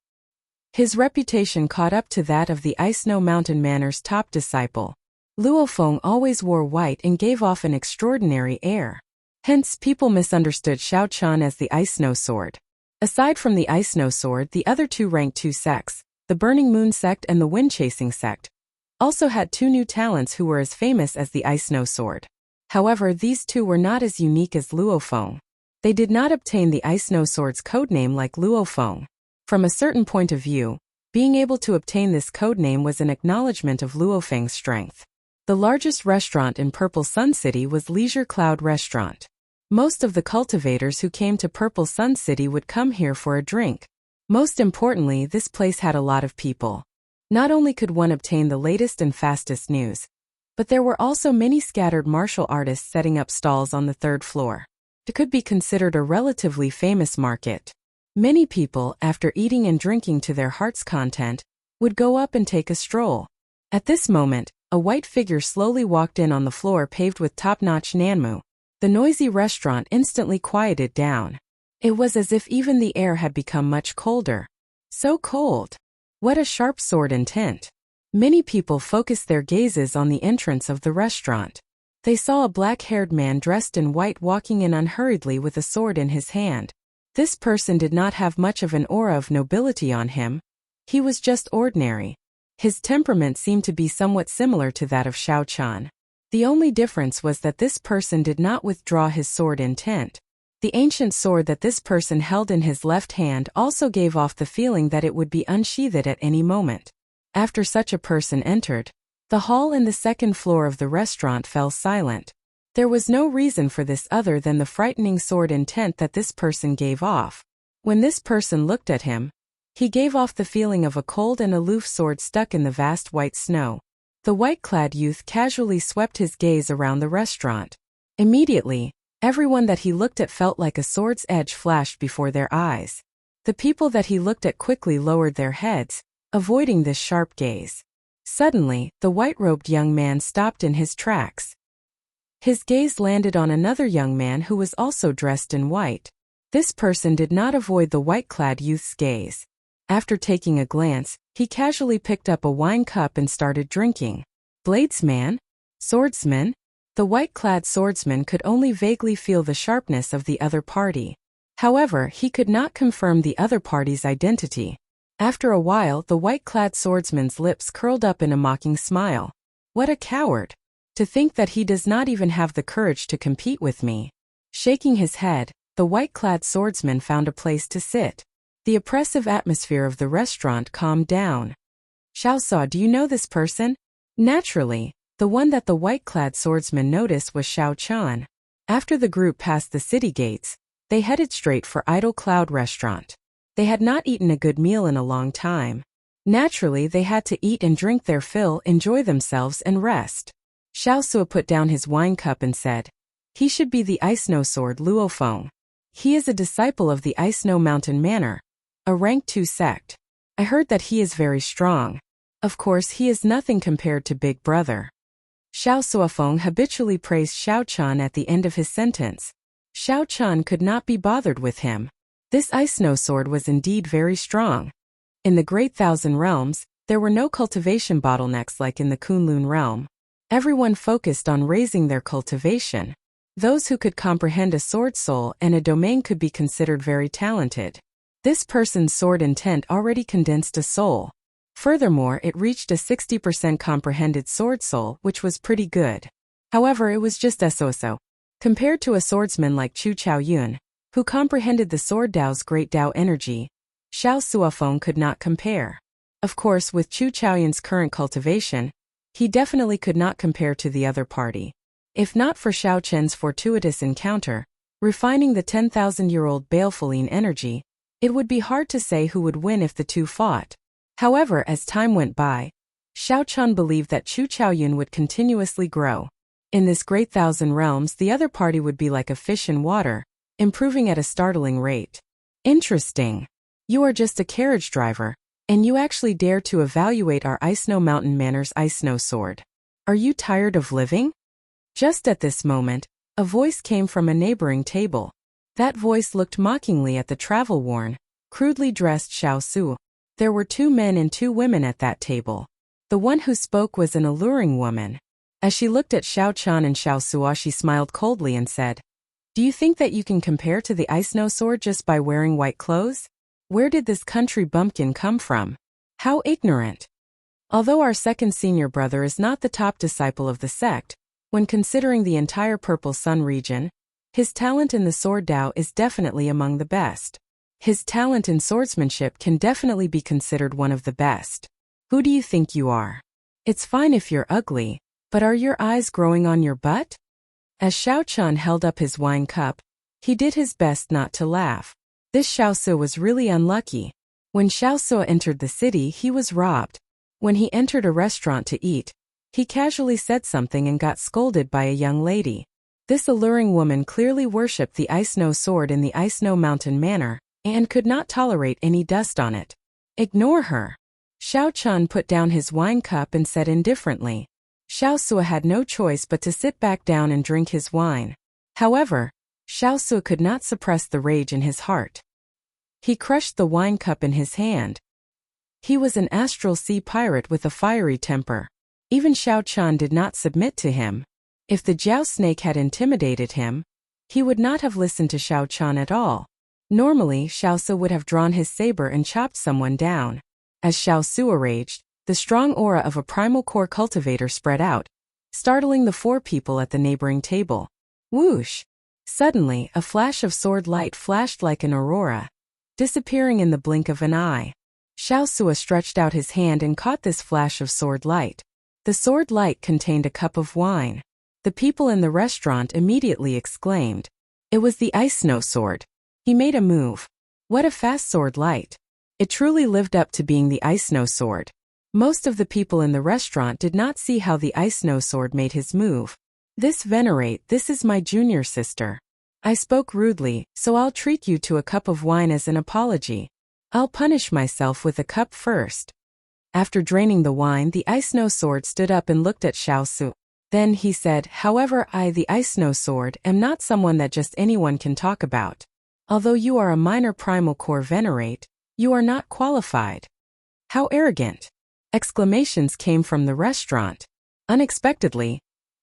His reputation caught up to that of the Ice Snow Mountain Manor's top disciple. Luo Feng always wore white and gave off an extraordinary air. Hence, people misunderstood Xiao Qian as the Ice Snow Sword. Aside from the Ice Snow Sword, the other two ranked 2 sects, the Burning Moon sect and the Wind Chasing sect, also had 2 new talents who were as famous as the Ice Snow Sword. However, these two were not as unique as Luo Feng. They did not obtain the Ice Snow Sword's codename like Luo Feng. From a certain point of view, being able to obtain this codename was an acknowledgement of Luo Feng's strength. The largest restaurant in Purple Sun City was Leisure Cloud Restaurant. Most of the cultivators who came to Purple Sun City would come here for a drink. Most importantly, this place had a lot of people. Not only could one obtain the latest and fastest news, but there were also many scattered martial artists setting up stalls on the 3rd floor. It could be considered a relatively famous market. Many people, after eating and drinking to their heart's content, would go up and take a stroll. At this moment, a white figure slowly walked in on the floor paved with top-notch nanmu. The noisy restaurant instantly quieted down. It was as if even the air had become much colder. So cold. What a sharp sword intent. Many people focused their gazes on the entrance of the restaurant. They saw a black-haired man dressed in white walking in unhurriedly with a sword in his hand. This person did not have much of an aura of nobility on him. He was just ordinary. His temperament seemed to be somewhat similar to that of Xiao Qian. The only difference was that this person did not withdraw his sword intent. The ancient sword that this person held in his left hand also gave off the feeling that it would be unsheathed at any moment. After such a person entered, the hall and the 2nd floor of the restaurant fell silent. There was no reason for this other than the frightening sword intent that this person gave off. When this person looked at him, he gave off the feeling of a cold and aloof sword stuck in the vast white snow. The white-clad youth casually swept his gaze around the restaurant. Immediately, everyone that he looked at felt like a sword's edge flashed before their eyes. The people that he looked at quickly lowered their heads, avoiding this sharp gaze. Suddenly, the white-robed young man stopped in his tracks. His gaze landed on another young man who was also dressed in white. This person did not avoid the white-clad youth's gaze. After taking a glance, he casually picked up a wine cup and started drinking. Bladesman? Swordsman? The white-clad swordsman could only vaguely feel the sharpness of the other party. However, he could not confirm the other party's identity. After a while, the white-clad swordsman's lips curled up in a mocking smile. What a coward! To think that he does not even have the courage to compete with me. Shaking his head, the white-clad swordsman found a place to sit. The oppressive atmosphere of the restaurant calmed down. Xiao, do you know this person? Naturally, the one that the white-clad swordsman noticed was Xiao Qian. After the group passed the city gates, they headed straight for Idle Cloud Restaurant. They had not eaten a good meal in a long time. Naturally, they had to eat and drink their fill, enjoy themselves, and rest. Xiao put down his wine cup and said, "He should be the Ice Snow Sword Luo Feng. He is a disciple of the Ice Snow Mountain Manor, a rank 2 sect. I heard that he is very strong. Of course, he is nothing compared to Big Brother." Xiao Suofeng habitually praised Xiao Qian at the end of his sentence. Xiao Qian could not be bothered with him. This Ice Snow Sword was indeed very strong. In the Great Thousand Realms, there were no cultivation bottlenecks like in the Kunlun realm. Everyone focused on raising their cultivation. Those who could comprehend a sword soul and a domain could be considered very talented. This person's sword intent already condensed a soul. Furthermore, it reached a 60% comprehended sword soul, which was pretty good. However, it was just so. Compared to a swordsman like Chu Chaoyun, who comprehended the sword Dao's great Dao energy, Xiao Suofeng could not compare. Of course, with Chu Chaoyun's current cultivation, he definitely could not compare to the other party. If not for Xiao Chen's fortuitous encounter, refining the 10,000-year-old Balefulline energy, it would be hard to say who would win if the two fought. However, as time went by, Xiao Chen believed that Chu Chaoyun would continuously grow. In this Great Thousand Realms, the other party would be like a fish in water, improving at a startling rate. Interesting. You are just a carriage driver, and you actually dare to evaluate our Ice Snow Mountain Manor's Ice Snow Sword. Are you tired of living? Just at this moment, a voice came from a neighboring table. That voice looked mockingly at the travel-worn, crudely dressed Xiao Su. There were 2 men and 2 women at that table. The one who spoke was an alluring woman. As she looked at Xiao Qian and Xiao Sua, she smiled coldly and said, "Do you think that you can compare to the Ice No Sword just by wearing white clothes? Where did this country bumpkin come from? How ignorant." Although our second senior brother is not the top disciple of the sect, when considering the entire Purple Sun region, his talent in the sword Dao is definitely among the best. His talent in swordsmanship can definitely be considered one of the best. Who do you think you are? It's fine if you're ugly, but are your eyes growing on your butt? As Xiao Qian held up his wine cup, he did his best not to laugh. This Xiao Su was really unlucky. When Xiao Su entered the city, he was robbed. When he entered a restaurant to eat, he casually said something and got scolded by a young lady. This alluring woman clearly worshipped the Ice No Sword in the Ice No Mountain manner, and could not tolerate any dust on it. Ignore her. Xiao Qian put down his wine cup and said indifferently. Xiao Sua had no choice but to sit back down and drink his wine. However, Xiao Sua could not suppress the rage in his heart. He crushed the wine cup in his hand. He was an astral sea pirate with a fiery temper. Even Xiao Qian did not submit to him. If the Jiao snake had intimidated him, he would not have listened to Xiao Qian at all. Normally, Xiao Su would have drawn his saber and chopped someone down. As Xiao Su raged, the strong aura of a primal core cultivator spread out, startling the 4 people at the neighboring table. Whoosh! Suddenly, a flash of sword light flashed like an aurora, disappearing in the blink of an eye. Xiao Sua stretched out his hand and caught this flash of sword light. The sword light contained a cup of wine. The people in the restaurant immediately exclaimed. It was the Ice No Sword. He made a move. What a fast sword light. It truly lived up to being the Ice No Sword. Most of the people in the restaurant did not see how the Ice No Sword made his move. This is my junior sister. I spoke rudely, so I'll treat you to a cup of wine as an apology. I'll punish myself with a cup first. After draining the wine, the Ice No Sword stood up and looked at Xiao Su. Then he said, however, I, the Ice No Sword, am not someone that just anyone can talk about. Although you are a minor primal core venerate, you are not qualified. How arrogant! Exclamations came from the restaurant. Unexpectedly,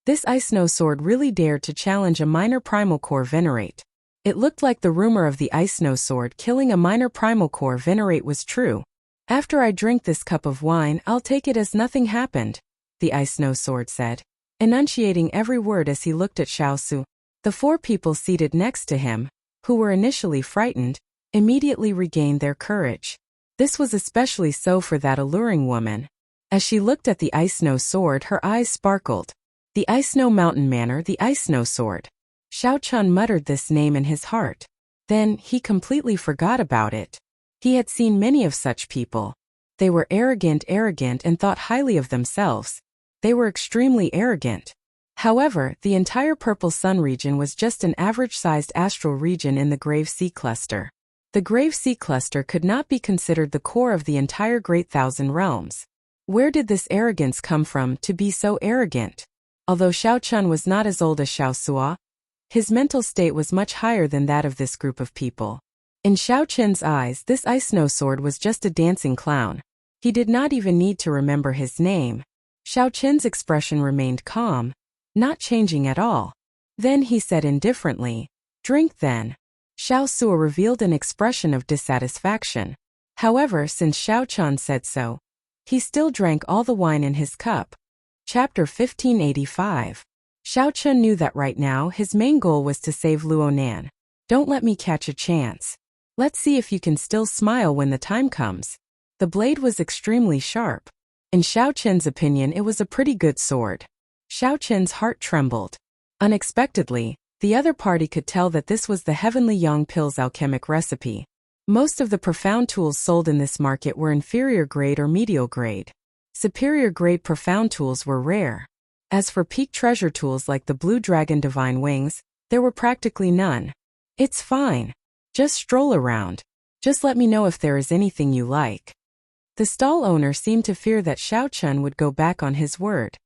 this Ice No Sword really dared to challenge a minor primal core venerate. It looked like the rumor of the Ice No Sword killing a minor primal core venerate was true. After I drink this cup of wine, I'll take it as nothing happened, the Ice No Sword said, enunciating every word as he looked at Xiao Su. The 4 people seated next to him, who were initially frightened, immediately regained their courage. This was especially so for that alluring woman. As she looked at the Ice No Sword, her eyes sparkled. The Ice No Mountain Manor, the Ice No Sword. Xiao Qian muttered this name in his heart. Then, he completely forgot about it. He had seen many of such people. They were arrogant and thought highly of themselves. They were extremely arrogant. However, the entire Purple Sun region was just an average-sized astral region in the Grave Sea Cluster. The Grave Sea Cluster could not be considered the core of the entire Great Thousand Realms. Where did this arrogance come from to be so arrogant? Although Xiao Qian was not as old as Xiao Sua, his mental state was much higher than that of this group of people. In Xiao Qian's eyes, this Ice No Sword was just a dancing clown. He did not even need to remember his name. Xiao Qian's expression remained calm, not changing at all. Then he said indifferently, "Drink then." Xiao Sua revealed an expression of dissatisfaction. However, since Xiao Qian said so, he still drank all the wine in his cup. Chapter 1585. Xiao Qian knew that right now his main goal was to save Luonan. Don't let me catch a chance. Let's see if you can still smile when the time comes. The blade was extremely sharp. In Xiao Qian's opinion, it was a pretty good sword. Xiao Qian's heart trembled. Unexpectedly, the other party could tell that this was the Heavenly Yang Pill's alchemic recipe. Most of the profound tools sold in this market were inferior grade or medial grade. Superior grade profound tools were rare. As for peak treasure tools like the Blue Dragon Divine Wings, there were practically none. It's fine. Just stroll around. Just let me know if there is anything you like. The stall owner seemed to fear that Xiao Qian would go back on his word.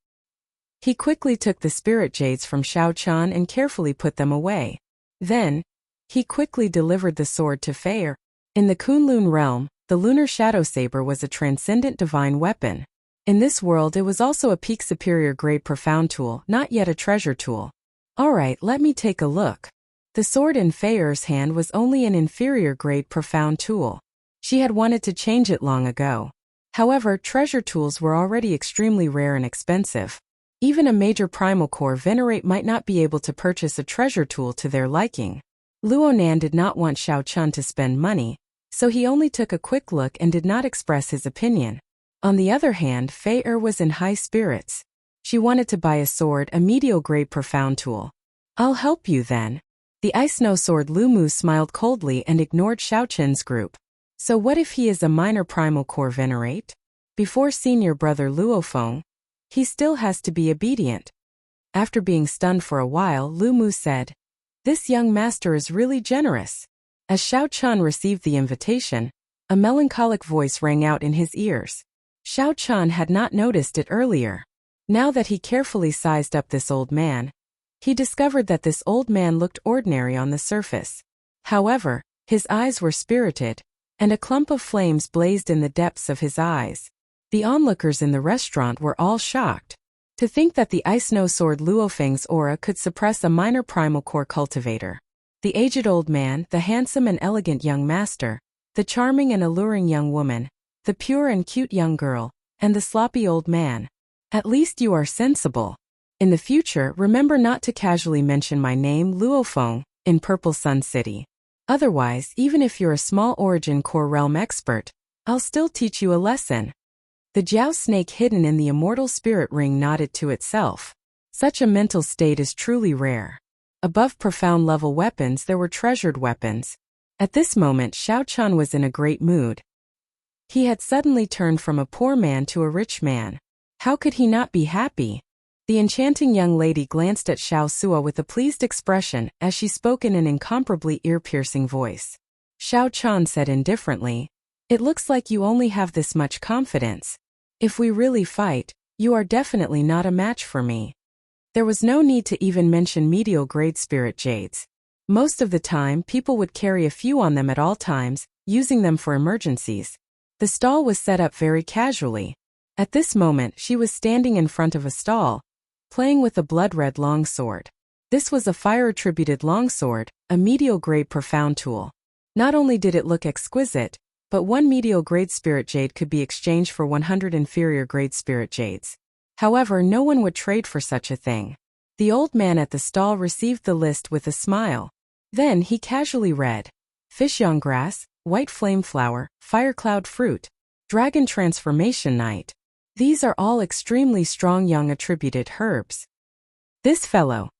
He quickly took the spirit jades from Xiao Qian and carefully put them away. Then, he quickly delivered the sword to Fei. In the Kunlun realm, the the lunar shadow saber was a transcendent divine weapon. In this world it was also a peak superior grade profound tool, not yet a treasure tool. Alright, let me take a look. The sword in Fei Er's hand was only an inferior grade profound tool. She had wanted to change it long ago. However, treasure tools were already extremely rare and expensive. Even a major primal core venerate might not be able to purchase a treasure tool to their liking. Luo Nan did not want Xiao Chun to spend money, so he only took a quick look and did not express his opinion. On the other hand, Fei Er was in high spirits. She wanted to buy a sword, a medial-grade profound tool. I'll help you then. The Ice Snow Sword Lu Mu smiled coldly and ignored Xiao Chen's group. So what if he is a minor primal core venerate? Before senior brother Luo Feng, he still has to be obedient. After being stunned for a while, Lu Mu said, "This young master is really generous." As Xiao Chun received the invitation, a melancholic voice rang out in his ears. Xiao Chun had not noticed it earlier. Now that he carefully sized up this old man, he discovered that this old man looked ordinary on the surface. However, his eyes were spirited, and a clump of flames blazed in the depths of his eyes. The onlookers in the restaurant were all shocked. To think that the Ice Snow Sword Luo Feng's aura could suppress a minor primal core cultivator. The aged old man, the handsome and elegant young master, the charming and alluring young woman, the pure and cute young girl, and the sloppy old man. At least you are sensible. In the future, remember not to casually mention my name Luo Feng in Purple Sun City. Otherwise, even if you're a small origin core realm expert, I'll still teach you a lesson. The Jiao snake hidden in the immortal spirit ring nodded to itself. Such a mental state is truly rare. Above profound level weapons there were treasured weapons. At this moment Xiao Chun was in a great mood. He had suddenly turned from a poor man to a rich man. How could he not be happy? The enchanting young lady glanced at Xiao Sua with a pleased expression as she spoke in an incomparably ear-piercing voice. Xiao Chun said indifferently, "It looks like you only have this much confidence. If we really fight, you are definitely not a match for me." There was no need to even mention medial-grade spirit jades. Most of the time, people would carry a few on them at all times, using them for emergencies. The stall was set up very casually. At this moment, she was standing in front of a stall, playing with a blood-red longsword. This was a fire-attributed longsword, a medial-grade profound tool. Not only did it look exquisite, but one medial-grade spirit jade could be exchanged for 100 inferior-grade spirit jades. However, no one would trade for such a thing. The old man at the stall received the list with a smile. Then he casually read, Fishyong grass, white flame flower, firecloud fruit, dragon transformation night. These are all extremely strong young attributed herbs. This fellow,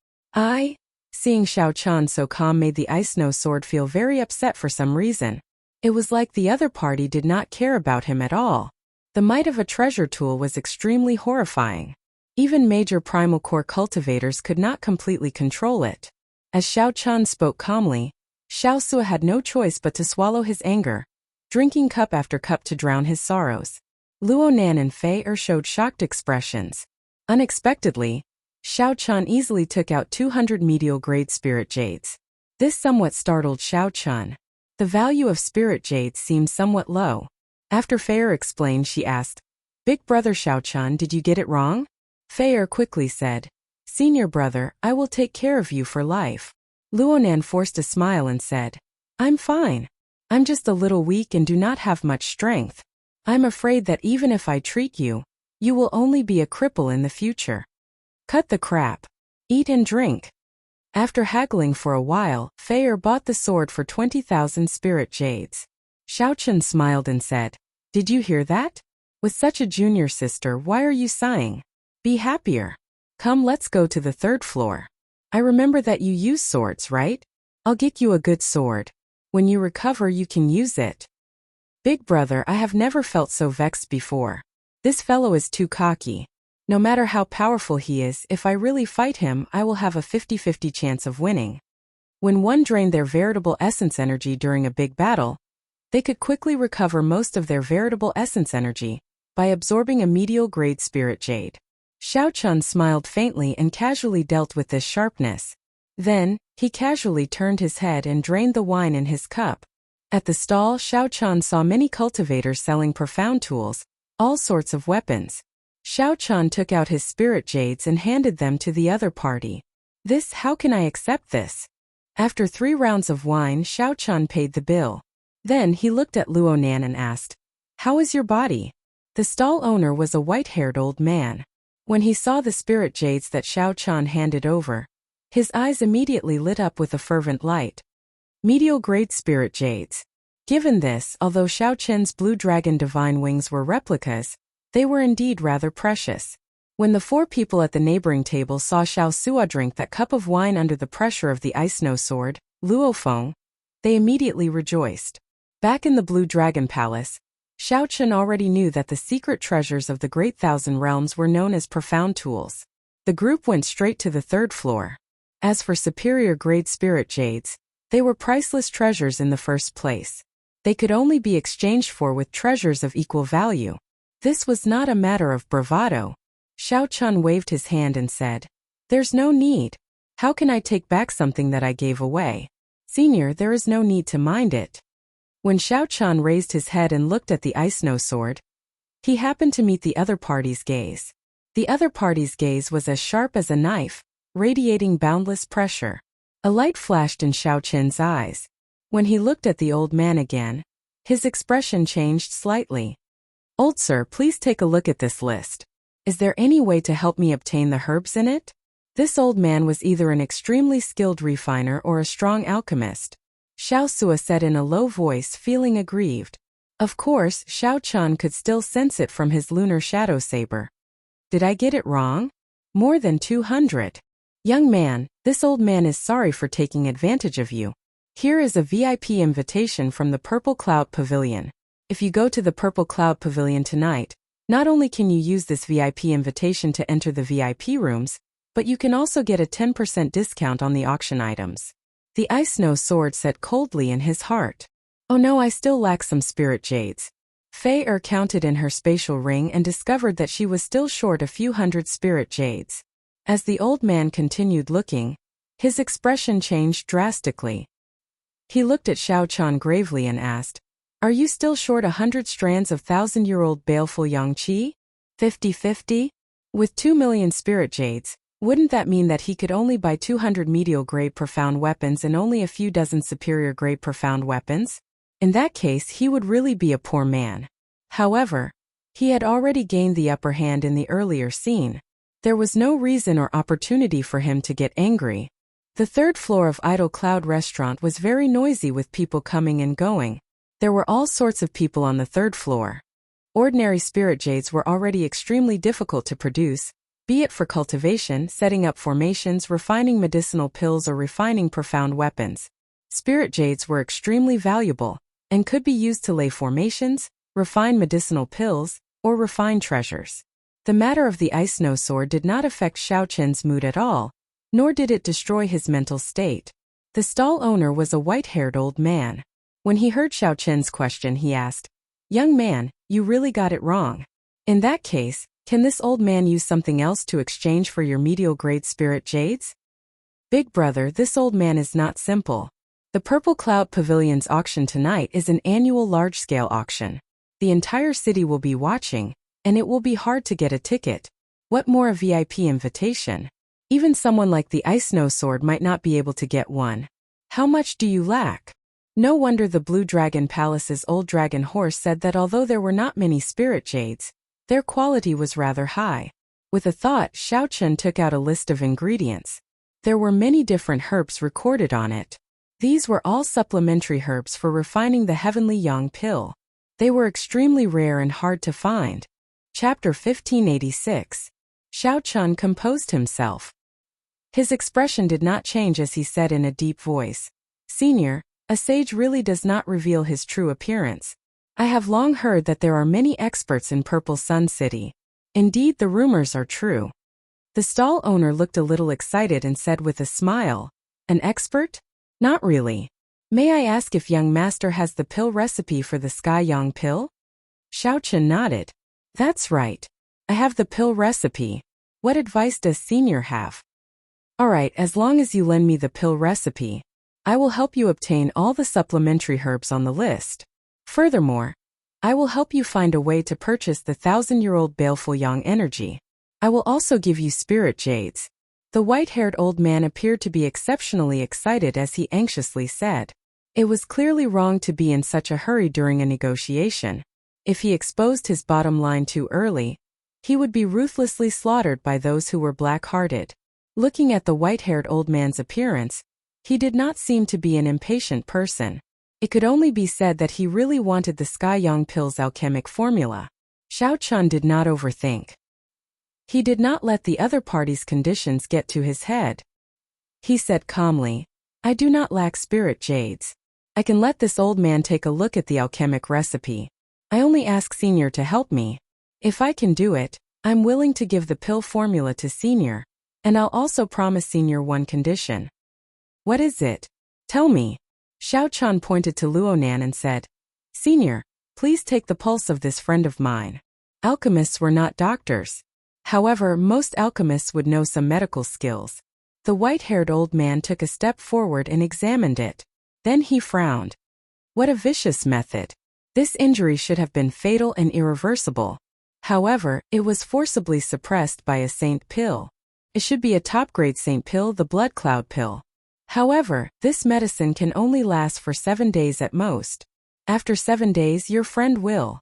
seeing Xiao Chun so calm made the Ice Snow Sword feel very upset for some reason. It was like the other party did not care about him at all. The might of a treasure tool was extremely horrifying. Even major primal core cultivators could not completely control it. As Xiao Chun spoke calmly, Xiao Sua had no choice but to swallow his anger, drinking cup after cup to drown his sorrows. Luo Nan and Fei Er showed shocked expressions. Unexpectedly, Xiao Chun easily took out 200 medial-grade spirit jades. This somewhat startled Xiao Chun. The value of spirit jades seemed somewhat low. After Fei Er explained, she asked, "Big brother Xiao Chun, did you get it wrong?" Fei Er quickly said, "Senior brother, I will take care of you for life." Luo Nan forced a smile and said, "I'm fine. I'm just a little weak and do not have much strength. I'm afraid that even if I treat you, you will only be a cripple in the future. Cut the crap. Eat and drink." After haggling for a while, Fei Er bought the sword for 20,000 spirit jades. Xiao Chun smiled and said, "Did you hear that? With such a junior sister, why are you sighing? Be happier. Come, let's go to the third floor. I remember that you use swords, right? I'll get you a good sword. When you recover, you can use it." Big brother, I have never felt so vexed before. This fellow is too cocky. No matter how powerful he is, if I really fight him, I will have a 50-50 chance of winning. When one drained their veritable essence energy during a big battle, they could quickly recover most of their veritable essence energy by absorbing a medial-grade spirit jade. Xiao Chun smiled faintly and casually dealt with this sharpness. Then, he casually turned his head and drained the wine in his cup. At the stall, Xiao Chan saw many cultivators selling profound tools, all sorts of weapons. Xiao Chan took out his spirit jades and handed them to the other party. How can I accept this? After 3 rounds of wine, Xiao Chan paid the bill. Then he looked at Luo Nan and asked, "How is your body?" The stall owner was a white-haired old man. When he saw the spirit jades that Xiao Chan handed over, his eyes immediately lit up with a fervent light. Medial-grade spirit jades. Given this, although Xiao Chen's blue dragon divine wings were replicas, they were indeed rather precious. When the 4 people at the neighboring table saw Xiao Sua drink that cup of wine under the pressure of the ice snow sword, Luo Feng, they immediately rejoiced. Back in the Blue Dragon Palace, Xiao Chen already knew that the secret treasures of the Great Thousand Realms were known as profound tools. The group went straight to the 3rd floor. As for superior grade spirit jades, they were priceless treasures in the first place. They could only be exchanged for with treasures of equal value. This was not a matter of bravado. Xiao Chun waved his hand and said, "There's no need. How can I take back something that I gave away? Senior, there is no need to mind it." When Xiao Chun raised his head and looked at the ice snow sword, he happened to meet the other party's gaze. The other party's gaze was as sharp as a knife, radiating boundless pressure. A light flashed in Xiao Chen's eyes. When he looked at the old man again, his expression changed slightly. "Old sir, please take a look at this list. Is there any way to help me obtain the herbs in it?" This old man was either an extremely skilled refiner or a strong alchemist. Xiao Sua said in a low voice, feeling aggrieved. Of course, Xiao Chun could still sense it from his lunar shadow saber. "Did I get it wrong? More than 200. Young man, this old man is sorry for taking advantage of you. Here is a VIP invitation from the Purple Cloud Pavilion. If you go to the Purple Cloud Pavilion tonight, not only can you use this VIP invitation to enter the VIP rooms, but you can also get a 10% discount on the auction items." The ice snow sword said coldly in his heart. "Oh no, I still lack some spirit jades." Fei counted in her spatial ring and discovered that she was still short a few hundred spirit jades. As the old man continued looking, his expression changed drastically. He looked at Xiao Chan gravely and asked, "Are you still short 100 strands of 1,000-year-old baleful yang qi? 50-50? With 2 million spirit jades, wouldn't that mean that he could only buy 200 medial-grade profound weapons and only a few dozen superior-grade profound weapons? In that case, he would really be a poor man." However, he had already gained the upper hand in the earlier scene. There was no reason or opportunity for him to get angry. The 3rd floor of Idle Cloud Restaurant was very noisy with people coming and going. There were all sorts of people on the 3rd floor. Ordinary spirit jades were already extremely difficult to produce, be it for cultivation, setting up formations, refining medicinal pills, or refining profound weapons. Spirit jades were extremely valuable, and could be used to lay formations, refine medicinal pills, or refine treasures. The matter of the ice snow sword did not affect Xiao Chen's mood at all, nor did it destroy his mental state. The stall owner was a white-haired old man. When he heard Xiao Chen's question, he asked, "Young man, you really got it wrong. In that case, can this old man use something else to exchange for your medial-grade spirit jades?" "Big brother, this old man is not simple. The Purple Cloud Pavilion's auction tonight is an annual large-scale auction. The entire city will be watching, and it will be hard to get a ticket. What more a VIP invitation? Even someone like the Ice Snow Sword might not be able to get one. How much do you lack?" No wonder the Blue Dragon Palace's old dragon horse said that although there were not many spirit jades, their quality was rather high. With a thought, Xiao Chen took out a list of ingredients. There were many different herbs recorded on it. These were all supplementary herbs for refining the Heavenly Yang pill. They were extremely rare and hard to find. Chapter 1586. Xiao Chun composed himself. His expression did not change as he said in a deep voice, "Senior, a sage really does not reveal his true appearance. I have long heard that there are many experts in Purple Sun City. Indeed, the rumors are true." The stall owner looked a little excited and said with a smile, "An expert? Not really. May I ask if young master has the pill recipe for the Sky Yang pill?" Xiao Chen nodded. "That's right. I have the pill recipe. What advice does senior have?" "All right, as long as you lend me the pill recipe, I will help you obtain all the supplementary herbs on the list. Furthermore, I will help you find a way to purchase the 1,000-year-old baleful yang energy. I will also give you spirit jades. The white-haired old man appeared to be exceptionally excited as he anxiously said. It was clearly wrong to be in such a hurry during a negotiation. If he exposed his bottom line too early, he would be ruthlessly slaughtered by those who were black-hearted. Looking at the white-haired old man's appearance, he did not seem to be an impatient person. It could only be said that he really wanted the Sky Yang Pill's alchemic formula. Xiao Chun did not overthink. He did not let the other party's conditions get to his head. He said calmly, I do not lack spirit jades. I can let this old man take a look at the alchemic recipe. I only ask Senior to help me. If I can do it, I'm willing to give the pill formula to Senior, and I'll also promise Senior one condition. What is it? Tell me. Xiao Chun pointed to Luonan and said, Senior, please take the pulse of this friend of mine. Alchemists were not doctors. However, most alchemists would know some medical skills. The white-haired old man took a step forward and examined it. Then he frowned. What a vicious method. This injury should have been fatal and irreversible. However, it was forcibly suppressed by a saint pill. It should be a top-grade saint pill, the blood cloud pill. However, this medicine can only last for 7 days at most. After 7 days, your friend will.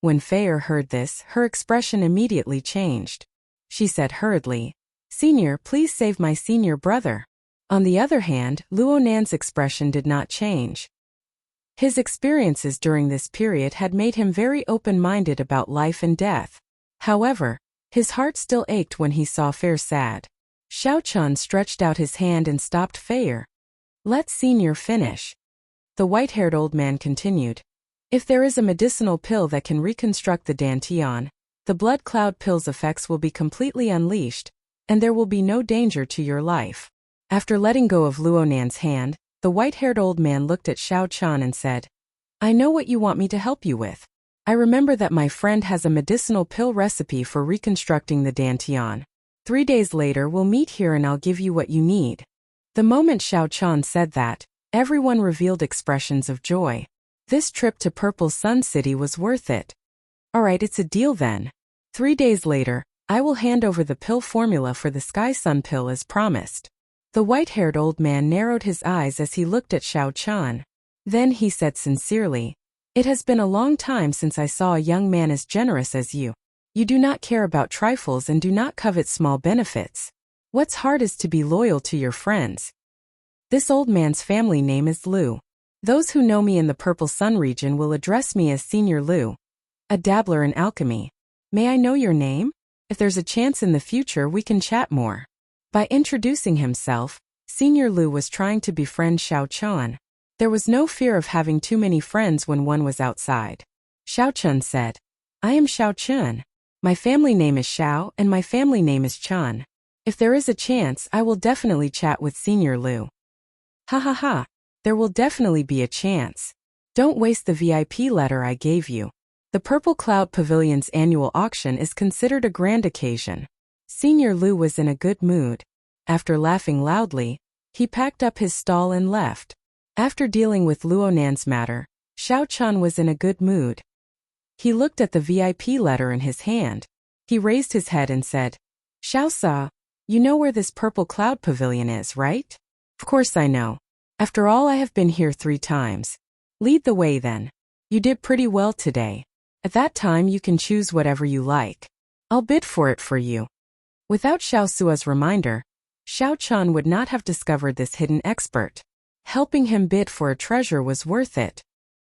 When Feier heard this, her expression immediately changed. She said hurriedly, Senior, please save my senior brother. On the other hand, Luonan's expression did not change. His experiences during this period had made him very open-minded about life and death. However, his heart still ached when he saw Feier sad. Xiao Chun stretched out his hand and stopped Feier. Let Senior finish. The white-haired old man continued. If there is a medicinal pill that can reconstruct the Dantian, the blood cloud pill's effects will be completely unleashed, and there will be no danger to your life. After letting go of Luonan's hand, the white-haired old man looked at Xiao Chun and said, I know what you want me to help you with. I remember that my friend has a medicinal pill recipe for reconstructing the Dantian. 3 days later we'll meet here and I'll give you what you need. The moment Xiao Chun said that, everyone revealed expressions of joy. This trip to Purple Sun City was worth it. Alright, it's a deal then. 3 days later, I will hand over the pill formula for the Sky Sun pill as promised. The white-haired old man narrowed his eyes as he looked at Xiao Chun. Then he said sincerely, It has been a long time since I saw a young man as generous as you. You do not care about trifles and do not covet small benefits. What's hard is to be loyal to your friends. This old man's family name is Lu. Those who know me in the Purple Sun region will address me as Senior Lu, a dabbler in alchemy. May I know your name? If there's a chance in the future we can chat more. By introducing himself, Senior Lu was trying to befriend Xiao Chun. There was no fear of having too many friends when one was outside. Xiao Chun said, I am Xiao Chun. My family name is Xiao and my family name is Chun. If there is a chance, I will definitely chat with Senior Lu. Ha ha ha. There will definitely be a chance. Don't waste the VIP letter I gave you. The Purple Cloud Pavilion's annual auction is considered a grand occasion. Senior Lu was in a good mood. After laughing loudly, he packed up his stall and left. After dealing with Luonan's matter, Xiao Chun was in a good mood. He looked at the VIP letter in his hand. He raised his head and said, Xiao Sa, you know where this Purple Cloud Pavilion is, right? Of course I know. After all, I have been here 3 times. Lead the way then. You did pretty well today. At that time you can choose whatever you like. I'll bid for it for you. Without Xiao Sua's reminder, Xiao Chun would not have discovered this hidden expert. Helping him bid for a treasure was worth it.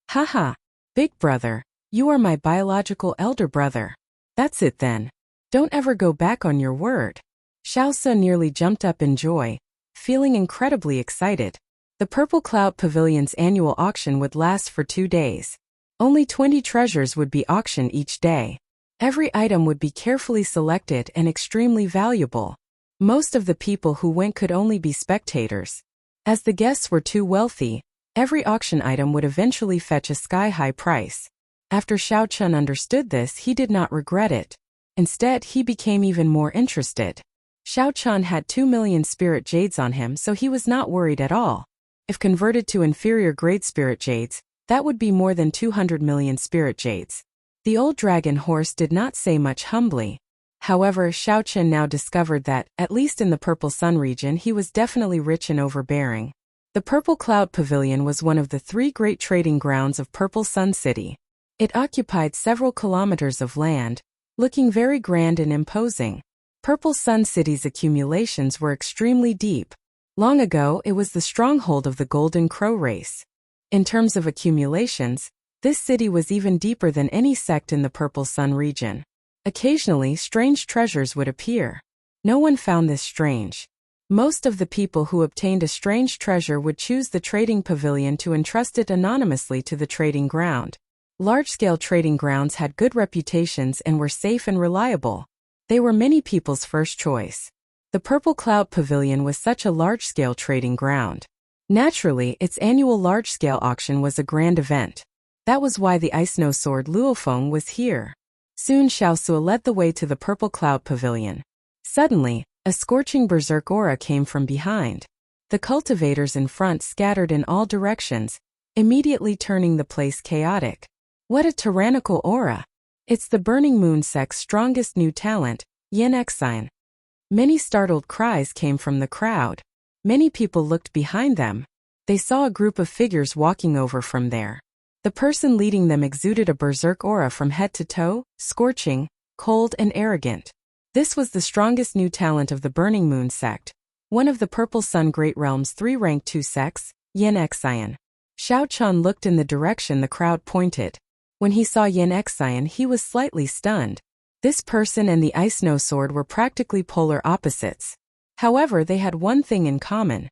Haha, big brother, you are my biological elder brother. That's it then. Don't ever go back on your word. Xiao Su nearly jumped up in joy, feeling incredibly excited. The Purple Cloud Pavilion's annual auction would last for 2 days. Only 20 treasures would be auctioned each day. Every item would be carefully selected and extremely valuable. Most of the people who went could only be spectators. As the guests were too wealthy, every auction item would eventually fetch a sky-high price. After Xiao Chun understood this, he did not regret it. Instead, he became even more interested. Xiao Chun had 2 million spirit jades on him, so he was not worried at all. If converted to inferior grade spirit jades, that would be more than 200 million spirit jades. The old dragon horse did not say much humbly. However, Xiaochen now discovered that, at least in the Purple Sun region, he was definitely rich and overbearing. The Purple Cloud Pavilion was one of the 3 great trading grounds of Purple Sun City. It occupied several kilometers of land, looking very grand and imposing. Purple Sun City's accumulations were extremely deep. Long ago, it was the stronghold of the Golden Crow race. In terms of accumulations, this city was even deeper than any sect in the Purple Sun region. Occasionally, strange treasures would appear. No one found this strange. Most of the people who obtained a strange treasure would choose the trading pavilion to entrust it anonymously to the trading ground. Large-scale trading grounds had good reputations and were safe and reliable. They were many people's first choice. The Purple Cloud Pavilion was such a large-scale trading ground. Naturally, its annual large-scale auction was a grand event. That was why the Ice Snow Sword Luofeng was here. Soon Xiaosue led the way to the Purple Cloud Pavilion. Suddenly, a scorching berserk aura came from behind. The cultivators in front scattered in all directions, immediately turning the place chaotic. What a tyrannical aura! It's the Burning Moon sect's strongest new talent, Yin Exine. Many startled cries came from the crowd. Many people looked behind them. They saw a group of figures walking over from there. The person leading them exuded a berserk aura from head to toe, scorching, cold and arrogant. This was the strongest new talent of the Burning Moon sect, one of the Purple Sun Great Realm's 3 rank 2 sects, Yin Exine. Xiaochen looked in the direction the crowd pointed. When he saw Yin Exine, he was slightly stunned. This person and the Ice Snow Sword were practically polar opposites. However, they had one thing in common.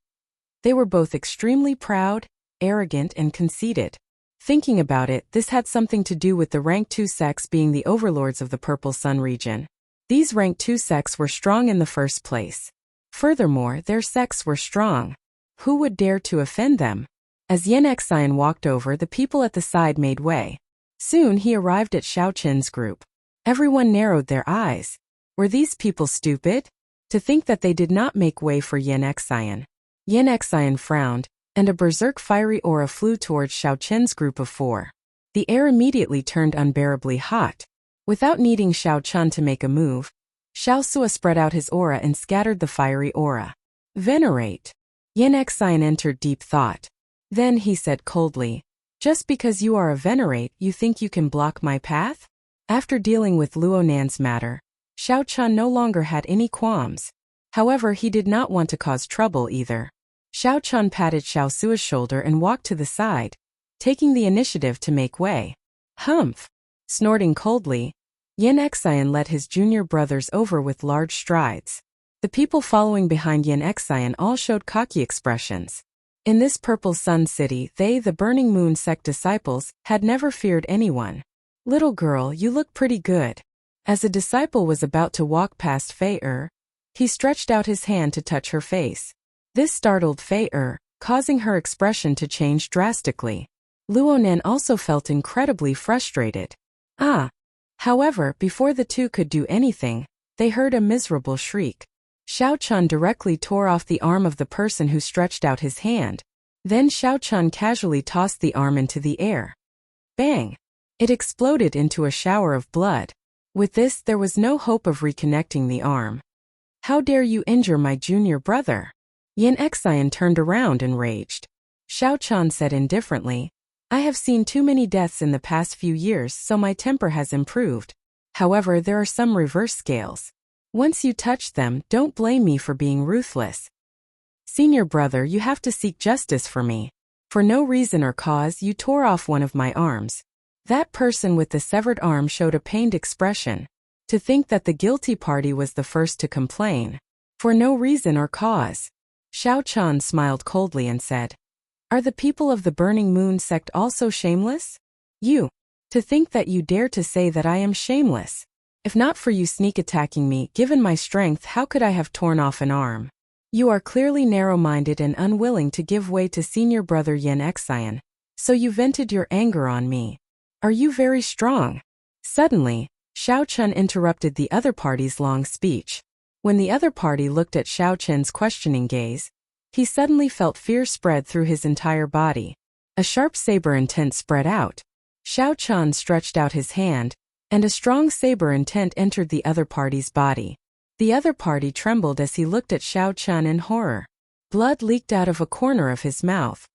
They were both extremely proud, arrogant and conceited. Thinking about it, this had something to do with the rank 2 sects being the overlords of the Purple Sun region. These rank 2 sects were strong in the first place. Furthermore, their sects were strong. Who would dare to offend them? As Yin Exine walked over, the people at the side made way. Soon he arrived at Xiaochen's group. Everyone narrowed their eyes. Were these people stupid? To think that they did not make way for Yin Exine. Yin Exine frowned, and a berserk fiery aura flew towards Xiaochen's group of 4. The air immediately turned unbearably hot. Without needing Xiaochen to make a move, Xiaosue spread out his aura and scattered the fiery aura. Venerate. Yin Exine entered deep thought. Then he said coldly, "Just because you are a venerate, you think you can block my path?" After dealing with Luonan's matter, Xiaochen no longer had any qualms. However, he did not want to cause trouble either. Xiaochen patted Xiaosue's shoulder and walked to the side, taking the initiative to make way. Humph! Snorting coldly, Yin Exine led his junior brothers over with large strides. The people following behind Yin Exine all showed cocky expressions. In this Purple Sun City, they, the Burning Moon sect disciples, had never feared anyone. "Little girl, you look pretty good." As a disciple was about to walk past Fei he stretched out his hand to touch her face. This startled Fei causing her expression to change drastically. Luonan also felt incredibly frustrated. However, before the two could do anything, they heard a miserable shriek. Xiaochen directly tore off the arm of the person who stretched out his hand. Then Xiaochen casually tossed the arm into the air. Bang! It exploded into a shower of blood. With this, there was no hope of reconnecting the arm. "How dare you injure my junior brother?" Yin Exine turned around and raged. Xiaochen said indifferently, "I have seen too many deaths in the past few years, so my temper has improved. However, there are some reverse scales. Once you touch them, don't blame me for being ruthless. Senior brother, you have to seek justice for me. For no reason or cause, you tore off one of my arms." That person with the severed arm showed a pained expression. To think that the guilty party was the first to complain. For no reason or cause. Xiaochen smiled coldly and said, "Are the people of the Burning Moon sect also shameless? You. To think that you dare to say that I am shameless. If not for you sneak attacking me, given my strength, how could I have torn off an arm? You are clearly narrow-minded and unwilling to give way to senior brother Yin Exine, so you vented your anger on me. Are you very strong?" Suddenly, Xiaochen interrupted the other party's long speech. When the other party looked at Xiaochen's questioning gaze, He suddenly felt fear spread through his entire body. A sharp saber intent spread out. Xiao Chan stretched out his hand, and a strong saber intent entered the other party's body. The other party trembled as he looked at Xiao Chan in horror. Blood leaked out of a corner of his mouth.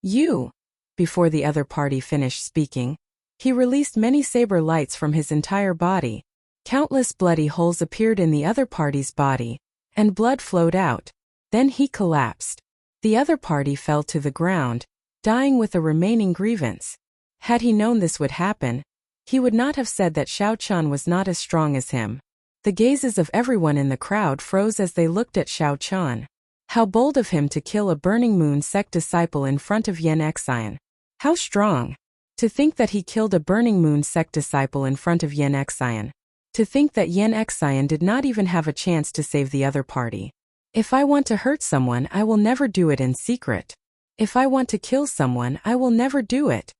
You! Before the other party finished speaking, he released many saber lights from his entire body. Countless bloody holes appeared in the other party's body, and blood flowed out. Then he collapsed. The other party fell to the ground, dying with a remaining grievance. Had he known this would happen, he would not have said that Xiao Chan was not as strong as him. The gazes of everyone in the crowd froze as they looked at Xiao Chan. How bold of him to kill a Burning Moon sect disciple in front of Yen Xian. How strong! To think that he killed a Burning Moon sect disciple in front of Yen Xian. To think that Yen Xian did not even have a chance to save the other party. If I want to hurt someone, I will never do it in secret. If I want to kill someone, I will never do it.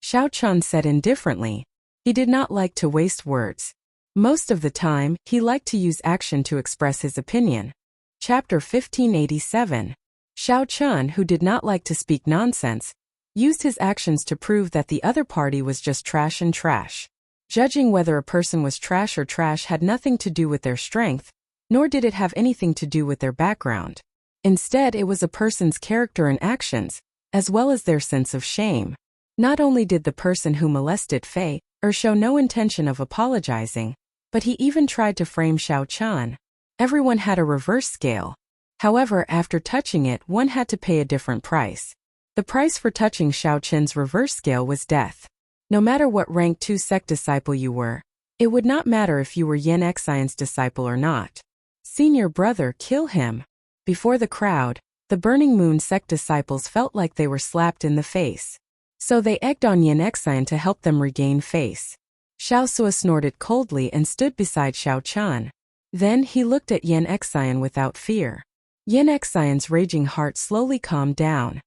Xiao Chan said indifferently. He did not like to waste words. Most of the time, he liked to use action to express his opinion. Chapter 1587. Xiao Chan, who did not like to speak nonsense, used his actions to prove that the other party was just trash and trash. Judging whether a person was trash or trash had nothing to do with their strength, nor did it have anything to do with their background. Instead, it was a person's character and actions, as well as their sense of shame. Not only did the person who molested Fei show no intention of apologizing, but he even tried to frame Xiao Chan. Everyone had a reverse scale. However, after touching it, one had to pay a different price. The price for touching Xiao Chen's reverse scale was death. No matter what rank 2 sect disciple you were, it would not matter if you were Yen Xian's disciple or not. Senior brother, kill him. Before the crowd, the Burning Moon sect disciples felt like they were slapped in the face. So they egged on Yen Xian to help them regain face. Xiao Sua snorted coldly and stood beside Xiao Chan. Then he looked at Yen Xian without fear. Yen Xian's raging heart slowly calmed down.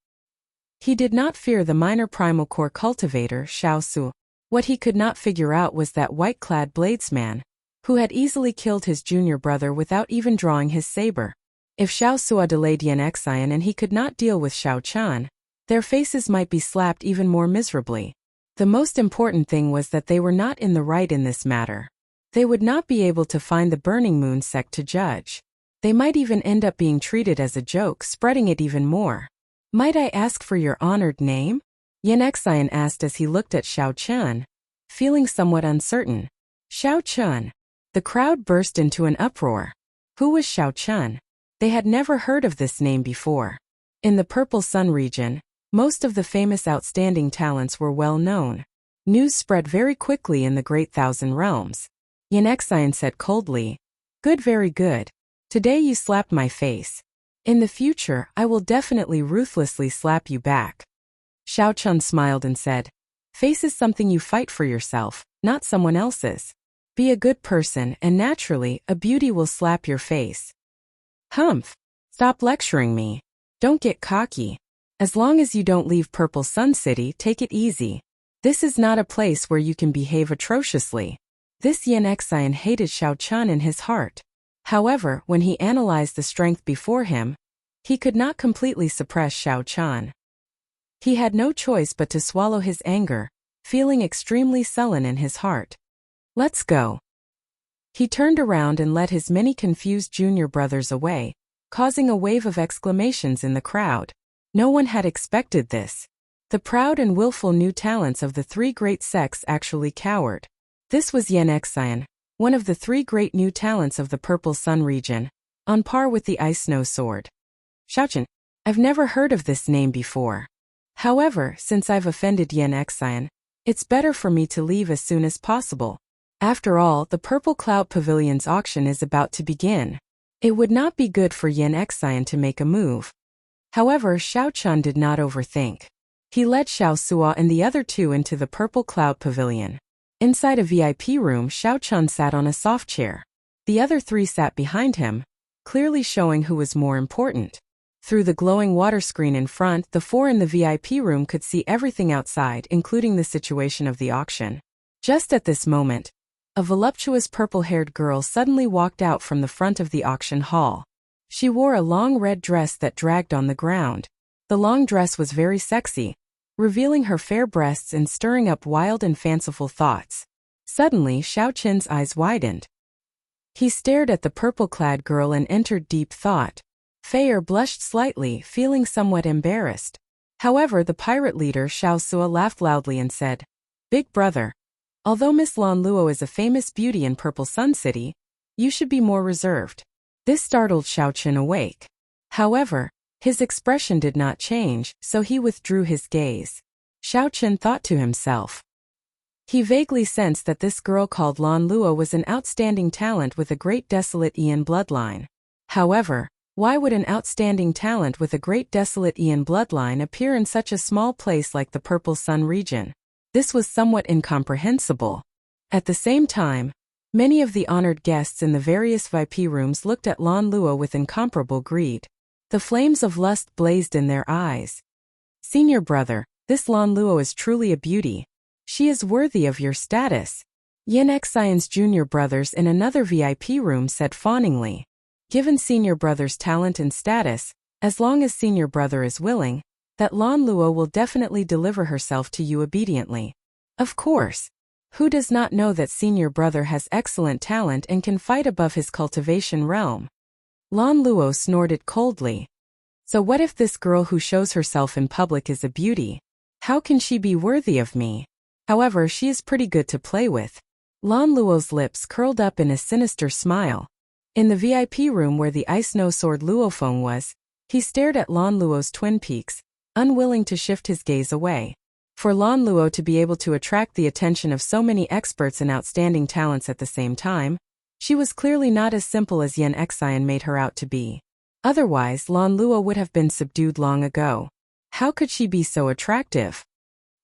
He did not fear the minor primal core cultivator, Xiao Su. What he could not figure out was that white-clad bladesman, who had easily killed his junior brother without even drawing his saber. If Xiao Sua delayed Yen Xian and he could not deal with Xiao Chan, their faces might be slapped even more miserably. The most important thing was that they were not in the right in this matter. They would not be able to find the Burning Moon sect to judge. They might even end up being treated as a joke, spreading it even more. Might I ask for your honored name? Yen Xian asked as he looked at Xiao Chan, feeling somewhat uncertain. Xiao Chan. The crowd burst into an uproar. Who was Xiao Chan? They had never heard of this name before. In the Purple Sun region, most of the famous outstanding talents were well known. News spread very quickly in the Great Thousand Realms. Yen Xian said coldly, "Good, very good. Today you slapped my face. In the future, I will definitely ruthlessly slap you back." Xiao Chan smiled and said, "Face is something you fight for yourself, not someone else's. Be a good person and naturally, a beauty will slap your face." Humph! Stop lecturing me. Don't get cocky. As long as you don't leave Purple Sun City, take it easy. This is not a place where you can behave atrociously. This Yen Xian hated Xiao Chan in his heart. However, when he analyzed the strength before him, he could not completely suppress Xiao Chan. He had no choice but to swallow his anger, feeling extremely sullen in his heart. "Let's go." He turned around and led his many confused junior brothers away, causing a wave of exclamations in the crowd. No one had expected this. The proud and willful new talents of the 3 great sects actually cowered. This was Yen Xian, one of the 3 great new talents of the Purple Sun region, on par with the Ice Snow Sword. Xiaochen, I've never heard of this name before. However, since I've offended Yen Xian, it's better for me to leave as soon as possible. After all, the Purple Cloud Pavilion's auction is about to begin. It would not be good for Yen Xian to make a move. However, Xiao Chan did not overthink. He led Xiao Sua and the other 2 into the Purple Cloud Pavilion. Inside a VIP room, Xiao Chan sat on a soft chair. The other 3 sat behind him, clearly showing who was more important. Through the glowing water screen in front, the 4 in the VIP room could see everything outside, including the situation of the auction. Just at this moment, a voluptuous purple-haired girl suddenly walked out from the front of the auction hall. She wore a long red dress that dragged on the ground. The long dress was very sexy, revealing her fair breasts and stirring up wild and fanciful thoughts. Suddenly, Xiao Qin's eyes widened. He stared at the purple-clad girl and entered deep thought. Fei blushed slightly, feeling somewhat embarrassed. However, the pirate leader Xiao Sua laughed loudly and said, "Big brother, although Miss Lan Luo is a famous beauty in Purple Sun City, you should be more reserved." This startled Xiao Qin awake. However, his expression did not change, so he withdrew his gaze. Xiao Qin thought to himself. He vaguely sensed that this girl called Lan Luo was an outstanding talent with a great desolate Ian bloodline. However, why would an outstanding talent with a great desolate Ian bloodline appear in such a small place like the Purple Sun region? This was somewhat incomprehensible. At the same time, many of the honored guests in the various VIP rooms looked at Lan Luo with incomparable greed. The flames of lust blazed in their eyes. "Senior brother, this Lan Luo is truly a beauty. She is worthy of your status," Yin Xian's junior brothers in another VIP room said fawningly. Given senior brother's talent and status, as long as senior brother is willing, that Lan Luo will definitely deliver herself to you obediently. Of course. Who does not know that senior brother has excellent talent and can fight above his cultivation realm? Lan Luo snorted coldly. So what if this girl who shows herself in public is a beauty? How can she be worthy of me? However, she is pretty good to play with. Lan Luo's lips curled up in a sinister smile. In the VIP room where the ice snow sword Luofeng was, he stared at Lan Luo's twin peaks, unwilling to shift his gaze away. For Lan Luo to be able to attract the attention of so many experts and outstanding talents at the same time, she was clearly not as simple as Yin Xian made her out to be. Otherwise, Lan Luo would have been subdued long ago. How could she be so attractive?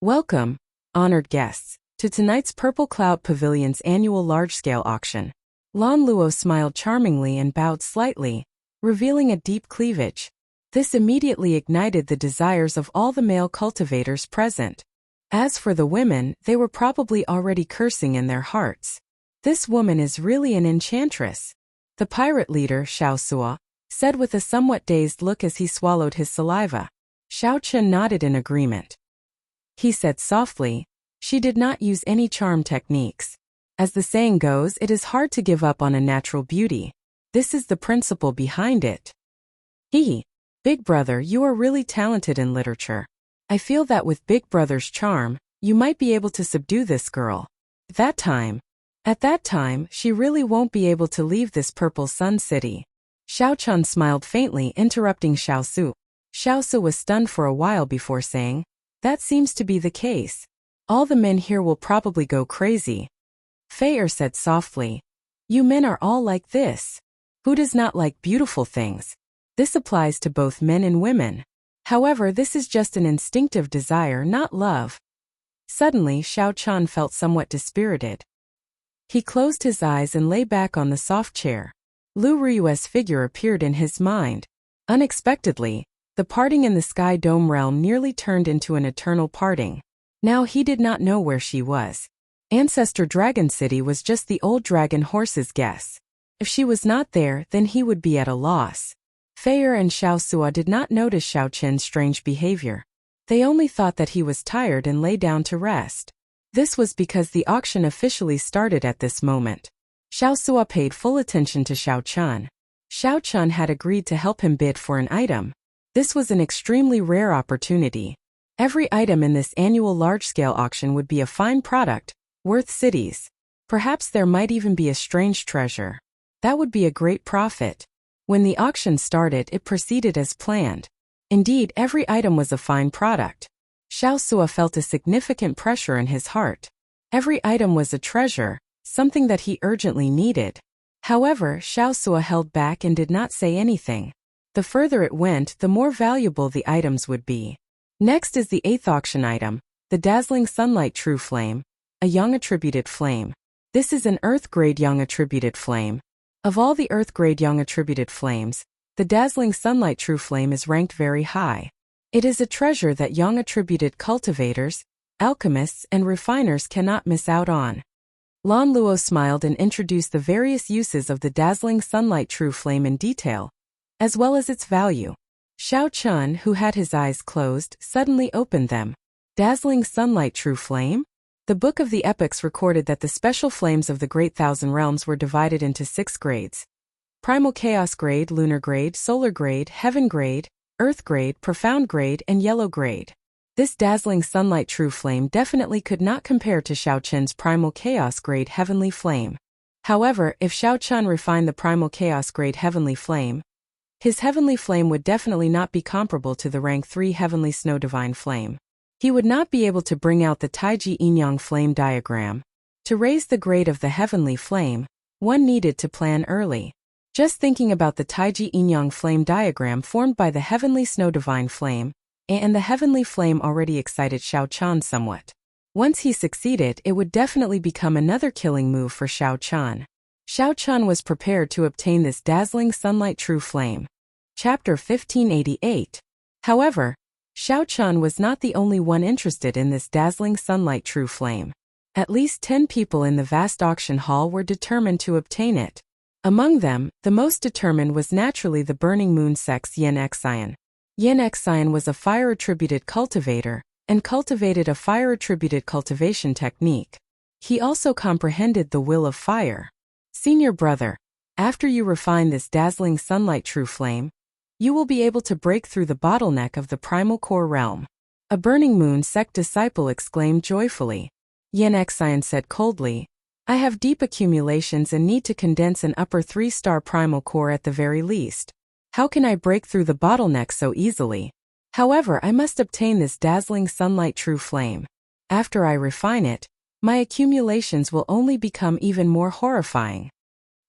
Welcome, honored guests, to tonight's Purple Cloud Pavilion's annual large-scale auction. Lan Luo smiled charmingly and bowed slightly, revealing a deep cleavage. This immediately ignited the desires of all the male cultivators present. As for the women, they were probably already cursing in their hearts. This woman is really an enchantress. The pirate leader, Xiao Sua, said with a somewhat dazed look as he swallowed his saliva. Xiao Qin nodded in agreement. He said softly, "She did not use any charm techniques. As the saying goes, it is hard to give up on a natural beauty. This is the principle behind it." Big brother, you are really talented in literature. I feel that with Big brother's charm, you might be able to subdue this girl. At that time, she really won't be able to leave this Purple Sun City. Xiao Chun smiled faintly, interrupting Xiao Su. Xiao Su was stunned for a while before saying, "That seems to be the case. All the men here will probably go crazy." Fei said softly, "You men are all like this. Who does not like beautiful things? This applies to both men and women. However, this is just an instinctive desire, not love." Suddenly, Xiao Chun felt somewhat dispirited. He closed his eyes and lay back on the soft chair. Lu Ryue's figure appeared in his mind. Unexpectedly, the parting in the Sky Dome realm nearly turned into an eternal parting. Now he did not know where she was. Ancestor Dragon City was just the old dragon horse's guess. If she was not there, then he would be at a loss. Fei and Xiao Sua did not notice Xiao Qin's strange behavior. They only thought that he was tired and lay down to rest. This was because the auction officially started at this moment. Xiao Sua paid full attention to Xiao Chun. Xiao Chun had agreed to help him bid for an item. This was an extremely rare opportunity. Every item in this annual large-scale auction would be a fine product, worth cities. Perhaps there might even be a strange treasure. That would be a great profit. When the auction started, it proceeded as planned. Indeed, every item was a fine product. Xiao Sua felt a significant pressure in his heart. Every item was a treasure, something that he urgently needed. However, Xiao Sua held back and did not say anything. The further it went, the more valuable the items would be. Next is the 8th auction item, the Dazzling Sunlight True Flame, a Yang attributed flame. This is an Earth-grade Yang attributed flame. Of all the Earth-grade Yang attributed flames, the Dazzling Sunlight True Flame is ranked very high. It is a treasure that Yang attributed cultivators, alchemists, and refiners cannot miss out on. Lan Luo smiled and introduced the various uses of the Dazzling Sunlight True Flame in detail. as well as its value. Xiao Chun, who had his eyes closed, suddenly opened them. Dazzling sunlight, true flame? The Book of the Epics recorded that the special flames of the Great Thousand Realms were divided into 6 grades. Primal Chaos Grade, Lunar Grade, Solar Grade, Heaven Grade, Earth Grade, Profound Grade, and Yellow Grade. This dazzling sunlight true flame definitely could not compare to Xiao Chun's Primal Chaos Grade Heavenly Flame. However, if Xiao Chun refined the Primal Chaos Grade Heavenly Flame, his Heavenly Flame would definitely not be comparable to the Rank 3 Heavenly Snow Divine Flame. He would not be able to bring out the Taiji Yin-Yang Flame diagram. To raise the grade of the Heavenly Flame, one needed to plan early. Just thinking about the Taiji Yin-Yang Flame diagram formed by the Heavenly Snow Divine Flame, and the Heavenly Flame already excited Xiao Chun somewhat. Once he succeeded, it would definitely become another killing move for Xiao Chun. Xiao Chun was prepared to obtain this dazzling sunlight true flame. Chapter 1588. However, Xiao Chun was not the only one interested in this dazzling sunlight true flame. At least 10 people in the vast auction hall were determined to obtain it. Among them, the most determined was naturally the Burning Moon sect's Yin Xian. Yin Xian was a fire-attributed cultivator, and cultivated a fire-attributed cultivation technique. He also comprehended the will of fire. Senior brother, after you refine this dazzling sunlight true flame, you will be able to break through the bottleneck of the primal core realm. A Burning Moon sect disciple exclaimed joyfully. Yin Xian said coldly, I have deep accumulations and need to condense an upper 3-star primal core at the very least. How can I break through the bottleneck so easily? However, I must obtain this dazzling sunlight true flame. After I refine it, my accumulations will only become even more horrifying.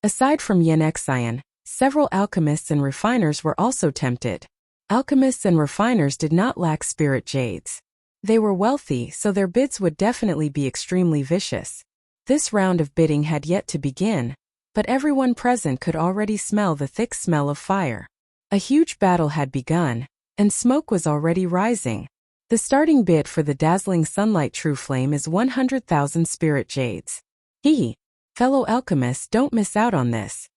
Aside from Yin Xian, several alchemists and refiners were also tempted. Alchemists and refiners did not lack spirit jades. They were wealthy, so their bids would definitely be extremely vicious. This round of bidding had yet to begin, but everyone present could already smell the thick smell of fire. A huge battle had begun, and smoke was already rising. The starting bid for the dazzling sunlight true flame is 100,000 spirit jades. Fellow alchemists, don't miss out on this.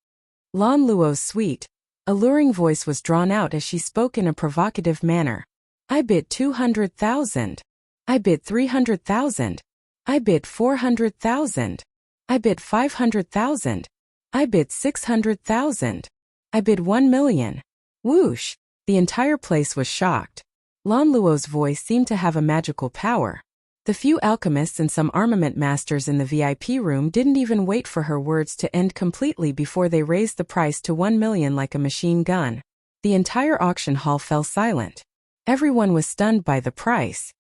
Lan Luo's sweet, alluring voice was drawn out as she spoke in a provocative manner. I bid 200,000. I bid 300,000. I bid 400,000. I bid 500,000. I bid 600,000. I bid 1 million. Whoosh! The entire place was shocked. Lan Luo's voice seemed to have a magical power. The few alchemists and some armament masters in the VIP room didn't even wait for her words to end completely before they raised the price to 1 million like a machine gun. The entire auction hall fell silent. Everyone was stunned by the price.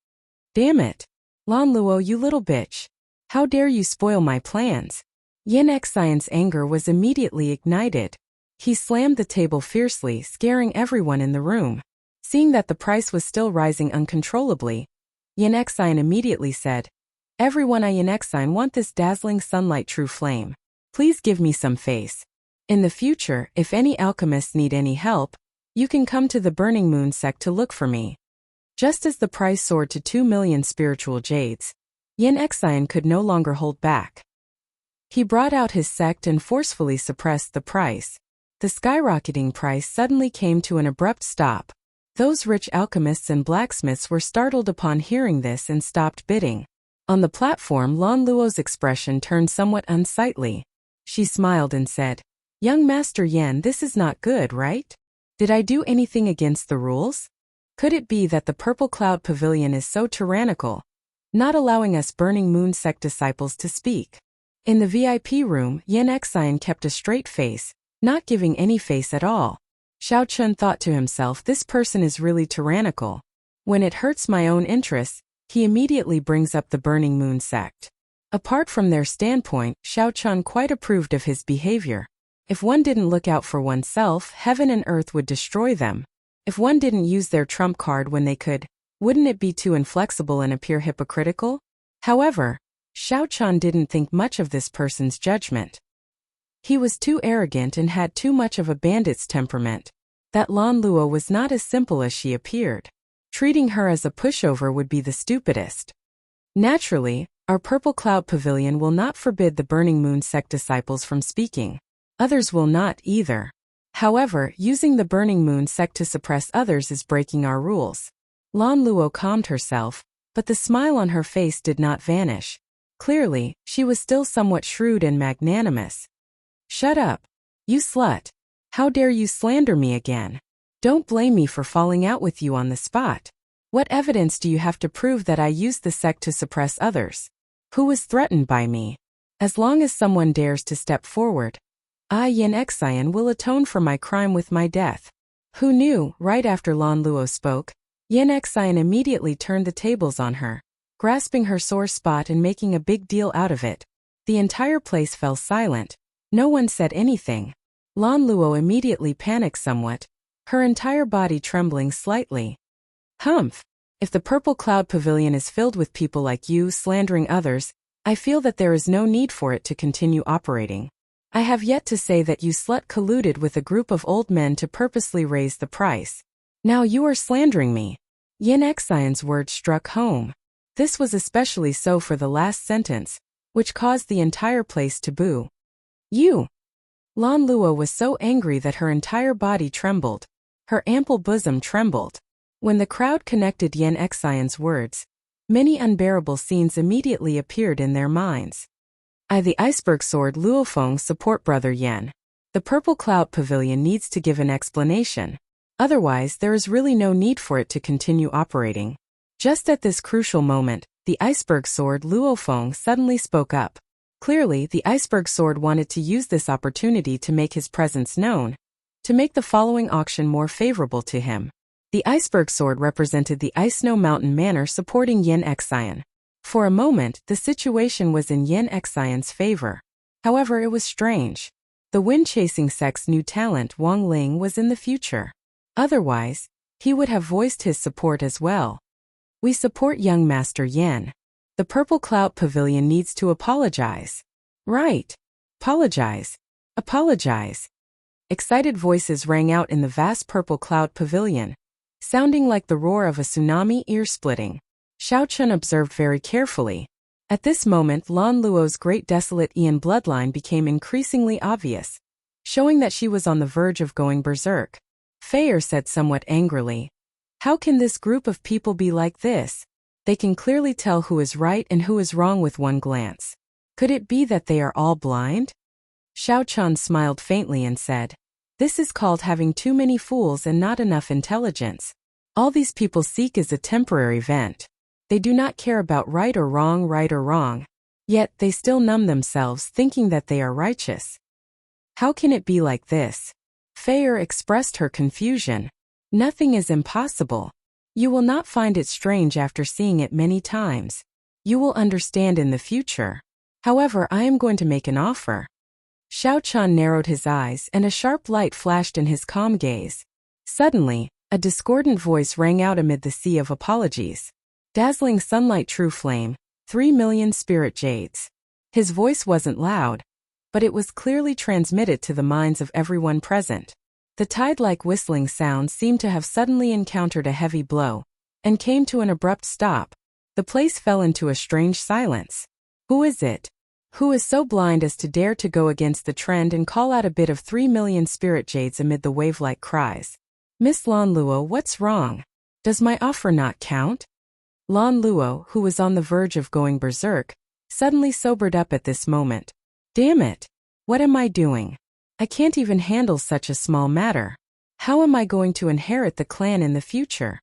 Damn it! Lan Luo, you little bitch. How dare you spoil my plans? Yin Xian's anger was immediately ignited. He slammed the table fiercely, scaring everyone in the room. Seeing that the price was still rising uncontrollably, Yin Xian immediately said, Everyone, I Yin Xian want this dazzling sunlight true flame. Please give me some face. In the future, if any alchemists need any help, you can come to the Burning Moon sect to look for me. Just as the price soared to 2 million spiritual jades, Yin Xian could no longer hold back. He brought out his sect and forcefully suppressed the price. The skyrocketing price suddenly came to an abrupt stop. Those rich alchemists and blacksmiths were startled upon hearing this and stopped bidding. On the platform, Lan Luo's expression turned somewhat unsightly. She smiled and said, Young Master Yan, this is not good, right? Did I do anything against the rules? Could it be that the Purple Cloud Pavilion is so tyrannical, not allowing us Burning Moon sect disciples to speak? In the VIP room, Yin Xian kept a straight face, not giving any face at all. Xiao Chun thought to himself, this person is really tyrannical. When it hurts my own interests, he immediately brings up the Burning Moon sect. Apart from their standpoint, Xiao Chun quite approved of his behavior. If one didn't look out for oneself, heaven and earth would destroy them. If one didn't use their trump card when they could, wouldn't it be too inflexible and appear hypocritical? However, Xiao Chun didn't think much of this person's judgment. He was too arrogant and had too much of a bandit's temperament. That Lan Luo was not as simple as she appeared. Treating her as a pushover would be the stupidest. Naturally, our Purple Cloud Pavilion will not forbid the Burning Moon sect disciples from speaking. Others will not either. However, using the Burning Moon sect to suppress others is breaking our rules. Lan Luo calmed herself, but the smile on her face did not vanish. Clearly, she was still somewhat shrewd and magnanimous. Shut up. You slut. How dare you slander me again? Don't blame me for falling out with you on the spot. What evidence do you have to prove that I used the sect to suppress others? Who was threatened by me? As long as someone dares to step forward, I, Yin Xian, will atone for my crime with my death. Who knew? Right after Lan Luo spoke, Yin Xian immediately turned the tables on her, grasping her sore spot and making a big deal out of it. The entire place fell silent. No one said anything. Lan Luo immediately panicked somewhat, her entire body trembling slightly. Humph! If the Purple Cloud Pavilion is filled with people like you slandering others, I feel that there is no need for it to continue operating. I have yet to say that you slut colluded with a group of old men to purposely raise the price. Now you are slandering me. Yin Xian's words struck home. This was especially so for the last sentence, which caused the entire place to boo. You! Lan Luo was so angry that her entire body trembled. Her ample bosom trembled. When the crowd connected Yin Xian's words, many unbearable scenes immediately appeared in their minds. I, the Iceberg Sword Luofeng, support Brother Yen. The Purple Cloud Pavilion needs to give an explanation. Otherwise, there is really no need for it to continue operating. Just at this crucial moment, the Iceberg Sword Luofeng suddenly spoke up. Clearly, the Iceberg Sword wanted to use this opportunity to make his presence known, to make the following auction more favorable to him. The Iceberg Sword represented the Ice Snow Mountain Manor supporting Yin Xian. For a moment, the situation was in Yin Xian's favor. However, it was strange. The wind-chasing sect's new talent Wang Ling was in the future. Otherwise, he would have voiced his support as well. We support young Master Yen. The Purple Cloud Pavilion needs to apologize. Right. Apologize. Apologize. Excited voices rang out in the vast Purple Cloud Pavilion, sounding like the roar of a tsunami, ear-splitting. Xiao Chun observed very carefully. At this moment, Lan Luo's great desolate Ian bloodline became increasingly obvious, showing that she was on the verge of going berserk. Feier said somewhat angrily, "How can this group of people be like this? They can clearly tell who is right and who is wrong with one glance. Could it be that they are all blind?" Xiao Chun smiled faintly and said, "This is called having too many fools and not enough intelligence. All these people seek is a temporary vent. They do not care about right or wrong, yet they still numb themselves thinking that they are righteous. How can it be like this?" Feier expressed her confusion. "Nothing is impossible. You will not find it strange after seeing it many times. You will understand in the future. However, I am going to make an offer." Xiao Chun narrowed his eyes and a sharp light flashed in his calm gaze. Suddenly, a discordant voice rang out amid the sea of apologies. "Dazzling sunlight, true flame, 3 million spirit jades." His voice wasn't loud, but it was clearly transmitted to the minds of everyone present. The tide-like whistling sound seemed to have suddenly encountered a heavy blow, and came to an abrupt stop. The place fell into a strange silence. Who is it? Who is so blind as to dare to go against the trend and call out a bid of 3 million spirit jades amid the wave-like cries? "Miss Lan Luo, what's wrong? Does my offer not count?" Lan Luo, who was on the verge of going berserk, suddenly sobered up at this moment. "Damn it! What am I doing? I can't even handle such a small matter. How am I going to inherit the clan in the future?"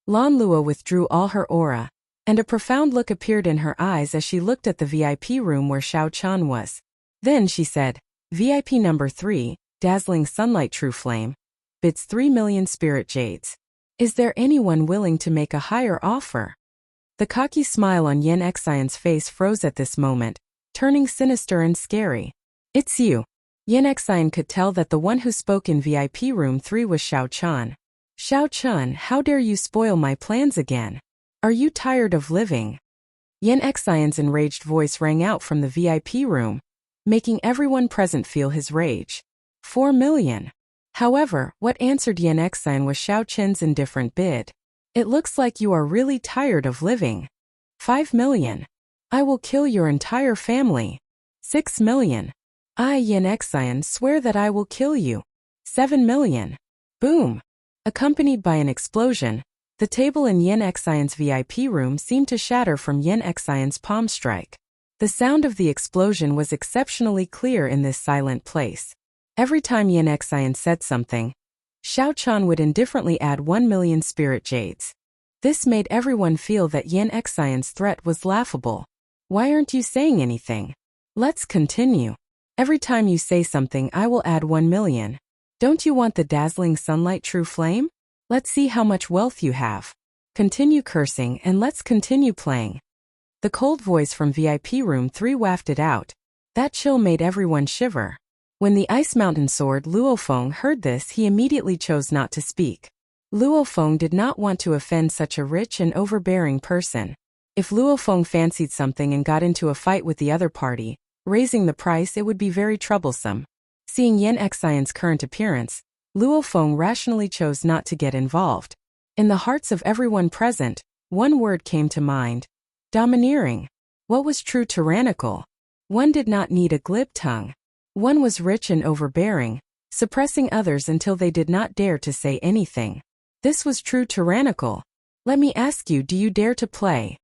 Lan Luo withdrew all her aura, and a profound look appeared in her eyes as she looked at the VIP room where Xiao Chun was. Then she said, "VIP number 3, Dazzling Sunlight True Flame, bids 3 million spirit jades. Is there anyone willing to make a higher offer?" The cocky smile on Yin Xian's face froze at this moment, turning sinister and scary. "It's you." Yin Xian could tell that the one who spoke in VIP room 3 was Xiao Chun. "Xiao Chun, how dare you spoil my plans again? Are you tired of living?" Yin Xian's enraged voice rang out from the VIP room, making everyone present feel his rage. 4 million. However, what answered Yin Xian was Xiao Chun's indifferent bid. "It looks like you are really tired of living. 5 million. I will kill your entire family. 6 million. I, Yin Xian, swear that I will kill you. 7 million. Boom! Accompanied by an explosion, the table in Yin Xian's VIP room seemed to shatter from Yin Xian's palm strike. The sound of the explosion was exceptionally clear in this silent place. Every time Yin Xian said something, Xiao Qian would indifferently add 1 million spirit jades. This made everyone feel that Yin Xian's threat was laughable. Why aren't you saying anything? Let's continue. Every time you say something I will add 1 million. Don't you want the dazzling sunlight true flame? Let's see how much wealth you have. Continue cursing and let's continue playing. The cold voice from VIP room 3 wafted out. That chill made everyone shiver. When the Ice Mountain Sword Luofeng heard this, he immediately chose not to speak. Luofeng did not want to offend such a rich and overbearing person. If Luofeng fancied something and got into a fight with the other party, raising the price, it would be very troublesome. Seeing Yin Xian's current appearance, Luofeng rationally chose not to get involved. In the hearts of everyone present, one word came to mind. Domineering. What was true tyrannical? One did not need a glib tongue. One was rich and overbearing, suppressing others until they did not dare to say anything. This was true tyrannical. Let me ask you, do you dare to play?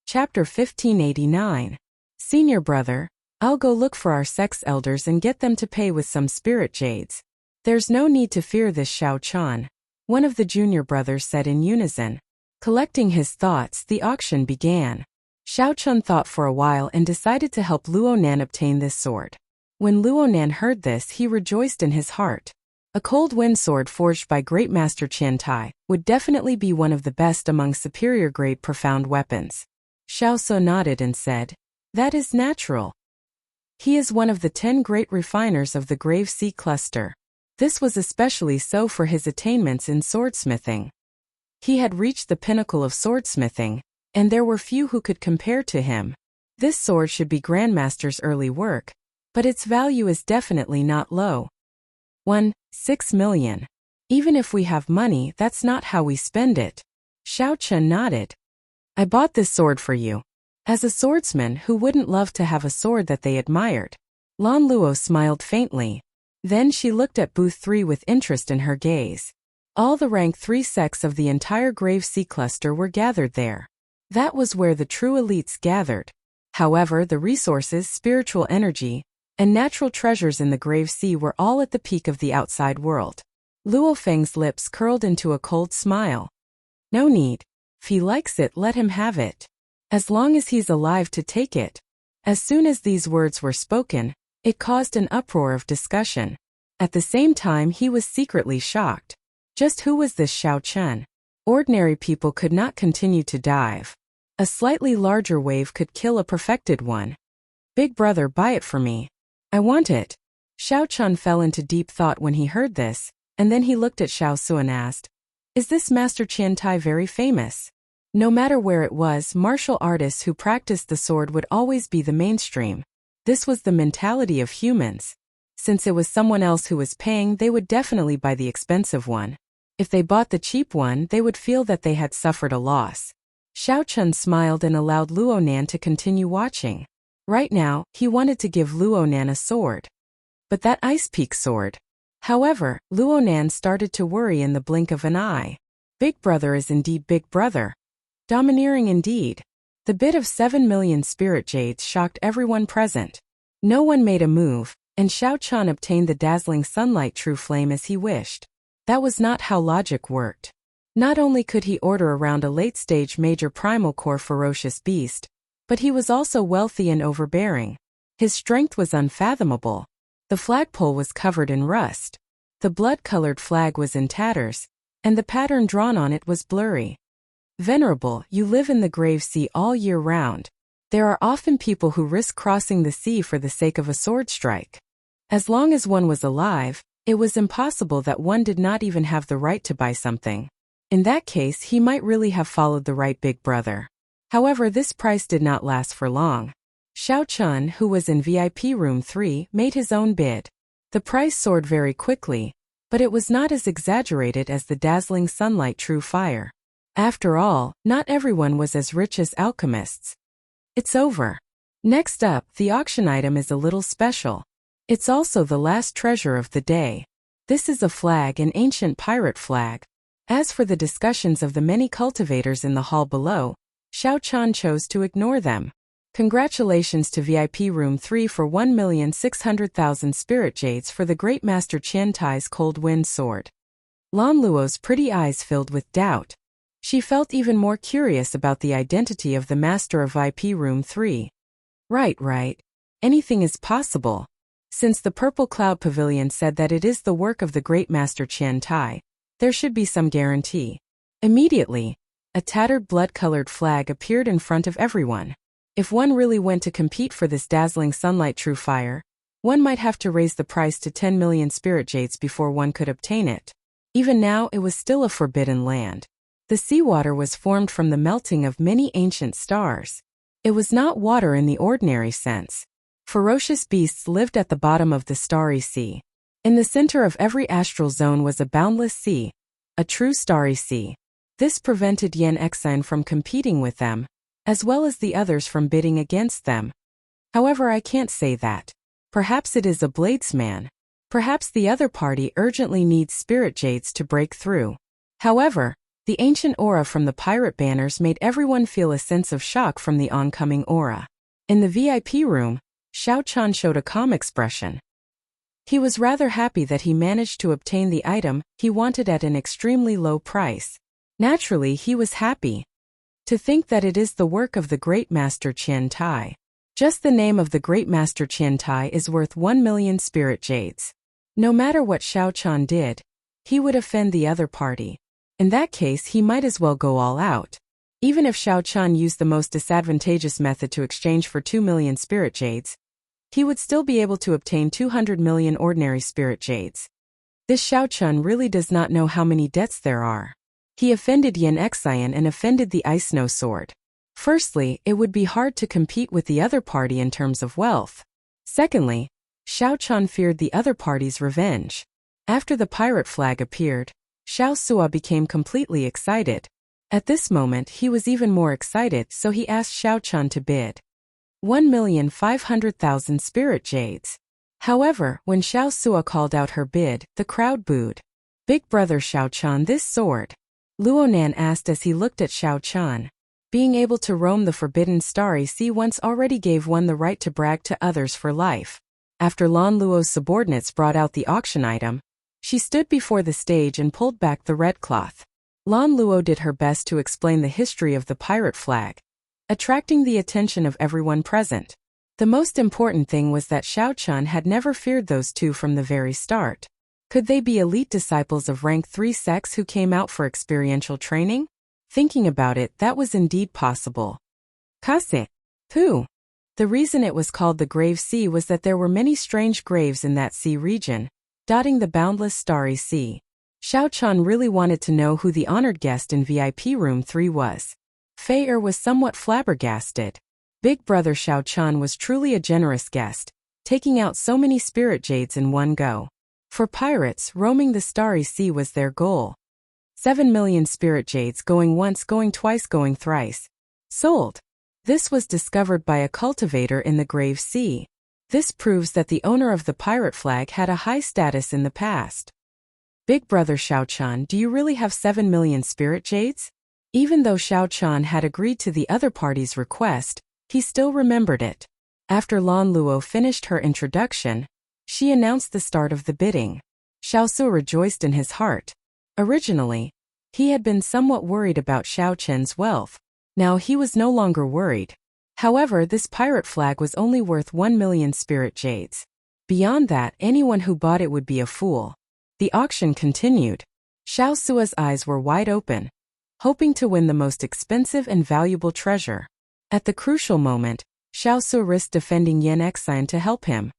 Chapter 1589. Senior brother, I'll go look for our sex elders and get them to pay with some spirit jades. There's no need to fear this, Xiao Qian. One of the junior brothers said in unison. Collecting his thoughts, the auction began. Xiao Qian thought for a while and decided to help Luonan obtain this sword. When Luonan heard this, he rejoiced in his heart. A cold wind sword forged by Great Master Qian Tai would definitely be one of the best among superior grade profound weapons. Xiao So nodded and said, that is natural. He is one of the 10 great refiners of the Grave Sea cluster. This was especially so for his attainments in swordsmithing. He had reached the pinnacle of swordsmithing, and there were few who could compare to him. This sword should be Grandmaster's early work, but its value is definitely not low. 6 million. Even if we have money, that's not how we spend it. Xiao Qian nodded. I bought this sword for you. As a swordsman, who wouldn't love to have a sword that they admired? Lan Luo smiled faintly. Then she looked at booth 3 with interest in her gaze. All the rank 3 sects of the entire Grave Sea cluster were gathered there. That was where the true elites gathered. However, the resources, spiritual energy, and natural treasures in the Grave Sea were all at the peak of the outside world. Luo Feng's lips curled into a cold smile. No need. If he likes it, let him have it. As long as he's alive to take it. As soon as these words were spoken, it caused an uproar of discussion. At the same time, he was secretly shocked. Just who was this Xiao Qian? Ordinary people could not continue to dive. A slightly larger wave could kill a perfected one. Big brother, buy it for me. I want it. Xiao Qian fell into deep thought when he heard this, and then he looked at Xiao Su and asked, is this Master Qian Tai very famous? No matter where it was, martial artists who practiced the sword would always be the mainstream. This was the mentality of humans. Since it was someone else who was paying, they would definitely buy the expensive one. If they bought the cheap one, they would feel that they had suffered a loss. Xiao Qian smiled and allowed Luonan to continue watching. Right now, he wanted to give Luonan a sword. But that Ice Peak sword. However, Luonan started to worry in the blink of an eye. Big brother is indeed big brother. Domineering indeed. The bid of 7 million spirit jades shocked everyone present. No one made a move, and Xiao Qian obtained the dazzling sunlight true flame as he wished. That was not how logic worked. Not only could he order around a late-stage major primal core ferocious beast, but he was also wealthy and overbearing. His strength was unfathomable. The flagpole was covered in rust. The blood-colored flag was in tatters, and the pattern drawn on it was blurry. Venerable, you live in the Grave Sea all year round. There are often people who risk crossing the sea for the sake of a sword strike. As long as one was alive, it was impossible that one did not even have the right to buy something. In that case, he might really have followed the right big brother. However, this price did not last for long. Xiao Qian, who was in VIP room 3, made his own bid. The price soared very quickly, but it was not as exaggerated as the dazzling sunlight true fire. After all, not everyone was as rich as alchemists. It's over. Next up, the auction item is a little special. It's also the last treasure of the day. This is a flag, an ancient pirate flag. As for the discussions of the many cultivators in the hall below, Xiao Chan chose to ignore them. Congratulations to VIP Room 3 for 1,600,000 spirit jades for the Great Master Qian Tai's Cold Wind Sword. Lan Luo's pretty eyes filled with doubt. She felt even more curious about the identity of the master of VIP Room 3. Right. Anything is possible. Since the Purple Cloud Pavilion said that it is the work of the Great Master Qian Tai, there should be some guarantee. Immediately, a tattered blood-colored flag appeared in front of everyone. If one really went to compete for this dazzling sunlight true fire, one might have to raise the price to 10 million spirit jades before one could obtain it. Even now it was still a forbidden land. The seawater was formed from the melting of many ancient stars. It was not water in the ordinary sense. Ferocious beasts lived at the bottom of the starry sea. In the center of every astral zone was a boundless sea, a true starry sea. This prevented Yan Exine from competing with them, as well as the others from bidding against them. However, I can't say that. Perhaps it is a bladesman. Perhaps the other party urgently needs spirit jades to break through. However, the ancient aura from the pirate banners made everyone feel a sense of shock from the oncoming aura. In the VIP room, Xiao Chan showed a calm expression. He was rather happy that he managed to obtain the item he wanted at an extremely low price. Naturally, he was happy. To think that it is the work of the Great Master Qian Tai. Just the name of the Great Master Qian Tai is worth 1 million spirit jades. No matter what Xiao Chan did, he would offend the other party. In that case, he might as well go all out. Even if Xiao Chan used the most disadvantageous method to exchange for 2 million spirit jades, he would still be able to obtain 200 million ordinary spirit jades. This Xiao Chan really does not know how many debts there are. He offended Yan Exine and offended the Ice Snow Sword. Firstly, it would be hard to compete with the other party in terms of wealth. Secondly, Xiao Chan feared the other party's revenge. After the pirate flag appeared, Xiao Sua became completely excited. At this moment he was even more excited, so he asked Xiao Chan to bid 1,500,000 spirit jades. However, when Xiao Sua called out her bid, the crowd booed. Big brother Xiao Chan, this sword? Luonan asked as he looked at Xiao Chan. Being able to roam the forbidden starry sea once already gave one the right to brag to others for life. After Lan Luo's subordinates brought out the auction item, she stood before the stage and pulled back the red cloth. Lan Luo did her best to explain the history of the pirate flag, attracting the attention of everyone present. The most important thing was that Xiao Chan had never feared those two from the very start. Could they be elite disciples of rank 3 sects who came out for experiential training? Thinking about it, that was indeed possible. Kase. Who? The reason it was called the Grave Sea was that there were many strange graves in that sea region, dotting the boundless starry sea. Xiao Chan really wanted to know who the honored guest in VIP Room 3 was. Fei Er was somewhat flabbergasted. Big brother Xiao Chan was truly a generous guest, taking out so many spirit jades in one go. For pirates, roaming the starry sea was their goal. 7 million spirit jades, going once, going twice, going thrice. Sold. This was discovered by a cultivator in the Grave Sea. This proves that the owner of the pirate flag had a high status in the past. Big brother Xiao Chan, do you really have 7 million spirit jades? Even though Xiao Chan had agreed to the other party's request, he still remembered it. After Lan Luo finished her introduction, she announced the start of the bidding. Xiao Su rejoiced in his heart. Originally, he had been somewhat worried about Xiao Chen's wealth. Now he was no longer worried. However, this pirate flag was only worth 1 million spirit jades. Beyond that, anyone who bought it would be a fool. The auction continued. Xiao Sua's eyes were wide open, hoping to win the most expensive and valuable treasure. At the crucial moment, Xiao Su risked defending Yan Exine to help him.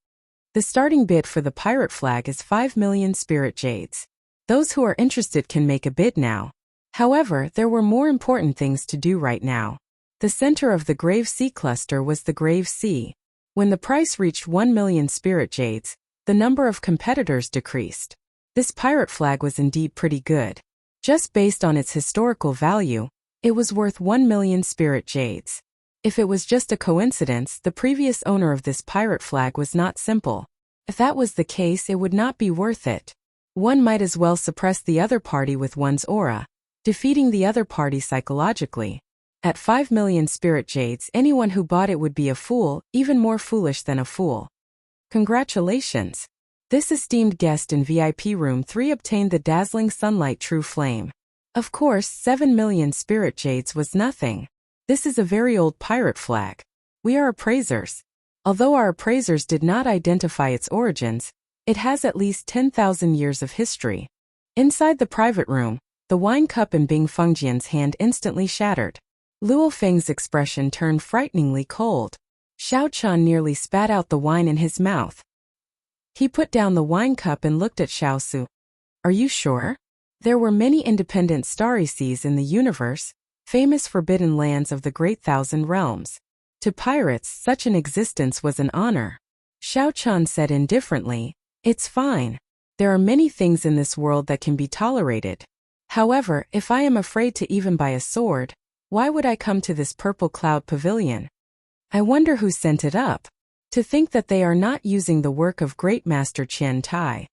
The starting bid for the pirate flag is 5 million spirit jades. Those who are interested can make a bid now. However, there were more important things to do right now. The center of the Grave Sea cluster was the Grave Sea. When the price reached 1 million spirit jades, the number of competitors decreased. This pirate flag was indeed pretty good. Just based on its historical value, it was worth 1 million spirit jades. If it was just a coincidence, the previous owner of this pirate flag was not simple. If that was the case, it would not be worth it. One might as well suppress the other party with one's aura, defeating the other party psychologically. At 5 million spirit jades, anyone who bought it would be a fool, even more foolish than a fool. Congratulations! This esteemed guest in VIP room 3 obtained the dazzling sunlight true flame. Of course, 7 million spirit jades was nothing. This is a very old pirate flag. We are appraisers. Although our appraisers did not identify its origins, it has at least 10,000 years of history. Inside the private room, the wine cup in Bing Fengjian's hand instantly shattered. Luo Feng's expression turned frighteningly cold. Xiao Chen nearly spat out the wine in his mouth. He put down the wine cup and looked at Xiao Su. Are you sure? There were many independent starry seas in the universe, famous forbidden lands of the Great Thousand Realms. To pirates, such an existence was an honor. Xiao Chen said indifferently, It's fine. There are many things in this world that can be tolerated. However, if I am afraid to even buy a sword, why would I come to this purple cloud pavilion? I wonder who sent it up. To think that they are not using the work of great master Qian Tai.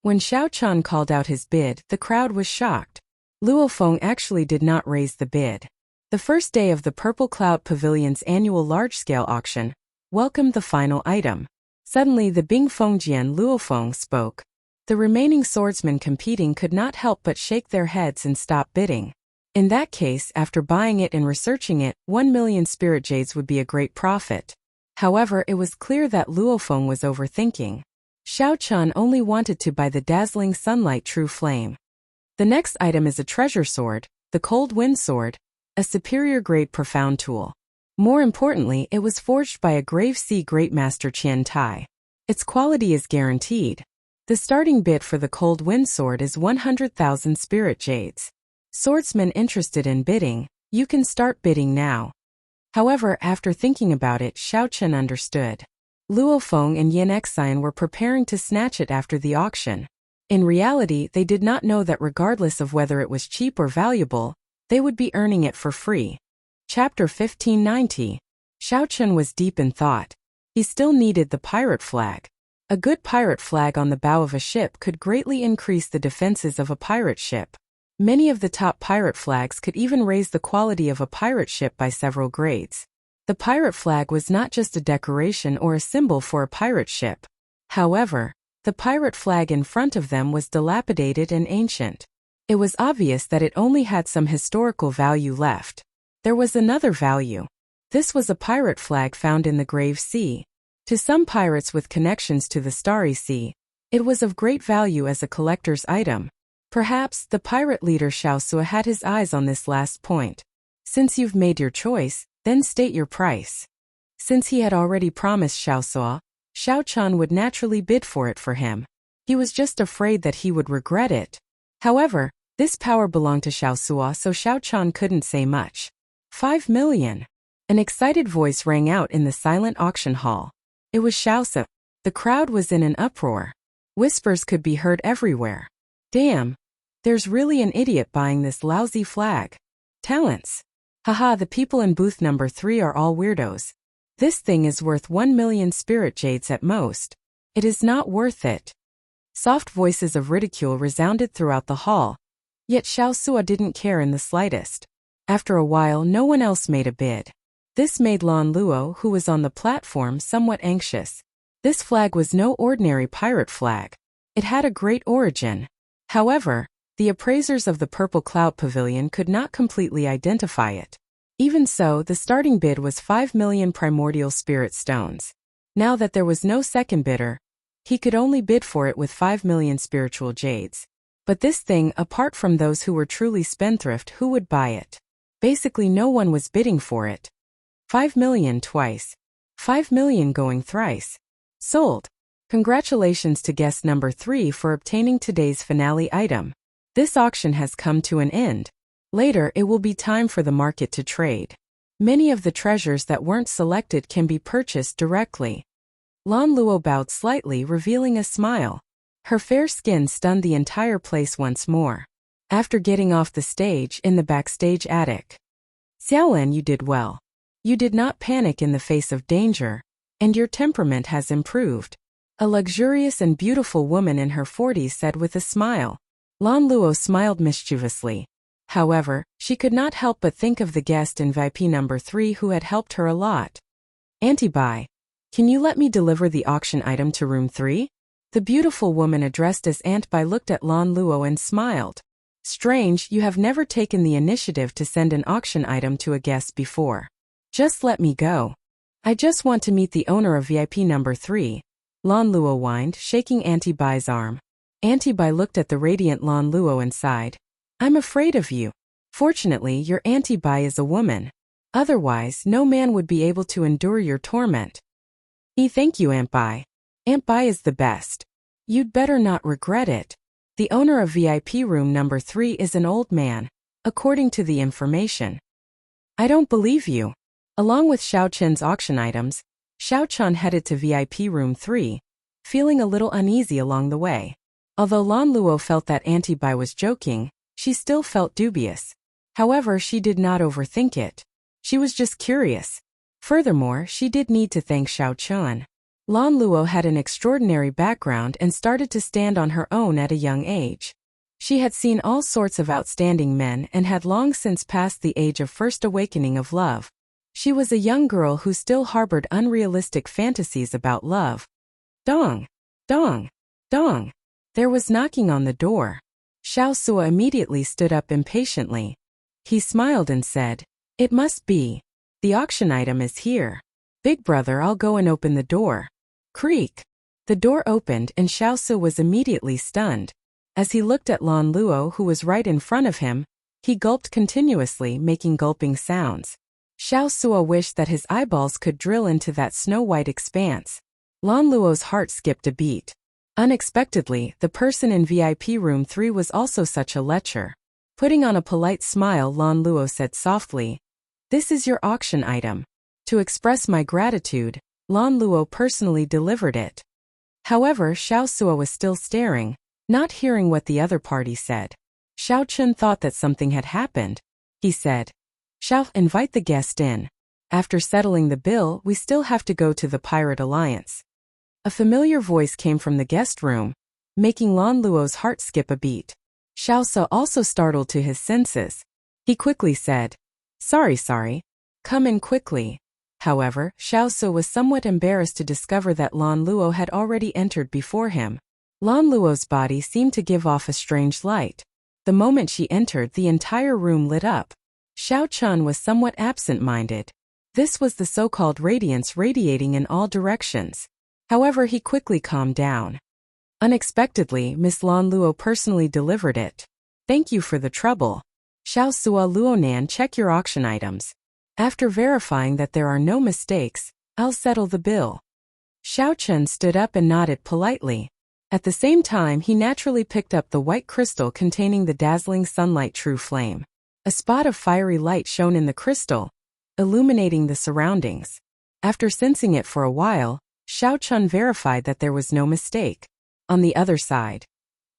When Xiao Chen called out his bid, the crowd was shocked. Luo Feng actually did not raise the bid. The first day of the Purple Cloud Pavilion's annual large-scale auction welcomed the final item. Suddenly the Bing Fengjian Luo Feng spoke. The remaining swordsmen competing could not help but shake their heads and stop bidding. In that case, after buying it and researching it, 1 million spirit jades would be a great profit. However, it was clear that Luo Feng was overthinking. Xiao Chen only wanted to buy the dazzling sunlight true flame. The next item is a treasure sword, the Cold Wind Sword, a superior grade profound tool. More importantly, it was forged by a Grave Sea Great Master Qian Tai. Its quality is guaranteed. The starting bid for the Cold Wind Sword is 100,000 spirit jades. Swordsmen interested in bidding, you can start bidding now. However, after thinking about it, Xiao Chen understood. Luo Feng and Yin Xian were preparing to snatch it after the auction. In reality, they did not know that regardless of whether it was cheap or valuable, they would be earning it for free. Chapter 1590. Xiao Chen was deep in thought. He still needed the pirate flag. A good pirate flag on the bow of a ship could greatly increase the defenses of a pirate ship. Many of the top pirate flags could even raise the quality of a pirate ship by several grades. The pirate flag was not just a decoration or a symbol for a pirate ship. However, the pirate flag in front of them was dilapidated and ancient. It was obvious that it only had some historical value left. There was another value. This was a pirate flag found in the Grave Sea. To some pirates with connections to the Starry Sea, it was of great value as a collector's item. Perhaps the pirate leader Xiao Su had his eyes on this last point. Since you've made your choice, then state your price. Since he had already promised Xiao Su, Xiao Chen would naturally bid for it for him. He was just afraid that he would regret it. However, this power belonged to Xiao Su, so Xiao Chen couldn't say much. 5 million. An excited voice rang out in the silent auction hall. It was Xiao Su. The crowd was in an uproar. Whispers could be heard everywhere. Damn. There's really an idiot buying this lousy flag. Talents. Haha, the people in booth number 3 are all weirdos. This thing is worth 1 million spirit jades at most. It is not worth it. Soft voices of ridicule resounded throughout the hall. Yet Xiao Su didn't care in the slightest. After a while, no one else made a bid. This made Lan Luo, who was on the platform, somewhat anxious. This flag was no ordinary pirate flag. It had a great origin. However, the appraisers of the Purple Cloud Pavilion could not completely identify it. Even so, the starting bid was 5 million primordial spirit stones. Now that there was no second bidder, he could only bid for it with 5 million spiritual jades. But this thing, apart from those who were truly spendthrift, who would buy it? Basically no one was bidding for it. 5 million twice. 5 million going thrice. Sold. Congratulations to guest number 3 for obtaining today's finale item. This auction has come to an end. Later, it will be time for the market to trade. Many of the treasures that weren't selected can be purchased directly. Lan Luo bowed slightly, revealing a smile. Her fair skin stunned the entire place once more. After getting off the stage in the backstage attic. Xiaolan, you did well. You did not panic in the face of danger, and your temperament has improved. A luxurious and beautiful woman in her 40s said with a smile. Lan Luo smiled mischievously. However, she could not help but think of the guest in VIP number 3 who had helped her a lot. Auntie Bai, can you let me deliver the auction item to room 3? The beautiful woman addressed as Aunt Bai looked at Lan Luo and smiled. Strange, you have never taken the initiative to send an auction item to a guest before. Just let me go. I just want to meet the owner of VIP number 3. Lan Luo whined, shaking Auntie Bai's arm. Auntie Bai looked at the radiant Lan Luo and sighed. I'm afraid of you. Fortunately, your Auntie Bai is a woman. Otherwise, no man would be able to endure your torment. Thank you, Aunt Bai. Aunt Bai is the best. You'd better not regret it. The owner of VIP room number 3 is an old man, according to the information. I don't believe you. Along with Xiao Chen's auction items, Xiao Chen headed to VIP room 3, feeling a little uneasy along the way. Although Lan Luo felt that Auntie Bai was joking, she still felt dubious. However, she did not overthink it. She was just curious. Furthermore, she did need to thank Xiao Chen. Lan Luo had an extraordinary background and started to stand on her own at a young age. She had seen all sorts of outstanding men and had long since passed the age of first awakening of love. She was a young girl who still harbored unrealistic fantasies about love. Dong! Dong! Dong! There was knocking on the door. Xiao Sua immediately stood up impatiently. He smiled and said, It must be. The auction item is here. Big brother, I'll go and open the door. Creak! The door opened and Xiao Sua was immediately stunned. As he looked at Lan Luo, who was right in front of him, he gulped continuously, making gulping sounds. Xiao Sua wished that his eyeballs could drill into that snow-white expanse. Lan Luo's heart skipped a beat. Unexpectedly, the person in VIP room 3 was also such a lecher. Putting on a polite smile, Lan Luo said softly, This is your auction item. To express my gratitude, Lan Luo personally delivered it. However, Xiao Sua was still staring, not hearing what the other party said. Xiao Chen thought that something had happened. He said, Xiao, invite the guest in. After settling the bill, we still have to go to the Pirate Alliance. A familiar voice came from the guest room, making Lan Luo's heart skip a beat. Xiao Sua also startled to his senses. He quickly said, Sorry. Come in quickly. However, Xiao Sua was somewhat embarrassed to discover that Lan Luo had already entered before him. Lan Luo's body seemed to give off a strange light. The moment she entered, the entire room lit up. Xiao Chen was somewhat absent-minded. This was the so-called radiance radiating in all directions. However, he quickly calmed down. Unexpectedly, Miss Lan Luo personally delivered it. Thank you for the trouble. Xiao Sua Luonan, check your auction items. After verifying that there are no mistakes, I'll settle the bill. Xiao Chen stood up and nodded politely. At the same time, he naturally picked up the white crystal containing the dazzling sunlight true flame. A spot of fiery light shone in the crystal, illuminating the surroundings. After sensing it for a while, Xiao Chen verified that there was no mistake. On the other side,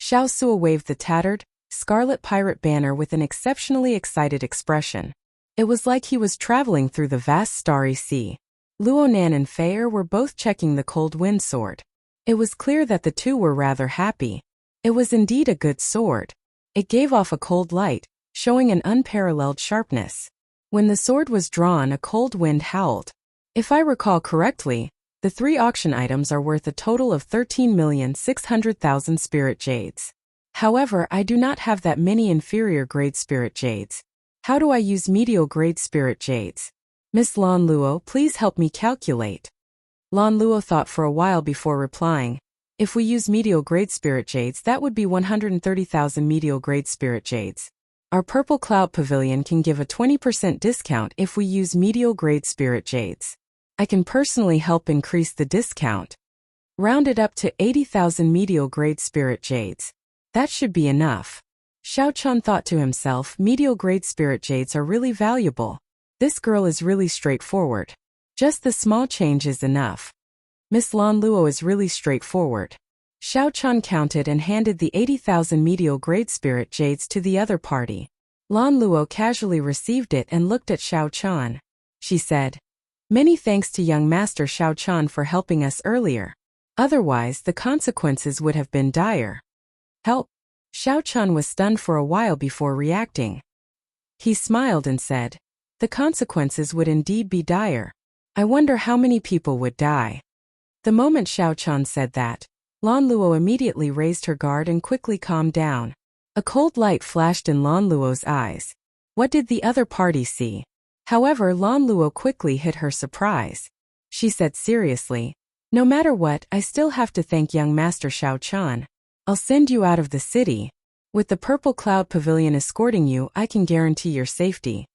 Xiao Sua waved the tattered, scarlet pirate banner with an exceptionally excited expression. It was like he was traveling through the vast starry sea. Luonan and Feier were both checking the cold wind sword. It was clear that the two were rather happy. It was indeed a good sword. It gave off a cold light, showing an unparalleled sharpness. When the sword was drawn, a cold wind howled. If I recall correctly, the 3 auction items are worth a total of 13,600,000 spirit jades. However, I do not have that many inferior grade spirit jades. How do I use medial grade spirit jades? Miss Lan Luo, please help me calculate. Lan Luo thought for a while before replying. If we use medial grade spirit jades, that would be 130,000 medial grade spirit jades. Our Purple Cloud Pavilion can give a 20% discount if we use medial grade spirit jades. I can personally help increase the discount. Round it up to 80,000 medial grade spirit jades. That should be enough. Xiao Chen thought to himself, medial grade spirit jades are really valuable. This girl is really straightforward. Just the small change is enough. Miss Lan Luo is really straightforward. Xiao Chen counted and handed the 80,000 medial grade spirit jades to the other party. Lan Luo casually received it and looked at Xiao Chen. She said, Many thanks to young Master Xiao Chen for helping us earlier. Otherwise, the consequences would have been dire. Help! Xiao Chun was stunned for a while before reacting. He smiled and said, the consequences would indeed be dire. I wonder how many people would die. The moment Xiao Chun said that, Lan Luo immediately raised her guard and quickly calmed down. A cold light flashed in Lan Luo's eyes. What did the other party see? However, Lan Luo quickly hid her surprise. She said seriously, no matter what, I still have to thank young Master Xiao Chun. I'll send you out of the city. With the Purple Cloud Pavilion escorting you, I can guarantee your safety.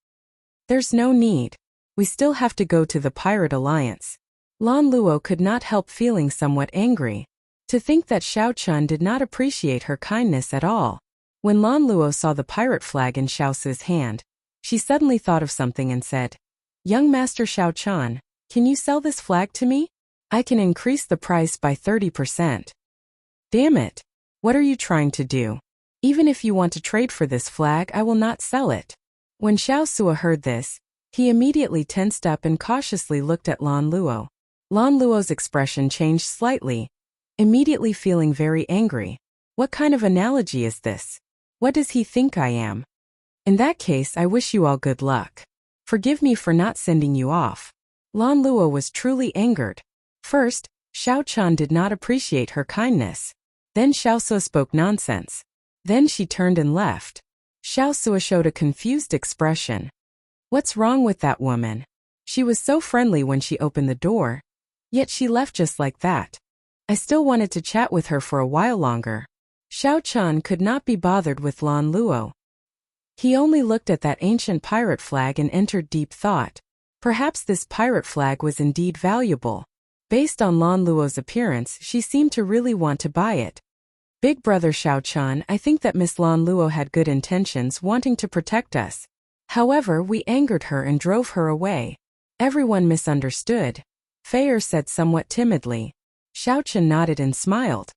There's no need. We still have to go to the Pirate Alliance. Lan Luo could not help feeling somewhat angry. To think that Xiao Chun did not appreciate her kindness at all. When Lan Luo saw the pirate flag in Xiao Su's hand, she suddenly thought of something and said, young Master Xiao Chun, can you sell this flag to me? I can increase the price by 30%. Damn it! What are you trying to do? Even if you want to trade for this flag, I will not sell it. When Xiao Su heard this, he immediately tensed up and cautiously looked at Lan Luo. Lan Luo's expression changed slightly, immediately feeling very angry. What kind of analogy is this? What does he think I am? In that case, I wish you all good luck. Forgive me for not sending you off. Lan Luo was truly angered. First, Xiao Chun did not appreciate her kindness. Then Xiao Su spoke nonsense. Then she turned and left. Xiao Su showed a confused expression. What's wrong with that woman? She was so friendly when she opened the door. Yet she left just like that. I still wanted to chat with her for a while longer. Xiao Chun could not be bothered with Lan Luo. He only looked at that ancient pirate flag and entered deep thought. Perhaps this pirate flag was indeed valuable. Based on Lan Luo's appearance, she seemed to really want to buy it. Big brother Xiao Chun, I think that Miss Lan Luo had good intentions, wanting to protect us. However, we angered her and drove her away. Everyone misunderstood. Fei said somewhat timidly. Xiao Chun nodded and smiled.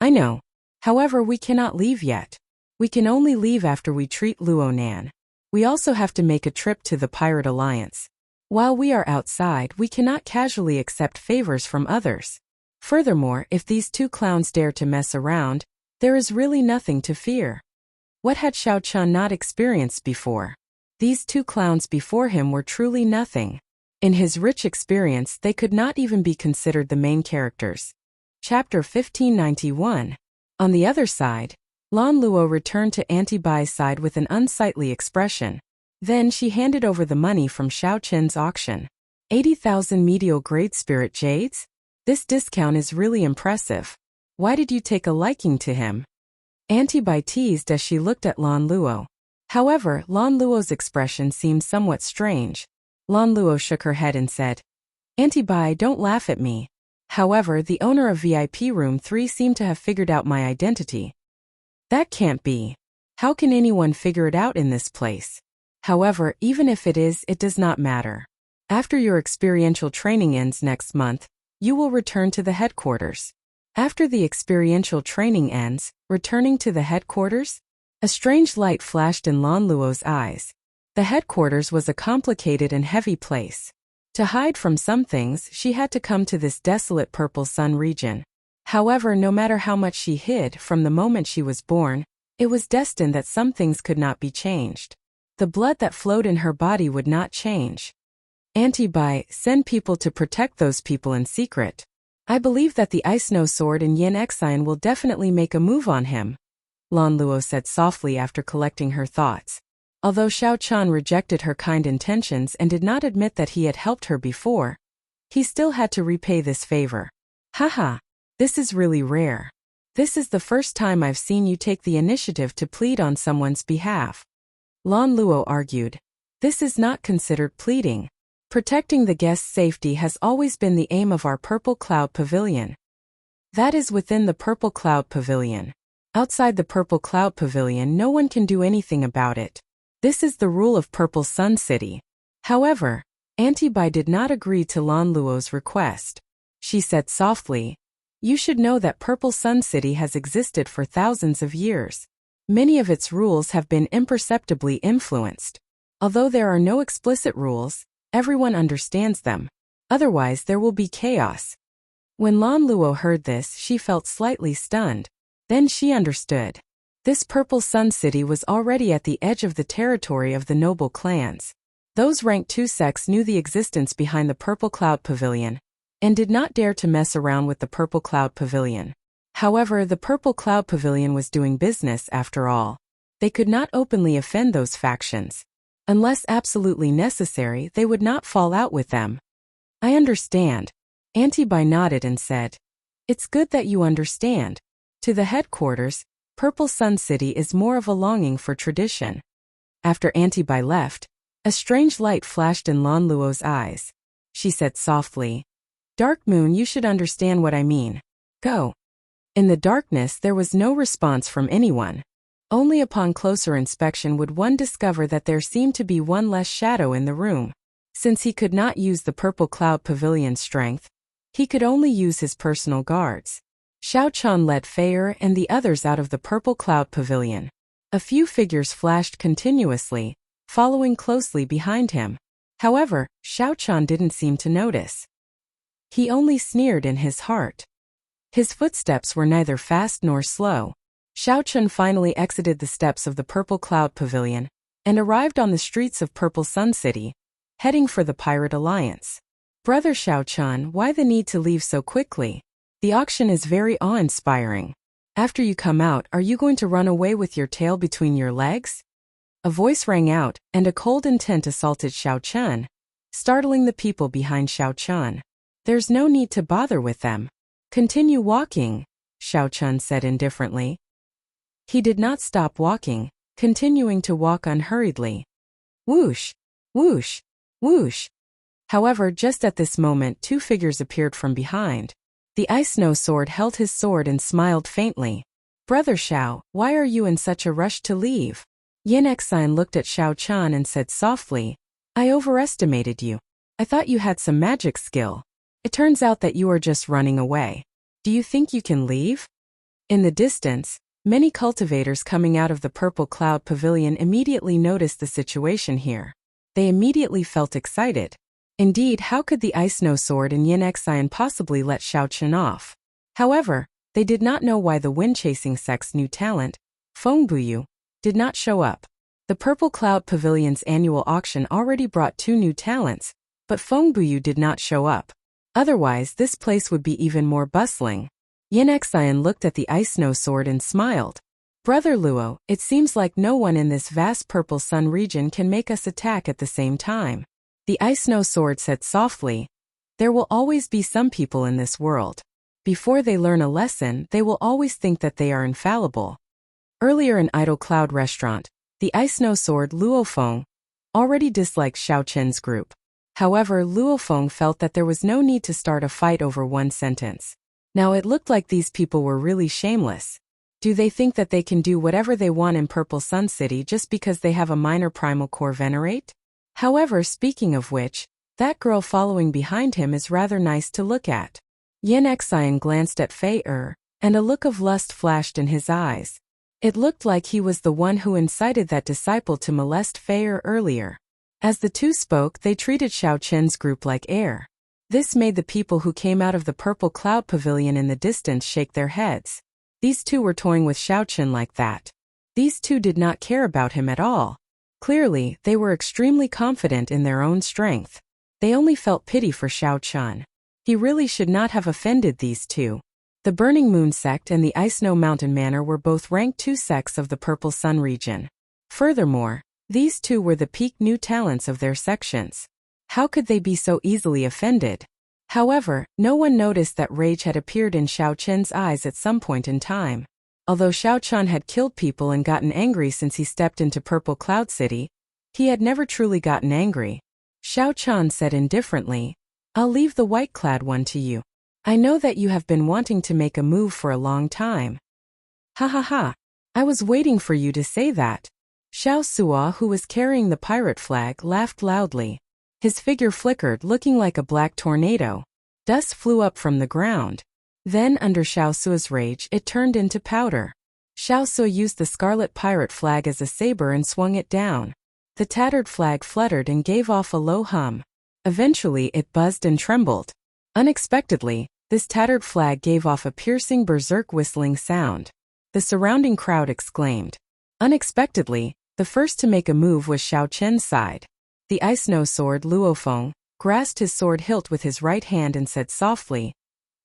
I know. However, we cannot leave yet. We can only leave after we treat Luo Nan. We also have to make a trip to the Pirate Alliance. While we are outside, we cannot casually accept favors from others. Furthermore, if these two clowns dare to mess around, there is really nothing to fear. What had Xiao Chun not experienced before? These two clowns before him were truly nothing. In his rich experience, they could not even be considered the main characters. Chapter 1591. On the other side, Lan Luo returned to Auntie Bai's side with an unsightly expression. Then she handed over the money from Xiao Chen's auction. 80,000 medial grade spirit jades? This discount is really impressive. Why did you take a liking to him? Auntie Bai teased as she looked at Lan Luo. However, Lan Luo's expression seemed somewhat strange. Lan Luo shook her head and said, Auntie Bai, don't laugh at me. However, the owner of VIP Room 3 seemed to have figured out my identity. That can't be. How can anyone figure it out in this place? However, even if it is, it does not matter. After your experiential training ends next month, you will return to the headquarters. After the experiential training ends, returning to the headquarters? A strange light flashed in Lan Luo's eyes. The headquarters was a complicated and heavy place. To hide from some things, she had to come to this desolate Purple Sun region. However, no matter how much she hid from the moment she was born, it was destined that some things could not be changed. The blood that flowed in her body would not change. Auntie Bai, send people to protect those people in secret. I believe that the Ice Snow Sword and Yin Exine will definitely make a move on him, Lan Luo said softly after collecting her thoughts. Although Xiao Chun rejected her kind intentions and did not admit that he had helped her before, he still had to repay this favor. Haha, this is really rare. This is the first time I've seen you take the initiative to plead on someone's behalf. Lan Luo argued. This is not considered pleading. Protecting the guest's safety has always been the aim of our Purple Cloud Pavilion. That is within the Purple Cloud Pavilion. Outside the Purple Cloud Pavilion, no one can do anything about it. This is the rule of Purple Sun City. However, Auntie Bai did not agree to Lan Luo's request. She said softly, you should know that Purple Sun City has existed for thousands of years. Many of its rules have been imperceptibly influenced. Although there are no explicit rules, everyone understands them. Otherwise there will be chaos. When Lan Luo heard this, she felt slightly stunned. Then she understood. This Purple Sun City was already at the edge of the territory of the noble clans. Those rank 2 sects knew the existence behind the Purple Cloud Pavilion, and did not dare to mess around with the Purple Cloud Pavilion. However, the Purple Cloud Pavilion was doing business after all. They could not openly offend those factions. Unless absolutely necessary, they would not fall out with them. I understand. Auntie Bai nodded and said, "It's good that you understand. To the headquarters, Purple Sun City is more of a longing for tradition." After Auntie Bai left, a strange light flashed in Lan Luo's eyes. She said softly, "Dark Moon, you should understand what I mean. Go." In the darkness there was no response from anyone. Only upon closer inspection would one discover that there seemed to be one less shadow in the room. Since he could not use the Purple Cloud Pavilion's strength, he could only use his personal guards. Xiao Chen led Fei and the others out of the Purple Cloud Pavilion. A few figures flashed continuously, following closely behind him. However, Xiao Chen didn't seem to notice. He only sneered in his heart. His footsteps were neither fast nor slow. Xiao Chen finally exited the steps of the Purple Cloud Pavilion and arrived on the streets of Purple Sun City, heading for the Pirate Alliance. "Brother Xiao Chen, why the need to leave so quickly? The auction is very awe-inspiring. After you come out, are you going to run away with your tail between your legs?" A voice rang out, and a cold intent assaulted Xiao Chen, startling the people behind Xiao Chen. "There's no need to bother with them. Continue walking," Xiao Chen said indifferently. He did not stop walking, continuing to walk unhurriedly. Whoosh! Whoosh! Whoosh! However, just at this moment 2 figures appeared from behind. The Ice Snow Sword held his sword and smiled faintly. "Brother Xiao, why are you in such a rush to leave?" Yin Exine looked at Xiao Chen and said softly, "I overestimated you. I thought you had some magic skill. It turns out that you are just running away. Do you think you can leave?" In the distance, many cultivators coming out of the Purple Cloud Pavilion immediately noticed the situation here. They immediately felt excited. Indeed, how could the Ice Snow Sword and Yin Exine possibly let Xiao Chen off? However, they did not know why the wind-chasing sect's new talent, Feng Buyu, did not show up. The Purple Cloud Pavilion's annual auction already brought 2 new talents, but Feng Buyu did not show up. Otherwise, this place would be even more bustling. Yin Exine looked at the Ice Snow Sword and smiled. "Brother Luo, it seems like no one in this vast Purple Sun region can make us attack at the same time." The Ice Snow Sword said softly, "There will always be some people in this world. Before they learn a lesson, they will always think that they are infallible." Earlier in Idle Cloud Restaurant, the Ice Snow Sword Luo Feng already disliked Xiao Chen's group. However, Luo Feng felt that there was no need to start a fight over one sentence. Now it looked like these people were really shameless. Do they think that they can do whatever they want in Purple Sun City just because they have a minor primal core venerate? However, speaking of which, that girl following behind him is rather nice to look at. Yin Exine glanced at Fei and a look of lust flashed in his eyes. It looked like he was the one who incited that disciple to molest Fei earlier. As the 2 spoke, they treated Xiao Chen's group like air. This made the people who came out of the Purple Cloud Pavilion in the distance shake their heads. These 2 were toying with Xiao Chen like that. These 2 did not care about him at all. Clearly, they were extremely confident in their own strength. They only felt pity for Xiao Chen. He really should not have offended these 2. The Burning Moon sect and the Ice Snow Mountain Manor were both ranked 2 sects of the Purple Sun region. Furthermore, these 2 were the peak new talents of their sections. How could they be so easily offended? However, no one noticed that rage had appeared in Xiao Chen's eyes at some point in time. Although Xiao Chen had killed people and gotten angry since he stepped into Purple Cloud City, he had never truly gotten angry. Xiao Chen said indifferently, "I'll leave the white-clad one to you. I know that you have been wanting to make a move for a long time." "Ha ha ha. I was waiting for you to say that." Xiao Suo, who was carrying the pirate flag, laughed loudly. His figure flickered, looking like a black tornado. Dust flew up from the ground. Then, under Xiao Suo's rage, it turned into powder. Xiao Suo used the scarlet pirate flag as a saber and swung it down. The tattered flag fluttered and gave off a low hum. Eventually, it buzzed and trembled. Unexpectedly, This tattered flag gave off a piercing berserk whistling sound. The surrounding crowd exclaimed. Unexpectedly, the first to make a move was Xiao Chen's side. The ice snow sword Luofeng grasped his sword hilt with his right hand and said softly,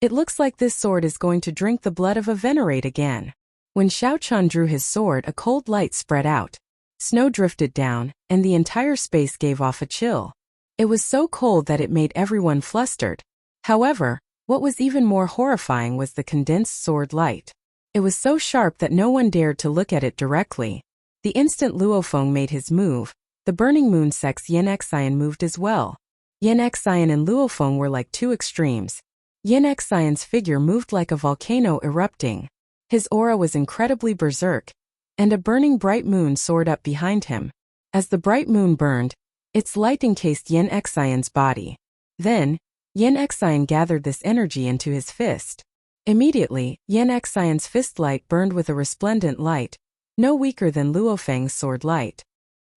"It looks like this sword is going to drink the blood of a venerate again." When Xiao Chen drew his sword, a cold light spread out. Snow drifted down, and the entire space gave off a chill. It was so cold that it made everyone flustered. However, what was even more horrifying was the condensed sword light. It was so sharp that no one dared to look at it directly. The instant Luofeng made his move, the burning moon sex Yin Xian moved as well. Yin Xian and Luofeng were like two extremes. Yin Xian's figure moved like a volcano erupting. His aura was incredibly berserk, and a burning bright moon soared up behind him. As the bright moon burned, its light encased Yin Xian's body. Then, Yin Xian gathered this energy into his fist. Immediately, Yin Xian's fist light burned with a resplendent light, no weaker than Luofeng's sword light.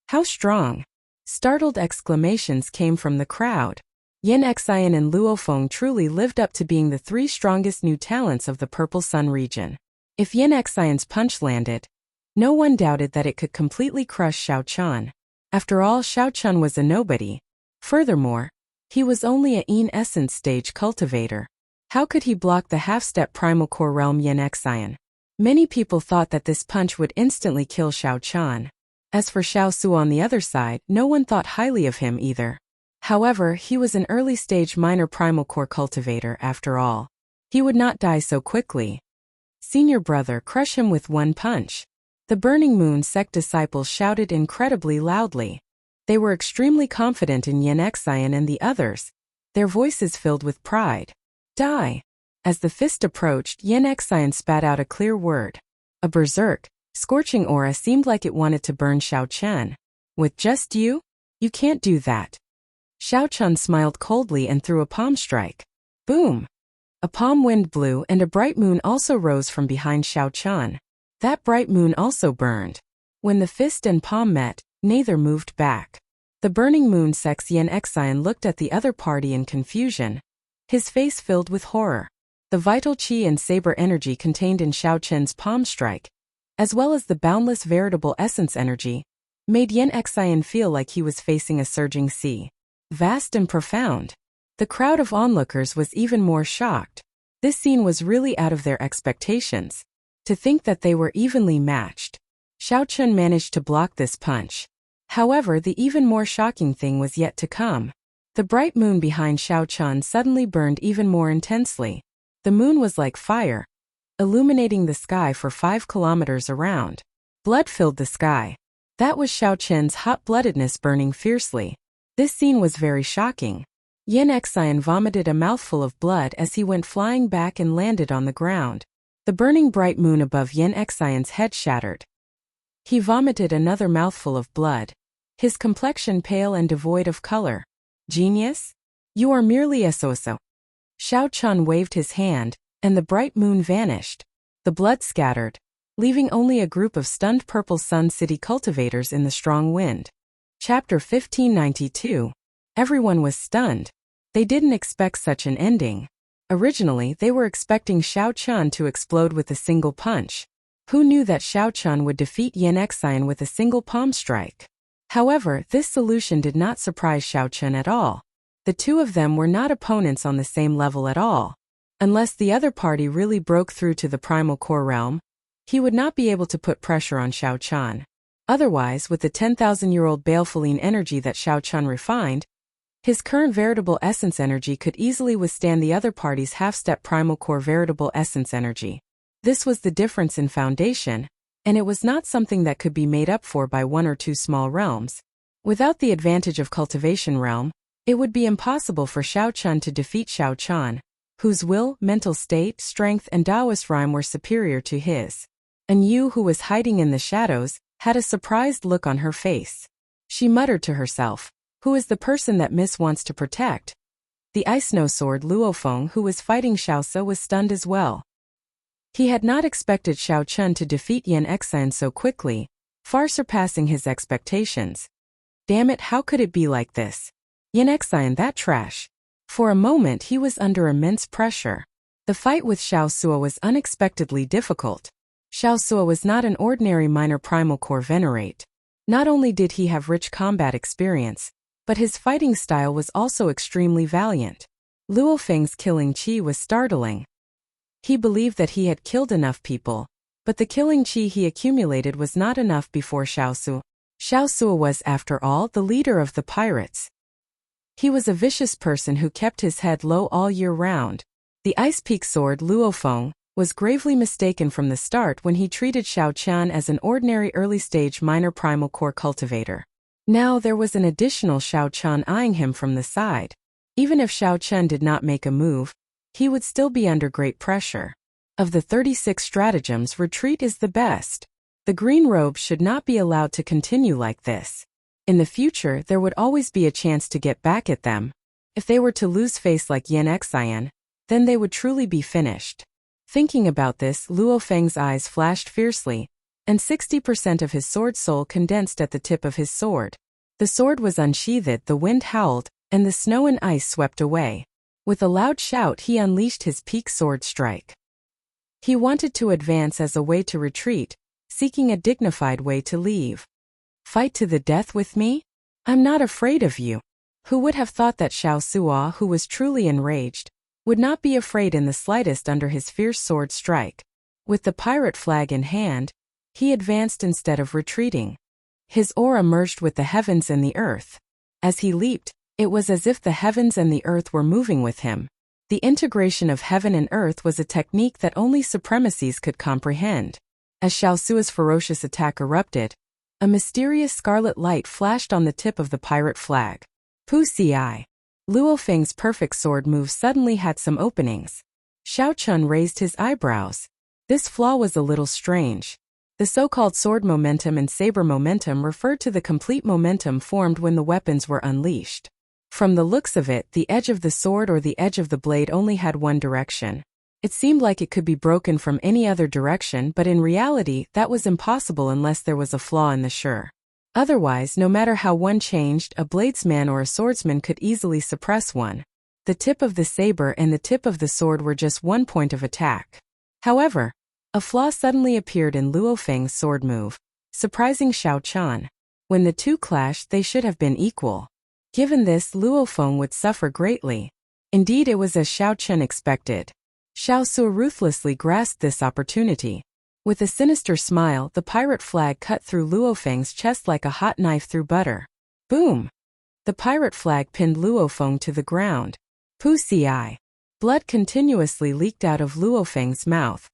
How strong! Startled exclamations came from the crowd. Yin Xian and Luofeng truly lived up to being the three strongest new talents of the Purple Sun region. If Yin Xian's punch landed, no one doubted that it could completely crush Xiao Chen. After all, Xiao Chen was a nobody. Furthermore, he was only a Yin Essence stage cultivator. How could he block the half-step primal core realm Yin Xian? Many people thought that this punch would instantly kill Xiao Chen. As for Xiao Su on the other side, no one thought highly of him either. However, he was an early-stage minor primal core cultivator after all. He would not die so quickly. Senior brother, crush him with one punch. The Burning Moon sect disciples shouted incredibly loudly. They were extremely confident in Yin Xian and the others, their voices filled with pride. Die! As the fist approached, Yin Xian spat out a clear word. A berserk, scorching aura seemed like it wanted to burn Xiao Chen. With just you? You can't do that. Xiao Chen smiled coldly and threw a palm strike. Boom! A palm wind blew and a bright moon also rose from behind Xiao Chen. That bright moon also burned. When the fist and palm met, neither moved back. The burning moon sex Yin Xian looked at the other party in confusion, his face filled with horror. The vital qi and saber energy contained in Xiao Chen's palm strike, as well as the boundless veritable essence energy, made Yin Xian feel like he was facing a surging sea. Vast and profound. The crowd of onlookers was even more shocked. This scene was really out of their expectations. To think that they were evenly matched. Xiao Chen managed to block this punch. However, the even more shocking thing was yet to come. The bright moon behind Xiao Chen suddenly burned even more intensely. The moon was like fire, illuminating the sky for 5 kilometers around. Blood filled the sky. That was Xiao Chen's hot-bloodedness burning fiercely. This scene was very shocking. Yin Xian vomited a mouthful of blood as he went flying back and landed on the ground. The burning bright moon above Yin Xian's head shattered. He vomited another mouthful of blood, his complexion pale and devoid of color. Genius? You are merely a so-so. Xiao Chen waved his hand, and the bright moon vanished. The blood scattered, leaving only a group of stunned Purple Sun City cultivators in the strong wind. Chapter 1592. Everyone was stunned. They didn't expect such an ending. Originally, they were expecting Xiao Chen to explode with a single punch. Who knew that Xiao Chen would defeat Yin Xian with a single palm strike? However, this solution did not surprise Xiao Chen at all. The two of them were not opponents on the same level at all. Unless the other party really broke through to the primal core realm, he would not be able to put pressure on Xiao Chen. Otherwise, with the 10,000-year-old Balefulline energy that Xiao Chen refined, his current veritable essence energy could easily withstand the other party's half-step primal core veritable essence energy. This was the difference in foundation, and it was not something that could be made up for by one or two small realms. Without the advantage of cultivation realm, it would be impossible for Xiao Chen to defeat Xiao Chen, whose will, mental state, strength, and Taoist rhyme were superior to his. And Yu, who was hiding in the shadows, had a surprised look on her face. She muttered to herself, "Who is the person that Miss wants to protect?" The ice snow sword Luofeng, who was fighting Xiao Su, was stunned as well. He had not expected Xiao Chen to defeat Yin Xian so quickly, far surpassing his expectations. Damn it, how could it be like this? Yin Xian, that trash. For a moment he was under immense pressure. The fight with Xiao Sua was unexpectedly difficult. Xiao Sua was not an ordinary minor primal core venerate. Not only did he have rich combat experience, but his fighting style was also extremely valiant. Luo Feng's killing chi was startling. He believed that he had killed enough people, but the killing chi he accumulated was not enough before Xiao Sua. Xiao Sua was, after all, the leader of the pirates. He was a vicious person who kept his head low all year round. The Ice Peak sword Luo Feng was gravely mistaken from the start when he treated Xiao Qian as an ordinary early-stage minor primal core cultivator. Now there was an additional Xiao Qian eyeing him from the side. Even if Xiao Qian did not make a move, he would still be under great pressure. Of the 36 stratagems, retreat is the best. The green robes should not be allowed to continue like this. In the future, there would always be a chance to get back at them. If they were to lose face like Yan Xian, then they would truly be finished. Thinking about this, Luo Feng's eyes flashed fiercely, and 60% of his sword soul condensed at the tip of his sword. The sword was unsheathed, the wind howled, and the snow and ice swept away. With a loud shout, he unleashed his peak sword strike. He wanted to advance as a way to retreat, seeking a dignified way to leave. Fight to the death with me? I'm not afraid of you. Who would have thought that Xiao Sua, who was truly enraged, would not be afraid in the slightest under his fierce sword strike? With the pirate flag in hand, he advanced instead of retreating. His aura merged with the heavens and the earth. As he leaped, it was as if the heavens and the earth were moving with him. The integration of heaven and earth was a technique that only supremacies could comprehend. As Xiao Sua's ferocious attack erupted, a mysterious scarlet light flashed on the tip of the pirate flag. Wuxia. Luo Feng's perfect sword move suddenly had some openings. Xiao Chun raised his eyebrows. This flaw was a little strange. The so-called sword momentum and saber momentum referred to the complete momentum formed when the weapons were unleashed. From the looks of it, the edge of the sword or the edge of the blade only had one direction. It seemed like it could be broken from any other direction, but in reality, that was impossible unless there was a flaw in the sure. Otherwise, no matter how one changed, a bladesman or a swordsman could easily suppress one. The tip of the saber and the tip of the sword were just one point of attack. However, a flaw suddenly appeared in Luo Feng's sword move, surprising Xiao Qian. When the two clashed, they should have been equal. Given this, Luo Feng would suffer greatly. Indeed, it was as Xiao Qian expected. Xiao Sua ruthlessly grasped this opportunity. With a sinister smile, the pirate flag cut through Luo Feng's chest like a hot knife through butter. Boom! The pirate flag pinned Luo Feng to the ground. Wuxia. Blood continuously leaked out of Luo Feng's mouth.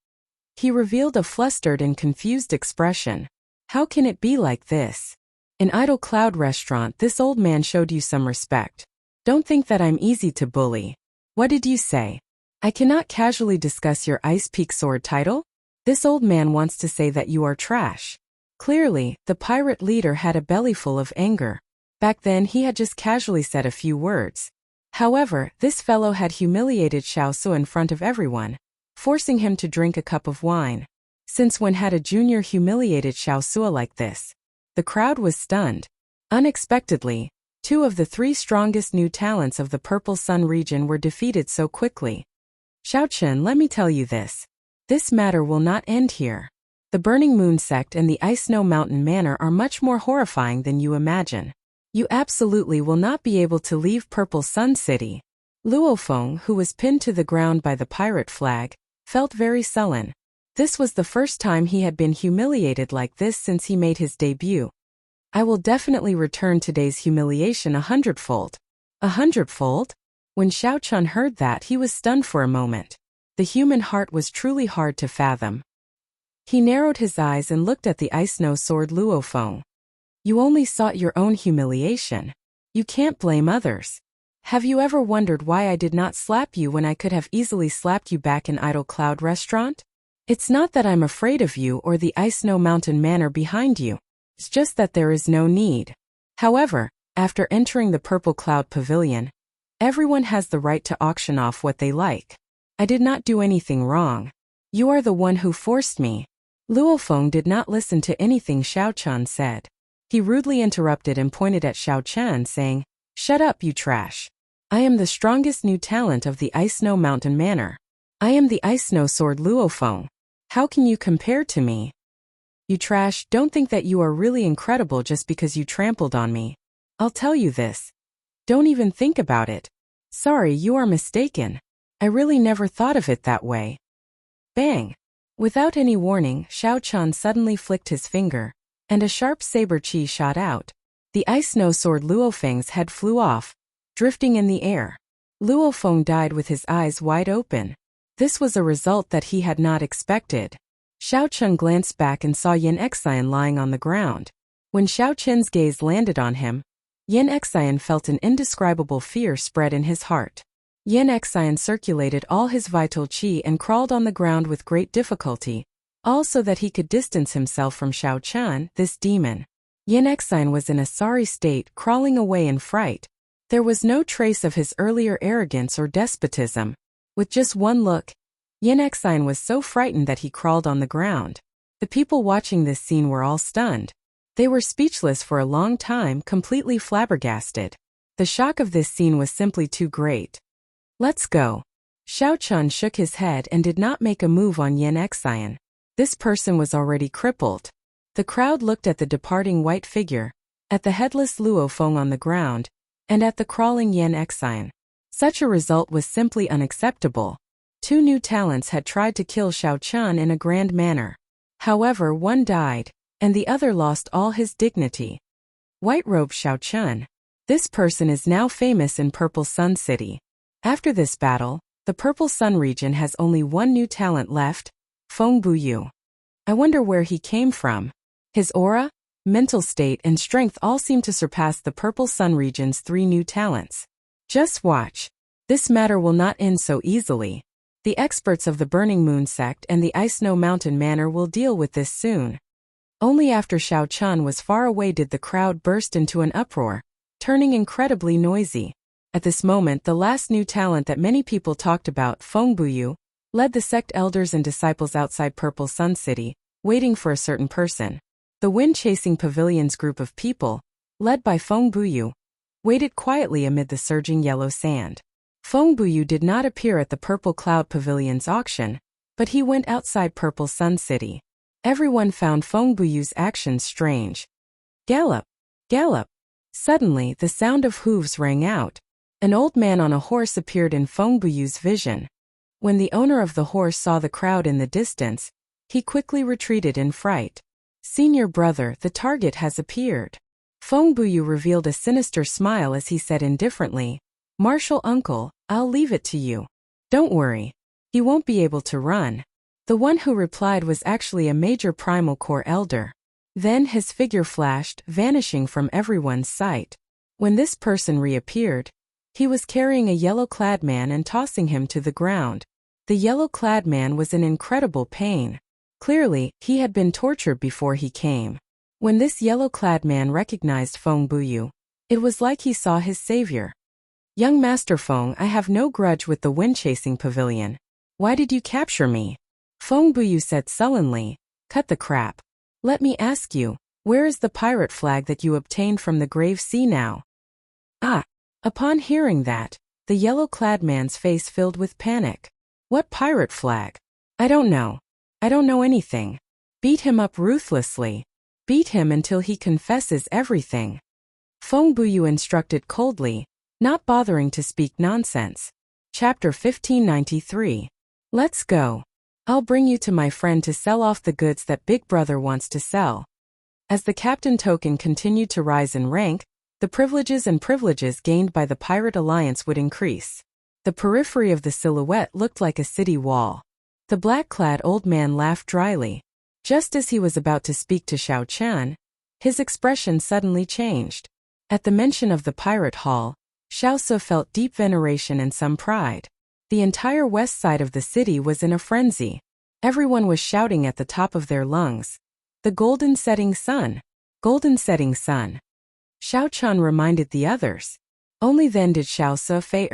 He revealed a flustered and confused expression. How can it be like this? In Idle Cloud Restaurant, this old man showed you some respect. Don't think that I'm easy to bully. What did you say? I cannot casually discuss your Ice Peak sword title? This old man wants to say that you are trash. Clearly, the pirate leader had a bellyful of anger. Back then he had just casually said a few words. However, this fellow had humiliated Xiao Sua in front of everyone, forcing him to drink a cup of wine. Since when had a junior humiliated Xiao Sua like this? The crowd was stunned. Unexpectedly, 2 of the 3 strongest new talents of the Purple Sun region were defeated so quickly. Xiao Chen, let me tell you this. This matter will not end here. The Burning Moon sect and the Ice Snow Mountain Manor are much more horrifying than you imagine. You absolutely will not be able to leave Purple Sun City. Luo Feng, who was pinned to the ground by the pirate flag, felt very sullen. This was the first time he had been humiliated like this since he made his debut. I will definitely return today's humiliation 100-fold. 100-fold? When Xiao Chun heard that, he was stunned for a moment. The human heart was truly hard to fathom. He narrowed his eyes and looked at the ice snow sword Luo Feng. You only sought your own humiliation. You can't blame others. Have you ever wondered why I did not slap you when I could have easily slapped you back in Idle Cloud Restaurant? It's not that I'm afraid of you or the Ice Snow Mountain Manor behind you. It's just that there is no need. However, after entering the Purple Cloud Pavilion, everyone has the right to auction off what they like. I did not do anything wrong. You are the one who forced me. Luo Feng did not listen to anything Xiao Chen said. He rudely interrupted and pointed at Xiao Chen, saying, "Shut up, you trash. I am the strongest new talent of the Ice Snow Mountain Manor. I am the ice snow sword Luofeng. How can you compare to me? You trash, don't think that you are really incredible just because you trampled on me. I'll tell you this. Don't even think about it. Sorry, you are mistaken. I really never thought of it that way. Bang! Without any warning, Xiao Chun suddenly flicked his finger, and a sharp saber chi shot out. The ice snow sword Luofeng's head flew off, drifting in the air. Luofeng died with his eyes wide open. This was a result that he had not expected. Xiao Chun glanced back and saw Yin Xian lying on the ground. When Xiao Chun's gaze landed on him, Yin Xian felt an indescribable fear spread in his heart. Yin Xian circulated all his vital qi and crawled on the ground with great difficulty, all so that he could distance himself from Xiao Chun, this demon. Yin Xian was in a sorry state, crawling away in fright. There was no trace of his earlier arrogance or despotism. With just one look, Yin Xian was so frightened that he crawled on the ground. The people watching this scene were all stunned. They were speechless for a long time, completely flabbergasted. The shock of this scene was simply too great. Let's go. Xiao Chun shook his head and did not make a move on Yin Xian. This person was already crippled. The crowd looked at the departing white figure, at the headless Luofeng on the ground, and at the crawling Yin Xian. Such a result was simply unacceptable. Two new talents had tried to kill Xiao Chun in a grand manner. However, one died, and the other lost all his dignity. White-robe Xiao Chun. This person is now famous in Purple Sun City. After this battle, the Purple Sun region has only one new talent left, Feng Buyu. I wonder where he came from. His aura, mental state and strength all seem to surpass the Purple Sun region's 3 new talents. Just watch. This matter will not end so easily. The experts of the Burning Moon sect and the Ice Snow Mountain Manor will deal with this soon. Only after Xiao Chun was far away did the crowd burst into an uproar, turning incredibly noisy. At this moment, the last new talent that many people talked about, Feng Buyu, led the sect elders and disciples outside Purple Sun City, waiting for a certain person. The wind-chasing pavilion's group of people, led by Feng Buyu, waited quietly amid the surging yellow sand. Feng Buyu did not appear at the Purple Cloud Pavilion's auction, but he went outside Purple Sun City. Everyone found Feng Buyu's actions strange. Gallop! Gallop! Suddenly, the sound of hooves rang out. An old man on a horse appeared in Feng Buyu's vision. When the owner of the horse saw the crowd in the distance, he quickly retreated in fright. Senior brother, the target has appeared. Feng Buyu revealed a sinister smile as he said indifferently, Martial uncle, I'll leave it to you. Don't worry. He won't be able to run. The one who replied was actually a major primal core elder. Then his figure flashed, vanishing from everyone's sight. When this person reappeared, he was carrying a yellow-clad man and tossing him to the ground. The yellow-clad man was in incredible pain. Clearly, he had been tortured before he came. When this yellow-clad man recognized Feng Buyu, it was like he saw his savior. Young Master Feng, I have no grudge with the wind-chasing pavilion. Why did you capture me? Feng Buyu said sullenly, cut the crap. Let me ask you, where is the pirate flag that you obtained from the Grave Sea now? Ah! Upon hearing that, the yellow-clad man's face filled with panic. What pirate flag? I don't know. I don't know anything. Beat him up ruthlessly. Beat him until he confesses everything. Feng Buyu instructed coldly, not bothering to speak nonsense. Chapter 1593. Let's go. I'll bring you to my friend to sell off the goods that Big Brother wants to sell. As the captain token continued to rise in rank, the privileges gained by the Pirate Alliance would increase. The periphery of the silhouette looked like a city wall. The black-clad old man laughed dryly. Just as he was about to speak to Xiao Chun, his expression suddenly changed. At the mention of the pirate hall, Xiao Su felt deep veneration and some pride. The entire west side of the city was in a frenzy. Everyone was shouting at the top of their lungs. The golden setting sun! Golden setting sun! Xiao Chun reminded the others. Only then did Xiao Su, Fei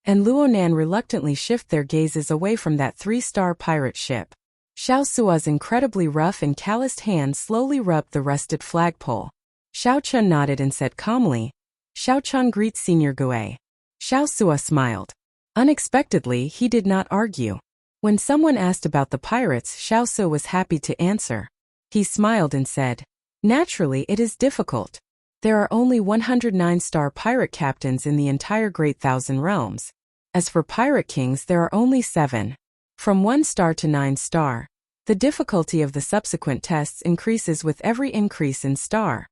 and Luonan reluctantly shift their gazes away from that 3-star pirate ship. Xiao Sua's incredibly rough and calloused hand slowly rubbed the rusted flagpole. Xiao Chun nodded and said calmly, Xiao Chun greets Senior Gue. Xiao Sua smiled. Unexpectedly, he did not argue. When someone asked about the pirates, Xiao Su was happy to answer. He smiled and said, "Naturally, it is difficult. There are only 109-star pirate captains in the entire Great Thousand Realms. As for pirate kings, there are only 7. From 1 star to 9 star. The difficulty of the subsequent tests increases with every increase in star."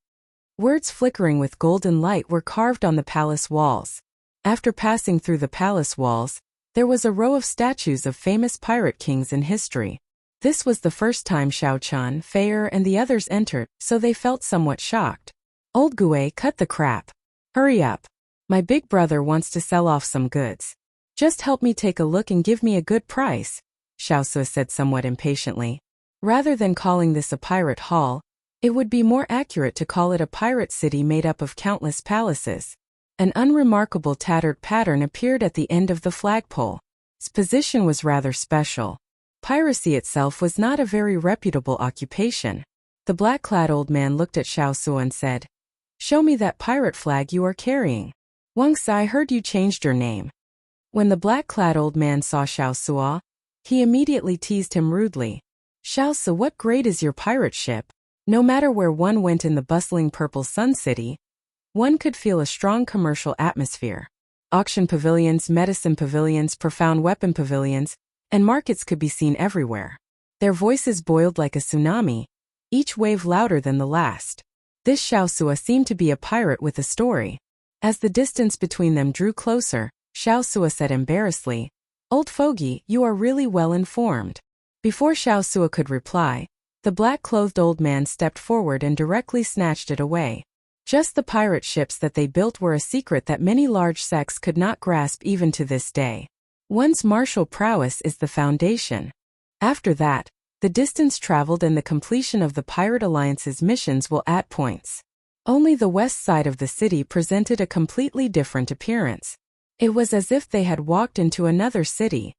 Words flickering with golden light were carved on the palace walls. After passing through the palace walls, there was a row of statues of famous pirate kings in history. This was the first time Xiao Chan, Feier, and the others entered, so they felt somewhat shocked. "Old Gui, cut the crap. Hurry up. My big brother wants to sell off some goods. Just help me take a look and give me a good price," Xiao Su said somewhat impatiently. Rather than calling this a pirate hall, it would be more accurate to call it a pirate city made up of countless palaces. An unremarkable tattered pattern appeared at the end of the flagpole. Its position was rather special. Piracy itself was not a very reputable occupation. The black-clad old man looked at Xiao Su and said, "Show me that pirate flag you are carrying. Wuxia, I heard you changed your name." When the black-clad old man saw Xiao Su, he immediately teased him rudely. "Xiao Su, what grade is your pirate ship?" No matter where one went in the bustling Purple Sun City, one could feel a strong commercial atmosphere. Auction pavilions, medicine pavilions, profound weapon pavilions, and markets could be seen everywhere. Their voices boiled like a tsunami, each wave louder than the last. This Xiao Su seemed to be a pirate with a story. As the distance between them drew closer, Xiao Su said embarrassedly, "Old fogey, you are really well informed." Before Xiao Su could reply, the black-clothed old man stepped forward and directly snatched it away. Just the pirate ships that they built were a secret that many large sects could not grasp even to this day. One's martial prowess is the foundation. After that, the distance traveled and the completion of the Pirate Alliance's missions will add points. Only the west side of the city presented a completely different appearance. It was as if they had walked into another city.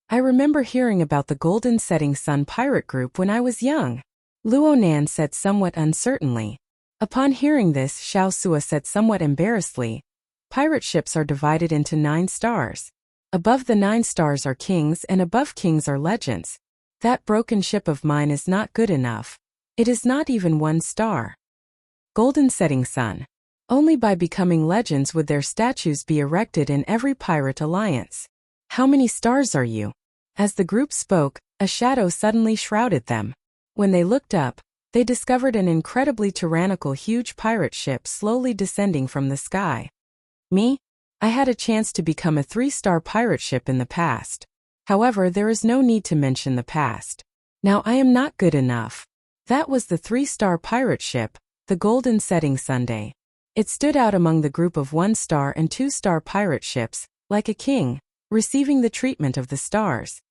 "I remember hearing about the Golden Setting Sun pirate group when I was young," Luo Nan said somewhat uncertainly. Upon hearing this, Xiao Su said somewhat embarrassedly, "Pirate ships are divided into 9 stars. Above the 9 stars are kings and above kings are legends. That broken ship of mine is not good enough. It is not even 1 star. Golden Setting Sun. Only by becoming legends would their statues be erected in every pirate alliance. How many stars are you?" As the group spoke, a shadow suddenly shrouded them. When they looked up, they discovered an incredibly tyrannical huge pirate ship slowly descending from the sky. "Me? I had a chance to become a 3-star pirate ship in the past. However, there is no need to mention the past. Now I am not good enough." That was the 3-star pirate ship, the Golden Setting Sunday. It stood out among the group of 1-star and 2-star pirate ships, like a king, receiving the treatment of the stars.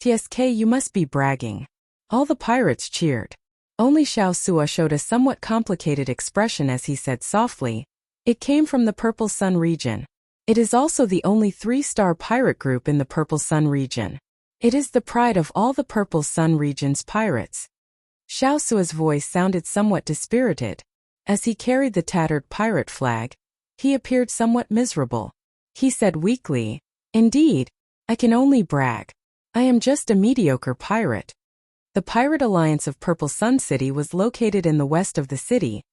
"TSK, you must be bragging." All the pirates cheered. Only Xiao Su showed a somewhat complicated expression as he said softly, "It came from the Purple Sun region. It is also the only 3-star pirate group in the Purple Sun region. It is the pride of all the Purple Sun region's pirates." Xiao Su's voice sounded somewhat dispirited. As he carried the tattered pirate flag, he appeared somewhat miserable. He said weakly, "Indeed, I can only brag. I am just a mediocre pirate." The Pirate Alliance of Purple Sun City was located in the west of the city,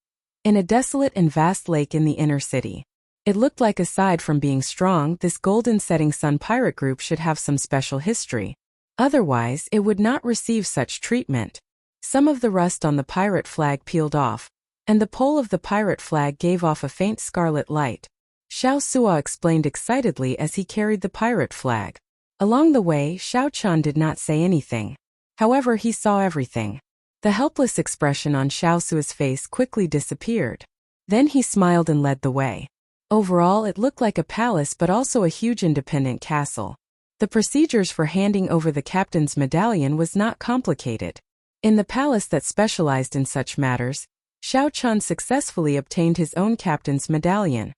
in a desolate and vast lake in the inner city. It looked like aside from being strong, this Golden Setting Sun pirate group should have some special history. Otherwise, it would not receive such treatment. Some of the rust on the pirate flag peeled off, and the pole of the pirate flag gave off a faint scarlet light. Xiao Su explained excitedly as he carried the pirate flag. Along the way, Xiao Chan did not say anything. However, he saw everything. The helpless expression on Xiao Su's face quickly disappeared. Then he smiled and led the way. Overall, it looked like a palace but also a huge independent castle. The procedures for handing over the captain's medallion was not complicated. In the palace that specialized in such matters, Xiao Chan successfully obtained his own captain's medallion.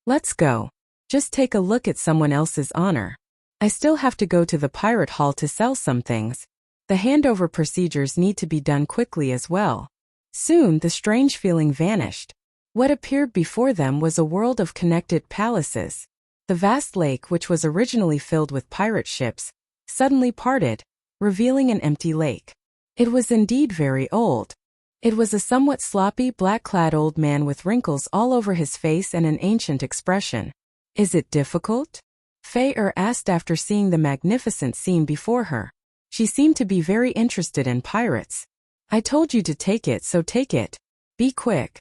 "Let's go. Just take a look at someone else's honor. I still have to go to the pirate hall to sell some things. The handover procedures need to be done quickly as well." Soon the strange feeling vanished. What appeared before them was a world of connected palaces. The vast lake, which was originally filled with pirate ships, suddenly parted, revealing an empty lake. It was indeed very old. It was a somewhat sloppy, black-clad old man with wrinkles all over his face and an ancient expression. "Is it difficult?" Fei asked after seeing the magnificent scene before her. She seemed to be very interested in pirates. "I told you to take it, so take it. Be quick."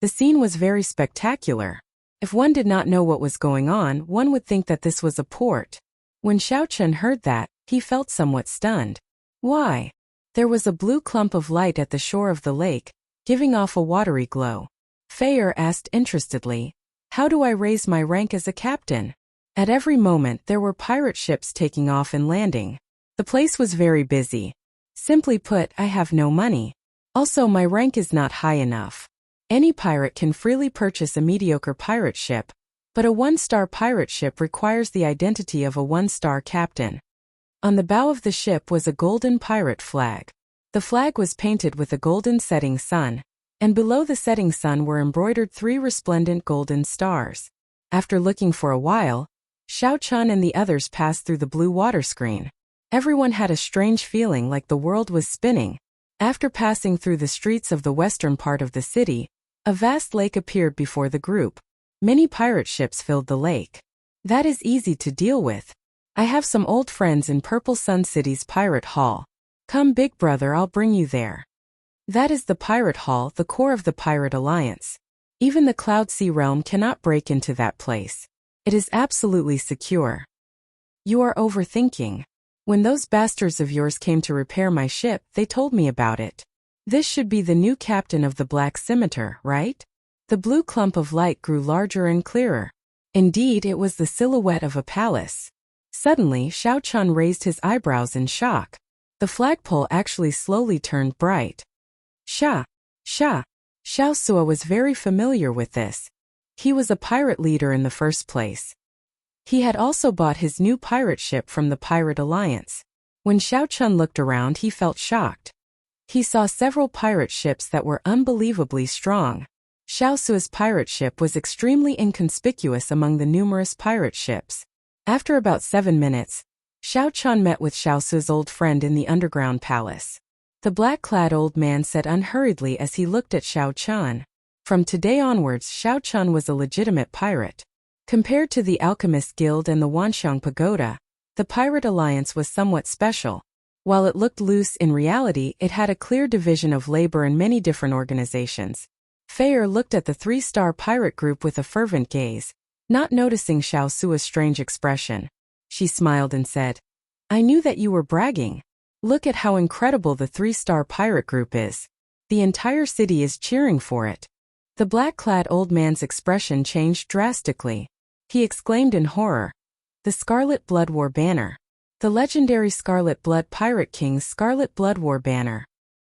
The scene was very spectacular. If one did not know what was going on, one would think that this was a port. When Xiao Chen heard that, he felt somewhat stunned. Why? There was a blue clump of light at the shore of the lake, giving off a watery glow. Fei asked interestedly, "How do I raise my rank as a captain?" At every moment there were pirate ships taking off and landing. The place was very busy. Simply put, I have no money. Also, my rank is not high enough. Any pirate can freely purchase a mediocre pirate ship, but a one-star pirate ship requires the identity of a one-star captain. On the bow of the ship was a golden pirate flag. The flag was painted with a golden setting sun, and below the setting sun were embroidered 3 resplendent golden stars. After looking for a while, Xiao Chen and the others passed through the blue water screen. Everyone had a strange feeling like the world was spinning. After passing through the streets of the western part of the city, a vast lake appeared before the group. Many pirate ships filled the lake. That is easy to deal with. I have some old friends in Purple Sun City's Pirate Hall. Come, big brother, I'll bring you there. That is the Pirate Hall, the core of the Pirate Alliance. Even the Cloud Sea realm cannot break into that place. It is absolutely secure. You are overthinking. When those bastards of yours came to repair my ship, they told me about it. This should be the new captain of the Black Scimitar, right? The blue clump of light grew larger and clearer. Indeed, it was the silhouette of a palace. Suddenly, Xiao Chen raised his eyebrows in shock. The flagpole actually slowly turned bright. Xiao Sua was very familiar with this. He was a pirate leader in the first place. He had also bought his new pirate ship from the Pirate Alliance. When Xiao Chen looked around, he felt shocked. He saw several pirate ships that were unbelievably strong. Xiao Sua's pirate ship was extremely inconspicuous among the numerous pirate ships. After about 7 minutes, Xiao Chen met with Xiao Sua's old friend in the underground palace. The black-clad old man said unhurriedly as he looked at Xiao Chen. From today onwards, Xiao Chen was a legitimate pirate. Compared to the Alchemist Guild and the Wanxiang Pagoda, the Pirate Alliance was somewhat special. While it looked loose, in reality, it had a clear division of labor in many different organizations. Fei looked at the 3-star pirate group with a fervent gaze. Not noticing Xiao Sua's strange expression, she smiled and said, "I knew that you were bragging. Look at how incredible the 3-star pirate group is. The entire city is cheering for it." The black-clad old man's expression changed drastically. He exclaimed in horror, "The Scarlet Blood War banner. The legendary Scarlet Blood Pirate King's Scarlet Blood War banner."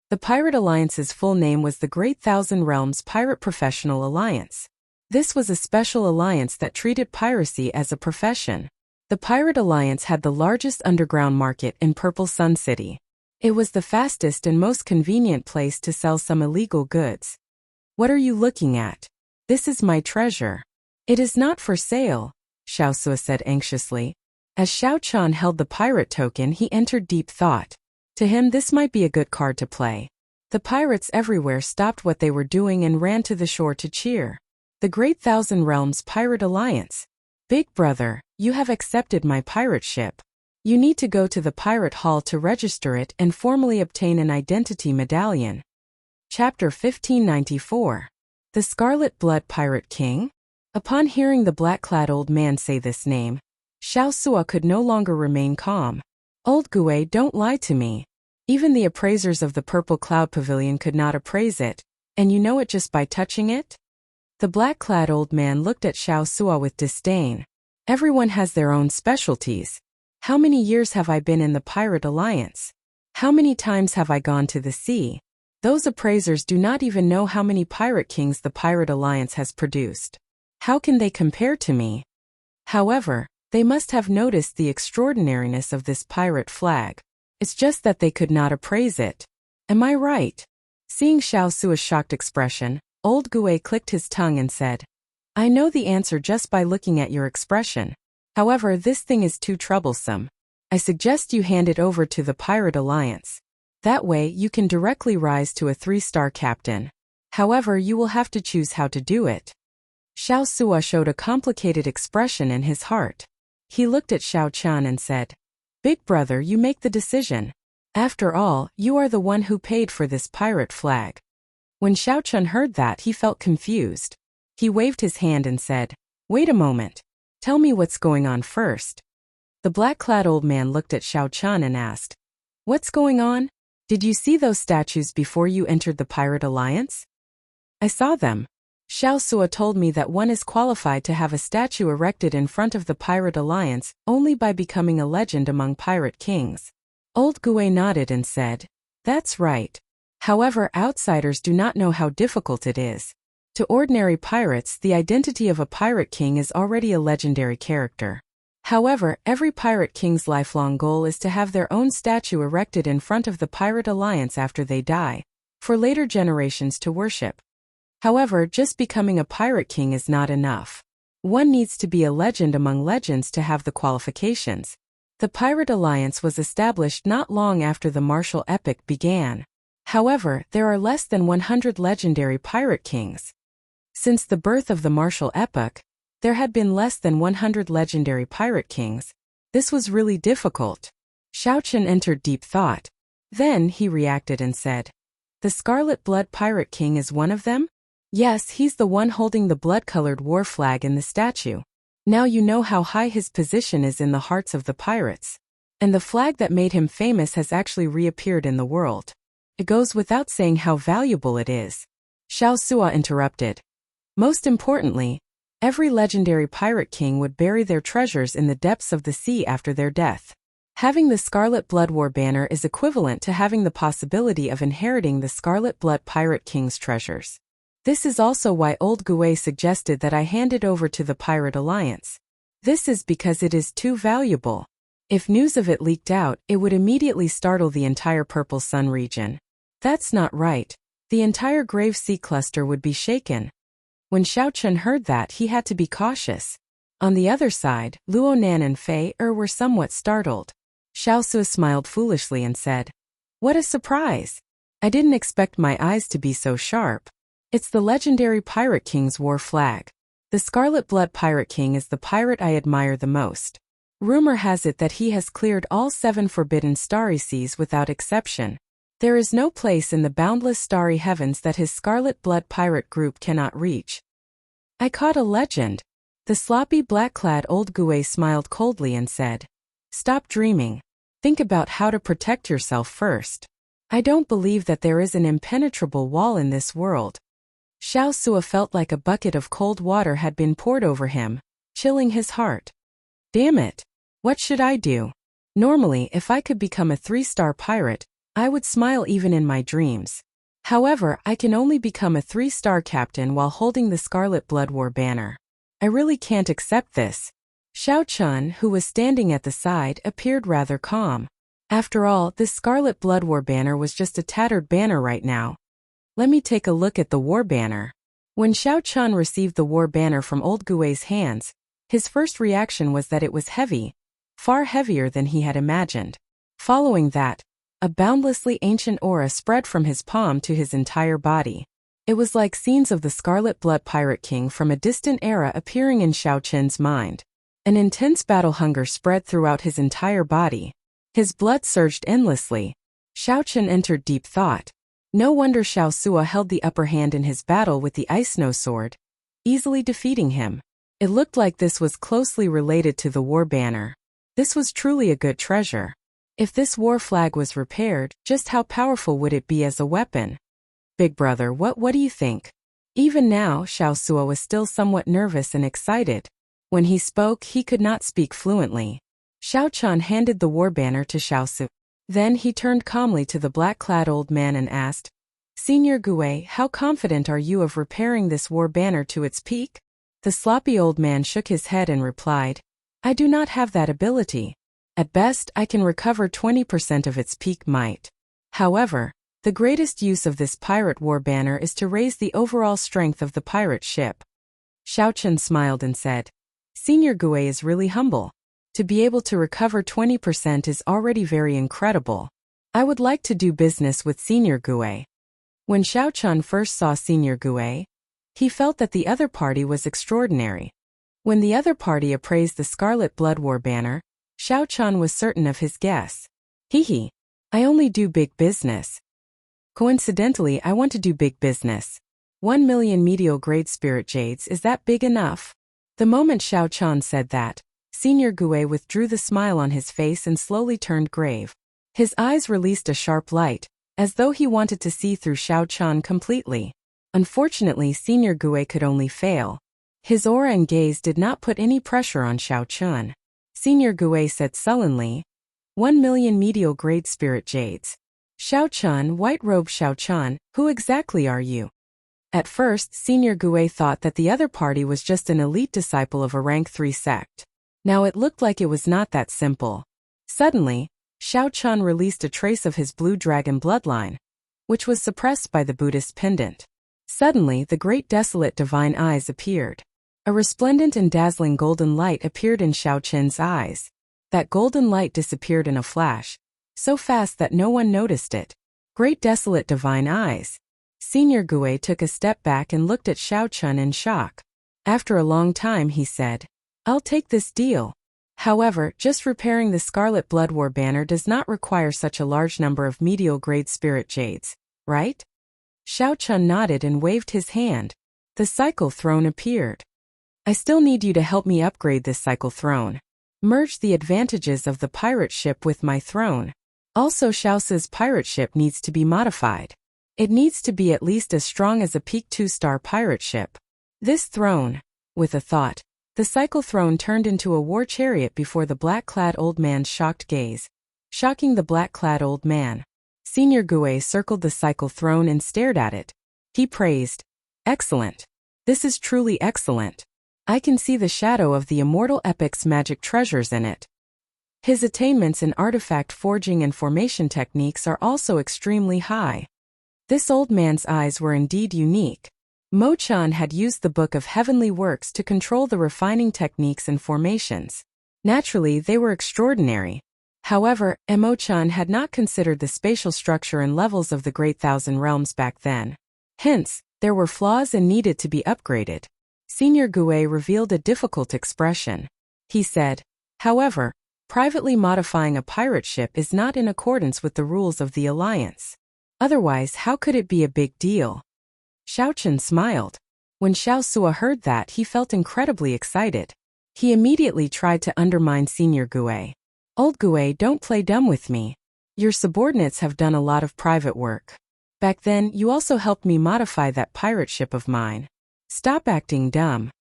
The Pirate Alliance's full name was the Great Thousand Realms Pirate Professional Alliance. This was a special alliance that treated piracy as a profession. The Pirate Alliance had the largest underground market in Purple Sun City. It was the fastest and most convenient place to sell some illegal goods. "What are you looking at? This is my treasure." "It is not for sale," Xiao Sua said anxiously. As Xiao Chen held the pirate token, he entered deep thought. To him, this might be a good card to play. The pirates everywhere stopped what they were doing and ran to the shore to cheer. The Great Thousand Realms Pirate Alliance. "Big brother, you have accepted my pirate ship. You need to go to the Pirate Hall to register it and formally obtain an identity medallion." Chapter 1594. The Scarlet Blood Pirate King? Upon hearing the black-clad old man say this name, Xiao Sua could no longer remain calm. "Old Gue, don't lie to me. Even the appraisers of the Purple Cloud Pavilion could not appraise it, and you know it just by touching it?" The black-clad old man looked at Xiao Sua with disdain. "Everyone has their own specialties. How many years have I been in the Pirate Alliance? How many times have I gone to the sea? Those appraisers do not even know how many pirate kings the Pirate Alliance has produced. How can they compare to me? However, they must have noticed the extraordinariness of this pirate flag. It's just that they could not appraise it. Am I right?" Seeing Xiao Sua's shocked expression, Old Gue clicked his tongue and said, "I know the answer just by looking at your expression. However, this thing is too troublesome. I suggest you hand it over to the Pirate Alliance. That way you can directly rise to a 3-star captain. However, you will have to choose how to do it. Xiao Sua showed a complicated expression in his heart. He looked at Xiao Chun and said, Big brother, you make the decision. After all, you are the one who paid for this pirate flag. When Xiao Chun heard that, he felt confused. He waved his hand and said, Wait a moment. Tell me what's going on first. The black-clad old man looked at Xiao Chun and asked, What's going on? Did you see those statues before you entered the Pirate Alliance? I saw them. Xiao Sua told me that one is qualified to have a statue erected in front of the Pirate Alliance only by becoming a legend among pirate kings. Old Gue nodded and said, That's right. However, outsiders do not know how difficult it is. To ordinary pirates, the identity of a pirate king is already a legendary character. However, every pirate king's lifelong goal is to have their own statue erected in front of the Pirate Alliance after they die, for later generations to worship. However, just becoming a pirate king is not enough. One needs to be a legend among legends to have the qualifications. The Pirate Alliance was established not long after the martial epoch began. However, there are less than 100 legendary pirate kings. Since the birth of the martial epoch, there had been less than 100 legendary pirate kings. This was really difficult. Xiao Chun entered deep thought. Then he reacted and said, The Scarlet Blood Pirate King is one of them? Yes, he's the one holding the blood-colored war flag in the statue. Now you know how high his position is in the hearts of the pirates. And the flag that made him famous has actually reappeared in the world. It goes without saying how valuable it is. Xiao Sua interrupted. Most importantly, every legendary pirate king would bury their treasures in the depths of the sea after their death. Having the Scarlet Blood War banner is equivalent to having the possibility of inheriting the Scarlet Blood Pirate King's treasures. This is also why Old Gue suggested that I hand it over to the Pirate Alliance. This is because it is too valuable. If news of it leaked out, it would immediately startle the entire Purple Sun region. That's not right. The entire Grave Sea cluster would be shaken. When Xiao Chun heard that, he had to be cautious. On the other side, Luo Nan and Fei were somewhat startled. Xiao Sua smiled foolishly and said, What a surprise! I didn't expect my eyes to be so sharp. It's the legendary Pirate King's war flag. The Scarlet Blood Pirate King is the pirate I admire the most. Rumor has it that he has cleared all 7 forbidden starry seas without exception. There is no place in the boundless starry heavens that his Scarlet Blood pirate group cannot reach. I caught a legend. The sloppy black-clad Old Gue smiled coldly and said, Stop dreaming. Think about how to protect yourself first. I don't believe that there is an impenetrable wall in this world. Xiao Sua felt like a bucket of cold water had been poured over him, chilling his heart. Damn it. What should I do? Normally, if I could become a 3-star pirate, I would smile even in my dreams. However, I can only become a 3-star captain while holding the Scarlet Blood War banner. I really can't accept this. Xiao Chun, who was standing at the side, appeared rather calm. After all, this Scarlet Blood War banner was just a tattered banner right now. Let me take a look at the war banner. When Xiao Chun received the war banner from Old Gue's hands, his first reaction was that it was heavy, far heavier than he had imagined. Following that, a boundlessly ancient aura spread from his palm to his entire body. It was like scenes of the Scarlet Blood Pirate King from a distant era appearing in Xiao Chun's mind. An intense battle hunger spread throughout his entire body. His blood surged endlessly. Xiao Chun entered deep thought. No wonder Xiao Sua held the upper hand in his battle with the Ice Snow Sword, easily defeating him. It looked like this was closely related to the war banner. This was truly a good treasure. If this war flag was repaired, just how powerful would it be as a weapon? Big brother, what do you think? Even now, Xiao Sua was still somewhat nervous and excited. When he spoke, he could not speak fluently. Xiao Chun handed the war banner to Xiao Sua. Then he turned calmly to the black-clad old man and asked, Senior Gue, how confident are you of repairing this war banner to its peak? The sloppy old man shook his head and replied, I do not have that ability. At best, I can recover 20% of its peak might. However, the greatest use of this pirate war banner is to raise the overall strength of the pirate ship. Xiao Chun smiled and said, Senior Gue is really humble. To be able to recover 20% is already very incredible. I would like to do business with Senior Gue. When Xiao Chun first saw Senior Gue, he felt that the other party was extraordinary. When the other party appraised the Scarlet Blood War banner, Xiao Chun was certain of his guess. Hee, I only do big business. Coincidentally, I want to do big business. 1 million medial grade spirit jades, is that big enough? The moment Xiao Chun said that, Senior Gue withdrew the smile on his face and slowly turned grave. His eyes released a sharp light, as though he wanted to see through Xiao Chun completely. Unfortunately, Senior Gue could only fail. His aura and gaze did not put any pressure on Xiao Chun. Senior Gue said sullenly, 1 million medial grade spirit jades. Xiao Chun, white robe Xiao Chun, who exactly are you? At first, Senior Gue thought that the other party was just an elite disciple of a rank 3 sect. Now it looked like it was not that simple. Suddenly, Xiao Chun released a trace of his blue dragon bloodline, which was suppressed by the Buddhist pendant. Suddenly, the great desolate divine eyes appeared. A resplendent and dazzling golden light appeared in Xiao Chun's eyes. That golden light disappeared in a flash, so fast that no one noticed it. Great desolate divine eyes. Senior Gue took a step back and looked at Xiao Chun in shock. After a long time he said, I'll take this deal. However, just repairing the Scarlet Blood War banner does not require such a large number of medial grade spirit jades, right? Xiao Chun nodded and waved his hand. The cycle throne appeared. I still need you to help me upgrade this cycle throne. Merge the advantages of the pirate ship with my throne. Also, Xiao's pirate ship needs to be modified. It needs to be at least as strong as a peak 2-star pirate ship. This throne, with a thought, the cycle throne turned into a war chariot before the black-clad old man's shocked gaze, shocking the black-clad old man. Senior Gue circled the cycle throne and stared at it. He praised, excellent. This is truly excellent. I can see the shadow of the Immortal Epic's magic treasures in it. His attainments in artifact forging and formation techniques are also extremely high. This old man's eyes were indeed unique. Mo Chan had used the Book of Heavenly Works to control the refining techniques and formations. Naturally, they were extraordinary. However, Mo Chan had not considered the spatial structure and levels of the Great Thousand Realms back then. Hence, there were flaws and needed to be upgraded. Senior Gue revealed a difficult expression. He said, however, privately modifying a pirate ship is not in accordance with the rules of the Alliance. Otherwise, how could it be a big deal? Xiao Chun smiled. When Xiao Sua heard that, he felt incredibly excited. He immediately tried to undermine Senior Gue. Old Gue, don't play dumb with me. Your subordinates have done a lot of private work. Back then, you also helped me modify that pirate ship of mine. Stop acting dumb.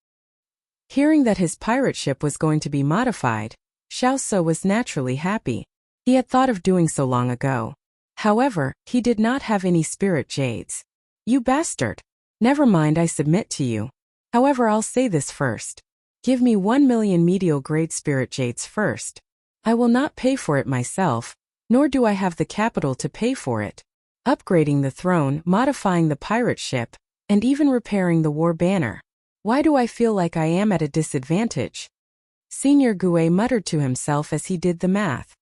Hearing that his pirate ship was going to be modified, Xiao Sua was naturally happy. He had thought of doing so long ago. However, he did not have any spirit jades. You bastard. Never mind, I submit to you. However, I'll say this first. Give me 1 million medial grade spirit jades first. I will not pay for it myself, nor do I have the capital to pay for it. Upgrading the throne, modifying the pirate ship, and even repairing the war banner. Why do I feel like I am at a disadvantage? Senior Gue muttered to himself as he did the math.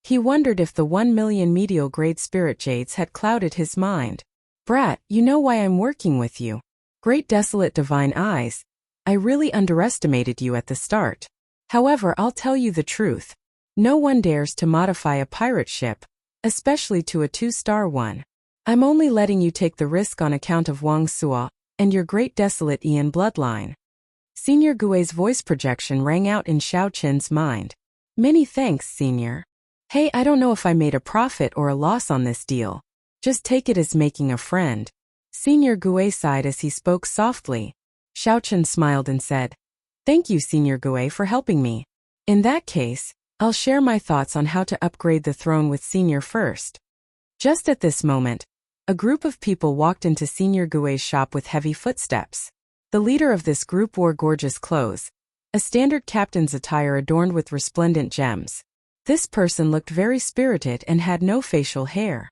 He wondered if the 1 million medial grade spirit jades had clouded his mind. Brat, you know why I'm working with you. Great desolate divine eyes. I really underestimated you at the start. However, I'll tell you the truth. No one dares to modify a pirate ship, especially to a 2-star one. I'm only letting you take the risk on account of Wang Sua and your great desolate Ian bloodline. Senior Gue's voice projection rang out in Xiao Chen's mind. Many thanks, Senior. Hey, I don't know if I made a profit or a loss on this deal. Just take it as making a friend. Senior Gue sighed as he spoke softly. Xiao Chen smiled and said, thank you, Senior Gue, for helping me. In that case, I'll share my thoughts on how to upgrade the throne with Senior first. Just at this moment, a group of people walked into Senior Gue's shop with heavy footsteps. The leader of this group wore gorgeous clothes, a standard captain's attire adorned with resplendent gems. This person looked very spirited and had no facial hair.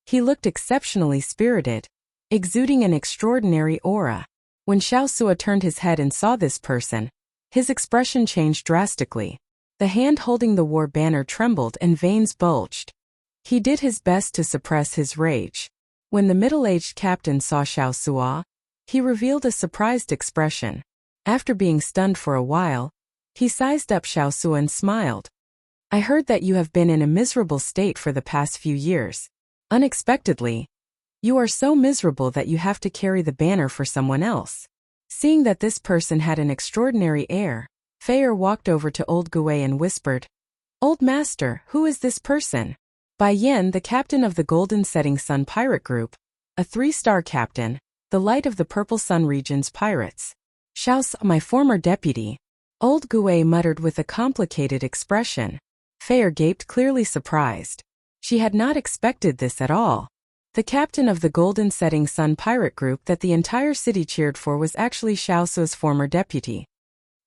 He looked exceptionally spirited, exuding an extraordinary aura. When Xiao Sua turned his head and saw this person, his expression changed drastically. The hand holding the war banner trembled and veins bulged. He did his best to suppress his rage. When the middle-aged captain saw Xiao Sua, he revealed a surprised expression. After being stunned for a while, he sized up Xiao Sua and smiled. I heard that you have been in a miserable state for the past few years. Unexpectedly, you are so miserable that you have to carry the banner for someone else. Seeing that this person had an extraordinary air, Feier walked over to old Gui and whispered, Old master, who is this person? Bai Yan, the captain of the Golden Setting Sun pirate group, a 3-star captain, the light of the Purple Sun region's pirates. Xiao, my former deputy. Old Gui muttered with a complicated expression. Feier gaped, clearly surprised. She had not expected this at all. The captain of the Golden Setting Sun pirate group that the entire city cheered for was actually Xiao Su's former deputy.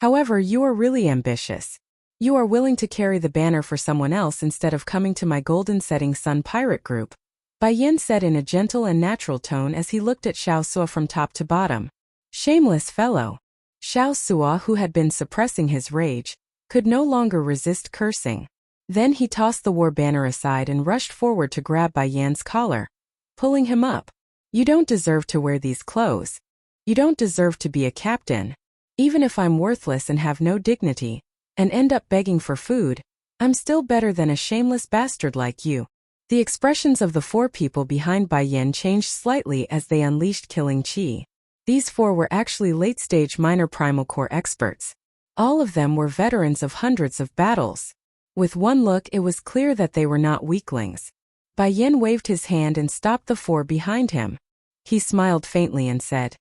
However, you are really ambitious. You are willing to carry the banner for someone else instead of coming to my Golden Setting Sun pirate group, Bai Yan said in a gentle and natural tone as he looked at Xiao Sua from top to bottom. Shameless fellow. Xiao Sua, who had been suppressing his rage, could no longer resist cursing. Then he tossed the war banner aside and rushed forward to grab Bai Yan's collar, pulling him up. You don't deserve to wear these clothes. You don't deserve to be a captain. Even if I'm worthless and have no dignity, and end up begging for food, I'm still better than a shameless bastard like you. The expressions of the 4 people behind Bai Yan changed slightly as they unleashed killing chi. These 4 were actually late-stage minor primal core experts. All of them were veterans of hundreds of battles. With one look, it was clear that they were not weaklings. Bai Yan waved his hand and stopped the 4 behind him. He smiled faintly and said,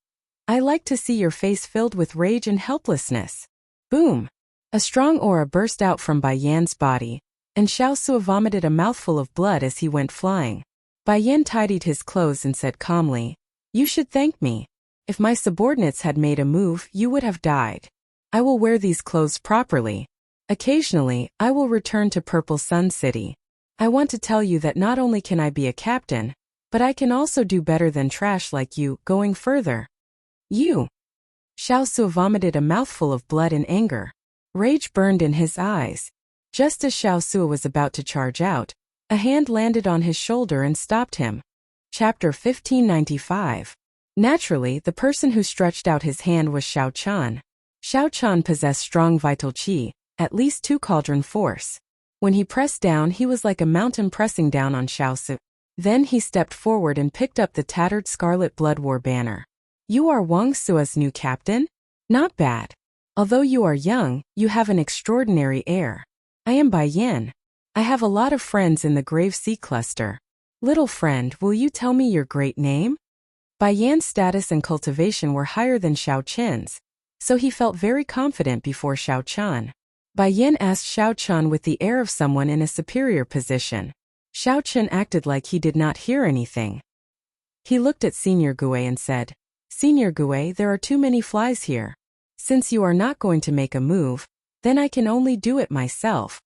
I like to see your face filled with rage and helplessness. Boom! A strong aura burst out from Bai Yan's body, and Xiao Sua vomited a mouthful of blood as he went flying. Bai Yan tidied his clothes and said calmly, You should thank me. If my subordinates had made a move, you would have died. I will wear these clothes properly. Occasionally, I will return to Purple Sun City. I want to tell you that not only can I be a captain, but I can also do better than trash like you. Going further. You. Xiao Sua vomited a mouthful of blood in anger. Rage burned in his eyes. Just as Xiao Sua was about to charge out, a hand landed on his shoulder and stopped him. Chapter 1595. Naturally, the person who stretched out his hand was Xiao Chan. Xiao Chan possessed strong vital qi, at least 2 cauldron force. When he pressed down, he was like a mountain pressing down on Xiao Sua. Then he stepped forward and picked up the tattered scarlet blood war banner. You are Wang Sua's new captain? Not bad. Although you are young, you have an extraordinary air. I am Bai Yan. I have a lot of friends in the Grave Sea Cluster. Little friend, will you tell me your great name? Bai Yan's status and cultivation were higher than Xiao Chen's, so he felt very confident before Xiao Chan. Bai Yan asked Xiao Chan with the air of someone in a superior position. Xiao Chen acted like he did not hear anything. He looked at Senior Gui and said, Senior Gui, there are too many flies here. Since you are not going to make a move, then I can only do it myself.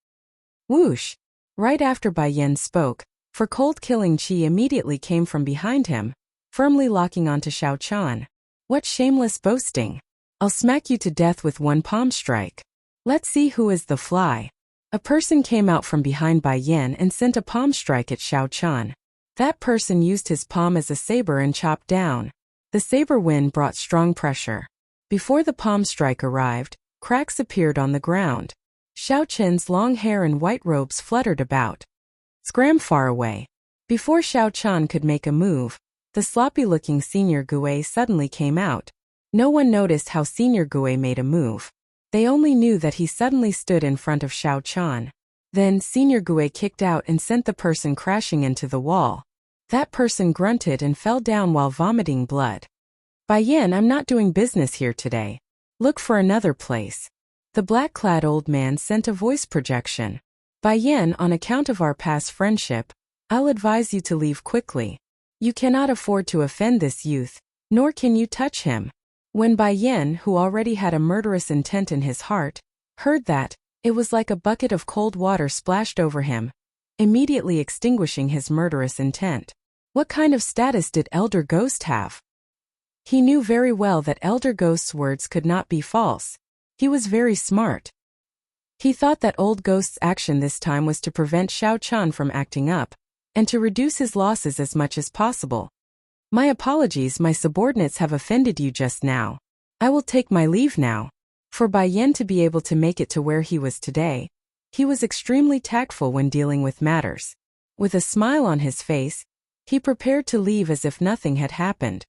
Whoosh! Right after Bai Yan spoke, for cold killing chi immediately came from behind him, firmly locking onto Xiao Chan. What shameless boasting! I'll smack you to death with one palm strike. Let's see who is the fly. A person came out from behind Bai Yan and sent a palm strike at Xiao Chan. That person used his palm as a saber and chopped down. The saber wind brought strong pressure. Before the palm strike arrived, cracks appeared on the ground. Xiao Chen's long hair and white robes fluttered about. Scram far away. Before Xiao Chan could make a move, the sloppy-looking Senior Gui suddenly came out. No one noticed how Senior Gui made a move. They only knew that he suddenly stood in front of Xiao Chan. Then Senior Gui kicked out and sent the person crashing into the wall. That person grunted and fell down while vomiting blood. Bai Yan, I'm not doing business here today. Look for another place. The black-clad old man sent a voice projection. Bai Yan, on account of our past friendship, I'll advise you to leave quickly. You cannot afford to offend this youth, nor can you touch him. When Bai Yan, who already had a murderous intent in his heart, heard that, it was like a bucket of cold water splashed over him, immediately extinguishing his murderous intent. What kind of status did Elder Ghost have? He knew very well that Elder Ghost's words could not be false. He was very smart. He thought that old ghost's action this time was to prevent Xiao Chan from acting up, and to reduce his losses as much as possible. My apologies, my subordinates have offended you just now. I will take my leave now. For Bai Yan to be able to make it to where he was today, he was extremely tactful when dealing with matters. With a smile on his face, he prepared to leave as if nothing had happened.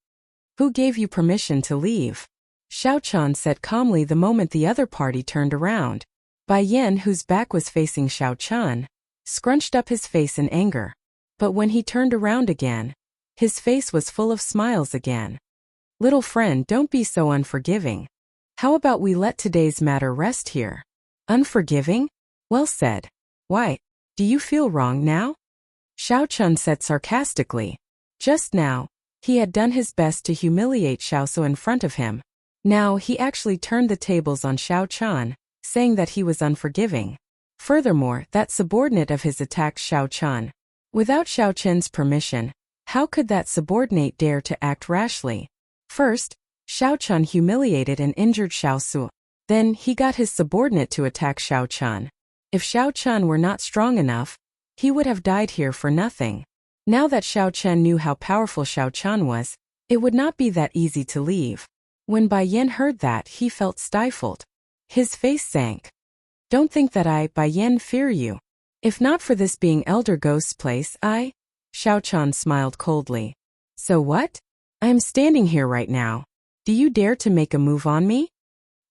Who gave you permission to leave? Xiao Chan said calmly the moment the other party turned around. Bai Yan, whose back was facing Xiao Chan, scrunched up his face in anger. But when he turned around again, his face was full of smiles again. Little friend, don't be so unforgiving. How about we let today's matter rest here? Unforgiving? Well said. Why, do you feel wrong now? Xiao Chun said sarcastically. Just now, he had done his best to humiliate Xiao Su in front of him. Now he actually turned the tables on Xiao Chan, saying that he was unforgiving. Furthermore, that subordinate of his attacked Xiao Chan. Without Xiao Chen's permission, how could that subordinate dare to act rashly? First, Xiao Chan humiliated and injured Xiao Su. Then he got his subordinate to attack Xiao Chan. If Xiao Chan were not strong enough, he would have died here for nothing. Now that Xiao Chen knew how powerful Xiao Chan was, it would not be that easy to leave. When Bai Yan heard that, he felt stifled. His face sank. Don't think that I, Bai Yan, fear you. If not for this being Elder Ghost's place, Xiao Chan smiled coldly. So what? I am standing here right now. Do you dare to make a move on me?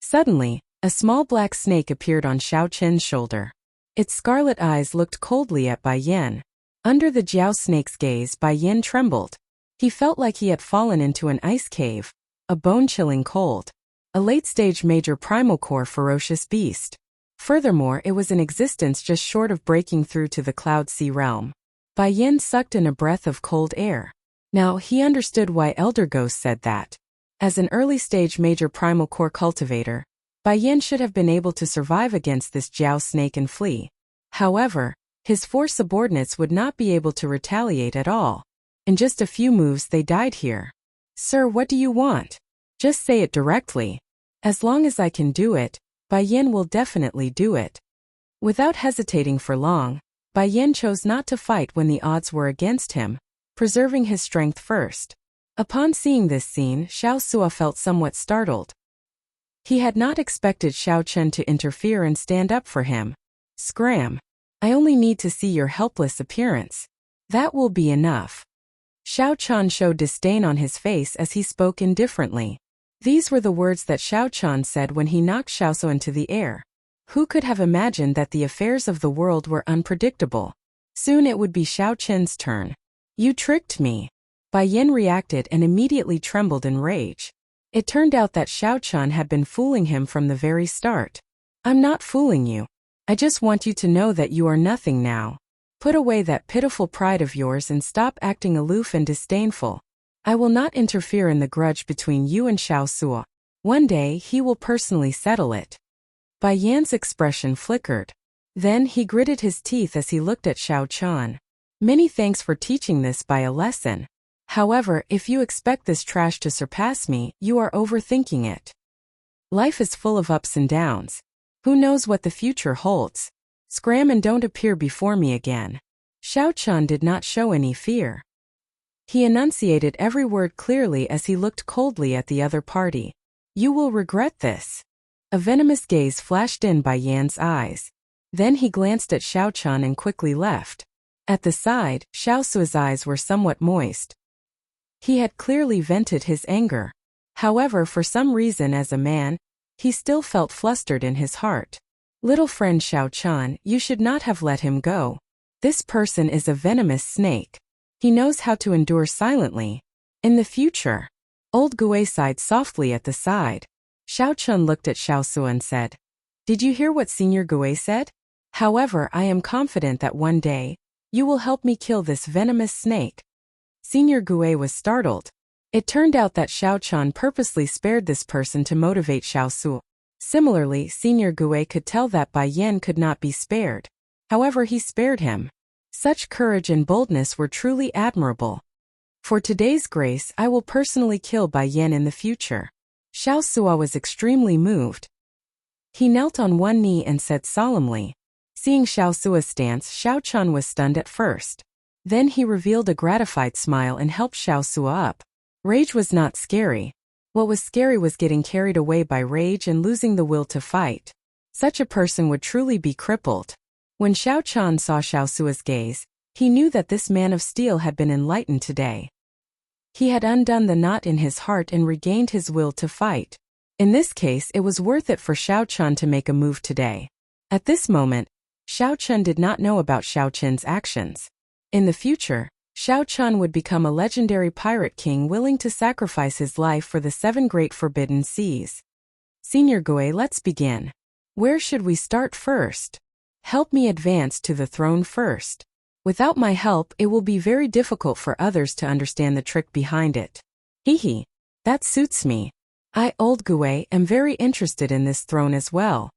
Suddenly, a small black snake appeared on Xiao Chen's shoulder. Its scarlet eyes looked coldly at Bai Yan. Under the Jiao snake's gaze, Bai Yan trembled. He felt like he had fallen into an ice cave, a bone-chilling cold. A late-stage major primal core ferocious beast. Furthermore, it was in existence just short of breaking through to the Cloud Sea realm. Bai Yan sucked in a breath of cold air. Now he understood why Elder Ghost said that. As an early-stage major primal core cultivator, Bai Yan should have been able to survive against this Jiao snake and flee. However, his 4 subordinates would not be able to retaliate at all. In just a few moves they died here. Sir, what do you want? Just say it directly. As long as I can do it, Bai Yan will definitely do it. Without hesitating for long, Bai Yan chose not to fight when the odds were against him, preserving his strength first. Upon seeing this scene, Xiao Sua felt somewhat startled. He had not expected Xiao Chen to interfere and stand up for him. Scram. I only need to see your helpless appearance. That will be enough. Xiao Chan showed disdain on his face as he spoke indifferently. These were the words that Xiao Chan said when he knocked Xiao Su into the air. Who could have imagined that the affairs of the world were unpredictable? Soon it would be Xiao Chen's turn. You tricked me. Bai Yan reacted and immediately trembled in rage. It turned out that Xiao Chan had been fooling him from the very start. I'm not fooling you. I just want you to know that you are nothing now. Put away that pitiful pride of yours and stop acting aloof and disdainful. I will not interfere in the grudge between you and Xiao Sua. One day he will personally settle it. Bai Yan's expression flickered. Then he gritted his teeth as he looked at Xiao Chan. Many thanks for teaching this by a lesson. However, if you expect this trash to surpass me, you are overthinking it. Life is full of ups and downs. Who knows what the future holds? Scram and don't appear before me again. Xiao Chan did not show any fear. He enunciated every word clearly as he looked coldly at the other party. You will regret this. A venomous gaze flashed in Bai Yan's eyes. Then he glanced at Xiao Chan and quickly left. At the side, Xiao Su's eyes were somewhat moist. He had clearly vented his anger. However, for some reason as a man, he still felt flustered in his heart. Little friend Xiao Chan, you should not have let him go. This person is a venomous snake. He knows how to endure silently. In the future. Old Gue sighed softly at the side. Xiao Chun looked at Xiao Su and said, Did you hear what Senior Gue said? However, I am confident that one day, you will help me kill this venomous snake. Senior Gue was startled. It turned out that Xiao Chan purposely spared this person to motivate Xiao Su. Similarly, Senior Gue could tell that Bai Yan could not be spared. However, he spared him. Such courage and boldness were truly admirable. For today's grace, I will personally kill Bai Yan in the future. Xiao Sua was extremely moved. He knelt on one knee and said solemnly. Seeing Xiao Sua's stance, Xiao Chun was stunned at first. Then he revealed a gratified smile and helped Xiao Sua up. Rage was not scary. What was scary was getting carried away by rage and losing the will to fight. Such a person would truly be crippled. When Xiao Chun saw Xiao Sua's gaze, he knew that this man of steel had been enlightened today. He had undone the knot in his heart and regained his will to fight. In this case, it was worth it for Xiao Chun to make a move today. At this moment, Xiao Chun did not know about Xiao Qin's actions. In the future, Xiao Chun would become a legendary pirate king willing to sacrifice his life for the 7 great forbidden seas. Senior Gui, let's begin. Where should we start first? Help me advance to the throne first. Without my help, it will be very difficult for others to understand the trick behind it. Hehe. That suits me. I, Old Gui, am very interested in this throne as well.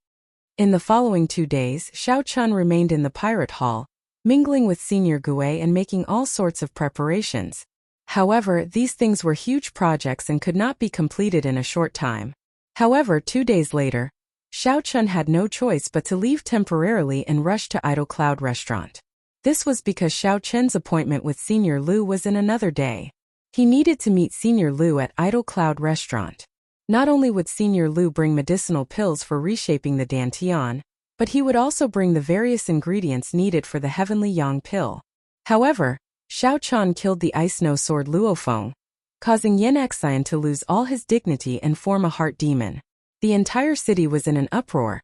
In the following 2 days, Xiao Chun remained in the pirate hall, mingling with Senior Gui and making all sorts of preparations. However, these things were huge projects and could not be completed in a short time. However, 2 days later, Xiao Chun had no choice but to leave temporarily and rush to Idle Cloud Restaurant. This was because Xiao Chen's appointment with Senior Lu was in another day. He needed to meet Senior Lu at Idle Cloud Restaurant. Not only would Senior Lu bring medicinal pills for reshaping the Dantian, but he would also bring the various ingredients needed for the Heavenly Yang pill. However, Xiao Chun killed the Ice No Sword Luofeng, causing Yin Xian to lose all his dignity and form a heart demon. The entire city was in an uproar,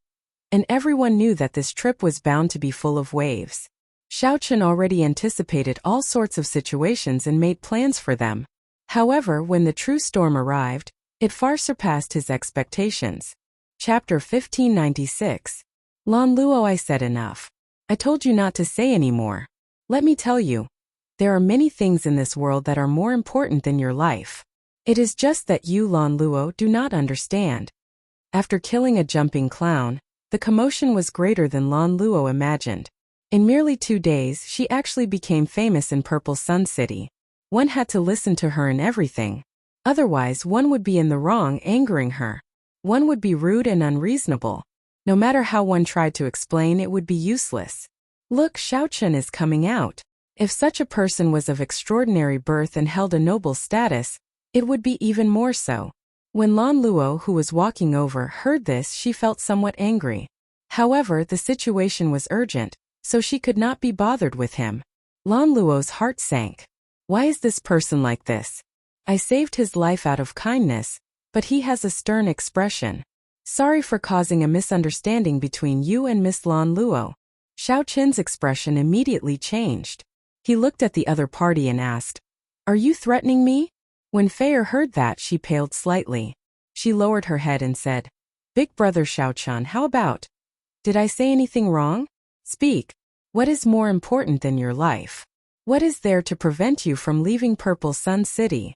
and everyone knew that this trip was bound to be full of waves. Xiao Chun already anticipated all sorts of situations and made plans for them. However, when the true storm arrived, it far surpassed his expectations. Chapter 1596. Lan Luo, I said enough. I told you not to say any more. Let me tell you. There are many things in this world that are more important than your life. It is just that you, Lan Luo, do not understand. After killing a jumping clown, the commotion was greater than Lan Luo imagined. In merely 2 days, she actually became famous in Purple Sun City. One had to listen to her in everything. Otherwise, one would be in the wrong, angering her. One would be rude and unreasonable. No matter how one tried to explain, it would be useless. Look, Xiao Chun is coming out. If such a person was of extraordinary birth and held a noble status, it would be even more so. When Lan Luo, who was walking over, heard this, she felt somewhat angry. However, the situation was urgent, so she could not be bothered with him. Lan Luo's heart sank. Why is this person like this? I saved his life out of kindness, but he has a stern expression. Sorry for causing a misunderstanding between you and Miss Lan Luo. Xiao Chen's expression immediately changed. He looked at the other party and asked, Are you threatening me? When Feier heard that, she paled slightly. She lowered her head and said, Big brother Xiao Chun, how about? Did I say anything wrong? Speak. What is more important than your life? What is there to prevent you from leaving Purple Sun City?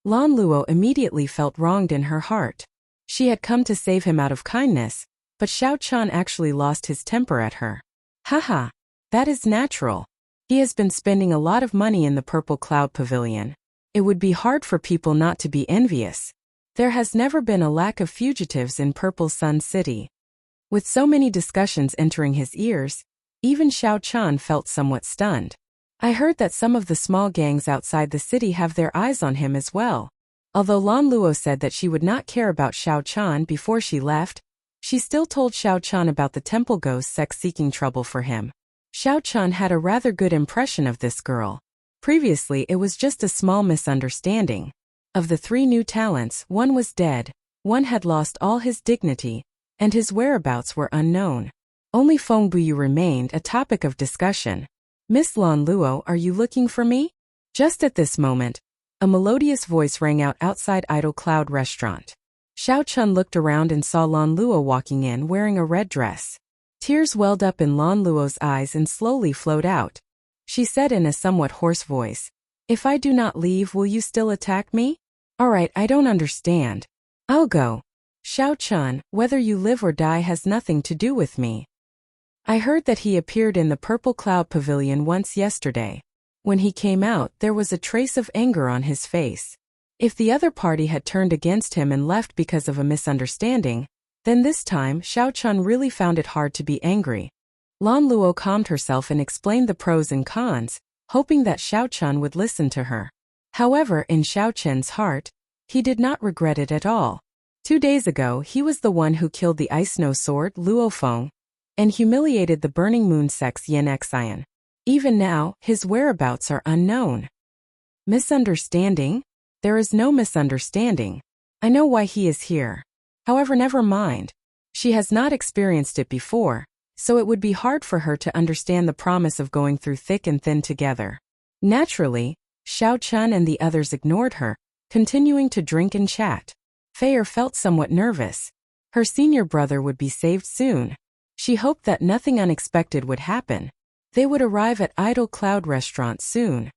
Lan Luo immediately felt wronged in her heart. She had come to save him out of kindness, but Xiao Chun actually lost his temper at her. Haha, that is natural. He has been spending a lot of money in the Purple Cloud Pavilion. It would be hard for people not to be envious. There has never been a lack of fugitives in Purple Sun City. With so many discussions entering his ears, even Xiao Chun felt somewhat stunned. I heard that some of the small gangs outside the city have their eyes on him as well. Although Lan Luo said that she would not care about Xiao Chun before she left, she still told Xiao Chun about the temple ghost seeking trouble for him. Xiao Chun had a rather good impression of this girl. Previously, it was just a small misunderstanding. Of the 3 new talents, one was dead, one had lost all his dignity, and his whereabouts were unknown. Only Feng Buyu remained a topic of discussion. Miss Lan Luo, are you looking for me? Just at this moment, a melodious voice rang out outside Idle Cloud Restaurant. Xiao Chun looked around and saw Lan Luo walking in wearing a red dress. Tears welled up in Lan Luo's eyes and slowly flowed out. She said in a somewhat hoarse voice, If I do not leave, will you still attack me? Alright, I don't understand. I'll go. Xiao Chun, whether you live or die has nothing to do with me. I heard that he appeared in the Purple Cloud Pavilion once yesterday. When he came out, there was a trace of anger on his face. If the other party had turned against him and left because of a misunderstanding, Then this time, Xiao Chun really found it hard to be angry. Lan Luo calmed herself and explained the pros and cons, hoping that Xiao Chun would listen to her. However, in Xiao Chun's heart, he did not regret it at all. 2 days ago, he was the one who killed the Ice Snow Sword, Luo Feng, and humiliated the Burning Moon Sex Yin Xian. Even now, his whereabouts are unknown. Misunderstanding? There is no misunderstanding. I know why he is here. However, never mind. She has not experienced it before, so it would be hard for her to understand the promise of going through thick and thin together. Naturally, Xiao Chun and the others ignored her, continuing to drink and chat. Fei felt somewhat nervous. Her senior brother would be saved soon. She hoped that nothing unexpected would happen. They would arrive at Idle Cloud Restaurant soon.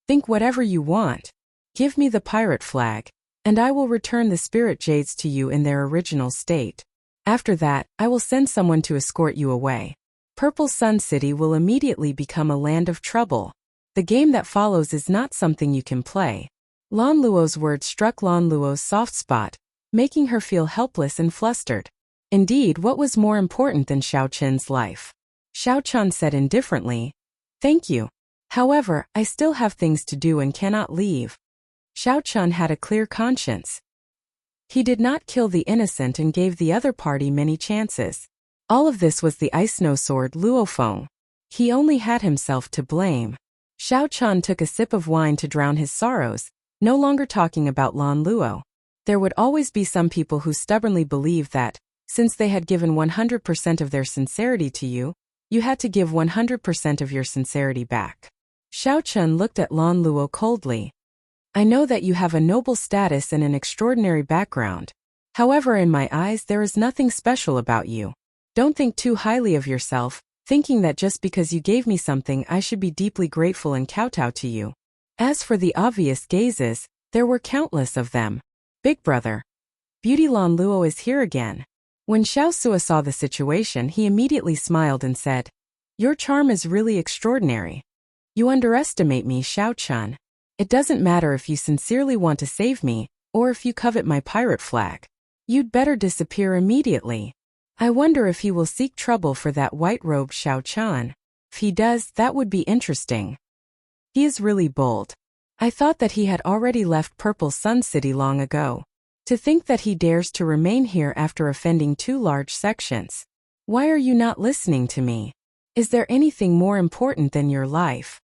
Think whatever you want. Give me the pirate flag, and I will return the spirit jades to you in their original state. After that, I will send someone to escort you away. Purple Sun City will immediately become a land of trouble. The game that follows is not something you can play. Lan Luo's words struck Lan Luo's soft spot, making her feel helpless and flustered. Indeed, what was more important than Xiao Chen's life? Xiao Chun said indifferently, "Thank you. However, I still have things to do and cannot leave." Xiao Chun had a clear conscience. He did not kill the innocent and gave the other party many chances. All of this was the Ice Snow Sword Luo Feng. He only had himself to blame. Xiao Chun took a sip of wine to drown his sorrows, no longer talking about Lan Luo. There would always be some people who stubbornly believed that, since they had given 100% of their sincerity to you, you had to give 100% of your sincerity back. Xiao Chun looked at Lan Luo coldly. I know that you have a noble status and an extraordinary background. However, in my eyes, there is nothing special about you. Don't think too highly of yourself, thinking that just because you gave me something I should be deeply grateful and kowtow to you. As for the obvious gazes, there were countless of them. Big brother. Beauty Lan Luo is here again. When Xiao Sua saw the situation, he immediately smiled and said, Your charm is really extraordinary. You underestimate me, Xiao Chun. It doesn't matter if you sincerely want to save me, or if you covet my pirate flag. You'd better disappear immediately. I wonder if he will seek trouble for that white-robed Xiao Chun. If he does, that would be interesting. He is really bold. I thought that he had already left Purple Sun City long ago. To think that he dares to remain here after offending 2 large sections. Why are you not listening to me? Is there anything more important than your life?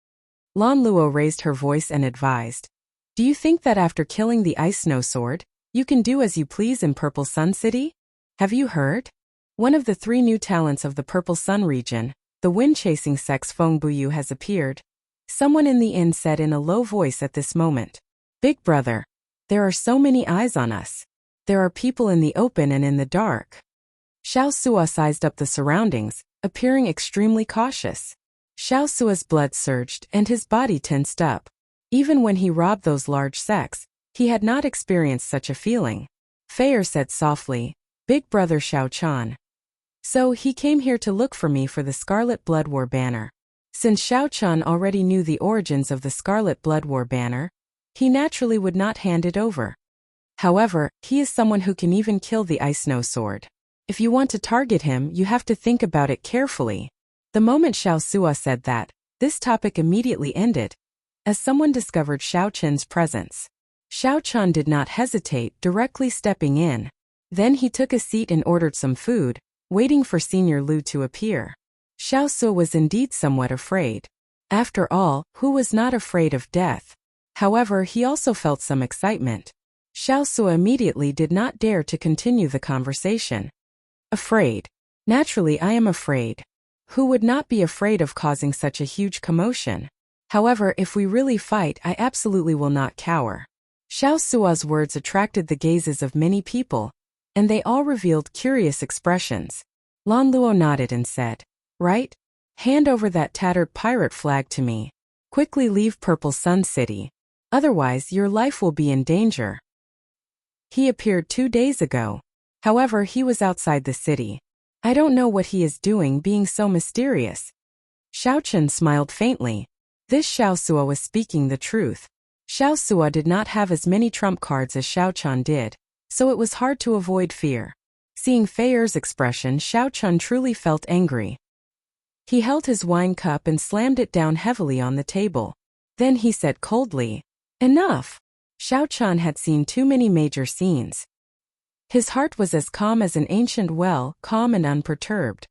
Lan Luo raised her voice and advised. Do you think that after killing the Ice Snow Sword, you can do as you please in Purple Sun City? Have you heard? One of the 3 new talents of the Purple Sun region, the wind-chasing sex Feng Buyu, has appeared. Someone in the inn said in a low voice at this moment. Big brother. There are so many eyes on us. There are people in the open and in the dark. Xiao Sua sized up the surroundings, appearing extremely cautious. Xiao Sua's blood surged and his body tensed up. Even when he robbed those large sects, he had not experienced such a feeling. Fei said softly, Big brother Xiao Chun. So he came here to look for me for the Scarlet Blood War banner. Since Xiao Chun already knew the origins of the Scarlet Blood War banner, he naturally would not hand it over. However, he is someone who can even kill the Ice Snow Sword. If you want to target him, you have to think about it carefully. The moment Xiao Sua said that, this topic immediately ended, as someone discovered Xiao Chun's presence. Xiao Chun did not hesitate, directly stepping in. Then he took a seat and ordered some food, waiting for Senior Lu to appear. Xiao Sua was indeed somewhat afraid. After all, who was not afraid of death? However, he also felt some excitement. Xiao Sua immediately did not dare to continue the conversation. Afraid. Naturally, I am afraid. Who would not be afraid of causing such a huge commotion? However, if we really fight, I absolutely will not cower. Xiao Sua's words attracted the gazes of many people, and they all revealed curious expressions. Lan Luo nodded and said, Right? Hand over that tattered pirate flag to me. Quickly leave Purple Sun City. Otherwise, your life will be in danger. He appeared 2 days ago. However, he was outside the city. I don't know what he is doing being so mysterious. Xiao Chun smiled faintly. This Xiao Sua was speaking the truth. Xiao Sua did not have as many trump cards as Xiao Chun did, so it was hard to avoid fear. Seeing Fei Er's expression, Xiao Chun truly felt angry. He held his wine cup and slammed it down heavily on the table. Then he said coldly, "Enough!" Xiao Chun had seen too many major scenes. His heart was as calm as an ancient well, calm and unperturbed.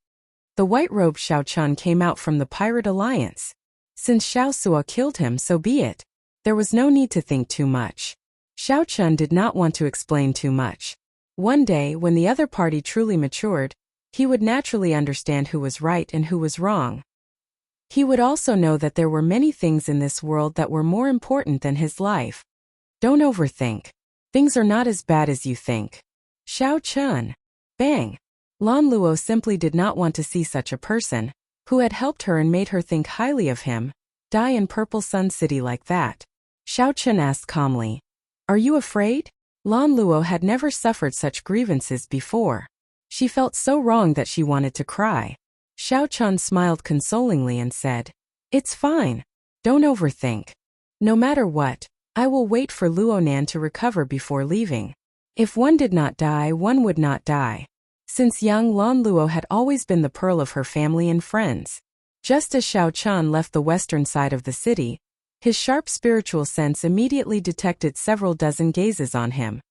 The white-robed Xiao Chun came out from the Pirate Alliance. Since Xiao Sua killed him, so be it. There was no need to think too much. Xiao Chun did not want to explain too much. One day, when the other party truly matured, he would naturally understand who was right and who was wrong. He would also know that there were many things in this world that were more important than his life. Don't overthink. Things are not as bad as you think. Xiao Chun. Bang. Lan Luo simply did not want to see such a person, who had helped her and made her think highly of him, die in Purple Sun City like that. Xiao Chun asked calmly, "Are you afraid?" Lan Luo had never suffered such grievances before. She felt so wrong that she wanted to cry. Xiao Chun smiled consolingly and said, "It's fine. Don't overthink. No matter what, I will wait for Luonan to recover before leaving. If one did not die, one would not die." Since young, Lan Luo had always been the pearl of her family and friends. Just as Xiao Chun left the western side of the city, his sharp spiritual sense immediately detected several dozen gazes on him.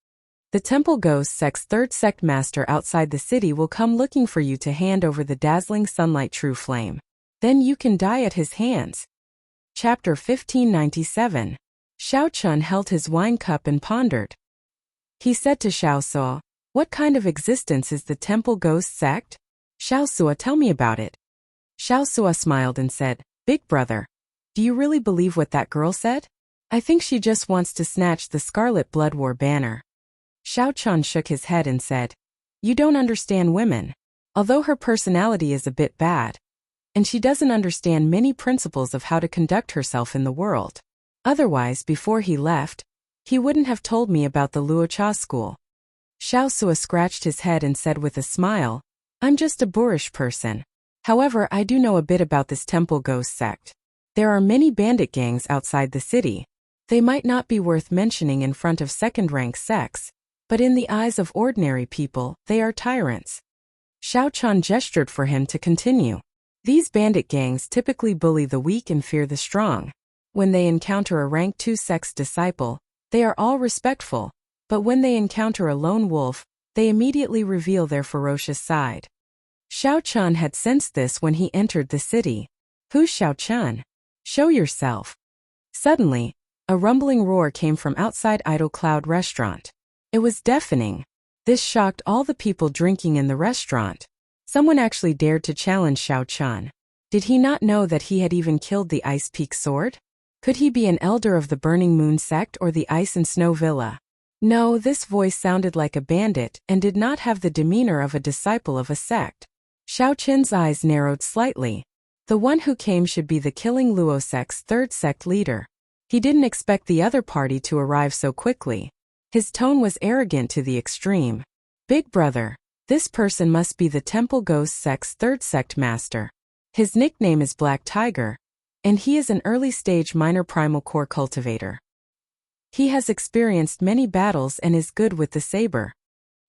The Temple Ghost Sect's third sect master outside the city will come looking for you to hand over the dazzling sunlight true flame. Then you can die at his hands. Chapter 1597. Xiao Chun held his wine cup and pondered. He said to Xiao Sua, "What kind of existence is the Temple Ghost Sect?" "Xiao Sua, tell me about it." Xiao Sua smiled and said, "Big brother, do you really believe what that girl said? I think she just wants to snatch the Scarlet Blood War banner." Xiao Chun shook his head and said, "You don't understand women. Although her personality is a bit bad, and she doesn't understand many principles of how to conduct herself in the world. Otherwise, before he left, he wouldn't have told me about the Luocha school." Xiao Sua scratched his head and said with a smile, "I'm just a boorish person. However, I do know a bit about this Temple Ghost Sect. There are many bandit gangs outside the city. They might not be worth mentioning in front of second-rank sects, but in the eyes of ordinary people, they are tyrants." Xiao Chun gestured for him to continue. "These bandit gangs typically bully the weak and fear the strong. When they encounter a rank 2 sect's disciple, they are all respectful, but when they encounter a lone wolf, they immediately reveal their ferocious side." Xiao Chun had sensed this when he entered the city. "Who's Xiao Chun? Show yourself." Suddenly, a rumbling roar came from outside Idle Cloud Restaurant. It was deafening. This shocked all the people drinking in the restaurant. Someone actually dared to challenge Xiao Chun. Did he not know that he had even killed the Ice Peak Sword? Could he be an elder of the Burning Moon Sect or the Ice and Snow Villa? No, this voice sounded like a bandit and did not have the demeanor of a disciple of a sect. Xiao Chun's eyes narrowed slightly. The one who came should be the Killing Luo Sect's third sect leader. He didn't expect the other party to arrive so quickly. His tone was arrogant to the extreme. "Big brother, this person must be the Temple Ghost Sect's third sect master. His nickname is Black Tiger, and he is an early-stage minor primal core cultivator. He has experienced many battles and is good with the saber."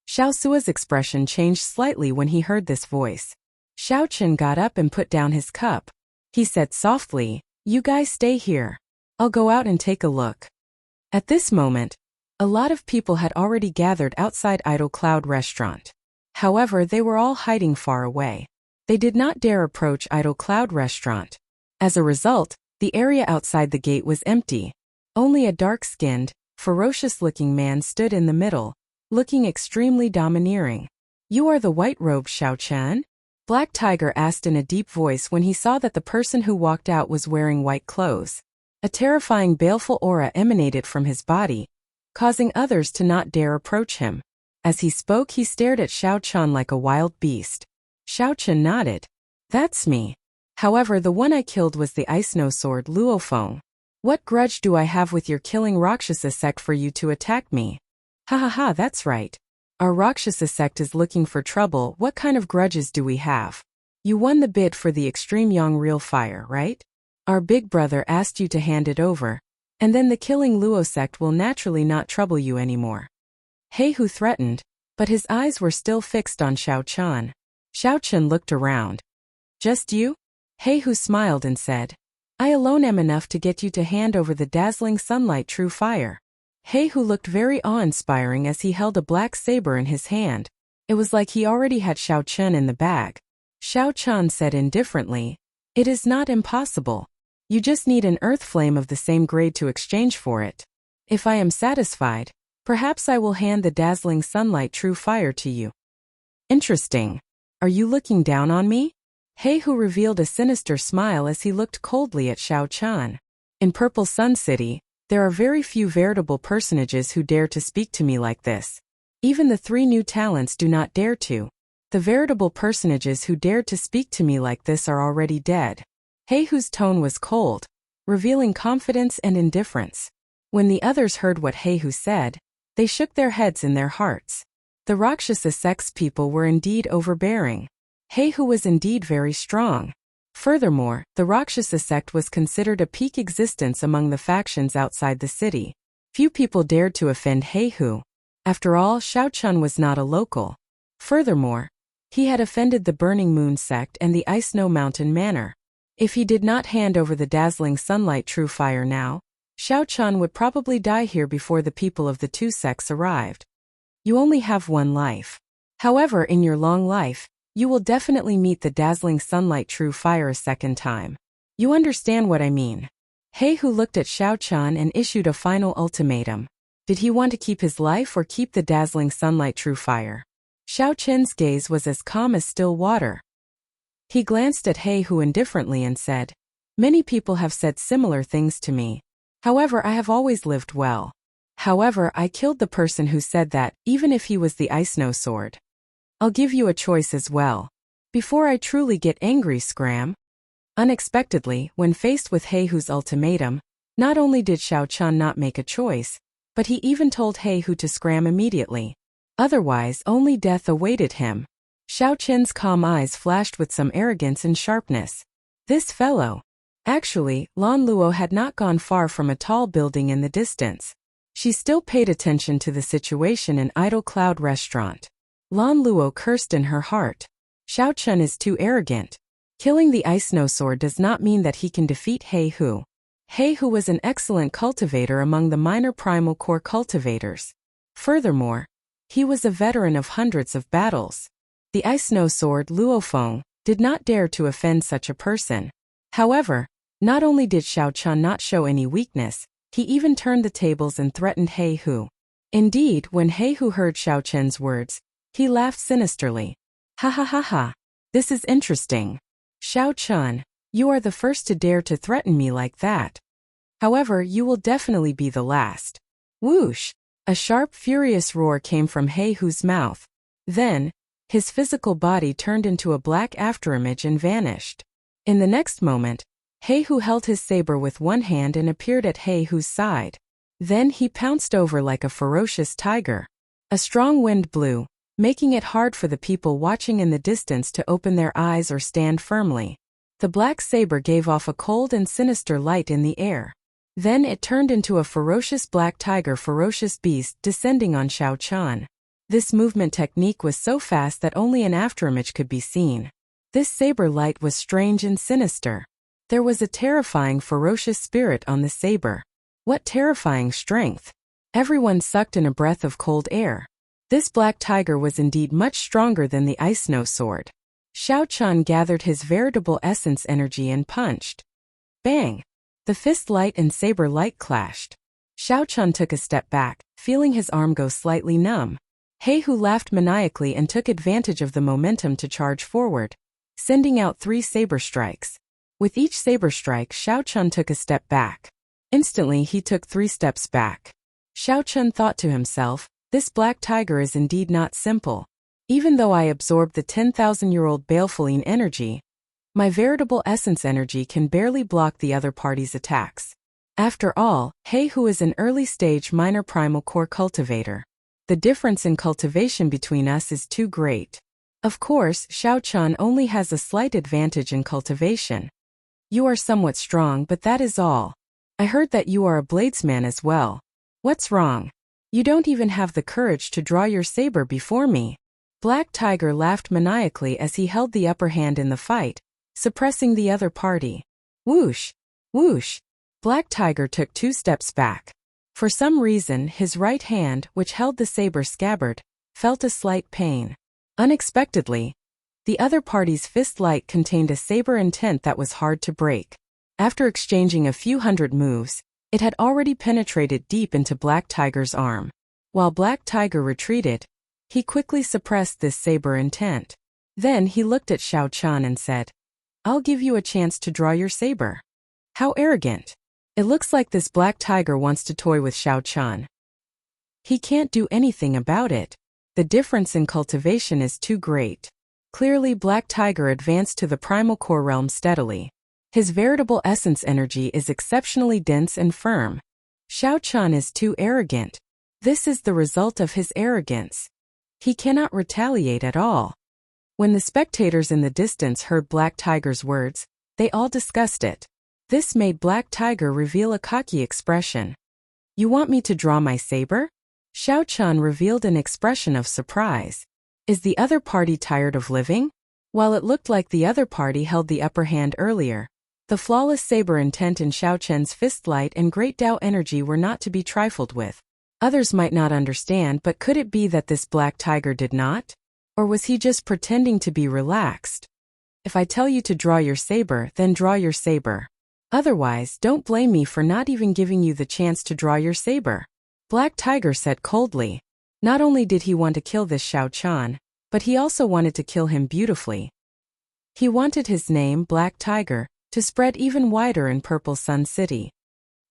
Xiao Sua's expression changed slightly when he heard this voice. Xiao Chun got up and put down his cup. He said softly, "You guys stay here. I'll go out and take a look." At this moment, a lot of people had already gathered outside Idle Cloud Restaurant. However, they were all hiding far away. They did not dare approach Idle Cloud Restaurant. As a result, the area outside the gate was empty. Only a dark-skinned, ferocious-looking man stood in the middle, looking extremely domineering. "You are the white-robed Xiao Chun?" Black Tiger asked in a deep voice when he saw that the person who walked out was wearing white clothes. A terrifying baleful aura emanated from his body, causing others to not dare approach him. As he spoke, he stared at Xiao Chun like a wild beast. Xiao Chun nodded. "That's me. However, the one I killed was the Ice No Sword Luofeng. What grudge do I have with your Killing Rakshasa sect for you to attack me?" "Ha ha ha, that's right. Our Rakshasa sect is looking for trouble. What kind of grudges do we have? You won the bid for the Extreme Yang Real Fire, right? Our big brother asked you to hand it over, and then the Killing Luo sect will naturally not trouble you anymore." Hey, who threatened? but his eyes were still fixed on Xiao Chen. Xiao Chen looked around. Just you? He Hu smiled and said, I alone am enough to get you to hand over the dazzling sunlight true fire. He Hu looked very awe-inspiring as he held a black saber in his hand. It was like he already had Xiao Chen in the bag. Xiao Chen said indifferently, It is not impossible. You just need an earth flame of the same grade to exchange for it. If I am satisfied, perhaps I will hand the dazzling sunlight true fire to you. Interesting. Are you looking down on me? He Hu revealed a sinister smile as he looked coldly at Xiao Chen. In Purple Sun City, there are very few veritable personages who dare to speak to me like this. Even the 3 new talents do not dare to. The veritable personages who dared to speak to me like this are already dead. He Hu's tone was cold, revealing confidence and indifference. When the others heard what He Hu said, they shook their heads in their hearts. The Rakshasa sect's people were indeed overbearing. He Hu was indeed very strong. Furthermore, the Rakshasa sect was considered a peak existence among the factions outside the city. Few people dared to offend He Hu. After all, Xiao Chen was not a local. Furthermore, he had offended the Burning Moon sect and the Ice Snow Mountain Manor. If he did not hand over the dazzling sunlight true fire now, Xiao Chen would probably die here before the people of the 2 sects arrived. You only have 1 life. However, in your long life, you will definitely meet the dazzling sunlight true fire a second time. You understand what I mean. He Hu looked at Xiao Chen and issued a final ultimatum. Did he want to keep his life or keep the dazzling sunlight true fire? Xiao Chen's gaze was as calm as still water. He glanced at He Hu indifferently and said, Many people have said similar things to me. However, I have always lived well. However, I killed the person who said that, even if he was the Ice Snow Sword. I'll give you a choice as well. Before I truly get angry, Scram. Unexpectedly, when faced with He Hu's ultimatum, not only did Xiao Chen not make a choice, but he even told He Hu to scram immediately. Otherwise, only death awaited him. Xiao Chen's calm eyes flashed with some arrogance and sharpness. This fellow. Actually, Lan Luo had not gone far from a tall building in the distance. She still paid attention to the situation in Idle Cloud Restaurant. Lan Luo cursed in her heart. Xiao Chen is too arrogant. Killing the Ice Snow Sword does not mean that he can defeat He Hu. He Hu was an excellent cultivator among the minor primal core cultivators. Furthermore, he was a veteran of hundreds of battles. The Ice Snow Sword, Luofeng, did not dare to offend such a person. However, not only did Xiao Chen not show any weakness, he even turned the tables and threatened He Hu. Indeed, when He Hu heard Xiao Chen's words, he laughed sinisterly. Ha ha ha ha. This is interesting. Xiao Chen, you are the first to dare to threaten me like that. However, you will definitely be the last. Whoosh! A sharp, furious roar came from He Hu's mouth. Then, his physical body turned into a black afterimage and vanished. In the next moment, He Hu held his saber with one hand and appeared at He Hu's side. Then he pounced over like a ferocious tiger. A strong wind blew, making it hard for the people watching in the distance to open their eyes or stand firmly. The black saber gave off a cold and sinister light in the air. Then it turned into a ferocious black tiger, ferocious beast descending on Xiao Chen. This movement technique was so fast that only an afterimage could be seen. This saber light was strange and sinister. There was a terrifying, ferocious spirit on the saber. What terrifying strength! Everyone sucked in a breath of cold air. This black tiger was indeed much stronger than the Ice Snow Sword. Xiao Chen gathered his veritable essence energy and punched. Bang! The fist light and saber light clashed. Xiao Chen took a step back, feeling his arm go slightly numb. He Hu laughed maniacally and took advantage of the momentum to charge forward, sending out 3 saber strikes. With each saber strike, Xiao Chen took a step back. Instantly, he took 3 steps back. Xiao Chen thought to himself, this black tiger is indeed not simple. Even though I absorbed the 10,000-year-old Balefulline energy, my veritable essence energy can barely block the other party's attacks. After all, He Hu is an early-stage minor primal core cultivator. The difference in cultivation between us is too great. Of course, Xiao Chen only has a slight advantage in cultivation. You are somewhat strong, but that is all. I heard that you are a bladesman as well. What's wrong? You don't even have the courage to draw your saber before me." Black Tiger laughed maniacally as he held the upper hand in the fight, suppressing the other party. Whoosh! Whoosh! Black Tiger took 2 steps back. For some reason, his right hand, which held the saber scabbard, felt a slight pain. Unexpectedly, the other party's fist light contained a saber intent that was hard to break. After exchanging a few hundred moves, it had already penetrated deep into Black Tiger's arm. While Black Tiger retreated, he quickly suppressed this saber intent. Then he looked at Xiao Chan and said, "I'll give you a chance to draw your saber." How arrogant. It looks like this Black Tiger wants to toy with Xiao Chan. He can't do anything about it. The difference in cultivation is too great. Clearly, Black Tiger advanced to the primal core realm steadily. His veritable essence energy is exceptionally dense and firm. Xiao Chan is too arrogant. This is the result of his arrogance. He cannot retaliate at all. When the spectators in the distance heard Black Tiger's words, they all discussed it. This made Black Tiger reveal a cocky expression. "You want me to draw my saber?" Xiao Chan revealed an expression of surprise. Is the other party tired of living? While it looked like the other party held the upper hand earlier, the flawless saber intent in Xiao Chen's fist light and great Tao energy were not to be trifled with. Others might not understand, but could it be that this Black Tiger did not? Or was he just pretending to be relaxed? If I tell you to draw your saber, then draw your saber. Otherwise, don't blame me for not even giving you the chance to draw your saber. Black Tiger said coldly. Not only did he want to kill this Xiao Chan, but he also wanted to kill him beautifully. He wanted his name, Black Tiger, to spread even wider in Purple Sun City.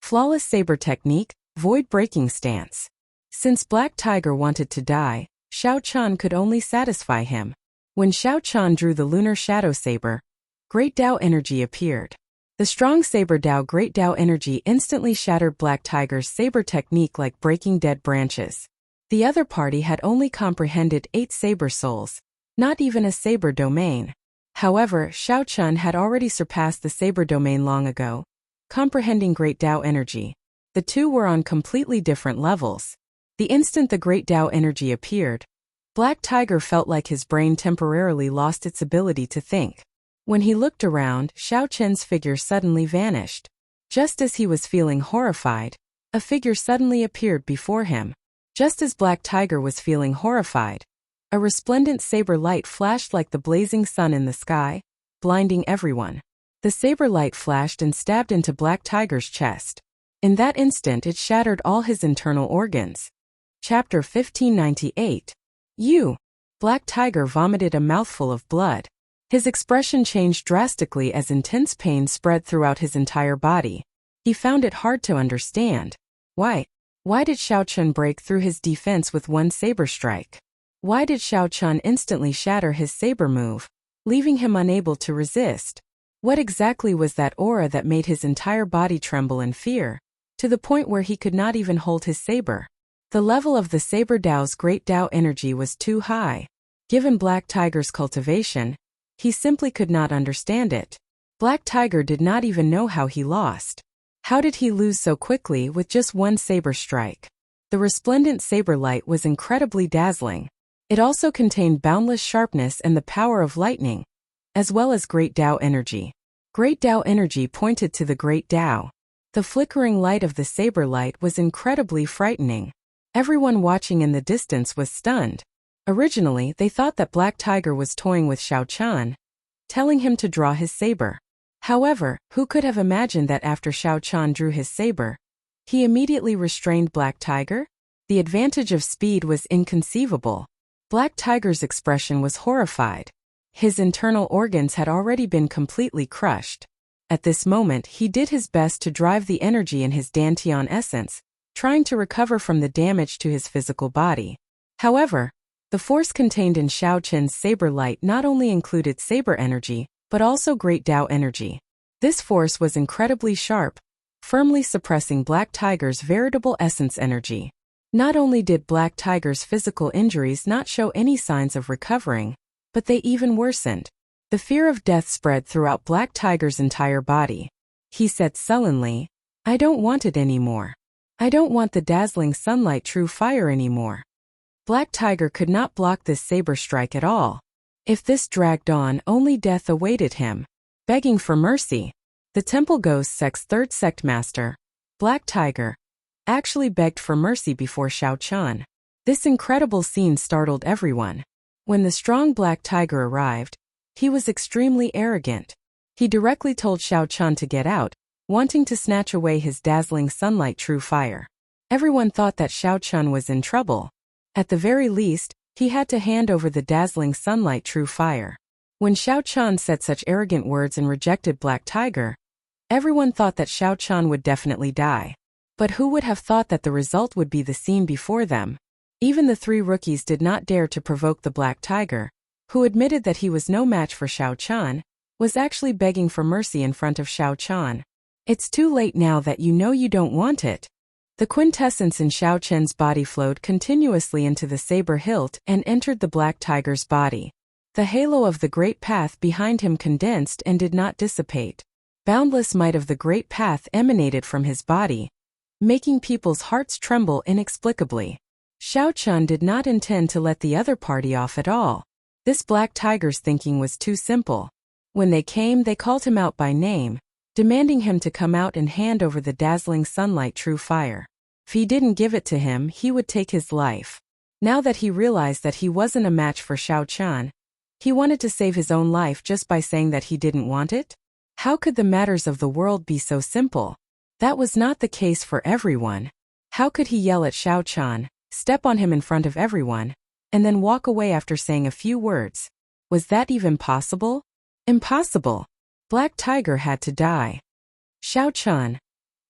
Flawless saber technique, void-breaking stance. Since Black Tiger wanted to die, Xiao Chan could only satisfy him. When Xiao Chan drew the lunar shadow saber, Great Tao energy appeared. The strong saber Tao Great Tao energy instantly shattered Black Tiger's saber technique like breaking dead branches. The other party had only comprehended 8 saber souls, not even a saber domain. However, Xiao Chan had already surpassed the saber domain long ago, comprehending Great Tao energy. The two were on completely different levels. The instant the Great Tao energy appeared, Black Tiger felt like his brain temporarily lost its ability to think. When he looked around, Xiao Chen's figure suddenly vanished. Just as he was feeling horrified, a figure suddenly appeared before him. Just as Black Tiger was feeling horrified, a resplendent saber light flashed like the blazing sun in the sky, blinding everyone. The saber light flashed and stabbed into Black Tiger's chest. In that instant it shattered all his internal organs. Chapter 1598. You! Black Tiger vomited a mouthful of blood. His expression changed drastically as intense pain spread throughout his entire body. He found it hard to understand. Why did Xiao Chan break through his defense with one saber strike? Why did Xiao Chan instantly shatter his saber move, leaving him unable to resist? What exactly was that aura that made his entire body tremble in fear, to the point where he could not even hold his saber? The level of the saber Tao's Great Tao energy was too high. Given Black Tiger's cultivation, he simply could not understand it. Black Tiger did not even know how he lost. How did he lose so quickly with just one saber strike? The resplendent saber light was incredibly dazzling. It also contained boundless sharpness and the power of lightning, as well as Great Tao energy. Great Tao energy pointed to the Great Tao. The flickering light of the saber light was incredibly frightening. Everyone watching in the distance was stunned. Originally, they thought that Black Tiger was toying with Xiao Chan, telling him to draw his saber. However, who could have imagined that after Xiao Chan drew his saber, he immediately restrained Black Tiger? The advantage of speed was inconceivable. Black Tiger's expression was horrified. His internal organs had already been completely crushed. At this moment, he did his best to drive the energy in his Dantian essence, trying to recover from the damage to his physical body. However, the force contained in Xiao Chen's saber light not only included saber energy, but also Great Tao energy. This force was incredibly sharp, firmly suppressing Black Tiger's veritable essence energy. Not only did Black Tiger's physical injuries not show any signs of recovering, but they even worsened. The fear of death spread throughout Black Tiger's entire body. He said sullenly, "I don't want it anymore. I don't want the dazzling sunlight true fire anymore. Black Tiger could not block this saber strike at all. If this dragged on, only death awaited him. Begging for mercy, the Temple Ghost Sect's third sect master, Black Tiger, actually begged for mercy before Shao Chun. This incredible scene startled everyone. When the strong Black Tiger arrived, he was extremely arrogant. He directly told Shao Chun to get out, wanting to snatch away his dazzling sunlight true fire. Everyone thought that Shao Chun was in trouble. At the very least, he had to hand over the dazzling sunlight true fire. When Shao Chun said such arrogant words and rejected Black Tiger, everyone thought that Shao Chun would definitely die. But who would have thought that the result would be the scene before them? Even the three rookies did not dare to provoke the Black Tiger, who admitted that he was no match for Shao Chun, was actually begging for mercy in front of Shao Chun. It's too late now that you know you don't want it. The quintessence in Shao Chun's body flowed continuously into the saber hilt and entered the Black Tiger's body. The halo of the Great Path behind him condensed and did not dissipate. Boundless might of the Great Path emanated from his body, making people's hearts tremble inexplicably. Shao Chun did not intend to let the other party off at all. This Black Tiger's thinking was too simple. When they came, they called him out by name, demanding him to come out and hand over the dazzling sunlight true fire. If he didn't give it to him, he would take his life. Now that he realized that he wasn't a match for Shao Chun, he wanted to save his own life just by saying that he didn't want it? How could the matters of the world be so simple? That was not the case for everyone. How could he yell at Shao Chun, step on him in front of everyone, and then walk away after saying a few words? Was that even possible? Impossible. Black Tiger had to die. Shao Chun,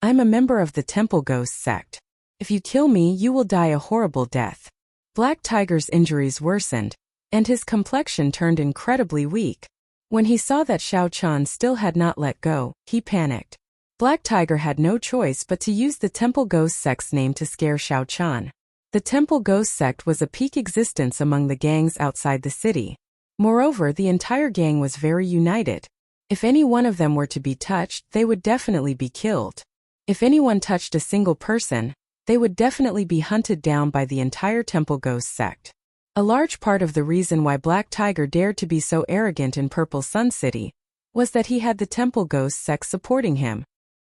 I'm a member of the Temple Ghost sect. If you kill me, you will die a horrible death. Black Tiger's injuries worsened, and his complexion turned incredibly weak. When he saw that Shao Chun still had not let go, he panicked. Black Tiger had no choice but to use the Temple Ghost sect's name to scare Shao Chun. The Temple Ghost sect was a peak existence among the gangs outside the city. Moreover, the entire gang was very united. If any one of them were to be touched, they would definitely be killed. If anyone touched a single person, they would definitely be hunted down by the entire Temple Ghost sect. A large part of the reason why Black Tiger dared to be so arrogant in Purple Sun City was that he had the Temple Ghost sect supporting him.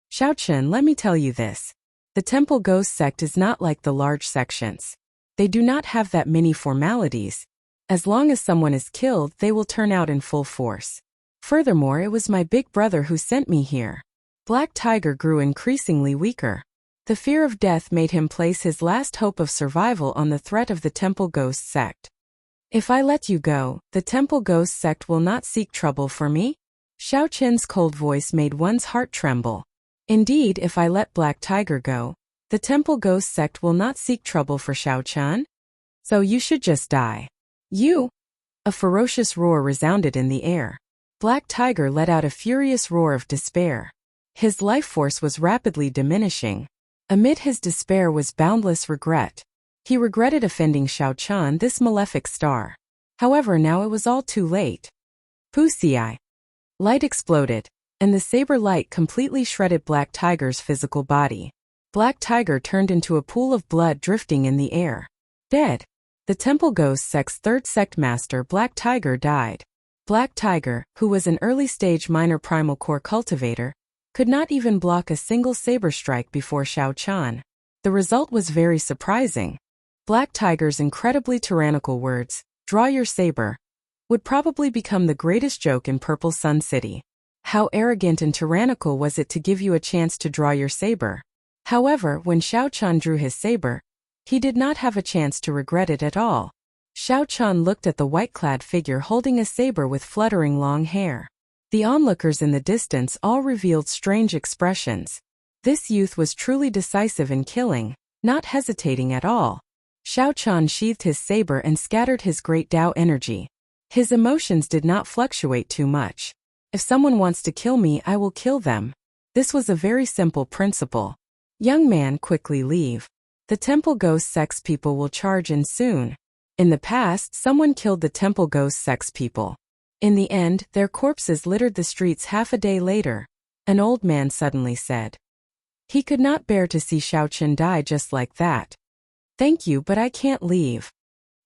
Shao Chun, let me tell you this. The Temple Ghost sect is not like the large sections. They do not have that many formalities. As long as someone is killed, they will turn out in full force. Furthermore, it was my big brother who sent me here. Black Tiger grew increasingly weaker. The fear of death made him place his last hope of survival on the threat of the Temple Ghost sect. If I let you go, the Temple Ghost sect will not seek trouble for me? Shao Chun's cold voice made one's heart tremble. Indeed, if I let Black Tiger go, the Temple Ghost sect will not seek trouble for Shao Chun? So you should just die. You! A ferocious roar resounded in the air. Black Tiger let out a furious roar of despair. His life force was rapidly diminishing. Amid his despair was boundless regret. He regretted offending Shao Chun, this malefic star. However, now it was all too late. Wuxia. Light exploded, and the saber light completely shredded Black Tiger's physical body. Black Tiger turned into a pool of blood drifting in the air. Dead. The Temple Ghost sect's third sect master Black Tiger died. Black Tiger, who was an early-stage minor primal core cultivator, could not even block a single saber strike before Shao Chun. The result was very surprising. Black Tiger's incredibly tyrannical words, "Draw your saber," would probably become the greatest joke in Purple Sun City. How arrogant and tyrannical was it to give you a chance to draw your saber? However, when Shao Chun drew his saber, he did not have a chance to regret it at all. Shao Chun looked at the white-clad figure holding a saber with fluttering long hair. The onlookers in the distance all revealed strange expressions. This youth was truly decisive in killing, not hesitating at all. Shao Chun sheathed his saber and scattered his great Tao energy. His emotions did not fluctuate too much. If someone wants to kill me, I will kill them. This was a very simple principle. Young man, quickly leave. The Temple Ghost sect's people will charge in soon. In the past, someone killed the Temple Ghost sect's people. In the end, their corpses littered the streets half a day later. An old man suddenly said. He could not bear to see Xiaochen die just like that. Thank you, but I can't leave.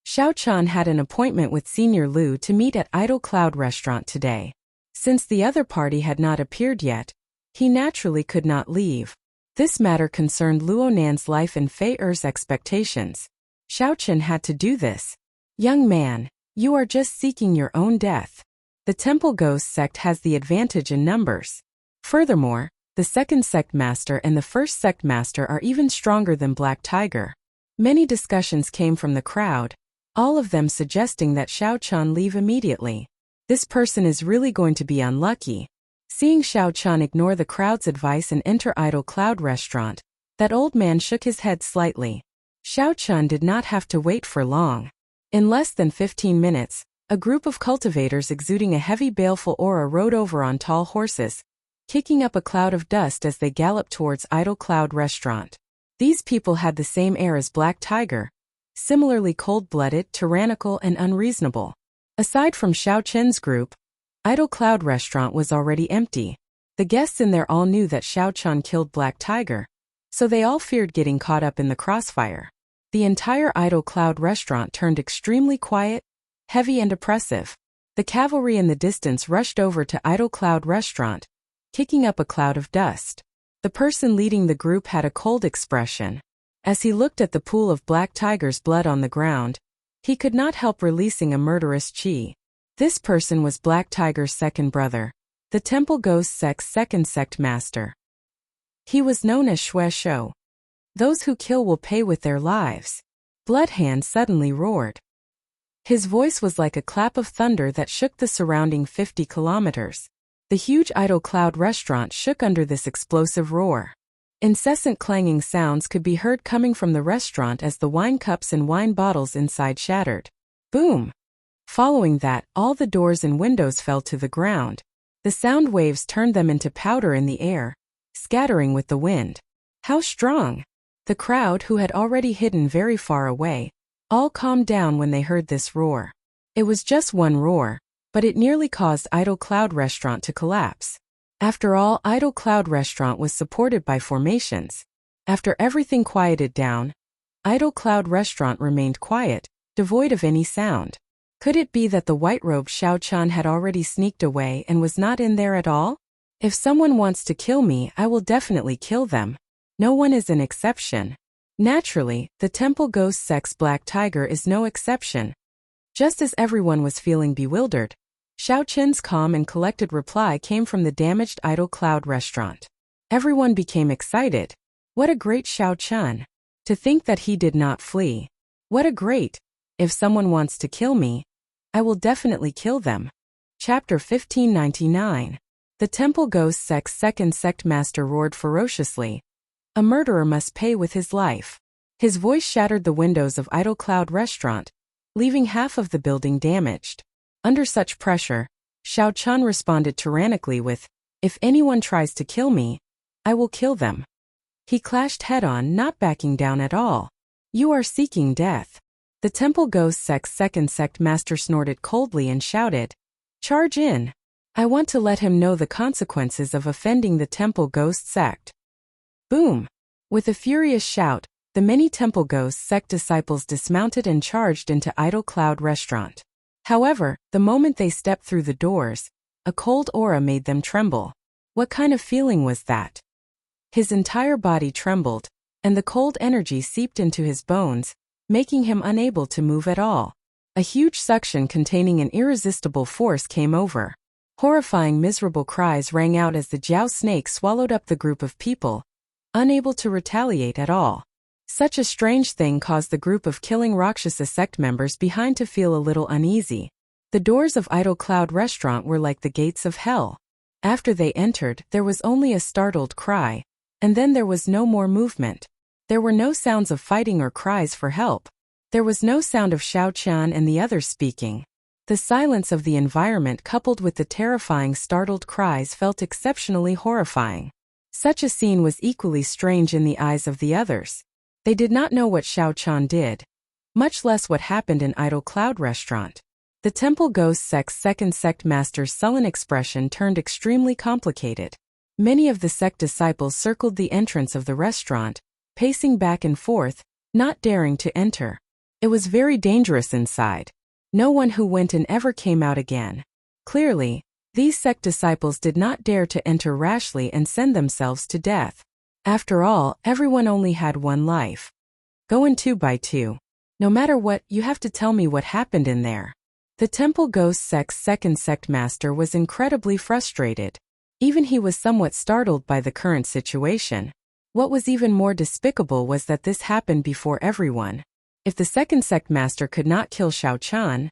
Xiaochen had an appointment with Senior Lu to meet at Idle Cloud Restaurant today. Since the other party had not appeared yet, he naturally could not leave. This matter concerned Luonan's life and Fei Er's expectations. Xiaochen had to do this. Young man, you are just seeking your own death. The Temple Ghost sect has the advantage in numbers. Furthermore, the second sect master and the first sect master are even stronger than Black Tiger. Many discussions came from the crowd, all of them suggesting that Xiaochen leave immediately. This person is really going to be unlucky. Seeing Xiaochen ignore the crowd's advice and enter Idle Cloud Restaurant, that old man shook his head slightly. Xiaochen did not have to wait for long. In less than 15 minutes, a group of cultivators exuding a heavy baleful aura rode over on tall horses, kicking up a cloud of dust as they galloped towards Idle Cloud Restaurant. These people had the same air as Black Tiger, similarly cold-blooded, tyrannical, and unreasonable. Aside from Xiaochen's group, Idle Cloud Restaurant was already empty. The guests in there all knew that Xiaochen killed Black Tiger, so they all feared getting caught up in the crossfire. The entire Idle Cloud Restaurant turned extremely quiet, heavy and oppressive. The cavalry in the distance rushed over to Idle Cloud Restaurant, kicking up a cloud of dust. The person leading the group had a cold expression. As he looked at the pool of Black Tiger's blood on the ground, he could not help releasing a murderous chi. This person was Black Tiger's second brother, the Temple Ghost sect's second sect master. He was known as Xue Shou. Those who kill will pay with their lives. Bloodhand suddenly roared. His voice was like a clap of thunder that shook the surrounding 50 kilometers. The huge Idle Cloud Restaurant shook under this explosive roar. Incessant clanging sounds could be heard coming from the restaurant as the wine cups and wine bottles inside shattered. Boom! Following that, all the doors and windows fell to the ground. The sound waves turned them into powder in the air, scattering with the wind. How strong! The crowd, who had already hidden very far away, all calmed down when they heard this roar. It was just one roar, but it nearly caused Idle Cloud Restaurant to collapse. After all, Idle Cloud Restaurant was supported by formations. After everything quieted down, Idle Cloud Restaurant remained quiet, devoid of any sound. Could it be that the white-robed Xiaochen had already sneaked away and was not in there at all? If someone wants to kill me, I will definitely kill them. No one is an exception. Naturally, the Temple Ghost sect's Black Tiger is no exception. Just as everyone was feeling bewildered, Xiaochen's calm and collected reply came from the damaged Idle Cloud Restaurant. Everyone became excited. What a great Xiaochen! To think that he did not flee. What a great! If someone wants to kill me, I will definitely kill them. Chapter 1599. The Temple Ghost sect's second sect master roared ferociously. A murderer must pay with his life. His voice shattered the windows of Idle Cloud Restaurant, leaving half of the building damaged. Under such pressure, Xiaochen responded tyrannically with, "If anyone tries to kill me, I will kill them." He clashed head-on, not backing down at all. You are seeking death. The Temple Ghost sect's second sect master snorted coldly and shouted, "Charge in! I want to let him know the consequences of offending the Temple Ghost sect." Boom! With a furious shout, the many Temple Ghost sect disciples dismounted and charged into Idle Cloud Restaurant. However, the moment they stepped through the doors, a cold aura made them tremble. What kind of feeling was that? His entire body trembled, and the cold energy seeped into his bones, making him unable to move at all. A huge suction containing an irresistible force came over. Horrifying, miserable cries rang out as the Jiao snake swallowed up the group of people, unable to retaliate at all. Such a strange thing caused the group of killing Rakshasa sect members behind to feel a little uneasy. The doors of Idle Cloud Restaurant were like the gates of hell. After they entered, there was only a startled cry, and then there was no more movement. There were no sounds of fighting or cries for help. There was no sound of Xiaochen and the others speaking. The silence of the environment coupled with the terrifying startled cries felt exceptionally horrifying. Such a scene was equally strange in the eyes of the others. They did not know what Xiaochen did, much less what happened in Idle Cloud Restaurant. The Temple Ghost sect's second sect master's sullen expression turned extremely complicated. Many of the sect disciples circled the entrance of the restaurant, pacing back and forth, not daring to enter. It was very dangerous inside. No one who went in ever came out again. Clearly, these sect disciples did not dare to enter rashly and send themselves to death. After all, everyone only had one life. Go in 2 by 2. No matter what, you have to tell me what happened in there. The Temple Ghost Sect's second sect master was incredibly frustrated. Even he was somewhat startled by the current situation. What was even more despicable was that this happened before everyone. If the second sect master could not kill Xiao Chan,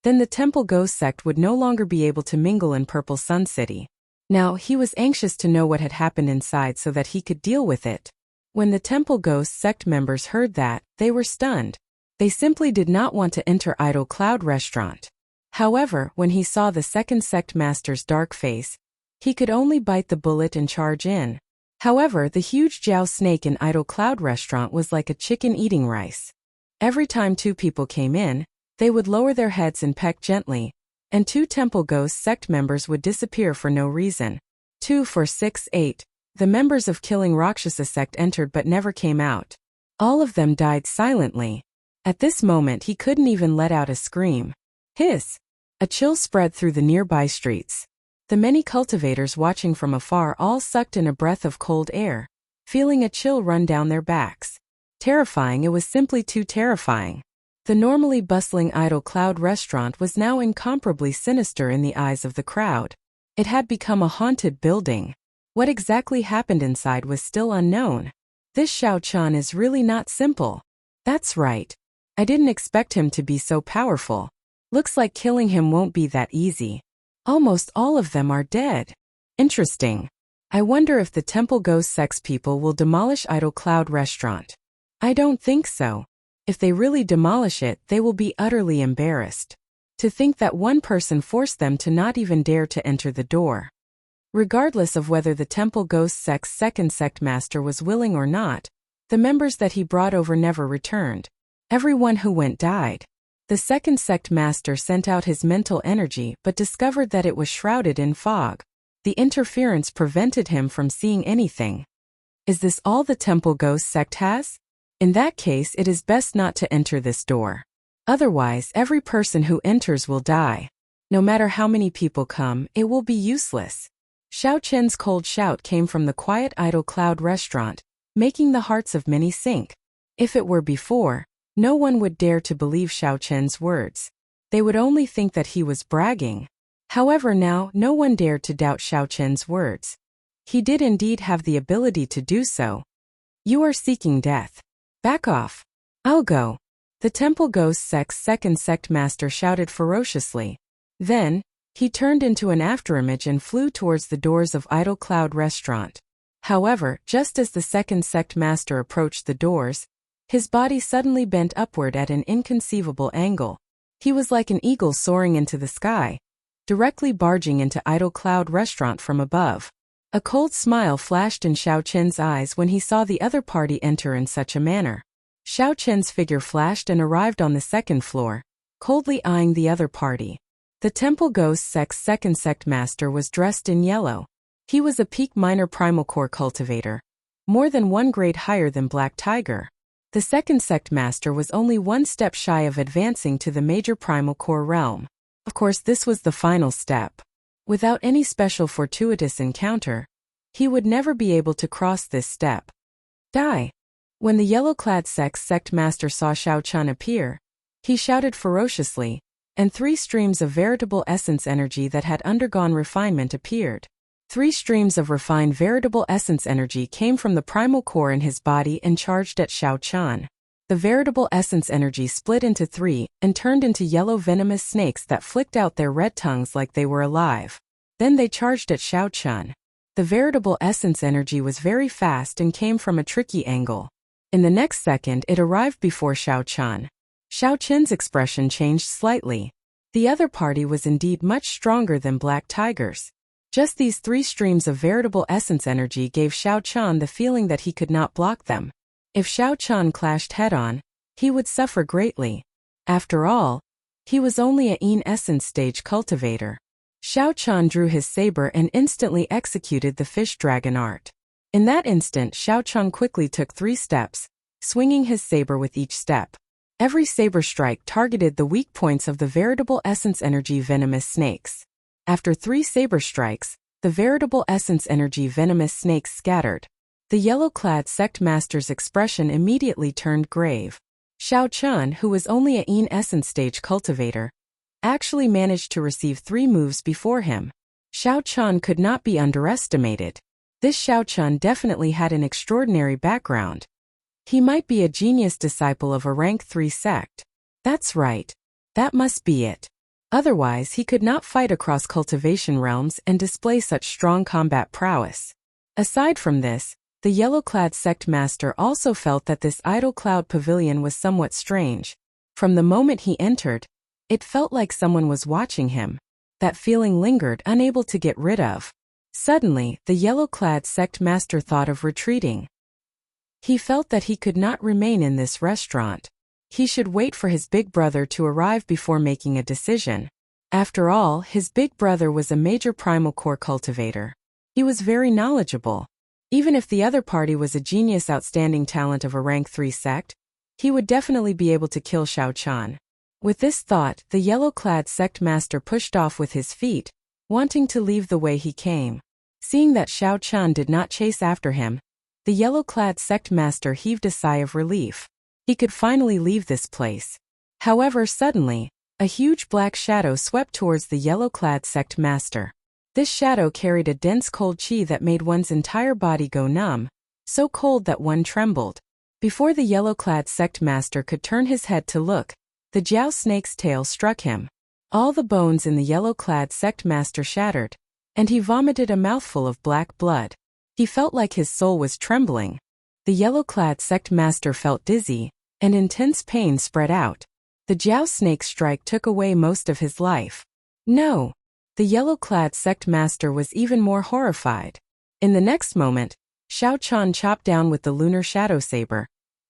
then the Temple Ghost Sect would no longer be able to mingle in Purple Sun City. Now, he was anxious to know what had happened inside so that he could deal with it. When the Temple Ghost Sect members heard that, they were stunned. They simply did not want to enter Idol Cloud Restaurant. However, when he saw the second sect master's dark face, he could only bite the bullet and charge in. However, the huge Jiao snake in Idol Cloud Restaurant was like a chicken eating rice. Every time 2 people came in, they would lower their heads and peck gently, and 2 Temple Ghost Sect members would disappear for no reason. 2, 4, 6, 8. The members of Killing Rakshasa Sect entered but never came out. All of them died silently. At this moment he couldn't even let out a scream. Hiss! A chill spread through the nearby streets. The many cultivators watching from afar all sucked in a breath of cold air, feeling a chill run down their backs. Terrifying, it was simply too terrifying. The normally bustling Idol Cloud restaurant was now incomparably sinister in the eyes of the crowd. It had become a haunted building. What exactly happened inside was still unknown. This Xiao Chan is really not simple. That's right. I didn't expect him to be so powerful. Looks like killing him won't be that easy. Almost all of them are dead. Interesting. I wonder if the Temple Ghost Sect's people will demolish Idol Cloud Restaurant. I don't think so. If they really demolish it, they will be utterly embarrassed. To think that one person forced them to not even dare to enter the door. Regardless of whether the Temple Ghost Sect's second sect master was willing or not, the members that he brought over never returned. Everyone who went died. The second sect master sent out his mental energy but discovered that it was shrouded in fog. The interference prevented him from seeing anything. Is this all the Temple Ghost Sect has? In that case, it is best not to enter this door. Otherwise, every person who enters will die. No matter how many people come, it will be useless. Xiao Chen's cold shout came from the quiet Idol Cloud restaurant, making the hearts of many sink. If it were before, no one would dare to believe Xiao Chen's words. They would only think that he was bragging. However, now, no one dared to doubt Xiao Chen's words. He did indeed have the ability to do so. You are seeking death. Back off. I'll go. The Temple Ghost Sect's second sect master shouted ferociously. Then, he turned into an afterimage and flew towards the doors of Idol Cloud Restaurant. However, just as the second sect master approached the doors, his body suddenly bent upward at an inconceivable angle. He was like an eagle soaring into the sky, directly barging into Idol Cloud Restaurant from above. A cold smile flashed in Xiao Chen's eyes when he saw the other party enter in such a manner. Xiao Chen's figure flashed and arrived on the second floor, coldly eyeing the other party. The Temple Ghost Sect's second sect master was dressed in yellow. He was a peak minor primal core cultivator, more than 1 grade higher than Black Tiger. The second sect master was only 1 step shy of advancing to the major primal core realm. Of course, this was the final step. Without any special fortuitous encounter, he would never be able to cross this step. Die! When the yellow-clad sect master saw Xiao Chan appear, he shouted ferociously, and 3 streams of veritable essence energy that had undergone refinement appeared. 3 streams of refined veritable essence energy came from the primal core in his body and charged at Xiao Chan. The veritable essence energy split into 3 and turned into yellow venomous snakes that flicked out their red tongues like they were alive. Then they charged at Xiao Chan. The veritable essence energy was very fast and came from a tricky angle. In the next second, it arrived before Xiao Chan. Xiao Chen's expression changed slightly. The other party was indeed much stronger than Black Tiger's. Just these 3 streams of veritable essence energy gave Xiao Chan the feeling that he could not block them. If Xiao Chan clashed head-on, he would suffer greatly. After all, he was only a Yin essence stage cultivator. Xiao Chan drew his saber and instantly executed the fish dragon art. In that instant, Xiao Chan quickly took 3 steps, swinging his saber with each step. Every saber strike targeted the weak points of the veritable essence energy venomous snakes. After 3 saber strikes, the veritable essence energy venomous snakes scattered. The yellow-clad sect master's expression immediately turned grave. Xiao Chan, who was only a Yin essence stage cultivator, actually managed to receive 3 moves before him. Xiao Chan could not be underestimated. This Xiao Chan definitely had an extraordinary background. He might be a genius disciple of a rank 3 sect. That's right. That must be it. Otherwise, he could not fight across cultivation realms and display such strong combat prowess. Aside from this, the yellow-clad sect master also felt that this idle cloud pavilion was somewhat strange. From the moment he entered, it felt like someone was watching him. That feeling lingered, unable to get rid of. Suddenly, the yellow-clad sect master thought of retreating. He felt that he could not remain in this restaurant. He should wait for his big brother to arrive before making a decision. After all, his big brother was a major primal core cultivator. He was very knowledgeable. Even if the other party was a genius outstanding talent of a rank 3 sect, he would definitely be able to kill Xiao Chan. With this thought, the yellow-clad sect master pushed off with his feet, wanting to leave the way he came. Seeing that Xiao Chan did not chase after him, the yellow-clad sect master heaved a sigh of relief. He could finally leave this place. However, suddenly, a huge black shadow swept towards the yellow-clad sect master. This shadow carried a dense cold chi that made one's entire body go numb, so cold that one trembled. Before the yellow-clad sect master could turn his head to look, the Jiao snake's tail struck him. All the bones in the yellow-clad sect master shattered, and he vomited a mouthful of black blood. He felt like his soul was trembling. The yellow-clad sect master felt dizzy, and intense pain spread out. The Jiao snake's strike took away most of his life. No! The yellow-clad sect master was even more horrified. In the next moment, Xiao Chan chopped down with the lunar shadow saber,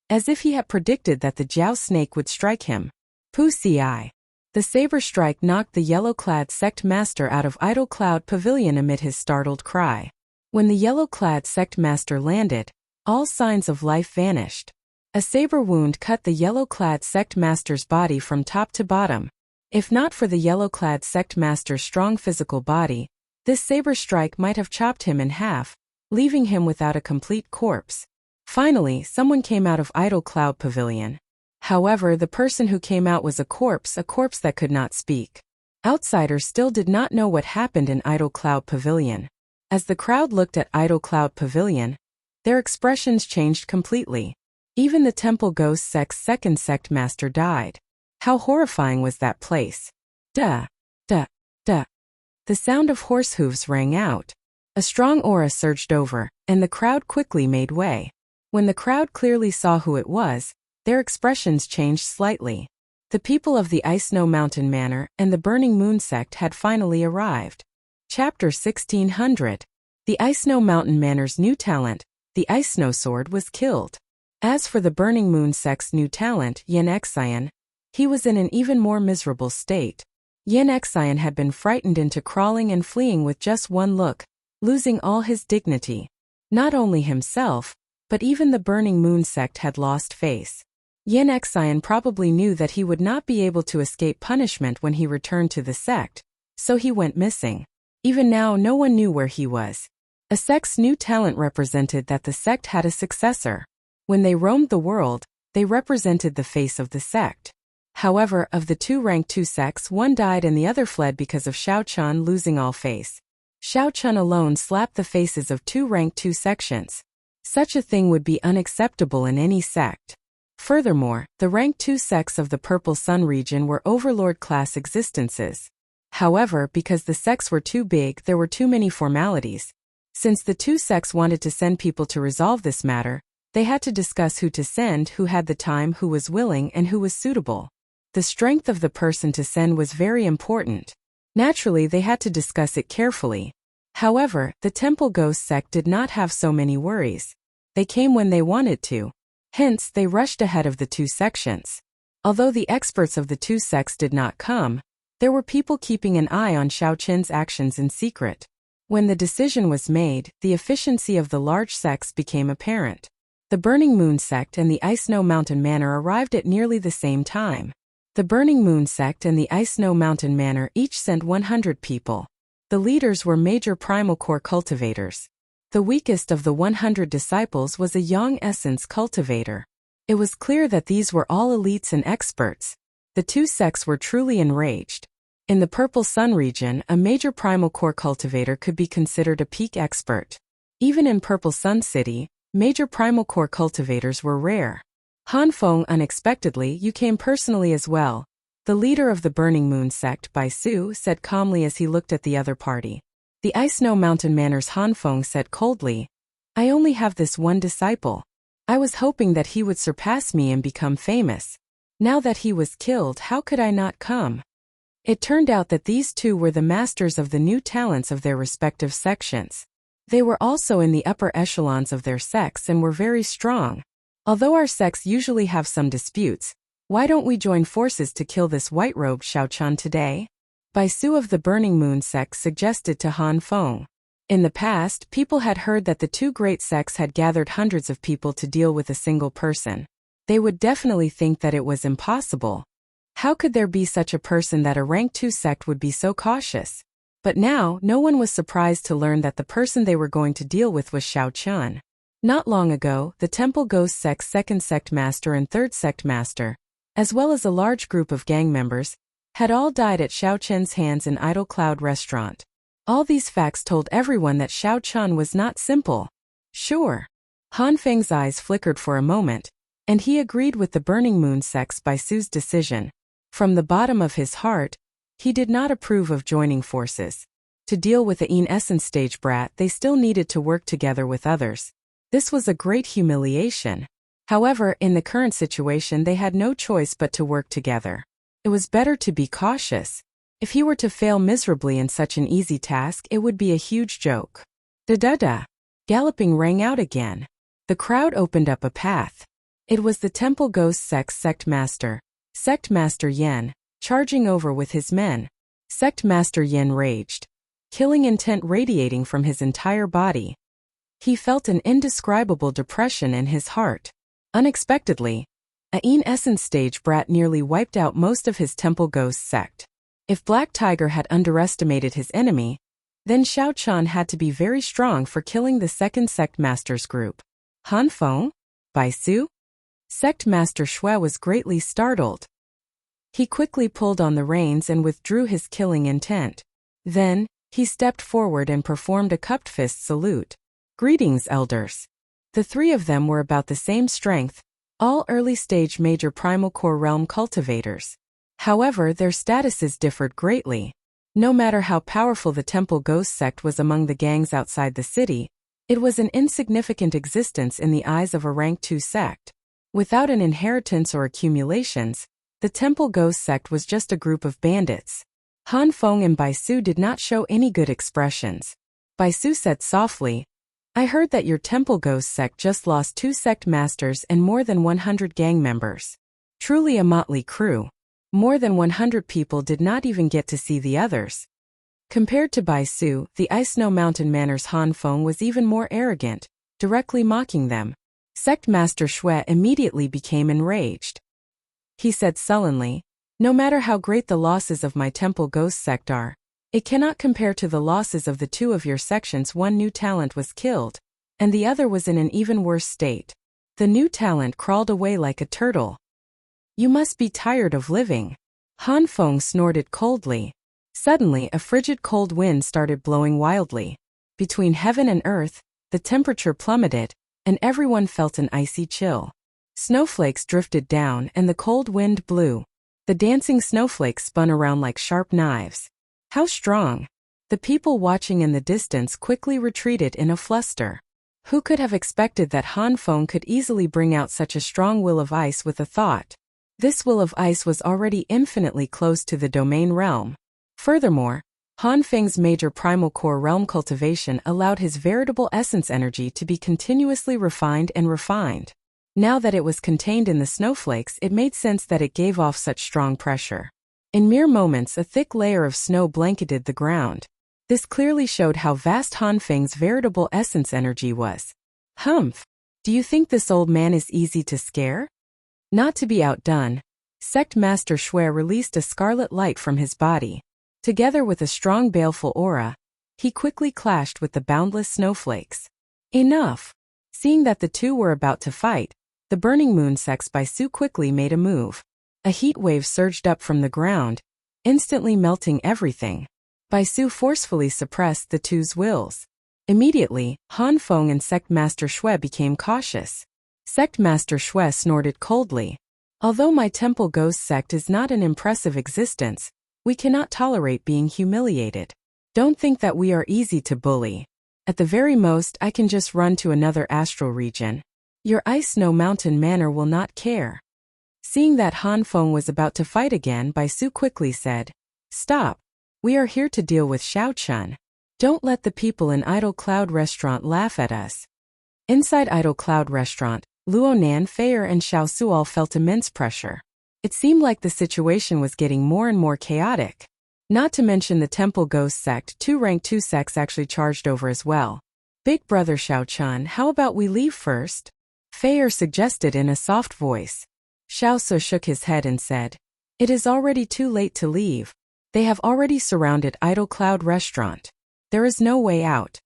as if he had predicted that the Jiao snake would strike him. Pusi. The saber strike knocked the yellow-clad sect master out of Idle Cloud Pavilion amid his startled cry. When the yellow-clad sect master landed, all signs of life vanished. A saber wound cut the yellow-clad sect master's body from top to bottom. If not for the yellow-clad sect master's strong physical body, this saber strike might have chopped him in half, leaving him without a complete corpse. Finally, someone came out of Idle Cloud Pavilion. However, the person who came out was a corpse that could not speak. Outsiders still did not know what happened in Idle Cloud Pavilion. As the crowd looked at Idle Cloud Pavilion, their expressions changed completely. Even the Temple Ghost Sect's second sect master died. How horrifying was that place? Duh. Duh. Duh. The sound of horse hooves rang out. A strong aura surged over, and the crowd quickly made way. When the crowd clearly saw who it was, their expressions changed slightly. The people of the Ice Snow Mountain Manor and the Burning Moon sect had finally arrived. Chapter 1600. The Ice Snow Mountain Manor's new talent, the Ice Snow Sword, was killed. As for the Burning Moon sect's new talent, Yin Xian, he was in an even more miserable state. Yin Xian had been frightened into crawling and fleeing with just one look, losing all his dignity. Not only himself, but even the Burning Moon sect had lost face. Yin Xian probably knew that he would not be able to escape punishment when he returned to the sect, so he went missing. Even now, no one knew where he was. A sect's new talent represented that the sect had a successor. When they roamed the world, they represented the face of the sect. However, of the 2 rank 2 sects, one died and the other fled because of Xiao Chan losing all face. Xiao Chan alone slapped the faces of 2 rank 2 sections. Such a thing would be unacceptable in any sect. Furthermore, the rank 2 sects of the Purple Sun region were overlord-class existences. However, because the sects were too big, there were too many formalities. Since the 2 sects wanted to send people to resolve this matter, they had to discuss who to send, who had the time, who was willing, and who was suitable. The strength of the person to send was very important. Naturally, they had to discuss it carefully. However, the Temple Ghost sect did not have so many worries. They came when they wanted to. Hence, they rushed ahead of the 2 sections. Although the experts of the 2 sects did not come, There were people keeping an eye on Xiao Qin's actions in secret. When the decision was made, the efficiency of the large sects became apparent. The Burning Moon sect and the Ice Snow Mountain Manor arrived at nearly the same time. The Burning Moon sect and the Ice Snow Mountain Manor each sent 100 people. The leaders were major primal core cultivators. The weakest of the 100 disciples was a Yang essence cultivator. It was clear that these were all elites and experts. The two sects were truly enraged. In the Purple Sun region, a major primal core cultivator could be considered a peak expert. Even in Purple Sun City, major primal core cultivators were rare. Han Feng, unexpectedly, you came personally as well. The leader of the Burning Moon sect, Bai Su, said calmly as he looked at the other party. The Ice Snow Mountain Manor's Han Feng said coldly, I only have this one disciple. I was hoping that he would surpass me and become famous. Now that he was killed, how could I not come? It turned out that these two were the masters of the new talents of their respective sections. They were also in the upper echelons of their sects and were very strong. Although our sects usually have some disputes, why don't we join forces to kill this white-robed Xiao Qian today? Bai Su of the Burning Moon sect suggested to Han Feng. In the past, people had heard that the two great sects had gathered hundreds of people to deal with a single person. They would definitely think that it was impossible. How could there be such a person that a rank 2 sect would be so cautious? But now, no one was surprised to learn that the person they were going to deal with was Xiao Qian. Not long ago, the Temple Ghost sect's second sect master and third sect master, as well as a large group of gang members, had all died at Xiao Qian's hands in Idle Cloud restaurant. All these facts told everyone that Xiao Qian was not simple. Sure. Han Feng's eyes flickered for a moment, and he agreed with the Burning Moon sect's Bai Su's decision. From the bottom of his heart, he did not approve of joining forces. To deal with the Een Essence stage brat, they still needed to work together with others. This was a great humiliation. However, in the current situation they had no choice but to work together. It was better to be cautious. If he were to fail miserably in such an easy task, it would be a huge joke. Da-da-da. Galloping rang out again. The crowd opened up a path. It was the Temple Ghost sect's sect master, Sect Master Yen, charging over with his men. Sect Master Yen raged, killing intent radiating from his entire body. He felt an indescribable depression in his heart. Unexpectedly, a Een Essence stage brat nearly wiped out most of his Temple Ghost sect. If Black Tiger had underestimated his enemy, then Xiao Qian had to be very strong for killing the second sect master's group. Han Feng? Bai Su? Sect Master Shui was greatly startled. He quickly pulled on the reins and withdrew his killing intent. Then, he stepped forward and performed a cupped fist salute. Greetings, elders. The three of them were about the same strength, all early-stage major primal core realm cultivators. However, their statuses differed greatly. No matter how powerful the Temple Ghost sect was among the gangs outside the city, it was an insignificant existence in the eyes of a rank 2 sect. Without an inheritance or accumulations, the Temple Ghost sect was just a group of bandits. Han Feng and Bai Su did not show any good expressions. Bai Su said softly, I heard that your Temple Ghost sect just lost 2 sect masters and more than 100 gang members. Truly a motley crew. More than 100 people did not even get to see the others. Compared to Bai Su, the Ice Snow Mountain Manor's Han Feng was even more arrogant, directly mocking them. Sect Master Shui immediately became enraged. He said sullenly, no matter how great the losses of my Temple Ghost sect are, it cannot compare to the losses of the two of your sections. One new talent was killed, and the other was in an even worse state. The new talent crawled away like a turtle. You must be tired of living. Han Feng snorted coldly. Suddenly, a frigid cold wind started blowing wildly. Between heaven and earth, the temperature plummeted, and everyone felt an icy chill. Snowflakes drifted down and the cold wind blew. The dancing snowflakes spun around like sharp knives. How strong! The people watching in the distance quickly retreated in a fluster. Who could have expected that Han Feng could easily bring out such a strong will of ice with a thought? This will of ice was already infinitely close to the domain realm. Furthermore, Han Feng's major primal core realm cultivation allowed his veritable essence energy to be continuously refined and refined. Now that it was contained in the snowflakes, it made sense that it gave off such strong pressure. In mere moments, a thick layer of snow blanketed the ground. This clearly showed how vast Han Feng's veritable essence energy was. Humph! Do you think this old man is easy to scare? Not to be outdone, Sect Master Shui released a scarlet light from his body. Together with a strong baleful aura, he quickly clashed with the boundless snowflakes. Enough! Seeing that the two were about to fight, the Burning Moon sects by Su quickly made a move. A heat wave surged up from the ground, instantly melting everything. Bai Su forcefully suppressed the two's wills. Immediately, Han Feng and Sect Master Shui became cautious. Sect Master Shui snorted coldly. Although my temple ghost sect is not an impressive existence, we cannot tolerate being humiliated. Don't think that we are easy to bully. At the very most, I can just run to another astral region. Your Ice Snow Mountain manor will not care. Seeing that Han Feng was about to fight again, Bai Su quickly said, "Stop. We are here to deal with Xiao Chun. Don't let the people in Idle Cloud Restaurant laugh at us." Inside Idle Cloud Restaurant, Luo Nan, Feier and Xiao Su all felt immense pressure. It seemed like the situation was getting more and more chaotic. Not to mention the Temple Ghost sect, two rank 2 sects actually charged over as well. "Big brother Xiao Chun, how about we leave first?" Feier suggested in a soft voice. Xiao Su shook his head and said, "It is already too late to leave. They have already surrounded Idle Cloud Restaurant. There is no way out."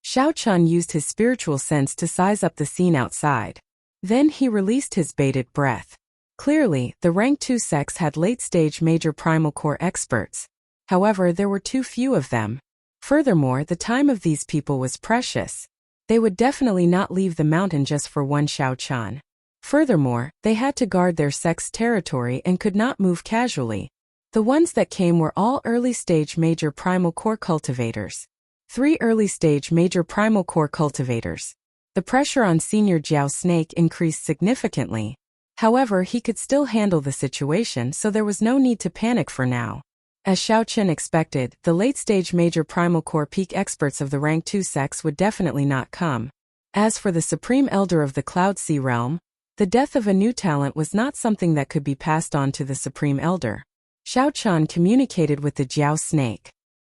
Xiao Chun used his spiritual sense to size up the scene outside. Then he released his bated breath. Clearly, the rank 2 sects had late-stage major primal core experts. However, there were too few of them. Furthermore, the time of these people was precious. They would definitely not leave the mountain just for one Xiao Chun. Furthermore, they had to guard their sect's territory and could not move casually. The ones that came were all early-stage major primal core cultivators. 3 early-stage major primal core cultivators. The pressure on Senior Jiao Snake increased significantly. However, he could still handle the situation, so there was no need to panic for now. As Xiao Chen expected, the late-stage major primal core peak experts of the rank 2 sects would definitely not come. As for the Supreme Elder of the Cloud Sea Realm, the death of a new talent was not something that could be passed on to the Supreme Elder. Xiao Chan communicated with the Jiao Snake.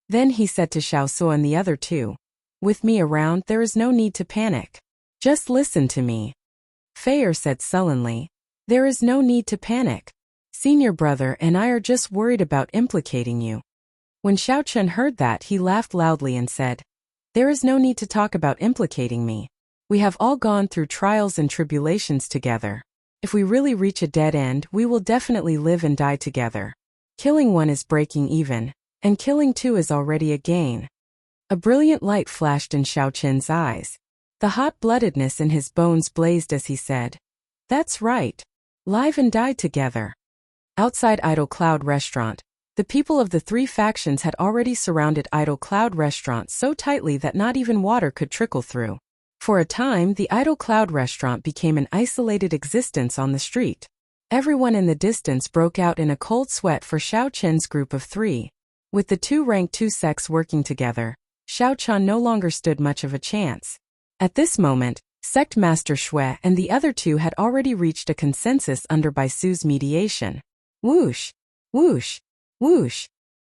Then he said to Xiao Su and the other two, "With me around, there is no need to panic. Just listen to me." Feier said sullenly, "There is no need to panic. Senior brother and I are just worried about implicating you." When Xiao Chen heard that, he laughed loudly and said, "There is no need to talk about implicating me. We have all gone through trials and tribulations together. If we really reach a dead end, we will definitely live and die together. Killing one is breaking even, and killing two is already a gain." A brilliant light flashed in Xiao Chen's eyes. The hot-bloodedness in his bones blazed as he said, "That's right. Live and die together." Outside Idle Cloud Restaurant, the people of the 3 factions had already surrounded Idle Cloud Restaurant so tightly that not even water could trickle through. For a time, the Idle Cloud Restaurant became an isolated existence on the street. Everyone in the distance broke out in a cold sweat for Xiao Chen's group of 3. With the 2 rank 2 sects working together, Xiao Chen no longer stood much of a chance. At this moment, Sect Master Shui and the other 2 had already reached a consensus under Bai Su's mediation. Whoosh! Whoosh! Whoosh!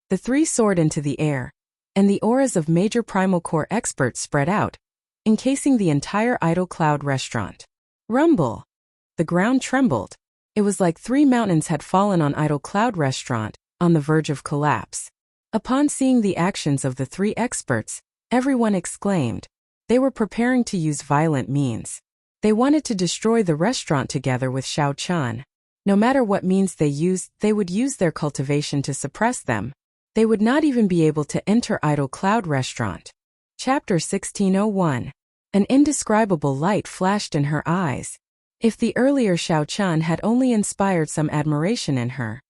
The 3 soared into the air, and the auras of major primal core experts spread out, encasing the entire Idle Cloud Restaurant. Rumble! The ground trembled. It was like 3 mountains had fallen on Idle Cloud Restaurant, on the verge of collapse. Upon seeing the actions of the 3 experts, everyone exclaimed. They were preparing to use violent means. They wanted to destroy the restaurant together with Xiao Chan. No matter what means they used, they would use their cultivation to suppress them. They would not even be able to enter Idle Cloud Restaurant. Chapter 1601. An indescribable light flashed in her eyes. If the earlier Xiao Chan had only inspired some admiration in her,